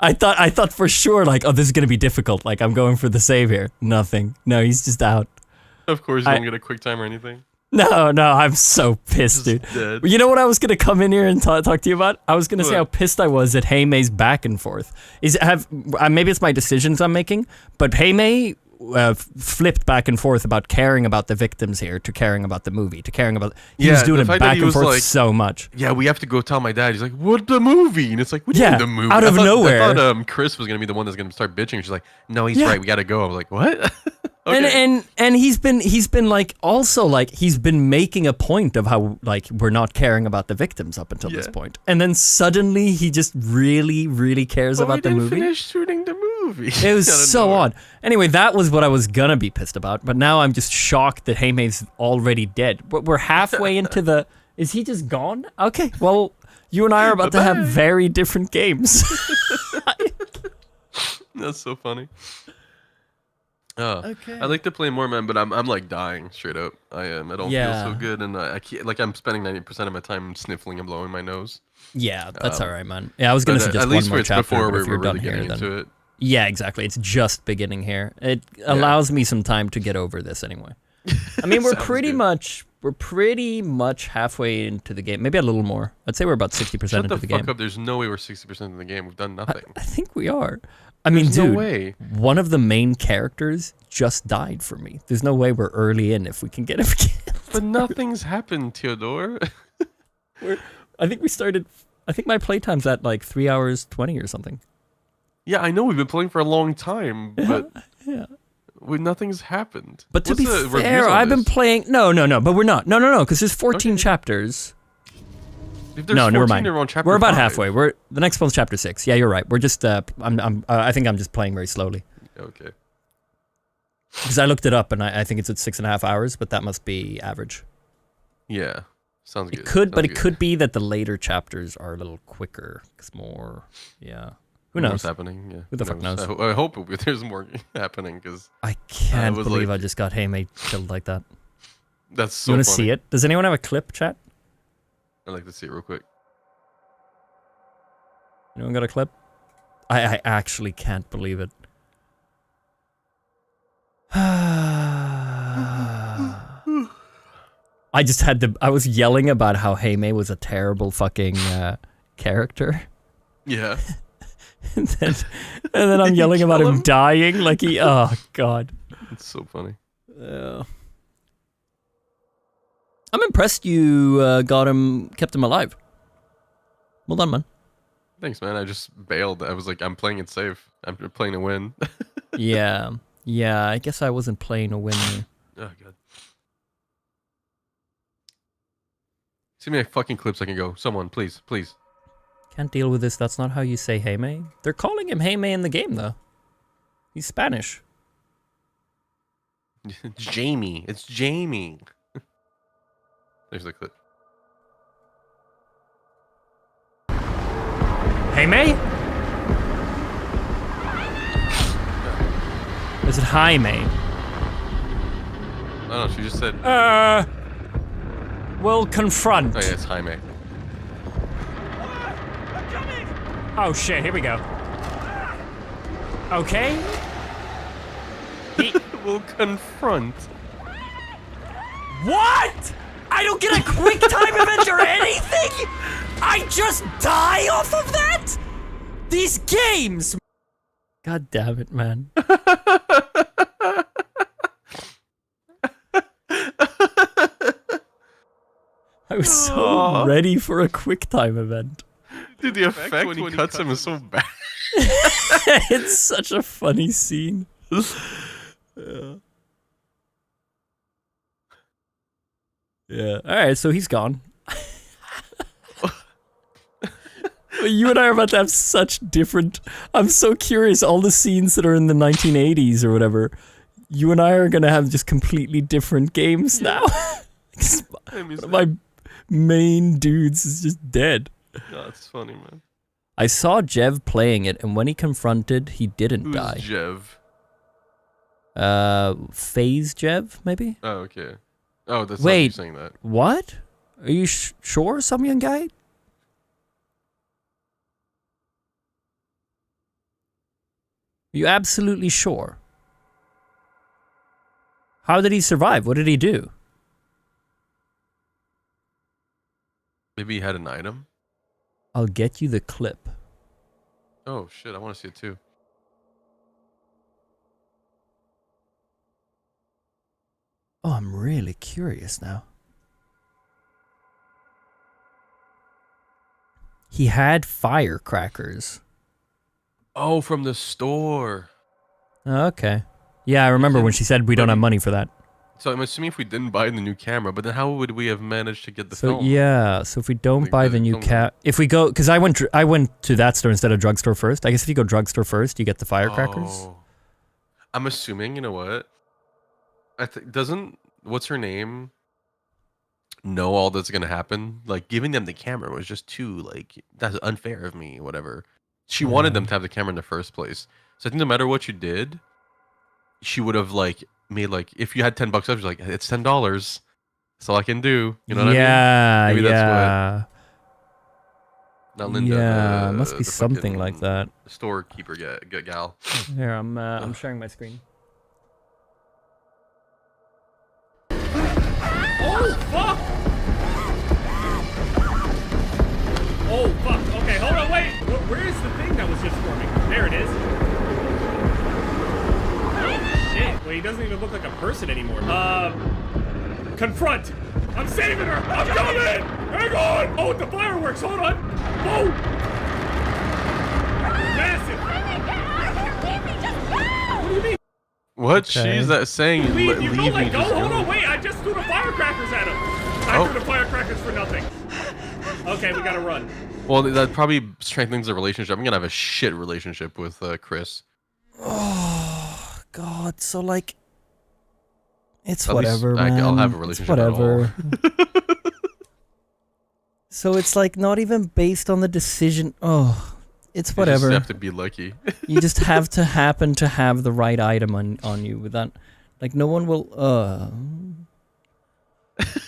dude. I thought for sure, like, oh, this is gonna be difficult. Like, I'm going for the save here. Nothing. No, he's just out. Of course, you don't get a quick time or anything. No, I'm so pissed, dude. dead. You know what I was gonna come in here and talk to you about? I was gonna say What? how pissed I was at Hey May's back and forth. Maybe it's my decisions I'm making, but Hey May flipped back and forth about caring about the victims here to caring about the movie to caring about. He was doing the it fact that back he and was forth like, so much. Yeah, we have to go tell my dad. He's like, what, the movie? And it's like, what do you Yeah, mean the movie? out of nowhere. I thought Chris was gonna be the one that's gonna start bitching. She's like, no, he's Yeah. right. We gotta go. I was like, what? Okay. And he's been like also like he's been making a point of how like we're not caring about the victims up until this point, and then suddenly he just really cares But about we the didn't movie. finish shooting the movie. It was Out of so nowhere. odd. Anyway, that was what I was gonna be pissed about, but now I'm just shocked that Hey May's already dead. But we're halfway into the. Is he just gone? Okay, well, you and I are about to have very different games. That's so funny. Okay. I like to play more, man, but I'm like dying straight up. I am. I don't Yeah. feel so good, and I can't. Like I'm spending 90% of my time sniffling and blowing my nose. Yeah, that's all right, man. Yeah, I was gonna but, suggest at least one more it's chapter before but if we're you're really done here, getting then. into it. Yeah, exactly. It's just beginning here. It allows me some time to get over this anyway. I mean, we're Sounds pretty much halfway into the game. Maybe a little more. I'd say we're about 60% Shut into the the fuck game. up. There's no way we're 60% of the game. We've done nothing. I think we are. I mean, There's no dude, way. one of the main characters just died for me. There's no way we're early in if we can get him killed. But nothing's happened, Theodore. I think we started. I think my playtime's at like 3 hours 20 or something. Yeah, I know we've been playing for a long time, but yeah. Nothing's happened. But to What's be the reviews fair, on I've been this? playing. No, but we're not. No, because there's 14 chapters. If there's No, 14, never mind. they're on chapter We're about 5. halfway. The next one's chapter 6. Yeah, you're right. We're just. I think I'm just playing very slowly. Okay. Because I looked it up and I think it's at 6.5 hours, but that must be average. Yeah, sounds good. It could, but Sounds it good. could be that the later chapters are a little quicker. Cause more. Yeah. Who knows? What's happening? Yeah. Who the fuck knows? I hope there's more happening because I can't believe I just got Hey-Mei killed like that. That's so You want to funny. see it? Does anyone have a clip, chat? I'd like to see it real quick. Anyone got a clip? I actually can't believe it. I was yelling about how Hey-Mei was a terrible fucking character. Yeah. and then I'm yelling about him dying like oh god. It's so funny. I'm impressed you kept him alive. Well done, man. Thanks, man. I just bailed. I was like, I'm playing it safe. I'm playing to win. Yeah, I guess I wasn't playing a win. Oh, God. See me fucking clips I can go. Someone, please. Can't deal with this. That's not how you say Hey-Mei. They're calling him Hey-Mei in the game, though. He's Spanish. Jamie. It's Jamie. There's the clip. Hey-Mei? Is it Hi-Mei? No, she just said. We'll confront. Oh, yeah, it's Jaime. Oh shit, here we go. Okay. We'll confront. What? I don't get a quick time event or anything? I just die off of that? These games! God damn it, man. I was so ready for a quick time event. Dude, the effect when he cuts him is so bad. It's such a funny scene. Yeah. Alright, so he's gone. You and I are about to have such different... I'm so curious, all the scenes that are in the 1980s or whatever, you and I are going to have just completely different games now. One of my main dudes is just dead. Oh, it's funny, man. I saw Jev playing it, and when he confronted, he didn't die. Who's Jev? Phase Jev, maybe? Oh, okay. Oh, that's Wait, not you saying that. What? Are you sure, some young guy? Are you absolutely sure? How did he survive? What did he do? Maybe he had an item? I'll get you the clip. Oh, shit, I want to see it too. Oh, I'm really curious now. He had firecrackers. Oh, from the store. Oh, okay. Yeah, I remember when she said we don't have money for that. So I'm assuming if we didn't buy the new camera, but then how would we have managed to get the So film? yeah, so if we don't buy the new if we go, because I went to that store instead of drugstore first. I guess if you go drugstore first, you get the firecrackers. Oh. I'm assuming, you know what? Doesn't what's her name know all that's gonna happen? Like giving them the camera was just too that's unfair of me. Whatever. She wanted them to have the camera in the first place. So I think no matter what you did, she would have made if you had $10 up, she's like, it's $10. That's all I can do. You know what I mean? Maybe that's what. Not Linda. Yeah, must be something like that. Storekeeper gal. Here, I'm sharing my screen. Oh, fuck! Oh, fuck. Okay, hold on, wait. Where is the thing that was just forming? There it is. Oh, shit. Well, he doesn't even look like a person anymore. Confront. I'm saving her! I'm coming! Hang on! Oh, the fireworks, hold on! Whoa! Massive! What do you mean? What? Okay. She's saying Leave, you leave don't me, let go? just Hold go. on, wait, I just threw the firecrackers at him! I threw the firecrackers for nothing. Okay, we gotta run. Well, that probably strengthens the relationship. I'm gonna have a shit relationship with Chris. Oh God! So like, it's At least whatever, man. I'll have a It's relationship at all. whatever. So it's like not even based on the decision. Oh, it's whatever. You just have to be lucky. You just have to happen to have the right item on you. With that, like no one will.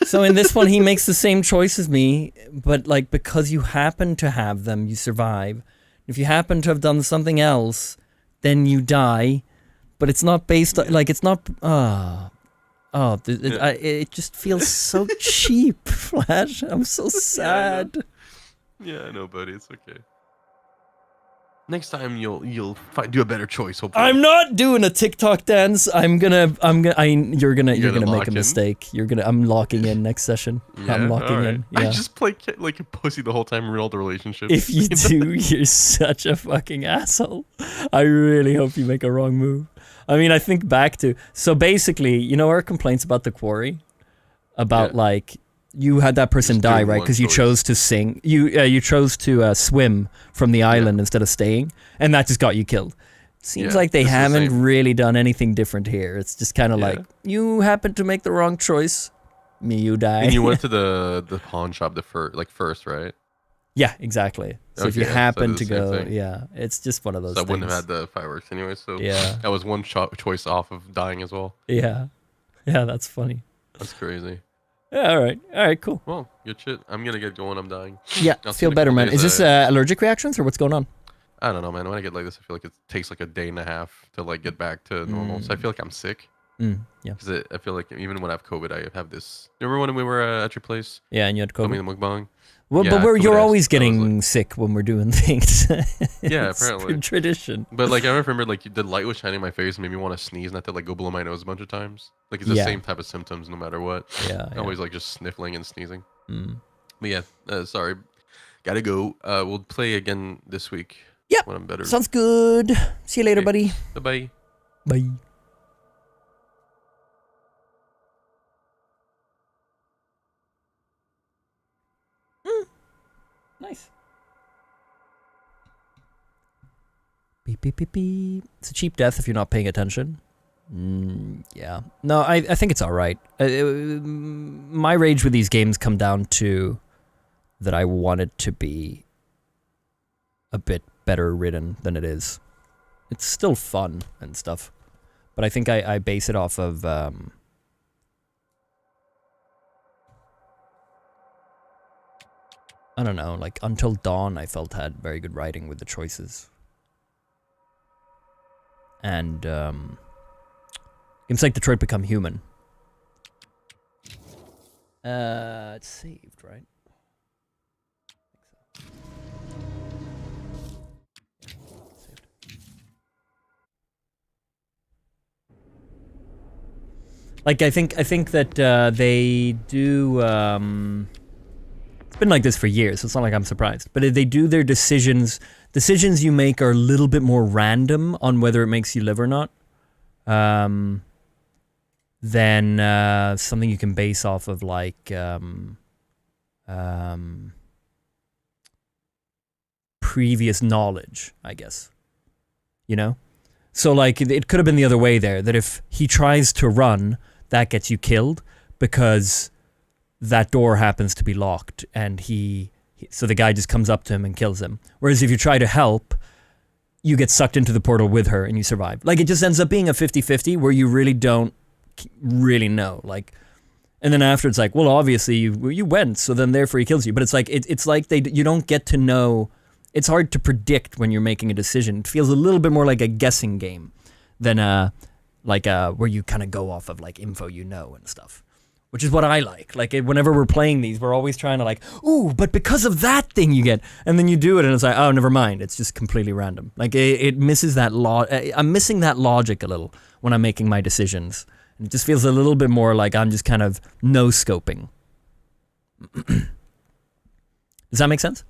So in this one, he makes the same choice as me, but like because you happen to have them, you survive. If you happen to have done something else, then you die. But it's not based on, like it's not. It just feels so cheap, Flash. I'm so sad. Yeah, I know, buddy. It's okay. Next time you'll do a better choice. Hopefully. I'm not doing a TikTok dance. You're gonna lock make a in? mistake. I'm locking in next session. I'm locking alright. in. Yeah. I just play like a pussy the whole time and ruin all the relationships. If you do, you're such a fucking asshole. I really hope you make a wrong move. I mean, I think back to, so basically, you know our complaints about the quarry? About like, you had that person die, right? Because you chose to sing. You chose to swim from the island instead of staying. And that just got you killed. Seems like they haven't really done anything different here. It's just kind of like, you happened to make the wrong choice. You die. And you went to the pawn shop first, right? Yeah, exactly. So if you Okay, so happen it's to the same go, thing. yeah, it's just one of those So I things. wouldn't have had the fireworks anyway. So Yeah. I was one choice off of dying as well. Yeah. Yeah, that's funny. That's crazy. Yeah, all right, cool. Well, good shit. I'm gonna get going. I'm dying. Yeah, I'll see you feel in a better, couple man. days. Is this allergic reactions or what's going on? I don't know, man. When I get like this, I feel like it takes like a day and a half to like get back to normal. So I feel like I'm sick. Yeah. Because I feel like even when I have COVID, I have this. Remember when we were at your place? Yeah, and you had filming COVID. the mukbang? Well, Yeah, but COVID you're has- always I was getting sick when we're doing things. Yeah, It's apparently. been tradition. But like I remember, like the light was shining in my face and made me want to sneeze, and I had to like go blow my nose a bunch of times. Like it's the Yeah. same type of symptoms no matter what. Yeah, Always like just sniffling and sneezing. Mm. But yeah, sorry, gotta go. We'll play again this week. Yep. When I'm better. Sounds good. See you later, buddy. Bye. Bye. Nice. Beep, beep, beep, beep. It's a cheap death if you're not paying attention. Yeah. No, I think it's all right. My rage with these games come down to that I want it to be a bit better written than it is. It's still fun and stuff, but I think I base it off of I don't know, like Until Dawn I felt had very good writing with the choices. And games like Detroit Become Human. It's saved, right? Like I think that they do. It's been like this for years, so it's not like I'm surprised. But they do their decisions. Decisions you make are a little bit more random on whether it makes you live or not, than something you can base off of like previous knowledge, I guess. You know? So like it could have been the other way there, that if he tries to run, that gets you killed because that door happens to be locked and so the guy just comes up to him and kills him. Whereas if you try to help, you get sucked into the portal with her and you survive. Like it just ends up being a 50-50 where you really don't really know. Like, and then after it's like, well, obviously you went, so then therefore he kills you. But it's like it's like you don't get to know. It's hard to predict when you're making a decision. It feels a little bit more like a guessing game than where you kind of go off of like info you know and stuff, which is what I like. Like whenever we're playing these, we're always trying to like, ooh, but because of that thing you get, and then you do it and it's like, oh, never mind. It's just completely random. Like it misses that I'm missing that logic a little when I'm making my decisions. And it just feels a little bit more like I'm just kind of no-scoping Does that make sense?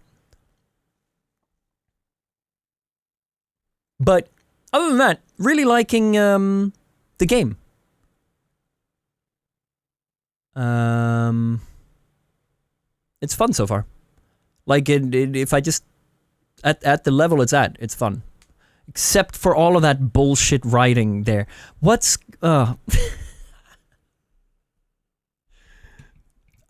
But other than that, really liking the game. It's fun so far. Like, if I just... At the level it's at, it's fun. Except for all of that bullshit writing there. What's...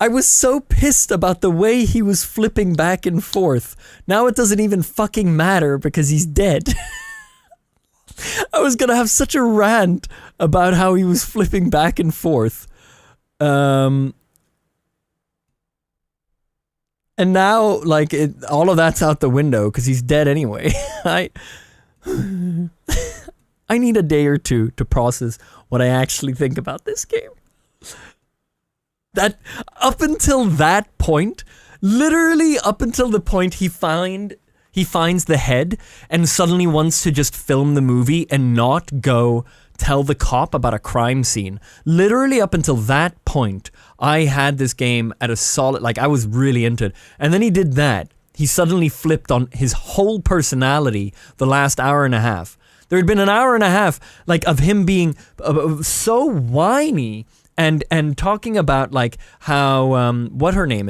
I was so pissed about the way he was flipping back and forth. Now it doesn't even fucking matter because he's dead. I was gonna have such a rant about how he was flipping back and forth. And now, like, all of that's out the window because he's dead anyway. I need a day or two to process what I actually think about this game. That, up until that point, literally up until the point he finds the head and suddenly wants to just film the movie and not go tell the cop about a crime scene. Literally up until that point, I had this game at a solid, like, I was really into it. And then he did that. He suddenly flipped on his whole personality the last hour and a half. There had been an hour and a half, like, of him being so whiny and talking about, like, how, what's her name?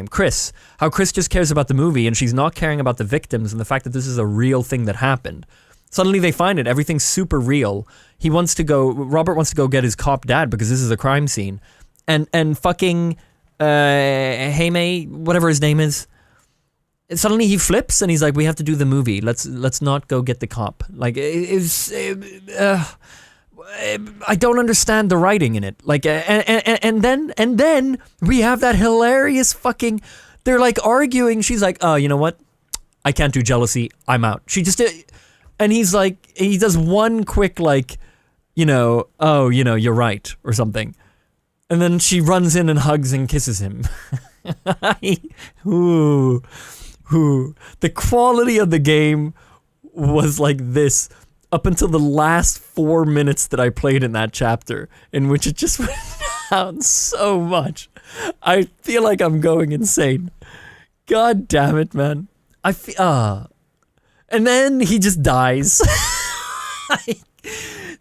Chris. How Chris just cares about the movie and she's not caring about the victims and the fact that this is a real thing that happened. Suddenly they find it. Everything's super real. Robert wants to go get his cop dad because this is a crime scene. And fucking, Jaime, whatever his name is, suddenly he flips and he's like, we have to do the movie. Let's not go get the cop. Like, I don't understand the writing in it. Like, and then we have that hilarious fucking, they're like arguing. She's like, oh, you know what? I can't do jealousy. I'm out. She just, and he's like, he does one quick, like, oh, you're right, or something. And then she runs in and hugs and kisses him. Ooh. The quality of the game was like this up until the last 4 minutes that I played in that chapter, in which it just went down so much. I feel like I'm going insane. God damn it, man. And then he just dies.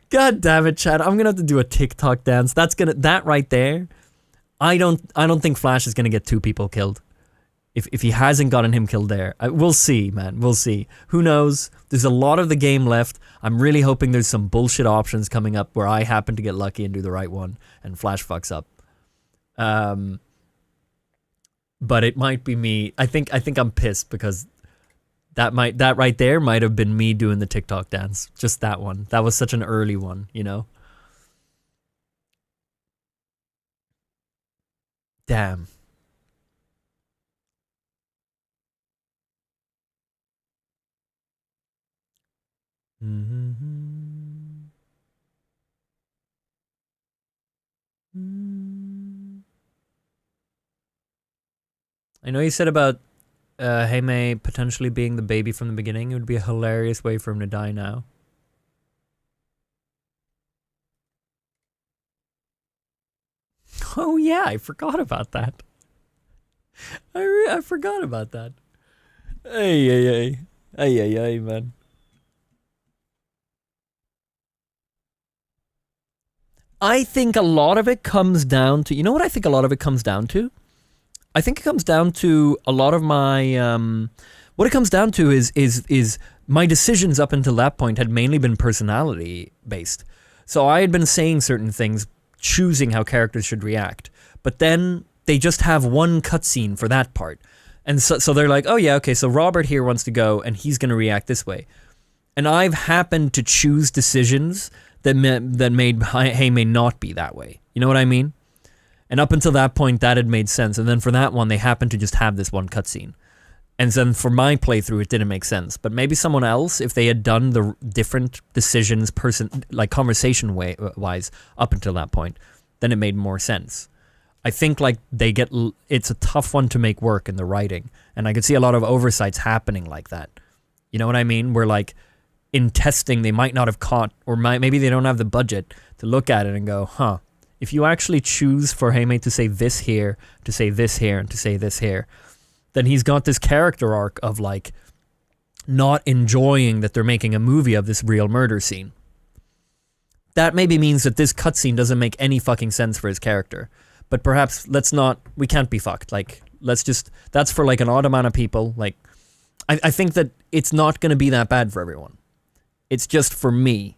God damn it, Chad. I'm gonna have to do a TikTok dance. That right there. I don't think Flash is gonna get 2 people killed. If he hasn't gotten him killed there. We'll see, man. We'll see. Who knows? There's a lot of the game left. I'm really hoping there's some bullshit options coming up where I happen to get lucky and do the right one and Flash fucks up. But it might be me. I think I'm pissed because that right there might have been me doing the TikTok dance. Just that one. That was such an early one, Damn. I know you said about Jaime potentially being the baby from the beginning. It would be a hilarious way for him to die now. Oh yeah, I forgot about that. I forgot about that. Hey, man. I think a lot of it comes down to, what I think a lot of it comes down to? I think it comes down to a lot of my, what it comes down to is my decisions up until that point had mainly been personality based. So I had been saying certain things, choosing how characters should react, but then they just have one cutscene for that part. And so they're like, oh yeah, okay, so Robert here wants to go and he's going to react this way. And I've happened to choose decisions that made Jaime not be that way. You know what I mean? And up until that point, that had made sense. And then for that one, they happened to just have this one cutscene. And then for my playthrough, it didn't make sense. But maybe someone else, if they had done the different decisions, conversation-wise, up until that point, then it made more sense. I think it's a tough one to make work in the writing. And I could see a lot of oversights happening like that. You know what I mean? Where in testing, they might not have caught, or maybe they don't have the budget to look at it and go, if you actually choose for Jaime to say this here, to say this here, and to say this here, then he's got this character arc of like not enjoying that they're making a movie of this real murder scene. That maybe means that this cutscene doesn't make any fucking sense for his character. But perhaps we can't be fucked. Like, that's for like an odd amount of people. Like, I think that it's not going to be that bad for everyone. It's just for me,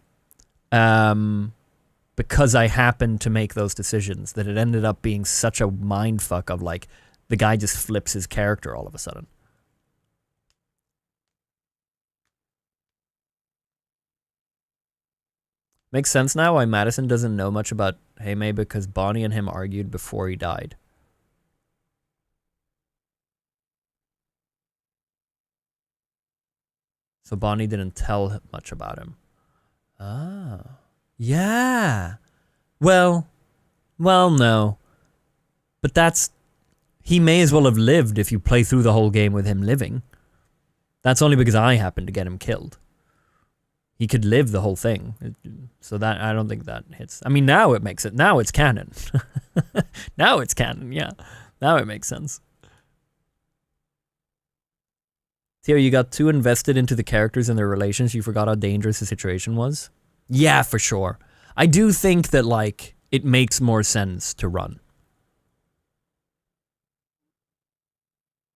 because I happened to make those decisions, that it ended up being such a mind fuck of like, the guy just flips his character all of a sudden. Makes sense now why Madison doesn't know much about Jaime, because Bonnie and him argued before he died. So Bonnie didn't tell much about him. Ah. Yeah. Well, no. But he may as well have lived if you play through the whole game with him living. That's only because I happened to get him killed. He could live the whole thing. So that, I don't think that hits. I mean, now it makes it. Now it's canon. Now it's canon, yeah. Now it makes sense. Teo, you got too invested into the characters and their relations. You forgot how dangerous the situation was. Yeah, for sure. I do think that, like, it makes more sense to run.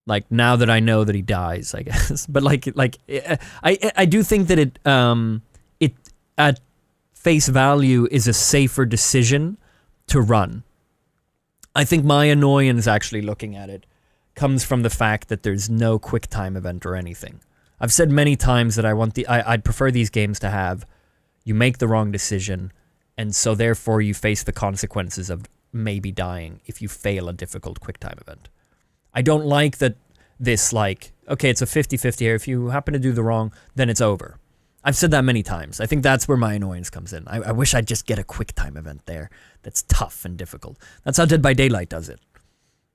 Like, now that I know that he dies, I guess. But I do think that it at face value is a safer decision to run. I think my annoyance actually looking at it comes from the fact that there's no quick time event or anything. I've said many times that I'd prefer these games to have you make the wrong decision, and so therefore you face the consequences of maybe dying if you fail a difficult quick time event. I don't like that this, like, okay, it's a 50-50 here. If you happen to do the wrong, then it's over. I've said that many times. I think that's where my annoyance comes in. I wish I'd just get a quick time event there that's tough and difficult. That's how Dead by Daylight does it.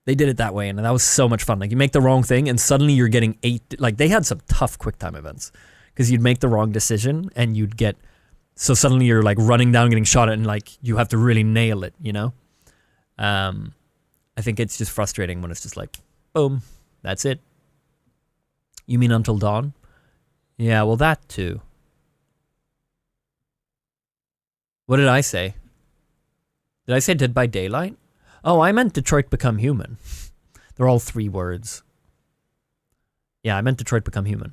They did it that way, and that was so much fun. Like, you make the wrong thing, and suddenly you're getting 8... Like, they had some tough quick time events. Because you'd make the wrong decision, and you'd get... So suddenly you're, like, running down, getting shot at, and, like, you have to really nail it, you know? I think it's just frustrating when it's just like, boom, that's it. You mean Until Dawn? Yeah, well, that too. What did I say? Did I say Dead by Daylight? Oh, I meant Detroit Become Human. They're all 3 words. Yeah, I meant Detroit Become Human.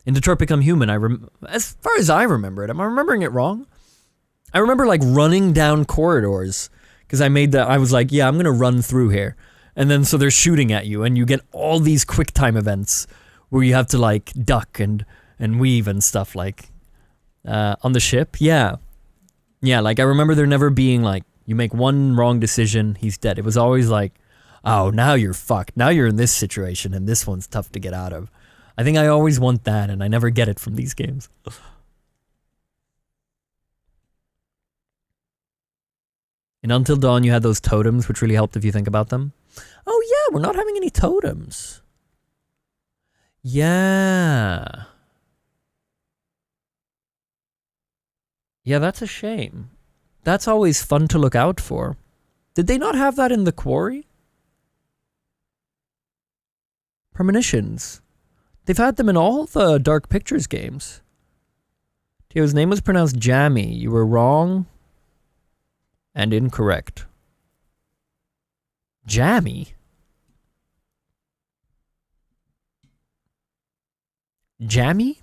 In Detroit Become Human, as far as I remember it, am I remembering it wrong? I remember, like, running down corridors because I was like, yeah, I'm going to run through here. And then so they're shooting at you, and you get all these quick time events where you have to, like, duck and weave and stuff, like, on the ship. Yeah. Yeah, like, I remember there never being, like, you make one wrong decision, he's dead. It was always like, oh, now you're fucked. Now you're in this situation, and this one's tough to get out of. I think I always want that, and I never get it from these games. In Until Dawn, you had those totems, which really helped if you think about them. Oh, yeah, we're not having any totems. Yeah. Yeah, that's a shame. That's always fun to look out for. Did they not have that in The Quarry? Premonitions. They've had them in all the Dark Pictures games. Teo's name was pronounced Jammy. You were wrong and incorrect. Jammy? Jammy?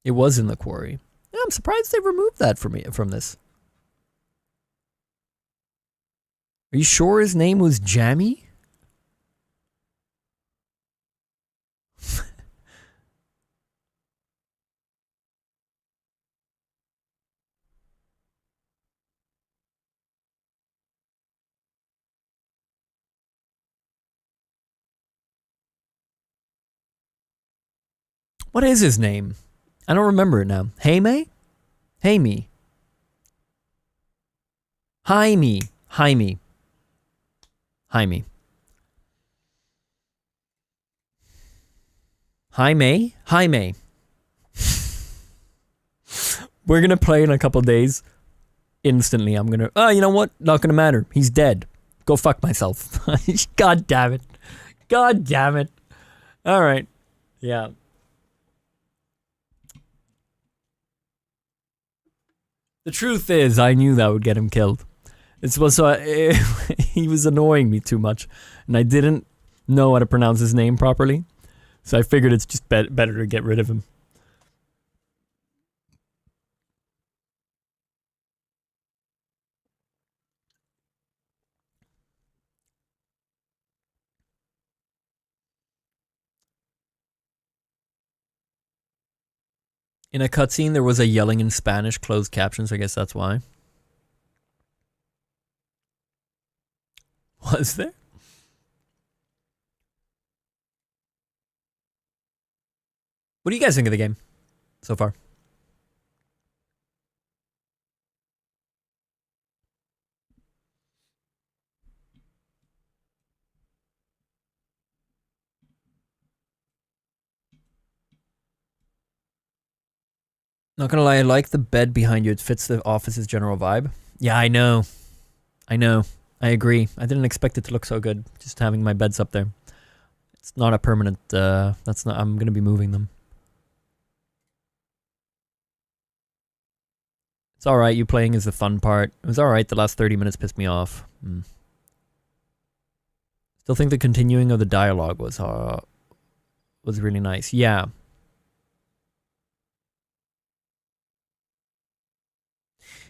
It was in The Quarry. Yeah, I'm surprised they removed that from this. Are you sure his name was Jammy? What is his name? I don't remember it now. Jaime? Jaime. Jaime. Jaime. Jaime. Jaime? Jaime. We're gonna play in a couple days. Instantly, I'm gonna. Oh, you know what? Not gonna matter. He's dead. Go fuck myself. God damn it. God damn it. All right. Yeah. The truth is, I knew that would get him killed. It was he was annoying me too much, and I didn't know how to pronounce his name properly, so I figured it's just better to get rid of him. In a cutscene, there was a yelling in Spanish, closed captions. I guess that's why. Was there? What do you guys think of the game so far? Not gonna lie, I like the bed behind you. It fits the office's general vibe. Yeah, I know. I know. I agree. I didn't expect it to look so good, just having my beds up there. It's not a permanent, that's not, I'm gonna be moving them. It's alright, you playing is the fun part. It was alright, the last 30 minutes pissed me off. Still think the continuing of the dialogue was really nice. Yeah.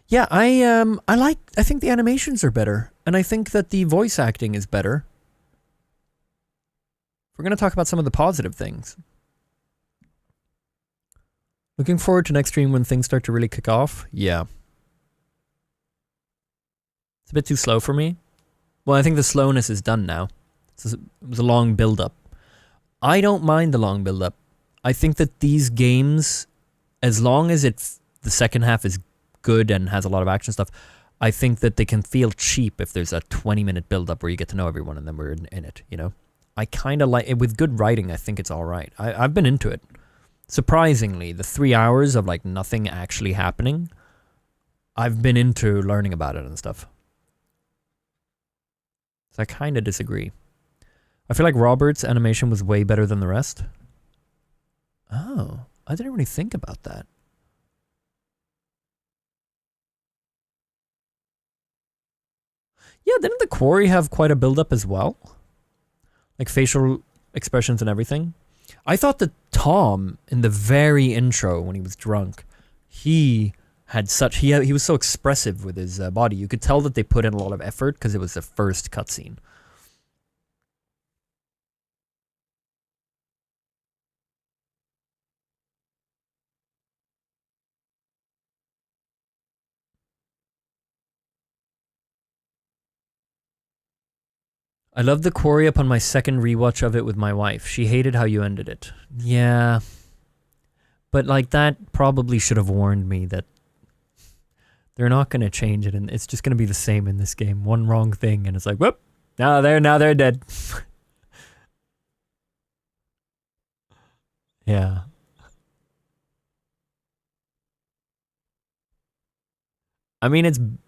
Yeah, I think the animations are better, and I think that the voice acting is better. We're going to talk about some of the positive things. Looking forward to next stream when things start to really kick off. Yeah. It's a bit too slow for me. Well, I think the slowness is done now. It was a long build-up. I don't mind the long build-up. I think that these games, as long as the second half is good and has a lot of action stuff, I think that they can feel cheap if there's a 20-minute build-up where you get to know everyone and then we're in it, you know? I kind of like it. With good writing, I think it's all right. I've been into it. Surprisingly, the 3 hours of like nothing actually happening, I've been into learning about it and stuff. So I kind of disagree. I feel like Robert's animation was way better than the rest. Oh, I didn't really think about that. Yeah, didn't the Quarry have quite a build-up as well? Like facial expressions and everything. I thought that Tom, in the very intro when he was drunk, he was so expressive with his body. You could tell that they put in a lot of effort because it was the first cutscene. I loved the Quarry upon my second rewatch of it with my wife. She hated how you ended it. Yeah. But like that probably should have warned me that they're not going to change it and it's just going to be the same in this game. One wrong thing and it's like, whoop, now they're dead. Yeah. I mean,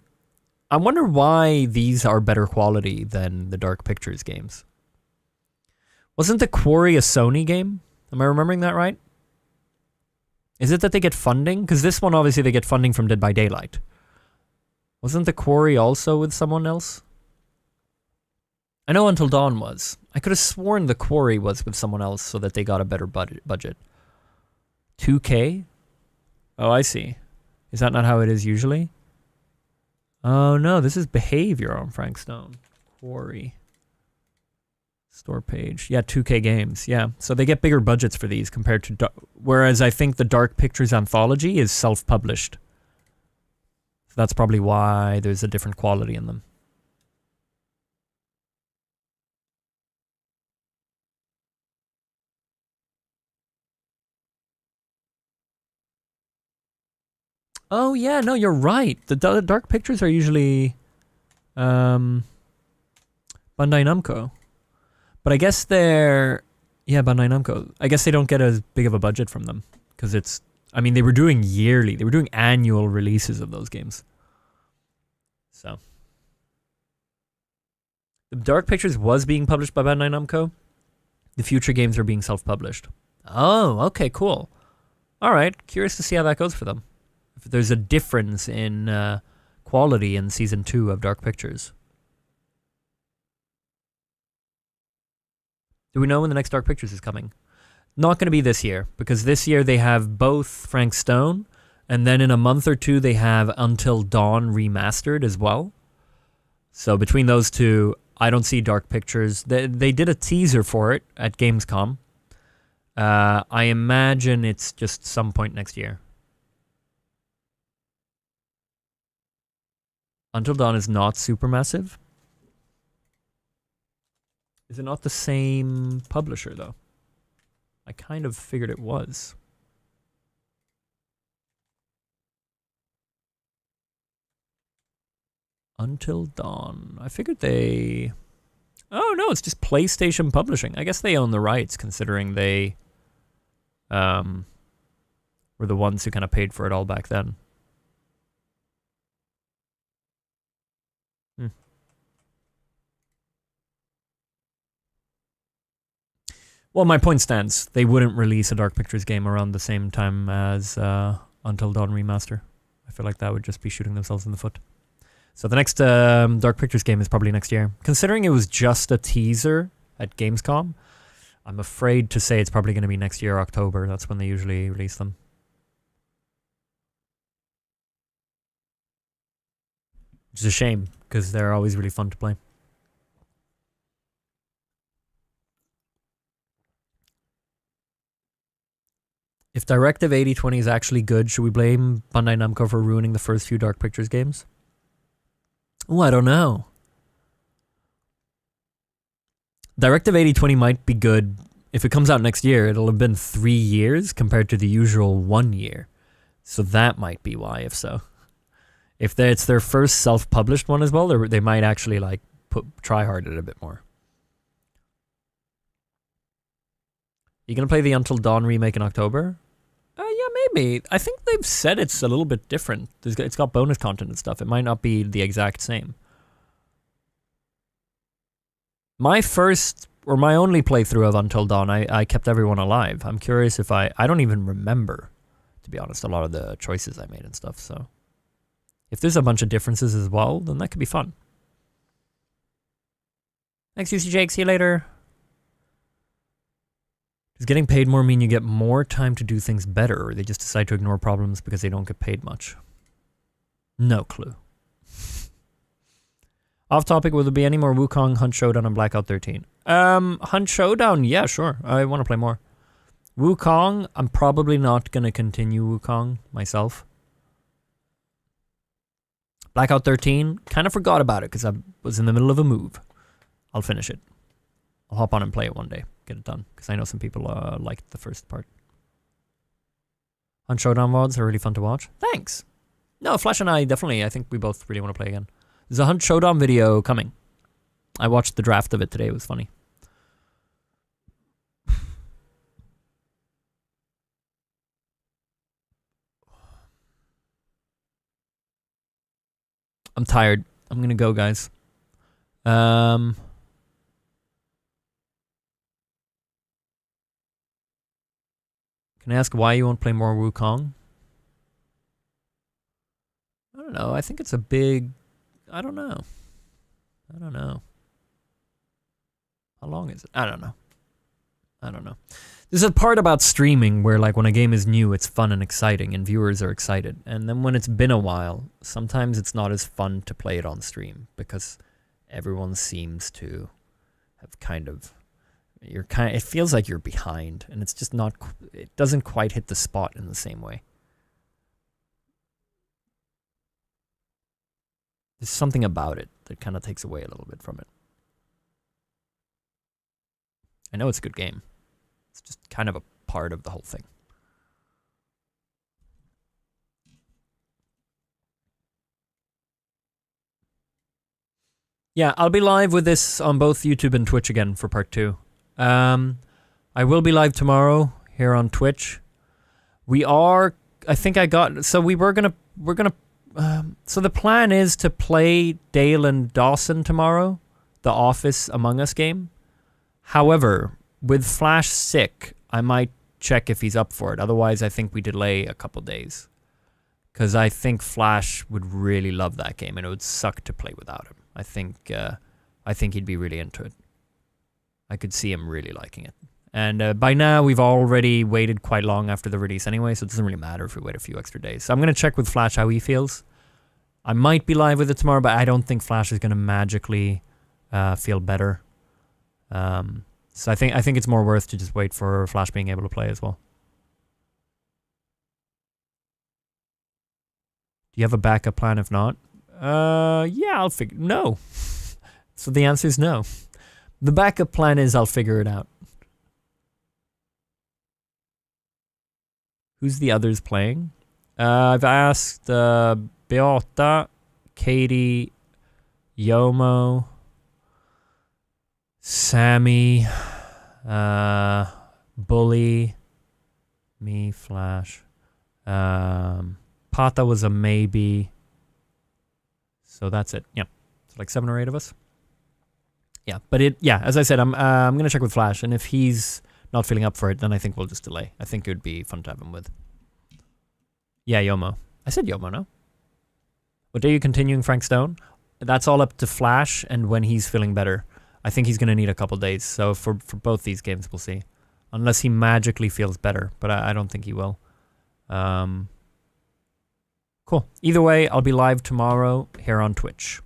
I wonder why these are better quality than the Dark Pictures games. Wasn't the Quarry a Sony game? Am I remembering that right? Is it that they get funding? Because this one, obviously, they get funding from Dead by Daylight. Wasn't the Quarry also with someone else? I know Until Dawn was. I could have sworn the Quarry was with someone else so that they got a better budget. 2K? Oh, I see. Is that not how it is usually? Oh no, this is Behavior on Frank Stone. Quarry. Store page. Yeah, 2K games. Yeah, so they get bigger budgets for these compared to... Whereas I think the Dark Pictures Anthology is self-published. So that's probably why there's a different quality in them. Oh yeah, no, you're right. The Dark Pictures are usually Bandai Namco. But I guess they're... Yeah, Bandai Namco. I guess they don't get as big of a budget from them. Because it's I mean, they were doing yearly. They were doing annual releases of those games. So. The Dark Pictures was being published by Bandai Namco. The future games are being self-published. Oh, okay, cool. All right, curious to see how that goes for them. If there's a difference in quality in Season 2 of Dark Pictures. Do we know when the next Dark Pictures is coming? Not going to be this year, because this year they have both Frank Stone, and then in a month or two they have Until Dawn remastered as well. So between those two, I don't see Dark Pictures. They did a teaser for it at Gamescom. I imagine it's just some point next year. Until Dawn is not Supermassive. Is it not the same publisher, though? I kind of figured it was. Until Dawn. I figured they... Oh, no, it's just PlayStation Publishing. I guess they own the rights, considering they were the ones who kind of paid for it all back then. Well, my point stands. They wouldn't release a Dark Pictures game around the same time as Until Dawn Remaster. I feel like that would just be shooting themselves in the foot. So the next Dark Pictures game is probably next year. Considering it was just a teaser at Gamescom, I'm afraid to say it's probably going to be next year, October. That's when they usually release them. Which is a shame, because they're always really fun to play. If Directive 8020 is actually good, should we blame Bandai Namco for ruining the first few Dark Pictures games? Oh, I don't know. Directive 8020 might be good. If it comes out next year, it'll have been 3 years compared to the usual 1 year. So that might be why, if so. If it's their first self-published one as well, they might actually like try hard at it a bit more. You gonna play the Until Dawn remake in October? Yeah, maybe. I think they've said it's a little bit different. It's got bonus content and stuff. It might not be the exact same. My first, or my only playthrough of Until Dawn, I kept everyone alive. I'm curious if I don't even remember, to be honest, a lot of the choices I made and stuff, so. If there's a bunch of differences as well, then that could be fun. Thanks, UC Jake. See you later. Does getting paid more mean you get more time to do things better, or they just decide to ignore problems because they don't get paid much? No clue. Off topic, will there be any more Wukong, Hunt Showdown, and Blackout 13? Hunt Showdown, yeah, sure. I want to play more. Wukong, I'm probably not going to continue Wukong myself. Blackout 13, kind of forgot about it because I was in the middle of a move. I'll finish it. I'll hop on and play it one day. Get it done, because I know some people liked the first part. Hunt Showdown VODs are really fun to watch. Thanks. No, Flash and I definitely, I think we both really want to play again. There's a Hunt Showdown video coming. I watched the draft of it today. It was funny. I'm tired. I'm going to go, guys. Can I ask why you won't play more Wukong? I don't know. I think it's a big... I don't know. How long is it? I don't know. There's a part about streaming where, like, when a game is new, it's fun and exciting, and viewers are excited. And then when it's been a while, sometimes it's not as fun to play it on stream, because everyone seems to have kind of... it feels like you're behind, and it's just not... It doesn't quite hit the spot in the same way. There's something about it that kind of takes away a little bit from it. I know it's a good game. It's just kind of a part of the whole thing. Yeah, I'll be live with this on both YouTube and Twitch again for part 2. I will be live tomorrow here on Twitch. We are think I got. So we're gonna. So the plan is to play Dale and Dawson tomorrow, the Office Among Us game. However, with Flash sick, I might check if he's up for it. Otherwise, I think we delay a couple days. Because I think Flash would really love that game, and it would suck to play without him. I think he'd be really into it. I could see him really liking it. And by now, we've already waited quite long after the release anyway, so it doesn't really matter if we wait a few extra days. So I'm going to check with Flash how he feels. I might be live with it tomorrow, but I don't think Flash is going to magically feel better. So I think it's more worth to just wait for Flash being able to play as well. Do you have a backup plan if not? Yeah, I'll figure... No. So the answer is no. The backup plan is I'll figure it out. Who's the others playing? I've asked Beata, Katie, Yomo, Sammy, Bully, me, Flash. Pata was a maybe. So that's it. Yeah. It's like 7 or 8 of us. Yeah, but as I said, I'm going to check with Flash, and if he's not feeling up for it, then I think we'll just delay. I think it would be fun to have him with. Yeah, Yomo. I said Yomo, no? What day are you continuing, Frank Stone? That's all up to Flash and when he's feeling better. I think he's going to need a couple days. So for both these games, we'll see. Unless he magically feels better, but I don't think he will. Cool. Either way, I'll be live tomorrow here on Twitch.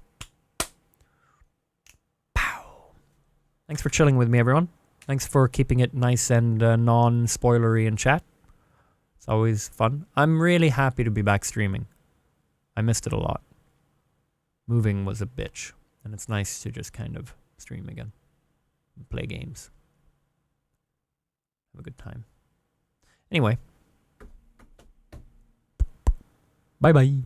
Pow. Thanks for chilling with me, everyone. Thanks for keeping it nice and non-spoilery in chat. It's always fun. I'm really happy to be back streaming. I missed it a lot. Moving was a bitch, and it's nice to just kind of stream again and play games. Have a good time. Anyway. Bye-bye.